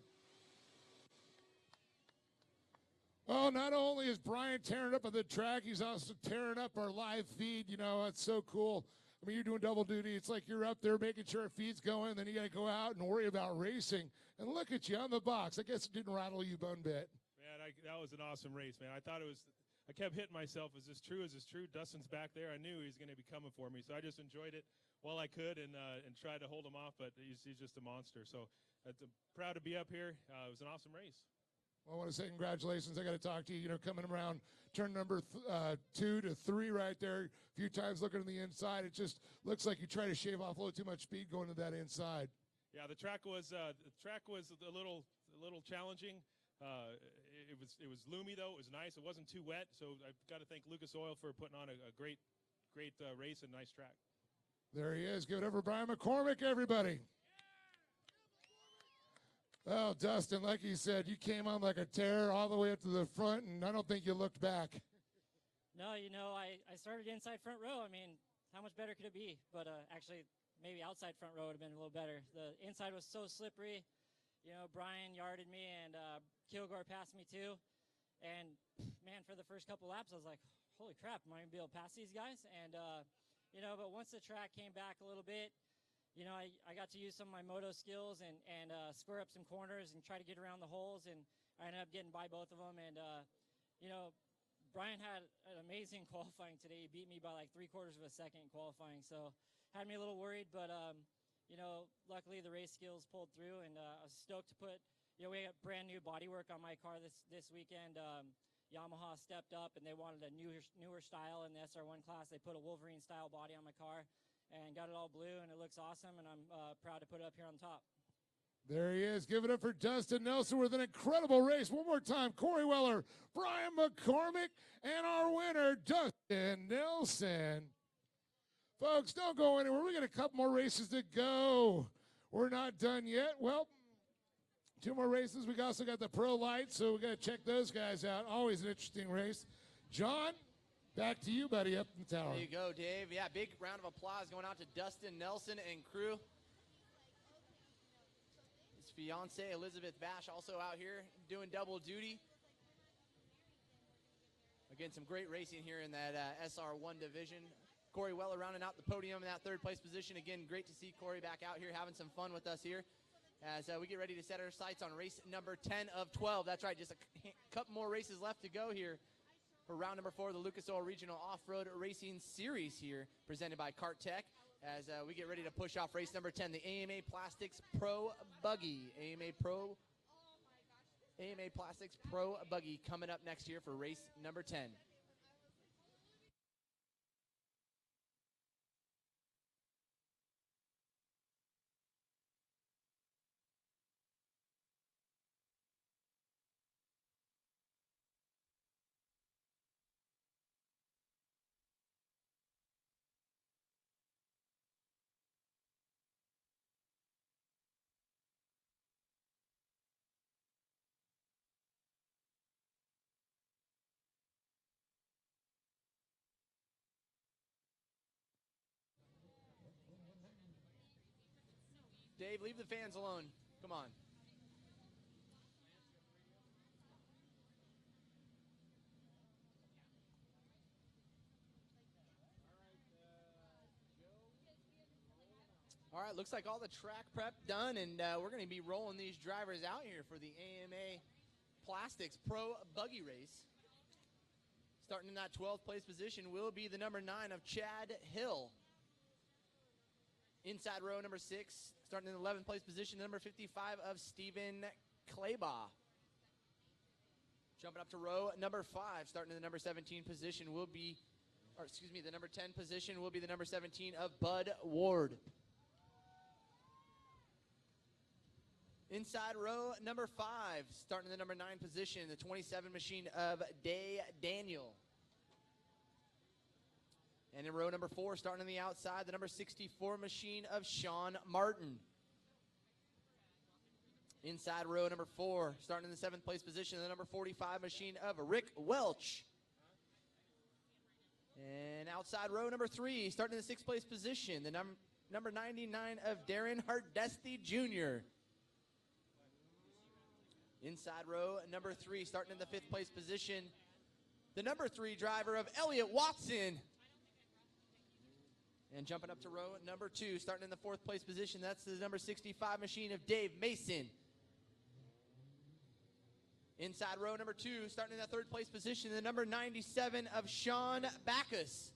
Oh, not only is Brian tearing up on the track, he's also tearing up our live feed. You know, it's so cool. I mean, you're doing double duty. It's like you're up there making sure our feed's going, then you got to go out and worry about racing. And look at you on the box. I guess it didn't rattle you one bit. Man, that was an awesome race, man. I thought it was – I kept hitting myself. Is this true? Is this true? Dustin's back there. I knew he was going to be coming for me. So I just enjoyed it while I could and tried to hold him off, but he's just a monster. So I'm proud to be up here. It was an awesome race. Well, I want to say congratulations. I got to talk to you. You know, coming around turn number 2 to 3 right there, a few times looking on the inside, it just looks like you try to shave off a little too much speed going to that inside. Yeah, the track was a little challenging. It was loomy though. It was nice. It wasn't too wet. So I've got to thank Lucas Oil for putting on a great race and nice track. There he is. Give it up for Brian McCormick, everybody. Well, Dustin, like you said, you came on like a tear all the way up to the front, and I don't think you looked back. No, you know, I started inside front row. I mean, how much better could it be? But actually, maybe outside front row would have been a little better. The inside was so slippery. You know, Brian yarded me, and Kilgore passed me too. And, man, for the first couple laps, I was like, holy crap, am I going to be able to pass these guys? And, you know, but once the track came back a little bit, you know, I got to use some of my moto skills and square up some corners and try to get around the holes, and I ended up getting by both of them. And, you know, Brian had an amazing qualifying today. He beat me by like 3/4 of a second in qualifying, so had me a little worried. But, you know, luckily the race skills pulled through, and I was stoked to put, you know, we got brand new bodywork on my car this weekend. Yamaha stepped up, and they wanted a newer style in the SR1 class. They put a Wolverine-style body on my car and got it all blue, and it looks awesome, and I'm proud to put it up here on top. There he is. Give it up for Dustin Nelson with an incredible race. One more time, Corey Weller, Brian McCormick, and our winner, Dustin Nelson. Folks, don't go anywhere. We got a couple more races to go. We're not done yet. Well, 2 more races. We also got the Pro Lights, so we got to check those guys out. Always an interesting race. John, back to you, buddy, up in the tower. There you go, Dave. Yeah, big round of applause going out to Dustin Nelson and crew. His fiance, Elizabeth Bash, also out here doing double duty. Again, some great racing here in that SR1 division. Corey Weller rounding out the podium in that 3rd place position. Again, great to see Corey back out here having some fun with us here as we get ready to set our sights on race number 10 of 12. That's right, just a couple more races left to go here for round number 4 of the Lucas Oil Regional Off-Road Racing Series here, presented by Kart Tech, as we get ready to push off race number 10, the AMA Plastics Pro Buggy. AMA Plastics Pro Buggy coming up next year for race number 10. Dave, leave the fans alone. Come on. All right, looks like all the track prep done, and we're going to be rolling these drivers out here for the AMA Plastics Pro Buggy Race. Starting in that 12th place position will be the number 9 of Chad Hill. Inside row number 6, starting in the 11th place position, number 55 of Stephen Claybaugh. Jumping up to row number 5, starting in the number 17 position will be, the number 10 position will be the number 17 of Bud Ward. Inside row number 5, starting in the number 9 position, the 27 machine of Day Daniel. And in row number 4, starting on the outside, the number 64 machine of Sean Martin. Inside row number 4, starting in the 7th place position, the number 45 machine of Rick Welch. And outside row number 3, starting in the 6th place position, the number 99 of Darren Hardesty Jr. Inside row number 3, starting in the 5th place position, the number 3 driver of Elliott Watson. And jumping up to row number 2, starting in the 4th place position, that's the number 65 machine of Dave Mason. Inside row number 2, starting in the 3rd place position, the number 97 of Sean Backus.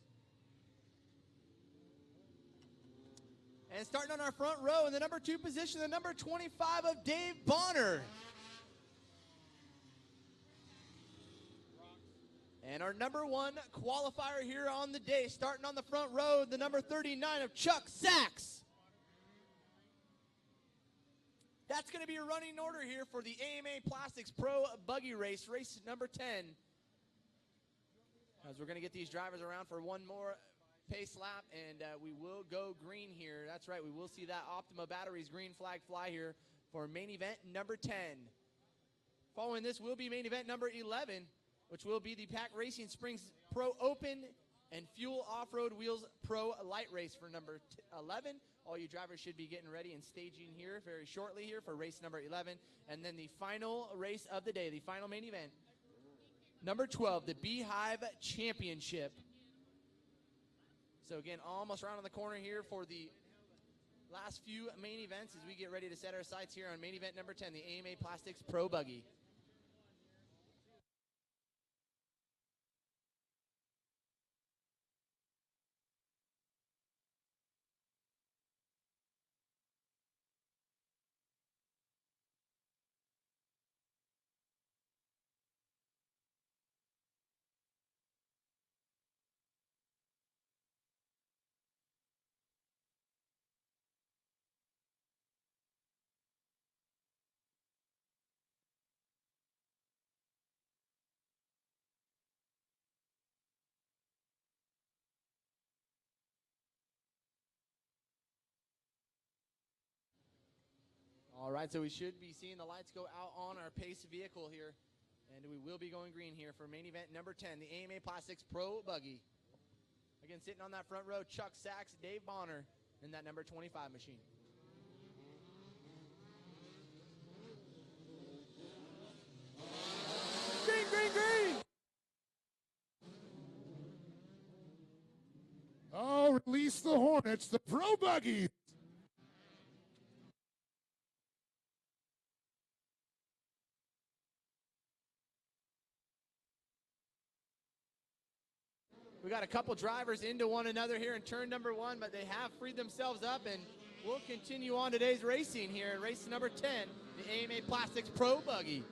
And starting on our front row in the number 2 position, the number 25 of Dave Bonner. And our number 1 qualifier here on the day, starting on the front row, the number 39 of Chuck Sachs. That's going to be a running order here for the AMA Plastics Pro Buggy Race, race number 10. As we're going to get these drivers around for one more pace lap, and we will go green here. That's right, we will see that Optima Batteries green flag fly here for main event number 10. Following this will be main event number 11, which will be the Pack Racing Springs Pro Open and Fuel Off-Road Wheels Pro Light Race for number 11. All you drivers should be getting ready and staging here very shortly here for race number 11. And then the final race of the day, the final main event, number 12, the Beehive Championship. So again, almost around on the corner here for the last few main events as we get ready to set our sights here on main event number 10, the AMA Plastics Pro Buggy. All right, so we should be seeing the lights go out on our pace vehicle here, and we will be going green here for main event number 10, the AMA Plastics Pro Buggy. Again, sitting on that front row, Chuck Sachs, Dave Bonner in that number 25 machine. Green, green, green! Oh, release the Hornets, the Pro Buggy. We got a couple drivers into one another here in turn number 1, but they have freed themselves up, and we'll continue on today's racing here in race number 10, the AMA Plastics Pro Buggy.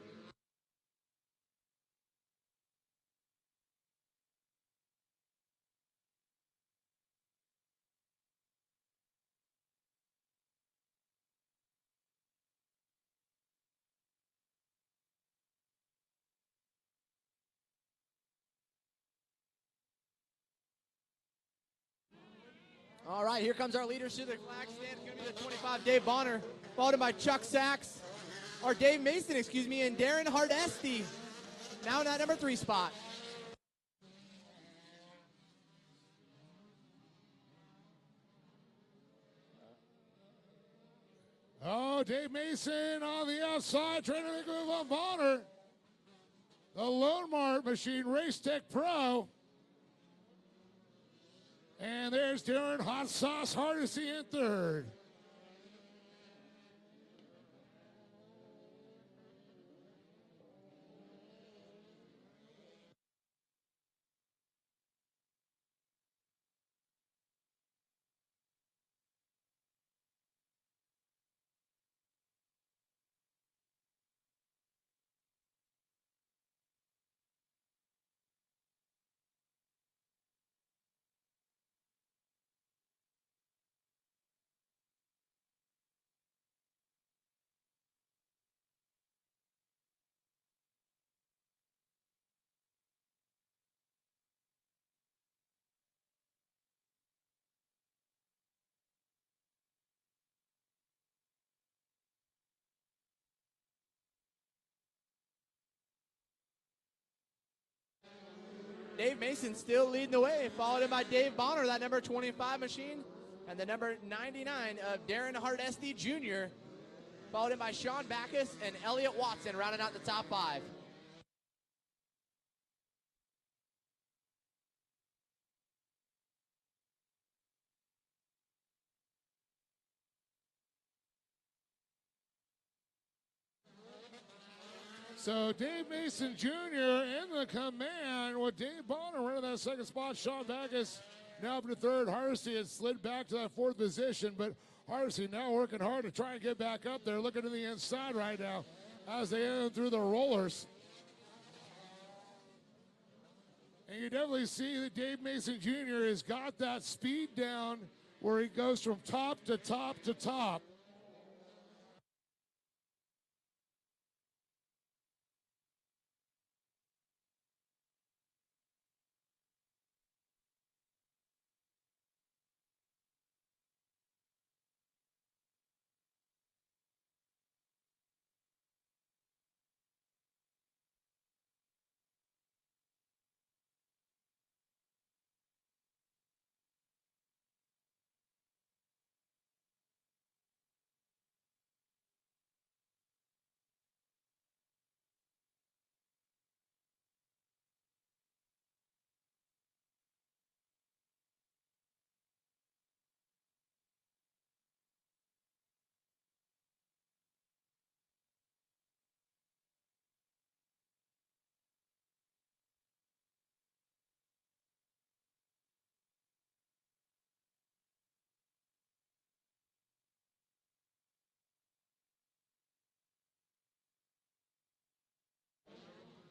All right, here comes our leaders to the flag stand. It's going to be the 25, Dave Bonner, followed by Chuck Sachs, or Dave Mason, excuse me, and Darren Hardesty, now in that number 3 spot. Oh, Dave Mason on the outside, trying to make a move on Bonner. The Lone Mart Machine Race Tech Pro. And there's Darren Hot Sauce Hardesty in third. Dave Mason still leading the way, followed in by Dave Bonner, that number 25 machine, and the number 99 of Darren Hardesty Jr., followed in by Sean Backus and Elliott Watson, rounding out the top 5. So Dave Mason Jr. in the command with Dave Bonner running that second spot. Sean Backus now up to third. Hardesty has slid back to that 4th position, but Hardesty now working hard to try and get back up there, looking to the inside right now as they enter through the rollers. And you definitely see that Dave Mason Jr. has got that speed down where he goes from top to top to top.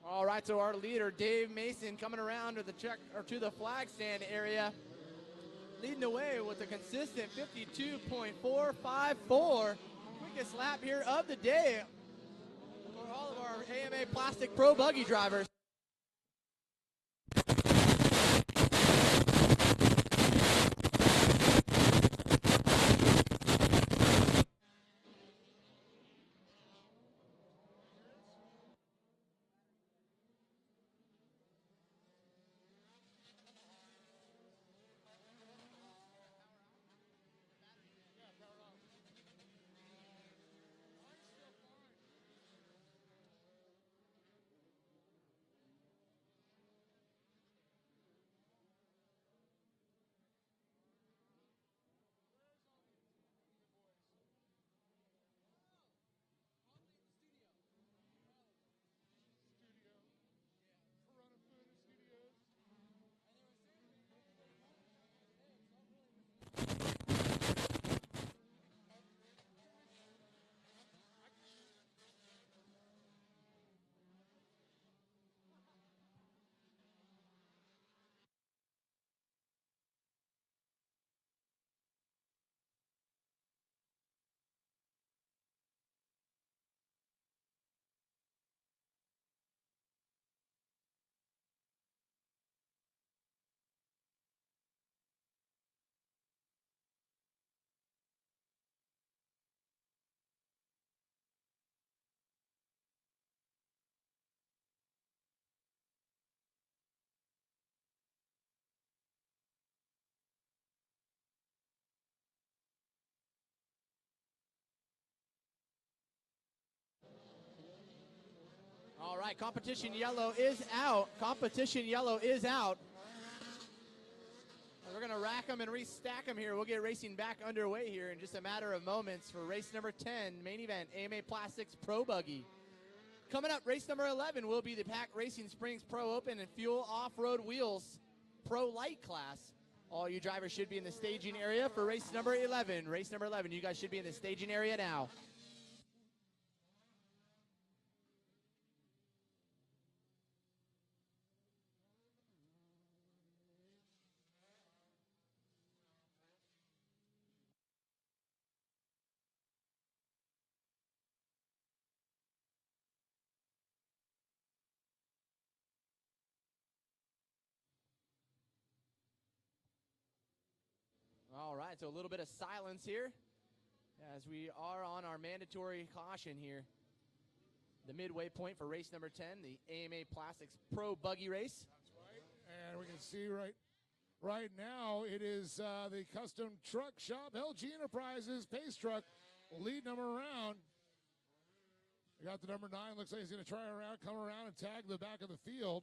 All right, so our leader, Dave Mason, coming around to the to the flag stand area, leading the way with a consistent 52.454, quickest lap here of the day for all of our AMA Plastic Pro Buggy drivers. right, competition yellow is out. Competition yellow is out. And we're going to rack them and restack them here. We'll get racing back underway here in just a matter of moments for race number 10, main event, AMA Plastics Pro Buggy. Coming up, race number 11 will be the Pack Racing Springs Pro Open and Fuel Off-Road Wheels Pro Light class. All you drivers should be in the staging area for race number 11. Race number 11, you guys should be in the staging area now. All right, so a little bit of silence here as we are on our mandatory caution here. The midway point for race number 10, the AMA Plastics Pro Buggy Race. That's right. And we can see right now it is the custom truck shop, LG Enterprises Pace Truck, leading them around. We got the number 9, looks like he's going to come around and tag the back of the field.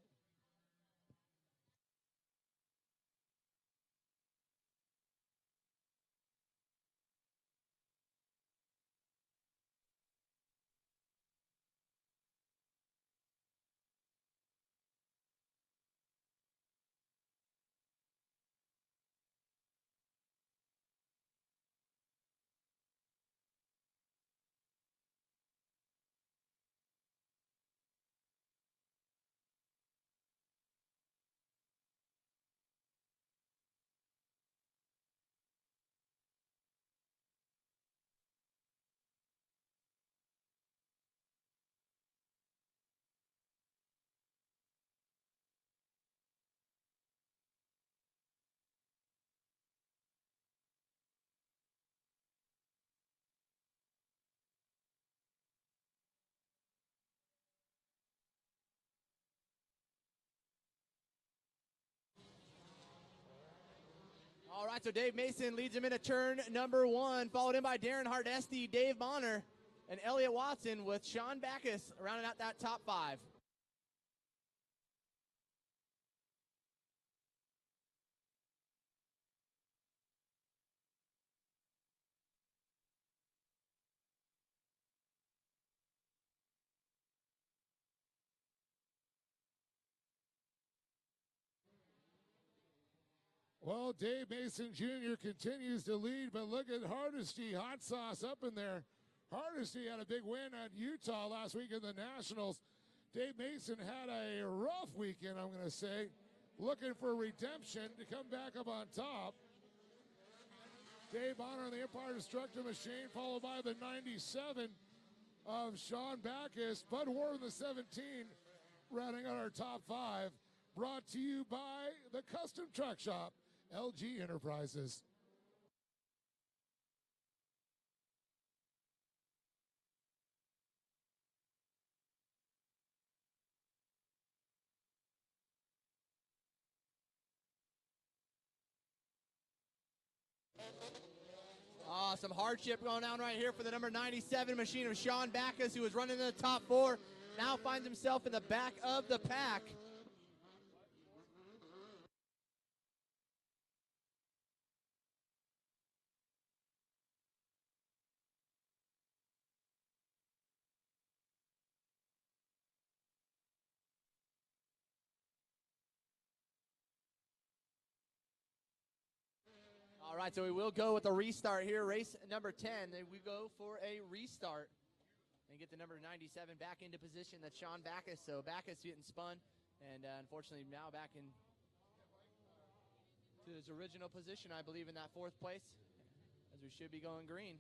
All right, so Dave Mason leads him into turn number 1, followed in by Darren Hardesty, Dave Bonner, and Elliott Watson with Sean Backus rounding out that top 5. Well, Dave Mason Jr. continues to lead, but look at Hardesty, hot sauce up in there. Hardesty had a big win at Utah last week in the Nationals. Dave Mason had a rough weekend, I'm going to say, looking for redemption to come back up on top. Dave Bonner on the Empire Destructor Machine, followed by the 97 of Sean Backus. Bud Warren, the 17, rounding out our top 5. Brought to you by the Custom Truck Shop, LG Enterprises. Some hardship going down right here for the number 97 machine of Sean Backus, who was running in the top 4, now finds himself in the back of the pack. All right, so we will go with a restart here. Race number 10, we go for a restart and get the number 97 back into position. That's Sean Backus. So Backus getting spun, and unfortunately now back in to his original position, I believe, in that 4th place, as we should be going green.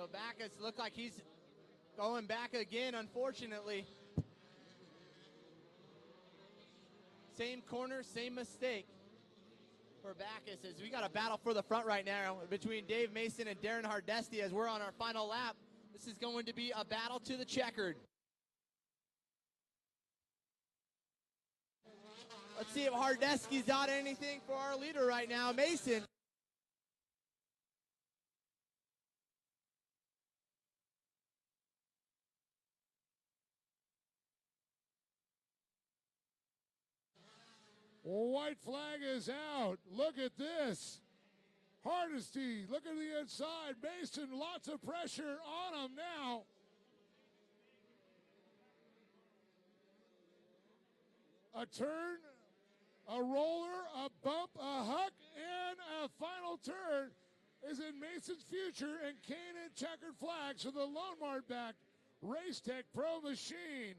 So Backus looked like he's going back again, unfortunately. Same corner, same mistake for Backus. As we got a battle for the front right now between Dave Mason and Darren Hardesty as we're on our final lap. This is going to be a battle to the checkered. Let's see if Hardesky's got anything for our leader right now, Mason. White flag is out. Look at this. Hardesty, look at the inside. Mason, lots of pressure on him now. A turn, a roller, a bump, a huck, and a final turn is in Mason's future, and Kane checkered flags for the Lone Mart-backed Race Tech Pro machine.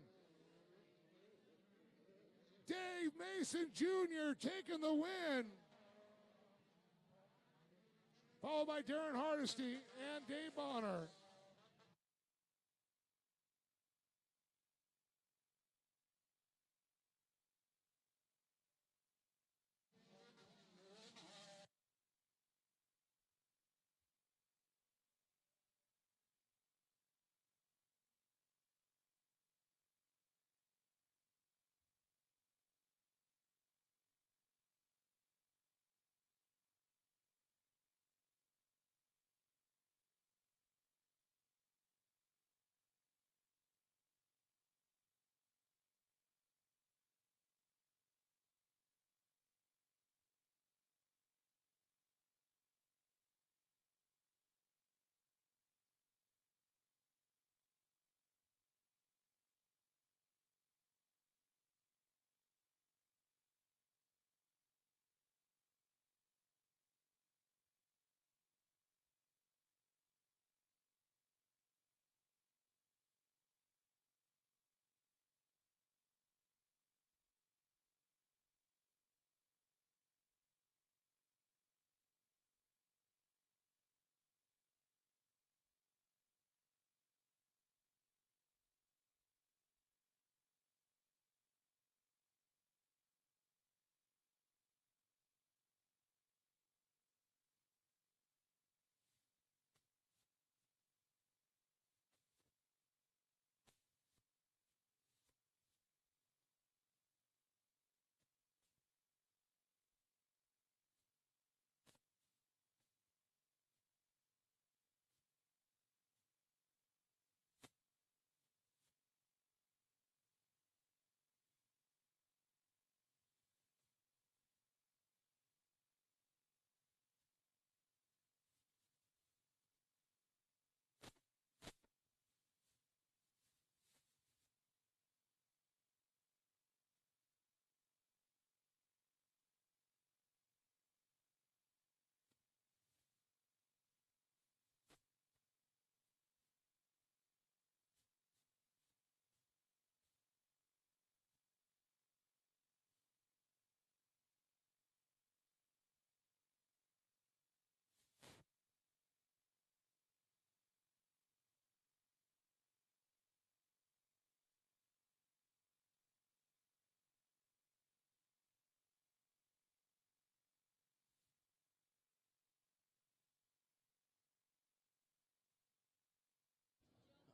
Dave Mason Jr. taking the win, followed by Darren Hardesty and Dave Bonner.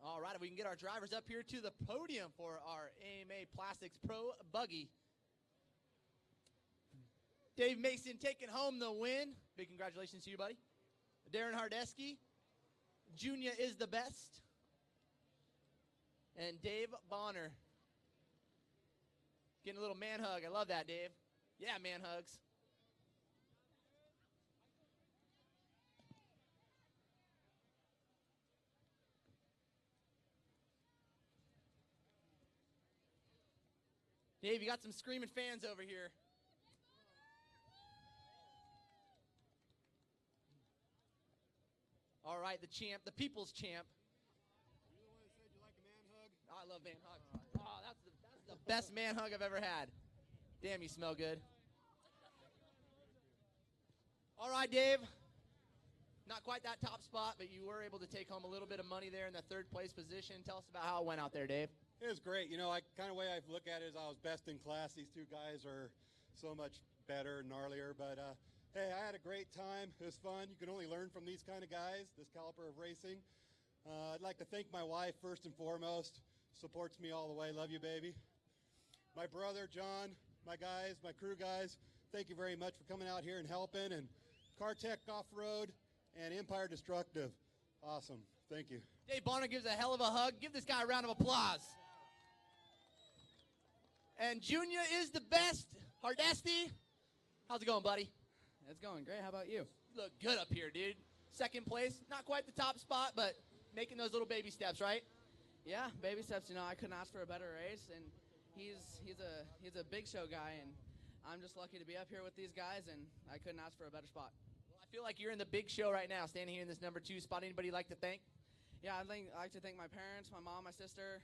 All right, if we can get our drivers up here to the podium for our AMA Plastics Pro Buggy. Dave Mason taking home the win. Big congratulations to you, buddy. Darren Hardesky, Junior is the best. And Dave Bonner getting a little man hug. I love that, Dave. Yeah, man hugs. Dave, you got some screaming fans over here. All right, the champ, the people's champ. You're the one that said you like a man hug? Oh, I love man hugs. Oh, that's the best man hug I've ever had. Damn, you smell good. All right, Dave. Not quite that top spot, but you were able to take home a little bit of money there in the third place position. Tell us about how it went out there, Dave. It was great. You know, kind of way I look at it is I was best in class. These two guys are so much better and gnarlier. But, hey, I had a great time. It was fun. You can only learn from these kind of guys, this caliber of racing. I'd like to thank my wife first and foremost. Supports me all the way. Love you, baby. My brother, John, my guys, my crew guys, thank you very much for coming out here and helping. And Cartech Off-Road and Empire Destructive. Awesome. Thank you. Dave Bonner gives a hell of a hug. Give this guy a round of applause. And Junior is the best. Hardesty, how's it going, buddy? It's going great. How about you? You look good up here, dude. Second place. Not quite the top spot, but making those little baby steps, right? Yeah, baby steps. You know, I couldn't ask for a better race, and he's a big show guy, and I'm just lucky to be up here with these guys, and I couldn't ask for a better spot. I feel like you're in the big show right now, standing here in this number 2 spot. Anybody you'd like to thank? Yeah, I'd like to thank my parents, my mom, my sister,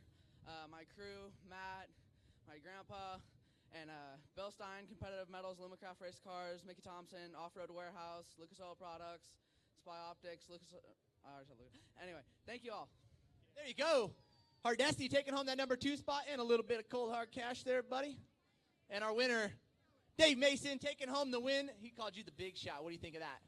my crew, Matt, my grandpa, and Bill Stein, Competitive Metals, Lumacraft Race Cars, Mickey Thompson, Off-Road Warehouse, Lucas Oil Products, Spy Optics, Anyway, thank you all. There you go. Hardesty taking home that number 2 spot and a little bit of cold hard cash there, buddy. And our winner, Dave Mason, taking home the win. He called you the big shot. What do you think of that?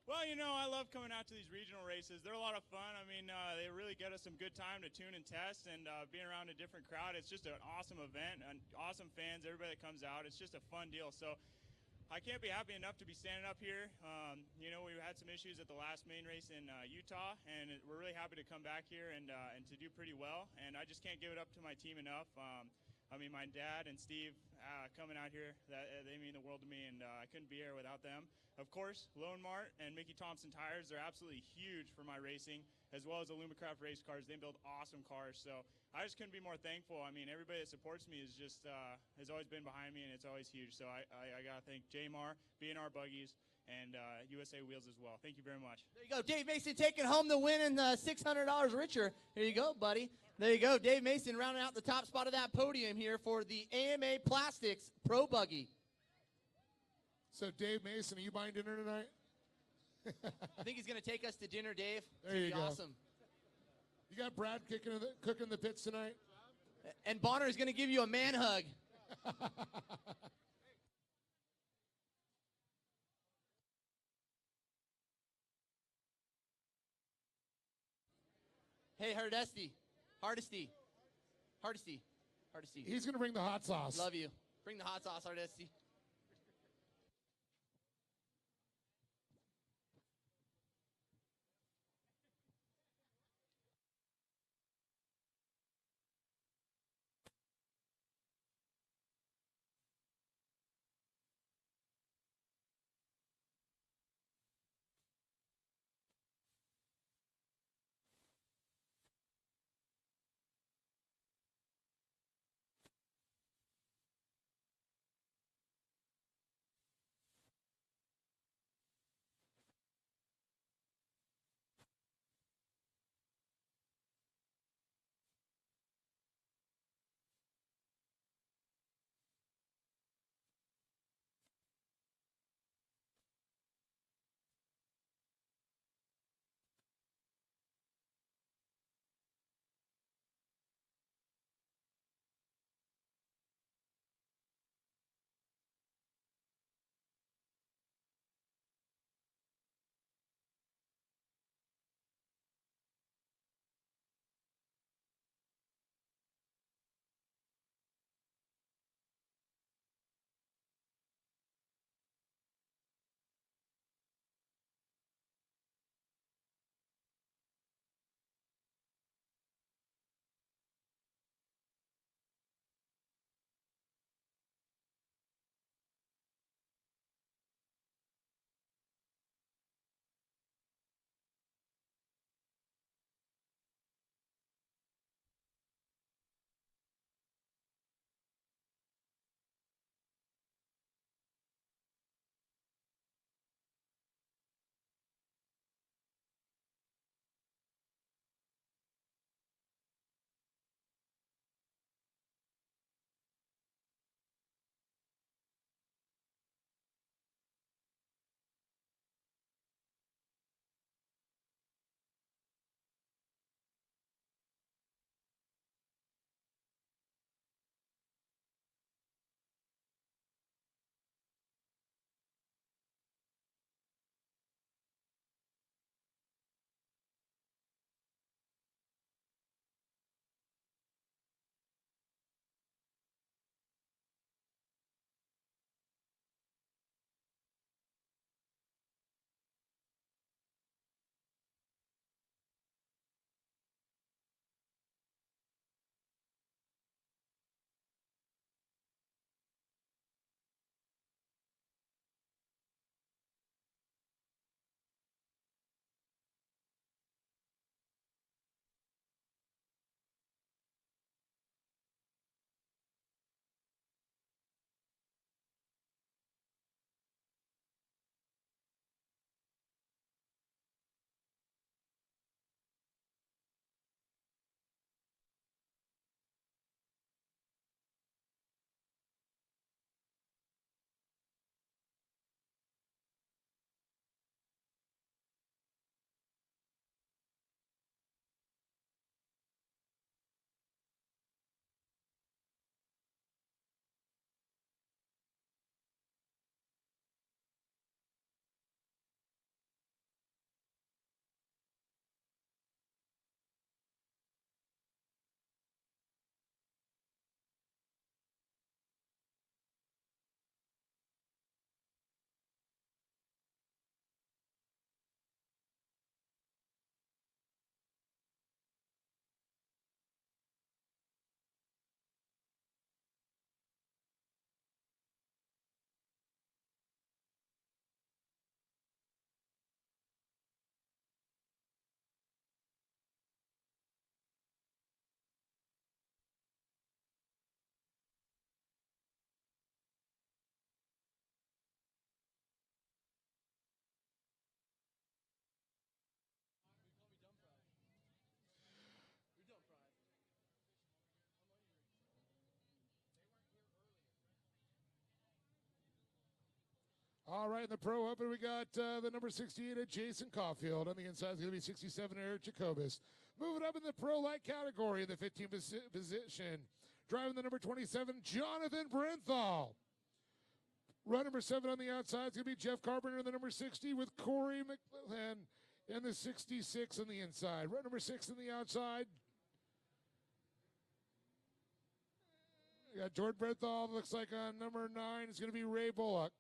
Well, you know, I love coming out to these regional races. They're a lot of fun. I mean, they really get us some good time to tune and test, and being around a different crowd. It's just an awesome event, and awesome fans, everybody that comes out. It's just a fun deal. So I can't be happy enough to be standing up here. You know, we had some issues at the last main race in Utah, and we're really happy to come back here and to do pretty well. And I just can't give it up to my team enough. I mean, my dad and Steve coming out here, they mean the world to me, and I couldn't be here without them. Of course, Lone Mart and Mickey Thompson Tires, they're absolutely huge for my racing, as well as the Lumacraft race cars. They build awesome cars, so I just couldn't be more thankful. I mean, everybody that supports me is just has always been behind me, and it's always huge. So I got to thank J-Mar, B&R Buggies, and USA Wheels as well. Thank you very much. There you go. Dave Mason taking home the win and $600 richer. Here you go, buddy. There you go. Dave Mason rounding out the top spot of that podium here for the AMA Plastics Pro Buggy. So, Dave Mason, are you buying dinner tonight? I think he's going to take us to dinner, Dave. There you go. Awesome. You got Brad cooking the pits tonight? And Bonner is going to give you a man hug. Hey, Hardesty. He's going to bring the hot sauce. Love you. Bring the hot sauce, Hardesty. All right, in the Pro Open, we got the number 68 at Jason Caulfield. On the inside is going to be 67 Eric Jacobus. Moving up in the Pro Light category in the 15th position, driving the number 27, Jonathan Brenthal. Run number 7 on the outside is going to be Jeff Carpenter in the number 60 with Corey McClellan in the 66 on the inside. Run number 6 on the outside. We got Jordan Brenthal, looks like on number 9 is going to be Ray Bullock.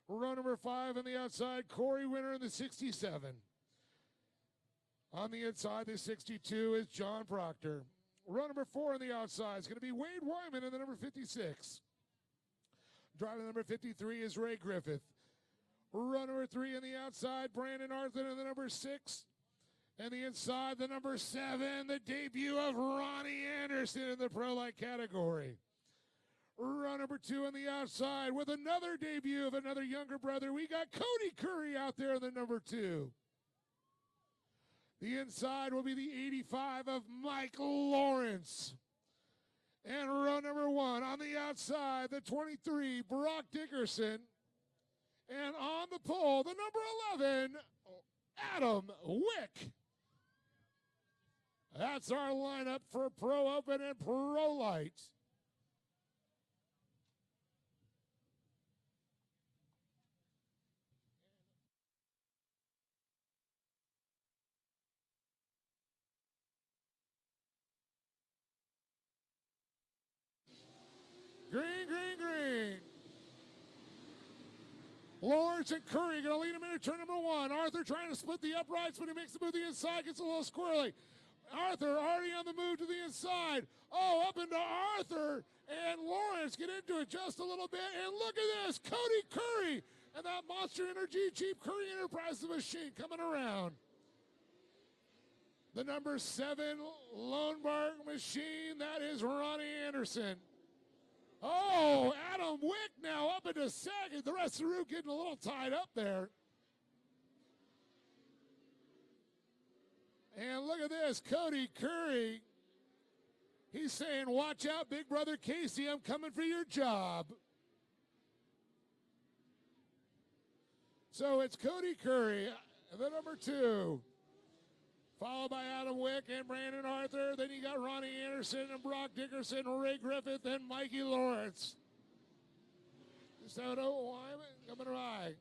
Row number 5 on the outside, Corey Winter in the 67. On the inside, the 62 is John Proctor. Row number 4 on the outside is going to be Wade Wyman in the number 56. Driving number 53 is Ray Griffith. Row number 3 on the outside, Brandon Arthur in the number 6. And the inside, the number 7, the debut of Ronnie Anderson in the Pro Light category. Row number 2 on the outside with another debut of another younger brother. We got Cody Curry out there in the number 2. The inside will be the 85 of Mike Lawrence. And row number 1 on the outside, the 23, Brock Dickerson. And on the pole, the number 11, Adam Wick. That's our lineup for Pro Open and Pro Light. Green, green, green. Lawrence and Curry going to lead him into turn number 1. Arthur trying to split the uprights, but he makes the move to the inside, gets a little squirrely. Arthur already on the move to the inside. Oh, up into Arthur, and Lawrence get into it just a little bit. And look at this, Cody Curry and that Monster Energy Jeep Curry Enterprises machine coming around. The number 7 Lone Bark machine, that is Ronnie Anderson. Oh, Adam Wick now up into second. The rest of the group getting a little tied up there. And look at this, Cody Curry. He's saying, watch out, big brother Casey, I'm coming for your job. So it's Cody Curry, the number 2. Followed by Adam Wick and Brandon Arthur. Then you got Ronnie Anderson and Brock Dickerson, Ray Griffith, and Mikey Lawrence. So Wyman coming by.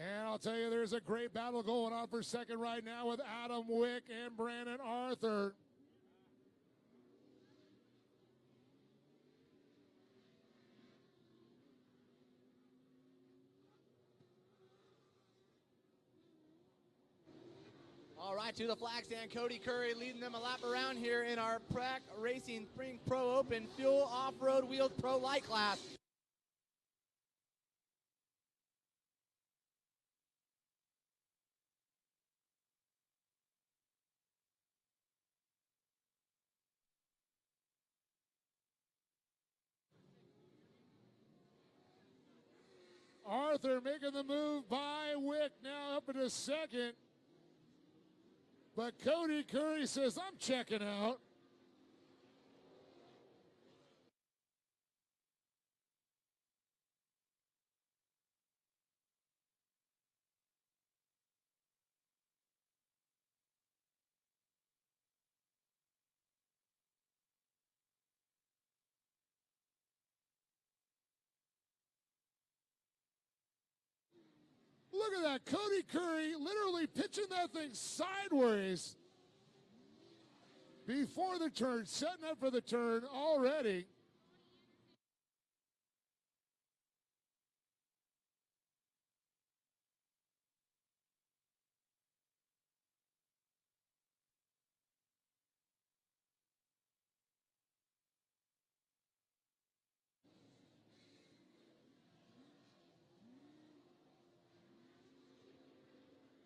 And I'll tell you, there's a great battle going on for second right now with Adam Wick and Brandon Arthur. All right, to the flag stand, Cody Curry leading them a lap around here in our Prac Racing Spring Pro Open Fuel Off-Road Wheeled Pro Light class. Arthur making the move by Wick, now up into second. But Cody Curry says, I'm checking out. Look at that, Cody Curry literally pitching that thing sideways before the turn, setting up for the turn already.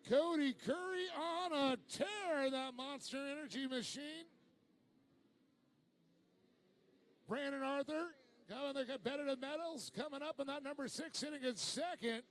Cody Curry on a tear, that Monster Energy machine. Brandon Arthur Coming the competitive medals, coming up in that number 6, hitting in second.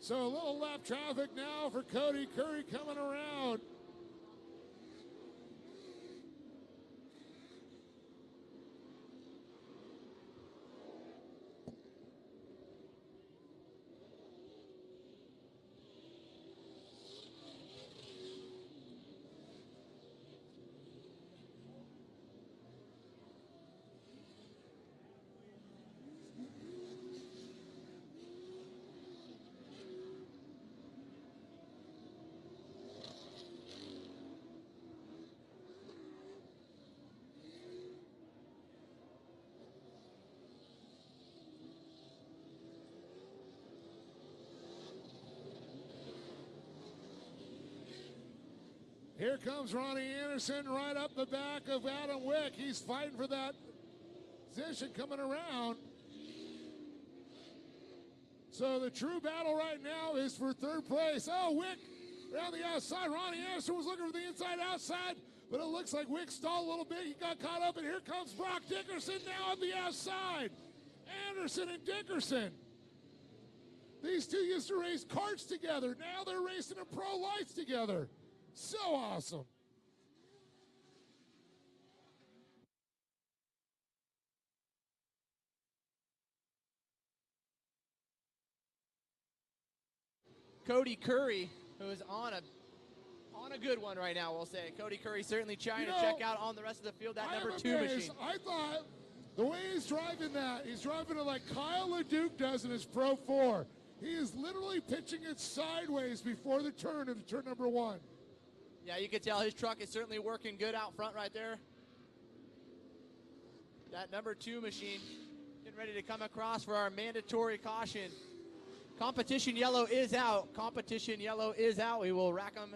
So a little left traffic now for Cody Curry coming around. Here comes Ronnie Anderson right up the back of Adam Wick. He's fighting for that position coming around. So the true battle right now is for third place. Oh, Wick around the outside. Ronnie Anderson was looking for the inside-outside, but it looks like Wick stalled a little bit. He got caught up, and here comes Brock Dickerson now on the outside. Anderson and Dickerson. These two used to race karts together. Now they're racing in pro lights together. So awesome. Cody Curry, who is on a good one right now, we'll say. Cody Curry certainly trying to check out on the rest of the field that number 2 machine. I thought the way he's driving it like Kyle LeDuc does in his Pro 4. He is literally pitching it sideways before the turn into turn number 1. Yeah, you can tell his truck is certainly working good out front right there. That number 2 machine getting ready to come across for our mandatory caution. Competition yellow is out. Competition yellow is out. We will rack them.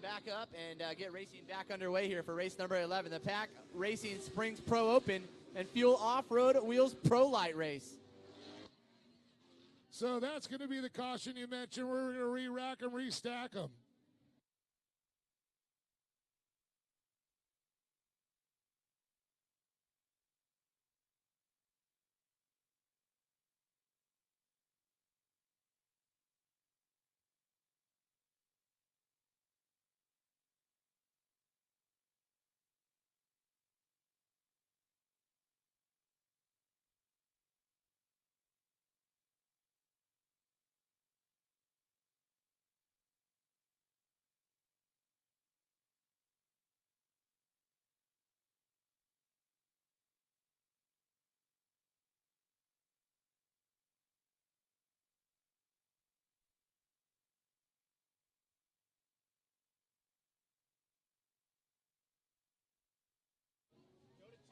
Back up and get racing back underway here for race number 11. The Pack Racing Springs Pro Open and Fuel Off-Road Wheels Pro Light Race. So that's going to be the caution you mentioned. We're going to re-rack them, restack them.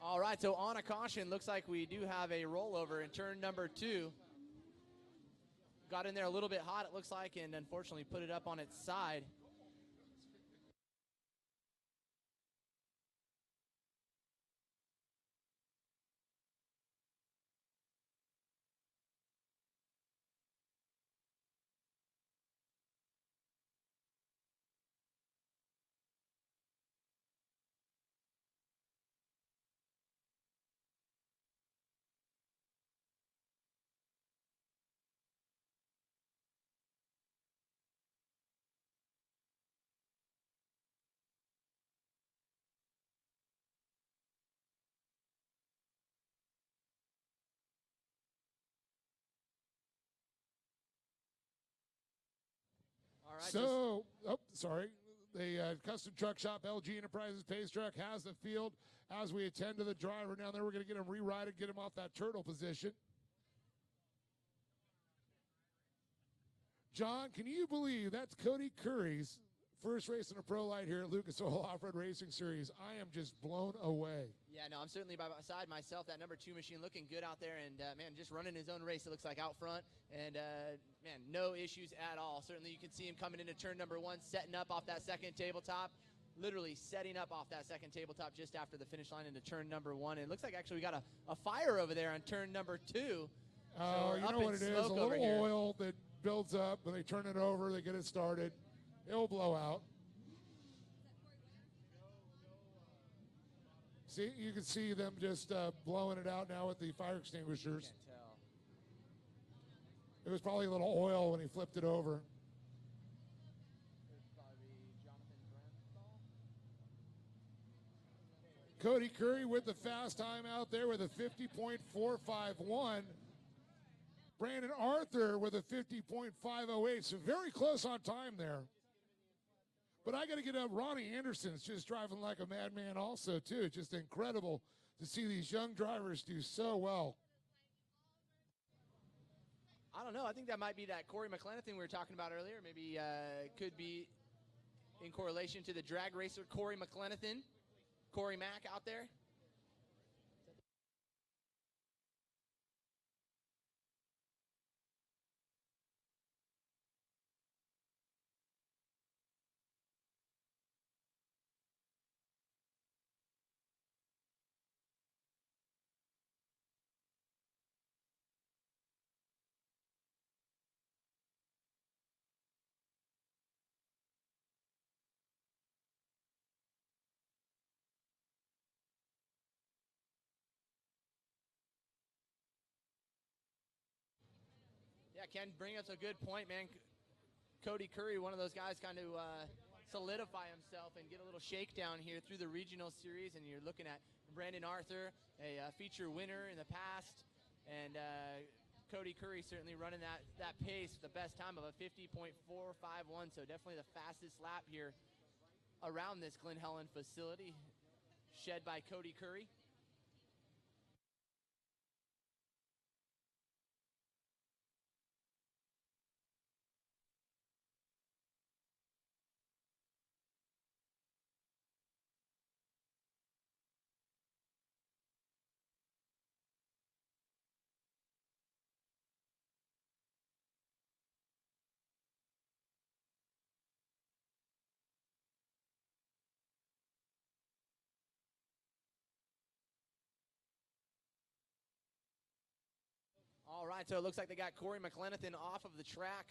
All right, so on a caution, looks like we do have a rollover in turn number 2. Got in there a little bit hot, it looks like, and unfortunately put it up on its side. So, the custom truck shop, LG Enterprises Pace Truck, has the field as we attend to the driver down there. We're going to get him re-rided, get him off that turtle position. John, can you believe that's Cody Curry's first race in a pro light here at Lucas Oil Off-Road Racing Series? I am just blown away. Yeah, no, I'm certainly by my side myself. That number 2 machine looking good out there, and man, just running his own race. It looks like out front, and man, no issues at all. Certainly, you can see him coming into turn number 1, setting up off that second tabletop, literally setting up off that second tabletop just after the finish line into turn number 1. And it looks like actually we got a fire over there on turn number 2. Oh, you know what it is? A little oil that builds up, when they turn it over, they get it started. It'll blow out. See, you can see them just blowing it out now with the fire extinguishers. Can't tell. It was probably a little oil when he flipped it over. Cody Curry with the fast time out there with a 50.451. Brandon Arthur with a 50.508. So very close on time there. But I got to get up. Ronnie Anderson's just driving like a madman also, too. It's just incredible to see these young drivers do so well. I don't know. I think that might be that Corey McClenathan we were talking about earlier. Maybe could be in correlation to the drag racer Corey McClenathan. Corey Mack out there. Yeah, Ken, bring up a good point, man. Cody Curry, one of those guys kind of solidify himself and get a little shakedown here through the regional series. And you're looking at Brandon Arthur, a feature winner in the past. And Cody Curry certainly running that pace with the best time of a 50.451. So definitely the fastest lap here around this Glen Helen facility, shed by Cody Curry. All right, so it looks like they got Corey McClenathan off of the track.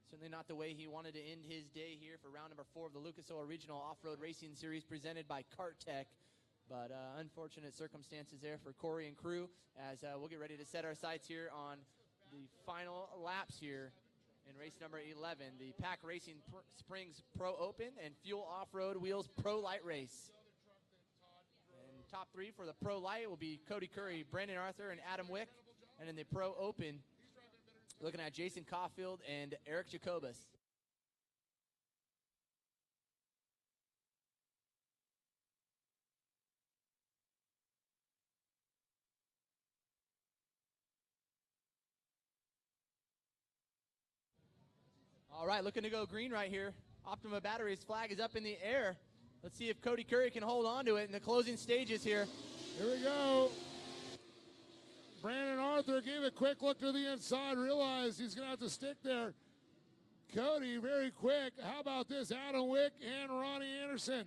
Certainly not the way he wanted to end his day here for round number 4 of the Lucas Oil Regional Off-Road Racing Series presented by Kart Tech. But unfortunate circumstances there for Corey and crew as we'll get ready to set our sights here on the final laps here in race number 11, the Pack Racing Springs Pro Open and Fuel Off-Road Wheels Pro Light Race. And top 3 for the Pro Light will be Cody Curry, Brandon Arthur, and Adam Wick. And in the Pro Open, looking at Jason Caulfield and Eric Jacobus. All right, looking to go green right here. Optima Batteries flag is up in the air. Let's see if Cody Curry can hold on to it in the closing stages here. Here we go. Brandon Arthur gave a quick look to the inside, realized he's going to have to stick there. Cody, very quick. How about this? Adam Wick and Ronnie Anderson.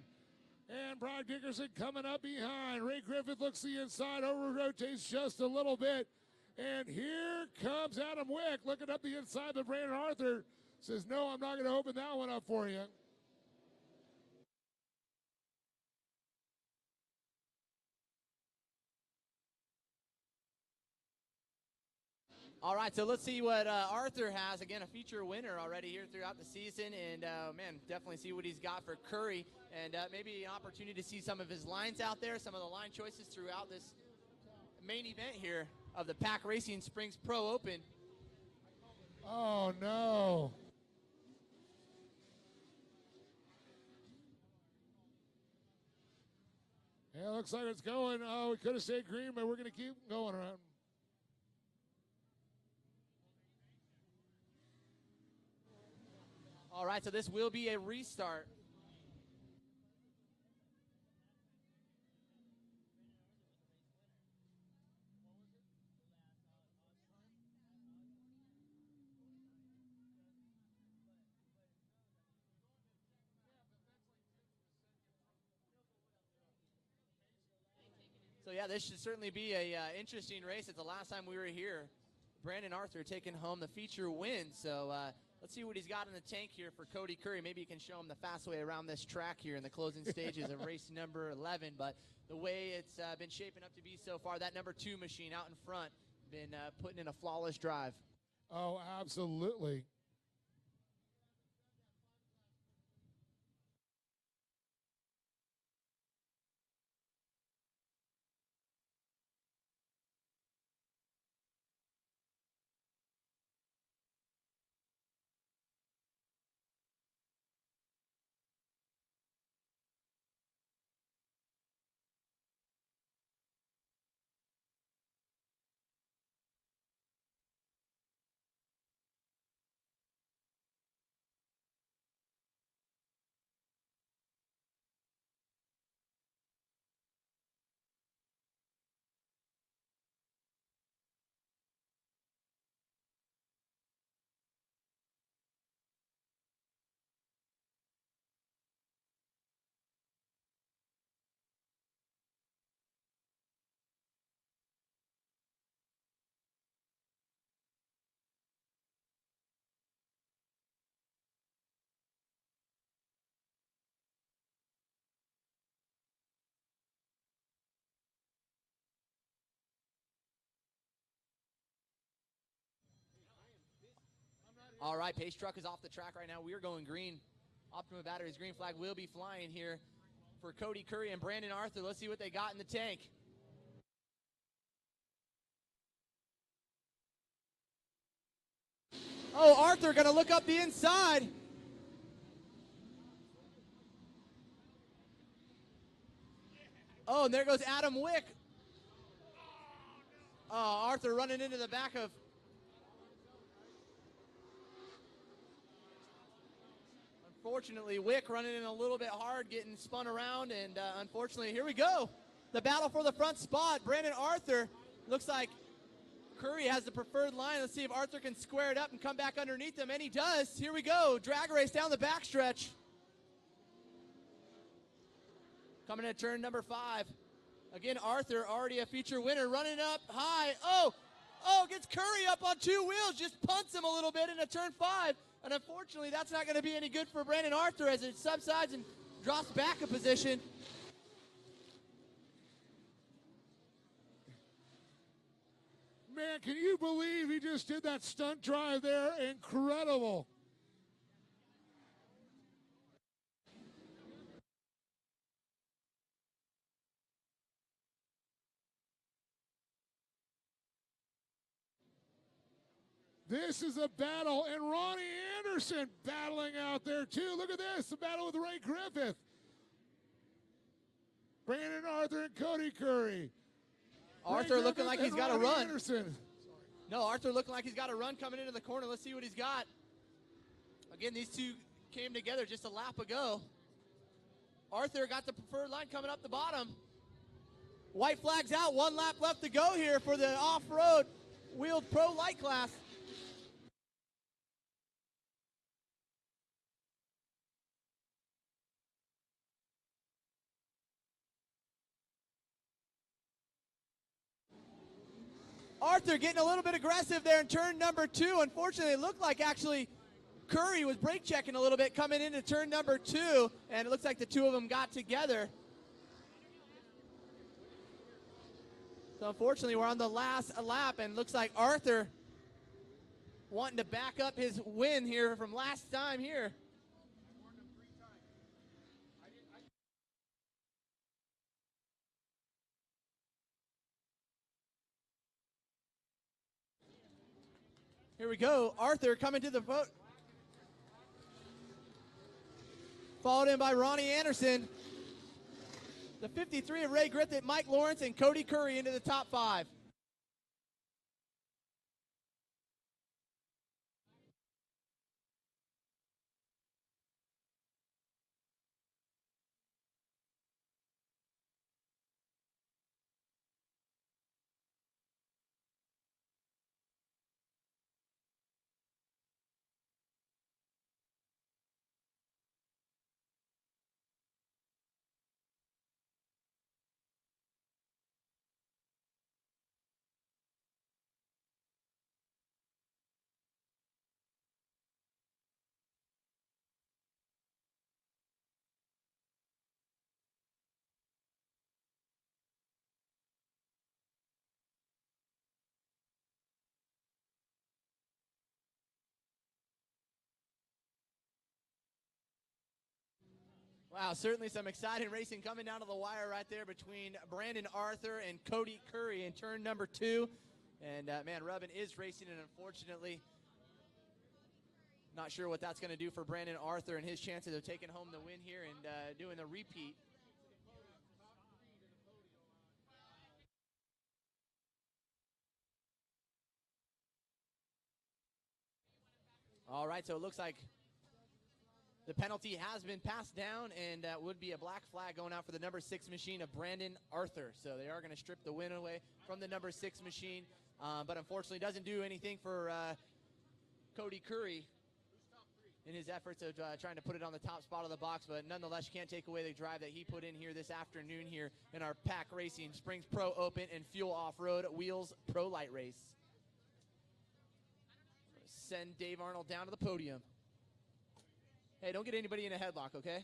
And Brock Dickerson coming up behind. Ray Griffith looks the inside, over-rotates just a little bit. And here comes Adam Wick looking up the inside, but Brandon Arthur says, no, I'm not going to open that one up for you. All right, so let's see what Arthur has. Again, a feature winner already here throughout the season. And, man, definitely see what he's got for Curry. And maybe an opportunity to see some of his lines out there, some of the line choices throughout this main event here of the Pack Racing Springs Pro Open. Oh, no. Yeah, looks like it's going. Oh, we could have stayed green, but we're going to keep going around. All right, so this will be a restart. So yeah, this should certainly be a interesting race. It's the last time we were here. Brandon Arthur taking home the feature win. So let's see what he's got in the tank here for Cody Curry. Maybe you can show him the fast way around this track here in the closing stages of race number 11. But the way it's been shaping up to be so far, that number 2 machine out in front been putting in a flawless drive. Oh, absolutely. All right, pace truck is off the track right now. We are going green. Optima Batteries green flag will be flying here for Cody Curry and Brandon Arthur. Let's see what they got in the tank. Oh, Arthur going to look up the inside. Oh, and there goes Adam Wick. Oh, Arthur running into the back of... Unfortunately, Wick running in a little bit hard, getting spun around, and unfortunately, here we go. The battle for the front spot. Brandon Arthur, looks like Curry has the preferred line. Let's see if Arthur can square it up and come back underneath him, and he does. Here we go. Drag race down the backstretch. Coming at turn number 5. Again, Arthur, already a feature winner, running up high. Oh, gets Curry up on 2 wheels, just punts him a little bit into turn 5. And unfortunately, that's not going to be any good for Brandon Arthur as it subsides and drops back a position. Man, can you believe he just did that stunt drive there? Incredible. This is a battle, and Ronnie Anderson battling out there too. Look at this, the battle with Ray Griffith. Brandon Arthur and Cody Curry. Arthur looking like he's got a run. Anderson. No, Arthur looking like he's got a run coming into the corner. Let's see what he's got. Again, these two came together just a lap ago. Arthur got the preferred line coming up the bottom. White flag's out, 1 lap left to go here for the off-road wheeled pro light class. Arthur getting a little bit aggressive there in turn number 2. Unfortunately, it looked like actually Curry was brake checking a little bit coming into turn number 2, and it looks like the two of them got together. So unfortunately, we're on the last lap, and looks like Arthur wanting to back up his win here from last time here. Here we go. Arthur coming to the boat. Followed in by Ronnie Anderson. The 53 of Ray Griffith, Mike Lawrence, and Cody Curry into the top 5. Wow, certainly some exciting racing coming down to the wire right there between Brandon Arthur and Cody Curry in turn number 2. And, man, Rubbin is racing, and unfortunately, not sure what that's going to do for Brandon Arthur and his chances of taking home the win here and doing the repeat. All right, so it looks like the penalty has been passed down, and that would be a black flag going out for the number 6 machine of Brandon Arthur. So they are going to strip the win away from the number 6 machine, but unfortunately doesn't do anything for Cody Curry in his efforts of trying to put it on the top spot of the box, but nonetheless you can't take away the drive that he put in here this afternoon here in our Pack Racing Springs Pro Open and Fuel Off-Road Wheels Pro Light Race. Send Dave Arnold down to the podium. Hey, don't get anybody in a headlock, okay?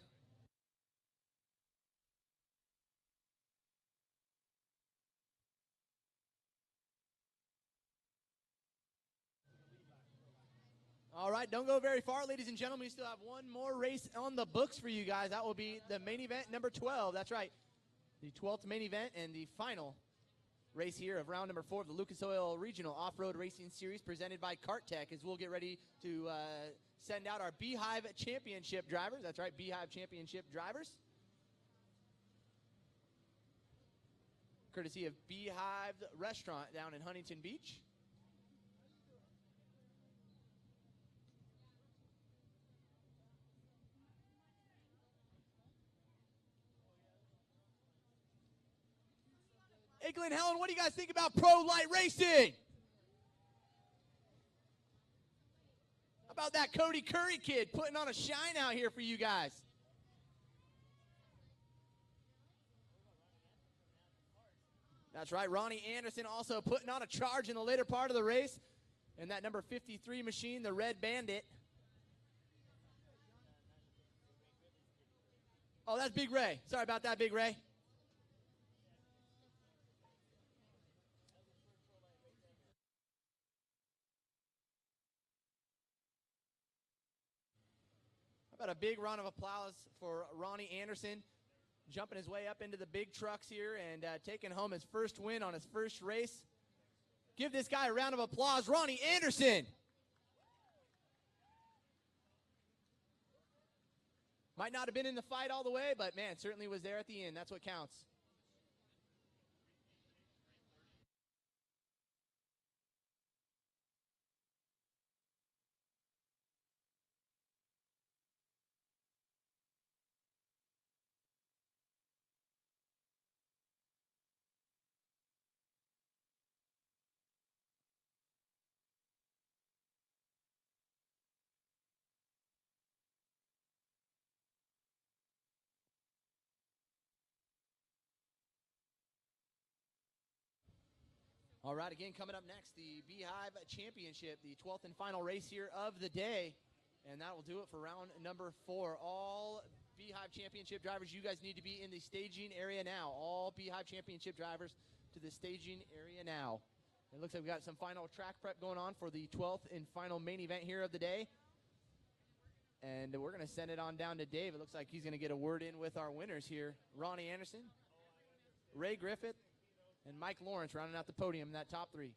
All right, don't go very far, ladies and gentlemen. We still have one more race on the books for you guys. That will be the main event number 12. That's right, the 12th main event and the final race here of round number 4 of the Lucas Oil Regional Off-Road Racing Series presented by Kart Tech, as we'll get ready to send out our Beehive Championship drivers. That's right, Beehive Championship drivers. Courtesy of Beehive Restaurant down in Huntington Beach. Hey, Glen, Helen, what do you guys think about pro light racing? How about that Cody Curry kid putting on a shine out here for you guys? That's right, Ronnie Anderson also putting on a charge in the later part of the race. And that number 53 machine, the Red Bandit. Oh, that's Big Ray. Sorry about that, Big Ray. How about a big round of applause for Ronnie Anderson, jumping his way up into the big trucks here and taking home his first win on his first race. Give this guy a round of applause, Ronnie Anderson. Might not have been in the fight all the way, but man, certainly was there at the end. That's what counts. All right, again, coming up next, the Beehive Championship, the 12th and final race here of the day. And that will do it for round number 4. All Beehive Championship drivers, you guys need to be in the staging area now. All Beehive Championship drivers to the staging area now. It looks like we got some final track prep going on for the 12th and final main event here of the day. And we're going to send it on down to Dave. It looks like he's going to get a word in with our winners here. Ronnie Anderson, Ray Griffith, and Mike Lawrence rounding out the podium in that top 3.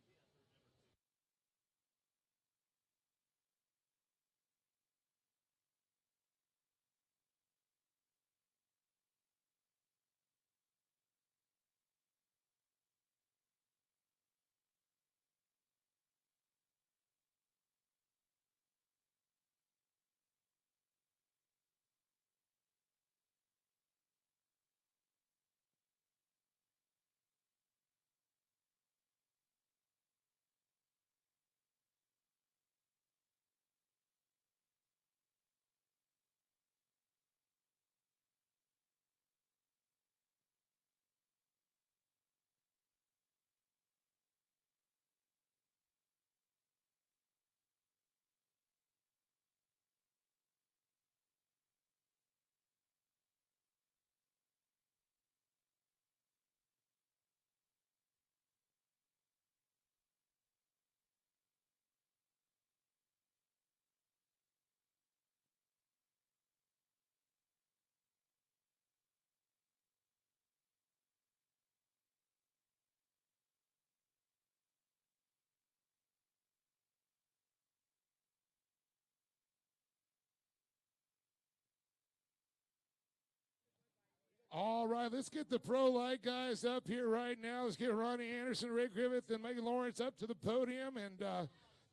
All right, let's get the pro light guys up here right now. Let's get Ronnie Anderson, Ray Griffith, and Megan Lawrence up to the podium, and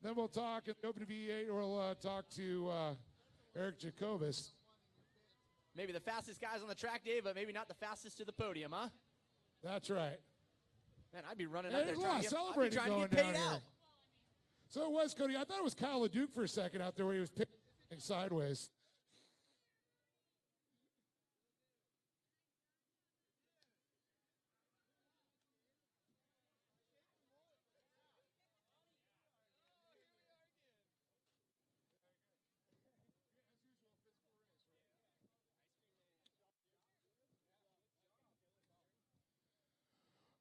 then we'll talk at the Open V8, or we'll talk to Eric Jacobus. Maybe the fastest guys on the track, Dave, but maybe not the fastest to the podium, huh? That's right. Man, I'd be running up there trying to get paid out. So it was, Cody. I thought it was Kyle LeDuc for a second out there where he was pitching sideways.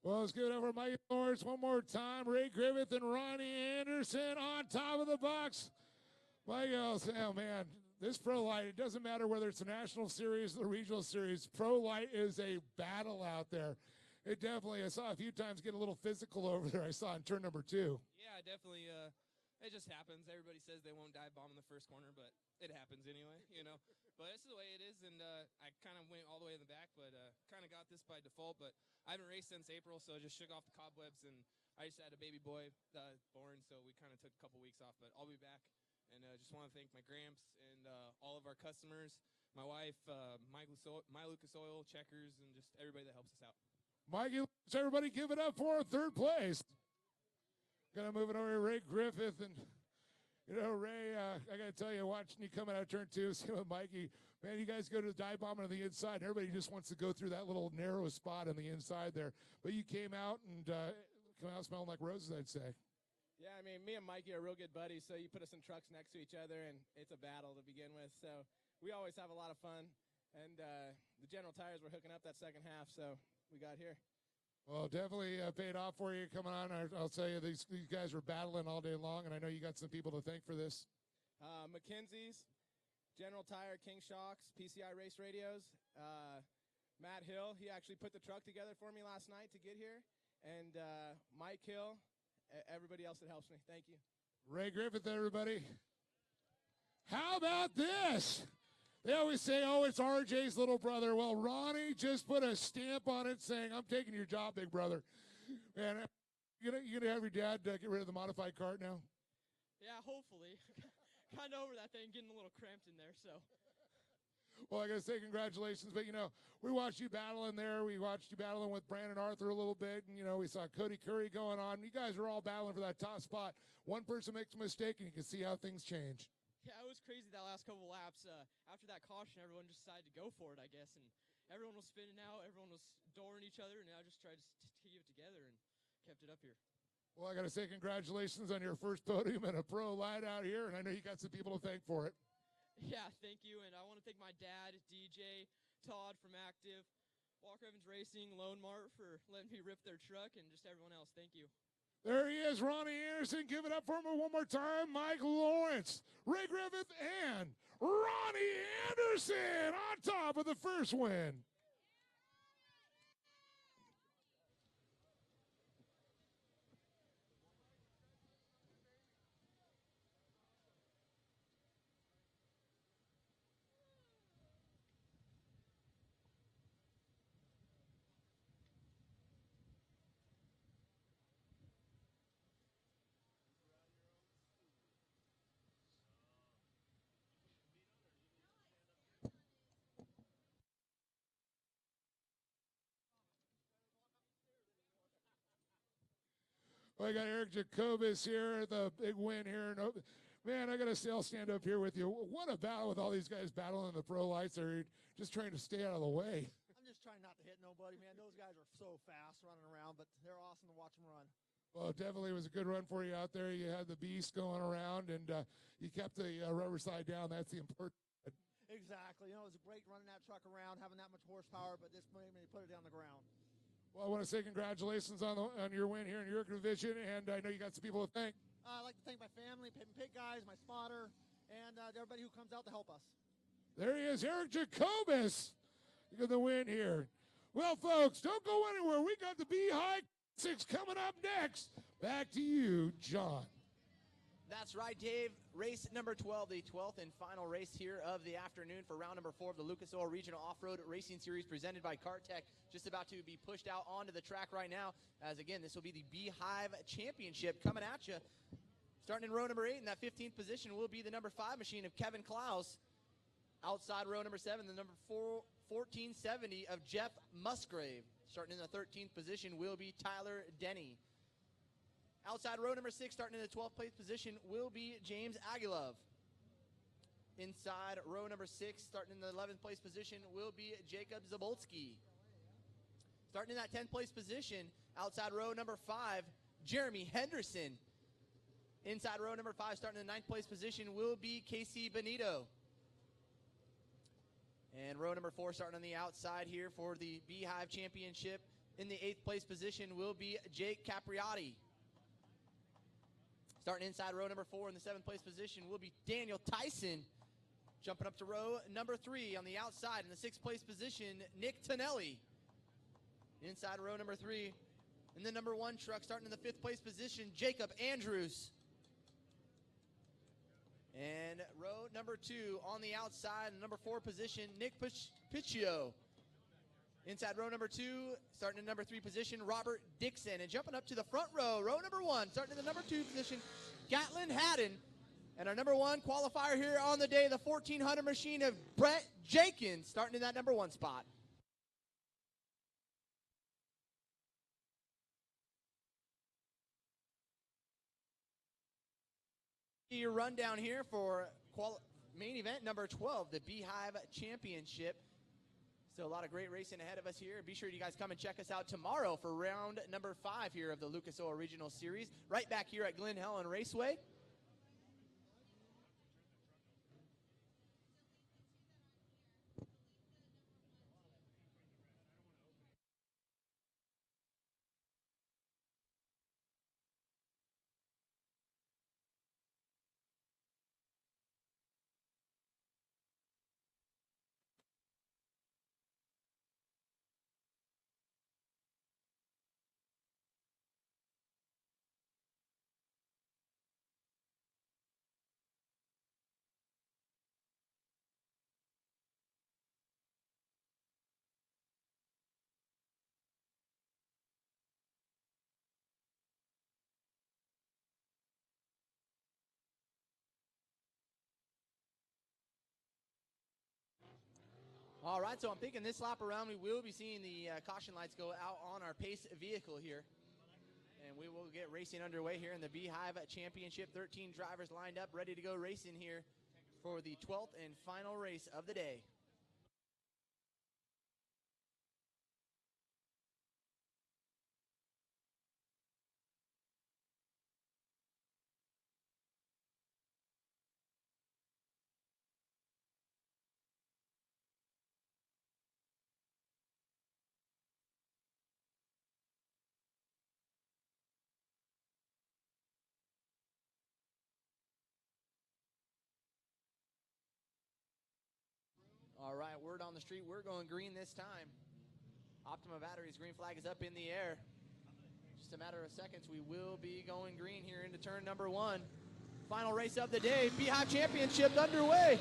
Well, let's give it up for Mike Lawrence one more time. Ray Griffith and Ronnie Anderson on top of the box. Mike, oh man, this Pro Light, it doesn't matter whether it's a national series or the regional series. Pro Light is a battle out there. It definitely, I saw a few times get a little physical over there. I saw in turn number 2. Yeah, definitely. It just happens. Everybody says they won't dive bomb in the first corner, but it happens anyway, you know. But this is the way it is, and I kind of went all the way in the back, but kind of got this by default. But I haven't raced since April, so I just shook off the cobwebs, and I just had a baby boy born, so we kind of took a couple weeks off. But I'll be back, and just want to thank my Gramps and all of our customers, my wife, My Lucas Oil, Checkers, and just everybody that helps us out. Mikey, everybody give it up for third place. Gonna move it over to Ray Griffith, and you know, Ray, I gotta tell you, watching you coming out of turn 2, see with Mikey, man, you guys go to the dive bomb on the inside, and everybody just wants to go through that little narrow spot on the inside there. But you came out and come out smelling like roses, I'd say. Yeah, I mean, me and Mikey are real good buddies, so you put us in trucks next to each other, and it's a battle to begin with. So we always have a lot of fun, and the General Tires were hooking up that second half, so we got here. Well, definitely paid off for you coming on. I'll tell you, these guys were battling all day long, and I know you got some people to thank for this. McKenzie's, General Tire, King Shocks, PCI Race Radios, Matt Hill. He actually put the truck together for me last night to get here. And Mike Hill, everybody else that helps me. Thank you. Ray Griffith, everybody. How about this? They always say, oh, it's RJ's little brother. Well, Ronnie just put a stamp on it saying, I'm taking your job, big brother. And you gonna have your dad get rid of the modified cart now? Yeah, hopefully. Kind of over that thing, getting a little cramped in there, so. Well, I got to say congratulations. But, you know, we watched you battling there. We watched you battling with Brandon Arthur a little bit. And, you know, we saw Cody Curry going on. You guys are all battling for that top spot. One person makes a mistake, and you can see how things change. Yeah, it was crazy that last couple laps. After that caution, everyone just decided to go for it, I guess. And everyone was spinning out. Everyone was dooring each other. And I just tried to keep it together and kept it up here. Well, I got to say congratulations on your first podium and a pro light out here. And I know you got some people to thank for it. Yeah, thank you. And I want to thank my dad, DJ, Todd from Active, Walker Evans Racing, Lone Mart for letting me rip their truck, and just everyone else. Thank you. There he is, Ronnie Anderson. Give it up for him one more time. Mike Lawrence, Ray Griffith, and Ronnie Anderson on top of the first win. Well, I got Eric Jacobus here, the big win here. Man, I got to say, I'll stand up here with you. What a battle with all these guys battling the pro lights. They're just trying to stay out of the way. I'm just trying not to hit nobody, man. Those guys are so fast running around, but they're awesome to watch them run. Well, it definitely was a good run for you out there. You had the beast going around, and you kept the rubber side down. That's the important. Exactly. You know, it was great running that truck around, having that much horsepower, but this made me put it down the ground. Well, I want to say congratulations on your win here in your division, and I know you got some people to thank. I'd like to thank my family, Pig guys, my spotter, and everybody who comes out to help us. There he is, Eric Jacobus. You got the win here. Well, folks, don't go anywhere. We got the Beehive 6 coming up next. Back to you, John. That's right, Dave. Race number 12, the 12th and final race here of the afternoon for round number 4 of the Lucas Oil Regional Off-Road Racing Series presented by Kartech. Just about to be pushed out onto the track right now, as again, this will be the Beehive Championship coming at you. Starting in row number 8, in that 15th position will be the number 5 machine of Kevin Klaus. Outside row number 7, the number 1470 of Jeff Musgrave. Starting in the 13th position will be Tyler Denny. Outside row number 6, starting in the 12th place position, will be James Agilov. Inside row number 6, starting in the 11th place position, will be Jacob Zabolski. Starting in that 10th place position, outside row number 5, Jeremy Henderson. Inside row number 5, starting in the 9th place position, will be Casey Benito. And row number 4, starting on the outside here for the Beehive Championship, in the 8th place position will be Jake Capriotti. Starting inside row number 4 in the 7th place position will be Daniel Tyson. Jumping up to row number 3 on the outside in the 6th place position, Nick Tonelli. Inside row number 3 in the number 1 truck, starting in the 5th place position, Jacob Andrews. And row number 2 on the outside, in the number 4 position, Nick Piccio. Inside row number 2, starting in number 3 position, Robert Dixon. And jumping up to the front row, row number 1, starting in the number 2 position, Gatlin Haddon. And our number 1 qualifier here on the day, the 1400 machine of Brett Jenkins, starting in that number 1 spot. Your rundown here for main event number 12, the Beehive Championship. So a lot of great racing ahead of us here. Be sure you guys come and check us out tomorrow for round number 5 here of the Lucas Oil Regional Series, right back here at Glen Helen Raceway. All right, so I'm thinking this lap around we will be seeing the caution lights go out on our pace vehicle here. And we will get racing underway here in the Beehive Championship. 13 drivers lined up, ready to go racing here for the 12th and final race of the day. All right, word on the street, we're going green this time. Optima Batteries green flag is up in the air. Just a matter of seconds, we will be going green here into turn number 1. Final race of the day, Beehive Championship underway.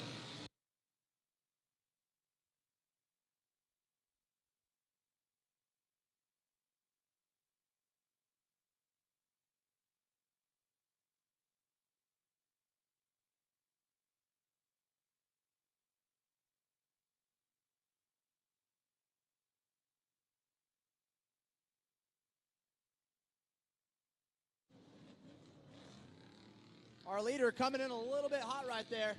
Our leader coming in a little bit hot right there.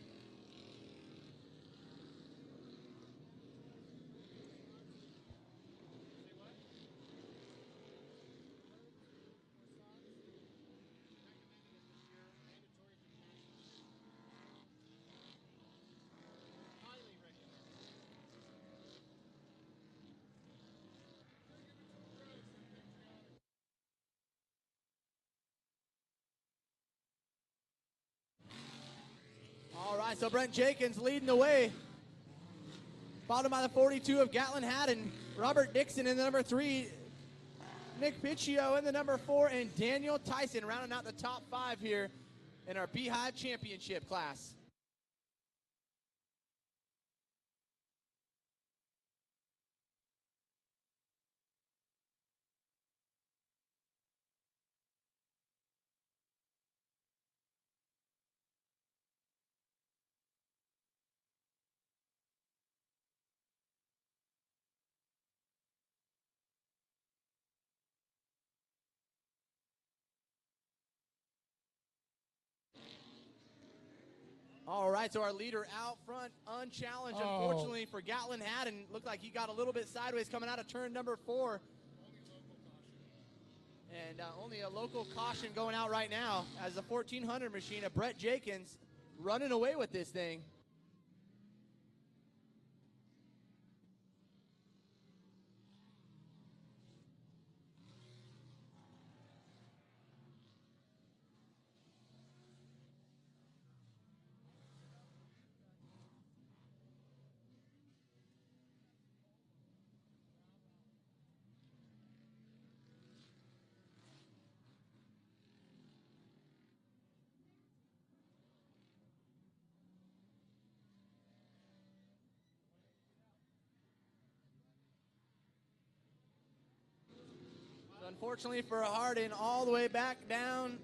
All right, so Brent Jenkins leading the way. Followed by the 42 of Gatlin Haddon, Robert Dixon in the number 3, Nick Piccio in the number 4, and Daniel Tyson rounding out the top 5 here in our Beehive Championship class. All right, so our leader out front, unchallenged. Oh. Unfortunately for Gatlin Haddon, looked like he got a little bit sideways coming out of turn number 4. And only a local caution going out right now as the 1400 machine of Brett Jenkins running away with this thing. So unfortunately for Hardin, all the way back down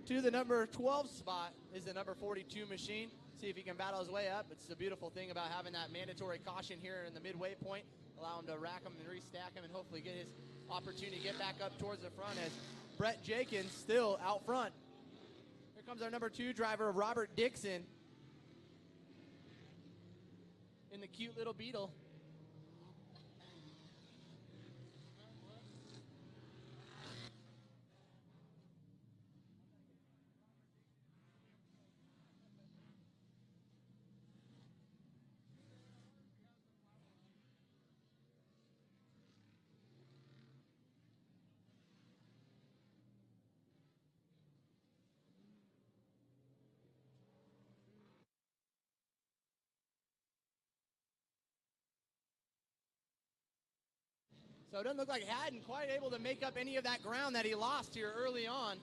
to the number 12 spot is the number 42 machine. See if he can battle his way up. It's the beautiful thing about having that mandatory caution here in the midway point. Allow him to rack him and restack him and hopefully get his opportunity to get back up towards the front as Brett Jenkins still out front. Here comes our number 2 driver, Robert Dixon, in the cute little Beetle. So it doesn't look like Haddon quite able to make up any of that ground that he lost here early on.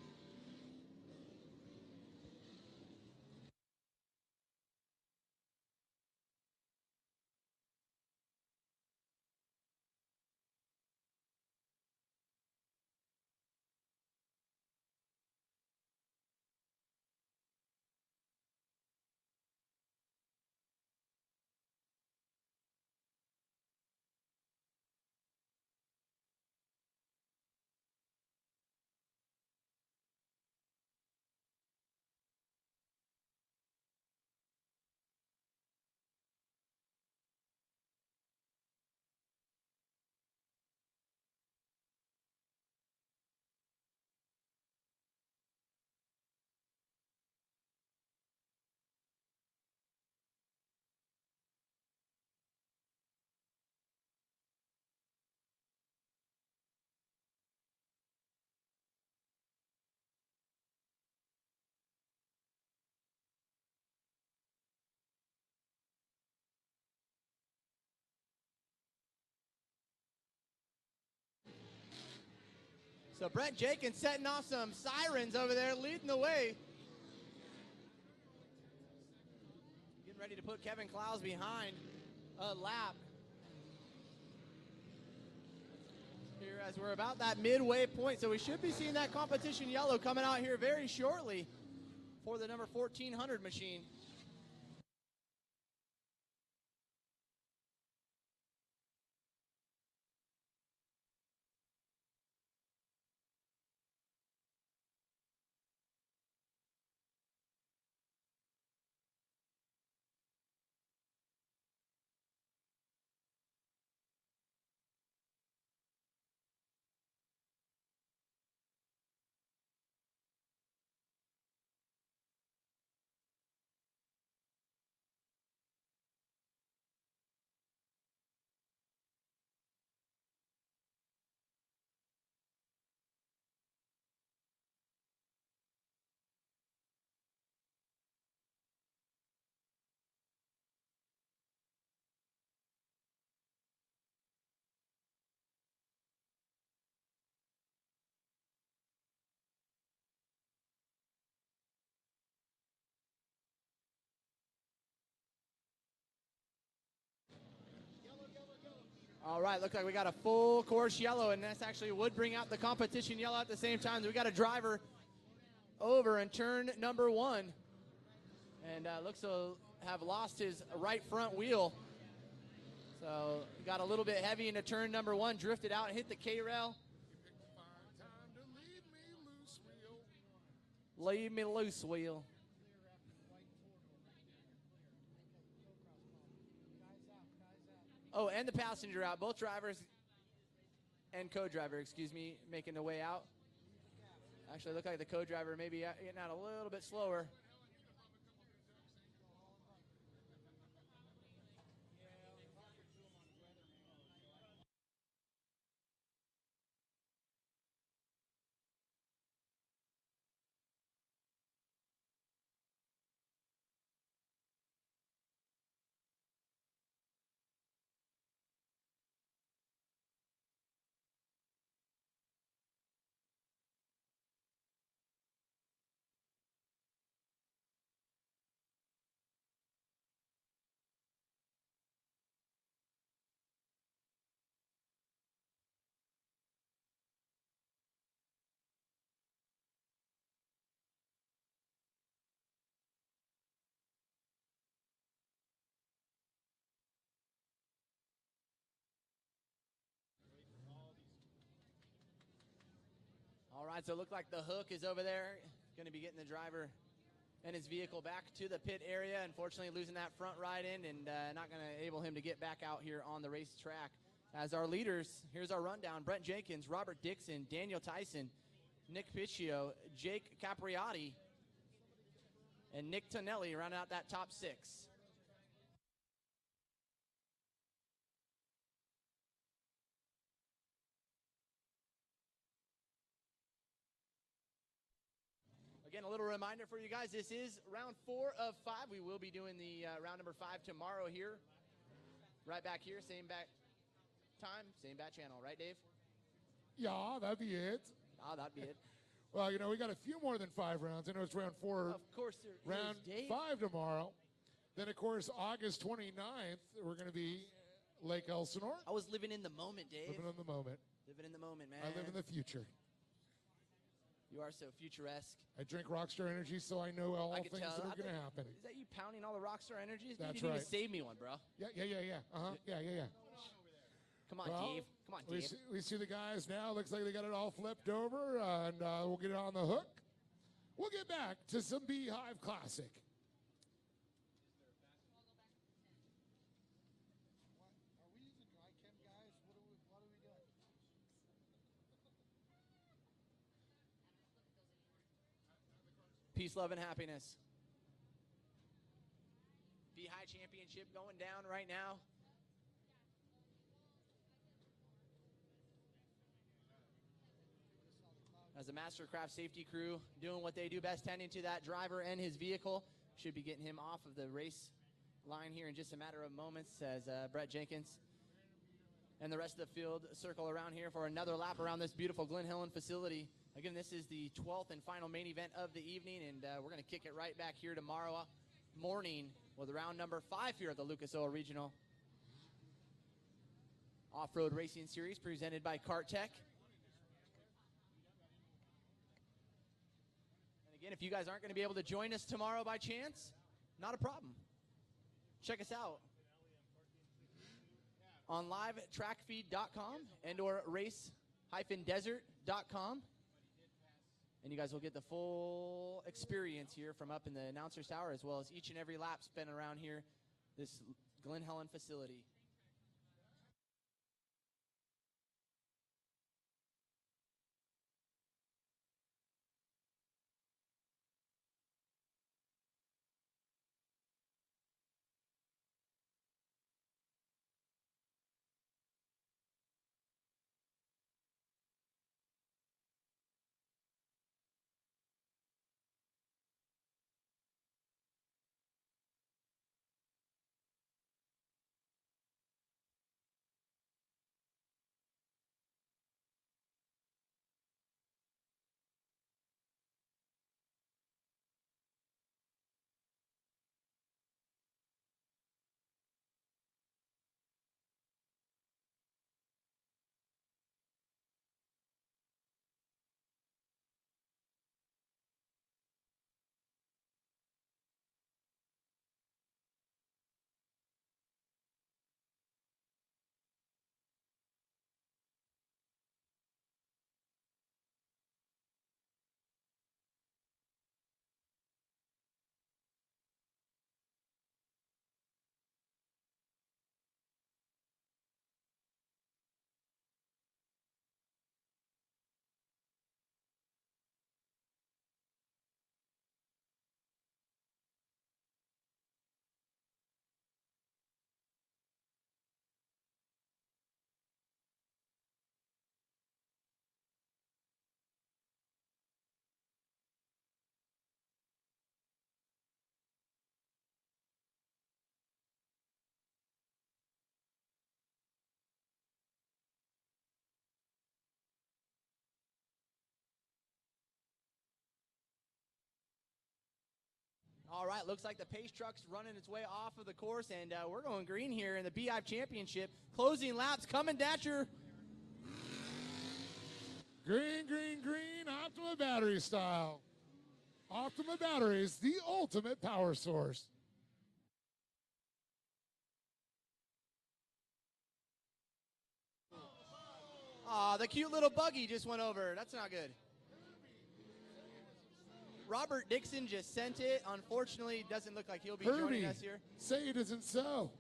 So Brett Jenkins setting off some sirens over there, leading the way. Getting ready to put Kevin Clowes behind a lap. Here as we're about that midway point, so we should be seeing that competition yellow coming out here very shortly for the number 1400 machine. All right, looks like we got a full course yellow, and this actually would bring out the competition yellow at the same time. So we got a driver over in turn number 1. And looks to have lost his right front wheel. So got a little bit heavy into turn number 1, drifted out and hit the K-rail. Leave me loose, wheel. Oh, and the passenger out. Both drivers and co-driver, excuse me, making the way out. Actually, look like the co-driver maybe getting out a little bit slower. All right, so it looked like the hook is over there. Going to be getting the driver and his vehicle back to the pit area. Unfortunately, losing that front right end and not going to enable him to get back out here on the racetrack. As our leaders, here's our rundown. Brent Jenkins, Robert Dixon, Daniel Tyson, Nick Piccio, Jake Capriati, and Nick Tonelli rounding out that top 6. Again, a little reminder for you guys, this is round 4 of 5. We will be doing the round number 5 tomorrow here. Right back here, same back time, same bat channel. Right, Dave? Yeah, that'd be it. Oh, that'd be it. Well, you know, we got a few more than 5 rounds. I know it's round 4. Of course there round is, Dave. 5 tomorrow. Then, of course, August 29th, we're going to be Lake Elsinore. I was living in the moment, Dave. Living in the moment. Living in the moment, man. I live in the future. You are so futuresque. I drink Rockstar Energy, so I know all I things can tell. that are going to happen. Is that you pounding all the Rockstar energies? That's you need right. to save me one, bro. Yeah. Uh-huh. Yeah. Come on, Well, Dave. Come on, Dave. We see the guys now. Looks like they got it all flipped over, and we'll get it on the hook. We'll get back to some Beehive Classic. Peace, love, and happiness. Beehive Championship going down right now. As the Mastercraft safety crew doing what they do best, tending to that driver and his vehicle. Should be getting him off of the race line here in just a matter of moments as Brett Jenkins and the rest of the field circle around here for another lap around this beautiful Glen Helen facility. Again, this is the 12th and final main event of the evening, and we're going to kick it right back here tomorrow morning with round number 5 here at the Lucas Oil Regional Off-Road Racing Series presented by Kart Tech. And again, if you guys aren't going to be able to join us tomorrow by chance, not a problem. Check us out on livetrackfeed.com and or race-desert.com. And you guys will get the full experience here from up in the announcer's tower, as well as each and every lap spent around here, this Glen Helen facility. All right, looks like the pace truck's running its way off of the course, and we're going green here in the Beehive Championship. Closing laps coming, Dasher. Green, green, green, Optima battery style. Optima batteries, the ultimate power source. Aw, the cute little buggy just went over. That's not good. Robert Dixon just sent it. Unfortunately, doesn't look like he'll be joining us here. Say it isn't so.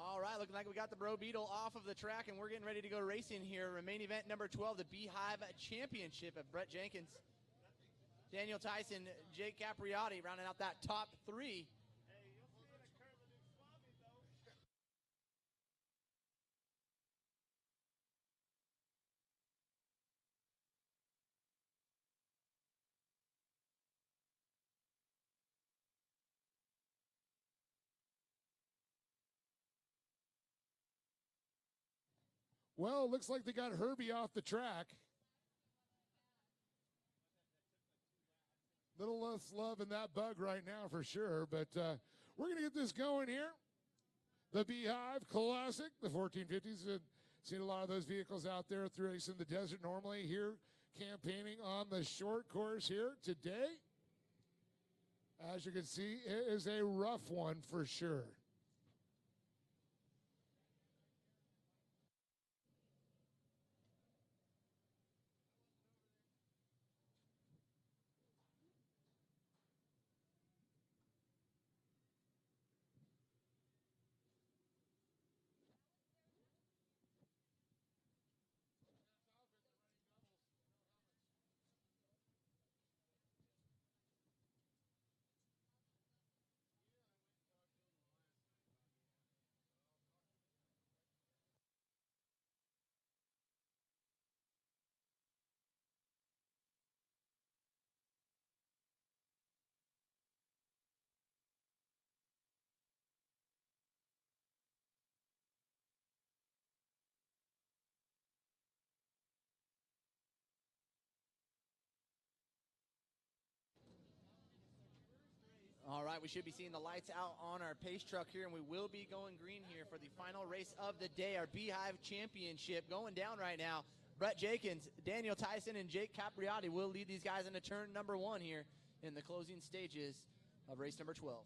All right, looking like we got the Bro Beetle off of the track, and we're getting ready to go racing here. Main event number 12, the Beehive Championship of Brett Jenkins, Daniel Tyson, Jake Capriotti rounding out that top three. Well, it looks like they got Herbie off the track. Little less love in that bug right now for sure, but we're going to get this going here. The Beehive Classic, the 1450s. Seen a lot of those vehicles out there through racing the desert normally. Here, campaigning on the short course here today. As you can see, it is a rough one for sure. All right, we should be seeing the lights out on our pace truck here, and we will be going green here for the final race of the day, our Beehive Championship. Going down right now, Brett Jenkins, Daniel Tyson, and Jake Capriotti will lead these guys into turn number 1 here in the closing stages of race number 12.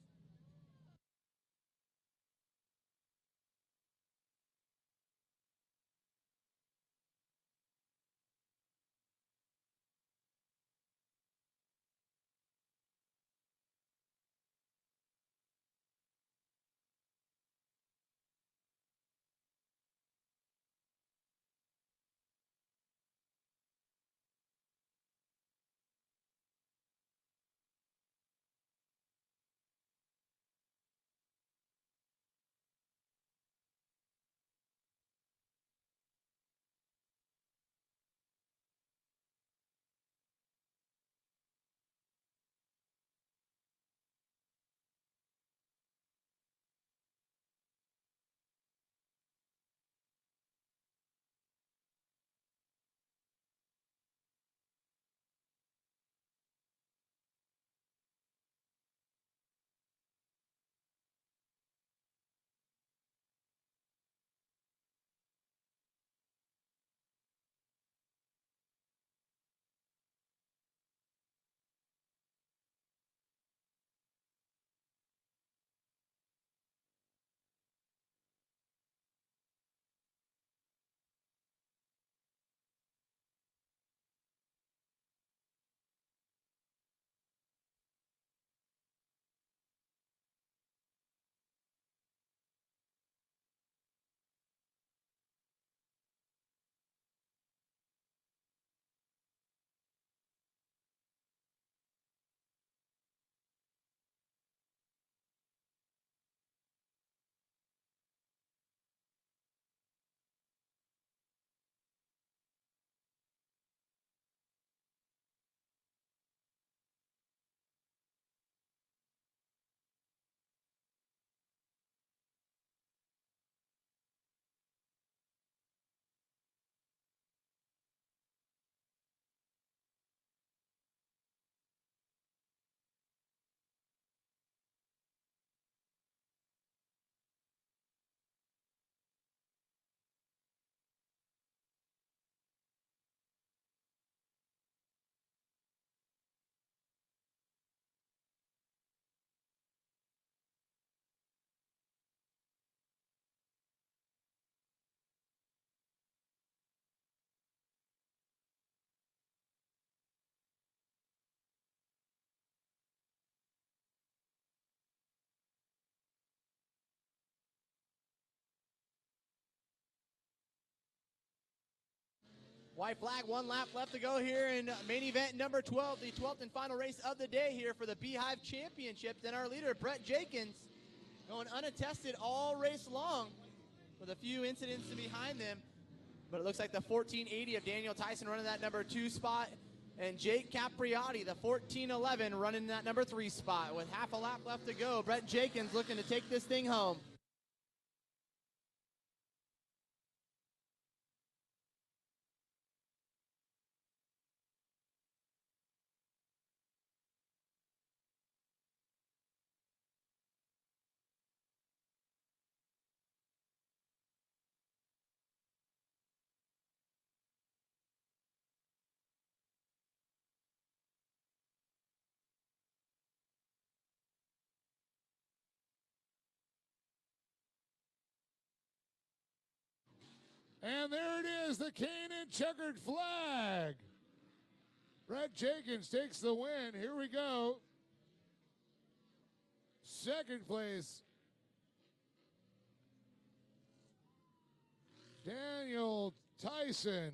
White flag, 1 lap left to go here in main event number 12, the 12th and final race of the day here for the Beehive Championship. Then our leader, Brett Jenkins, going unattested all race long with a few incidents behind them. But it looks like the 1480 of Daniel Tyson running that number 2 spot, and Jake Capriotti, the 1411, running that number 3 spot. With half a lap left to go, Brett Jenkins looking to take this thing home. And there it is, the cane and checkered flag. Brett Jenkins takes the win. Here we go. Second place, Daniel Tyson.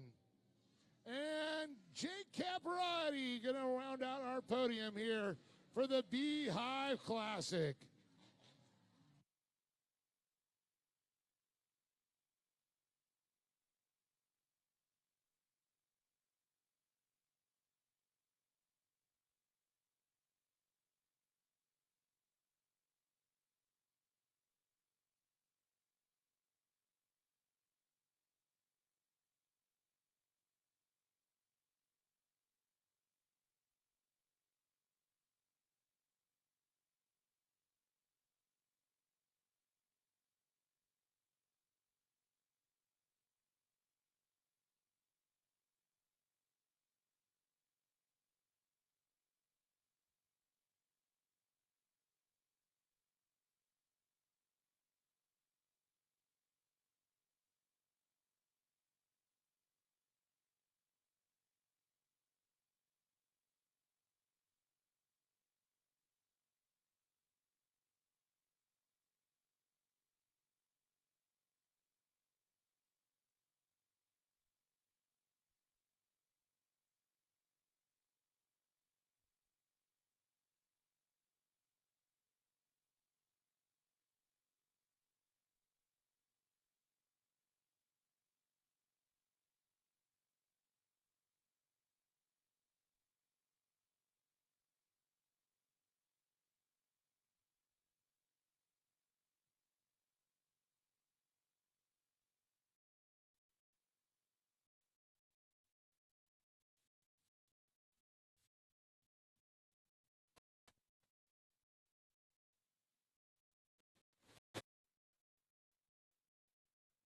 And Jake Caparati going to round out our podium here for the Beehive Classic.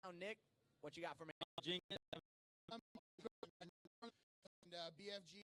Now, Nick, what you got for me? And BFG.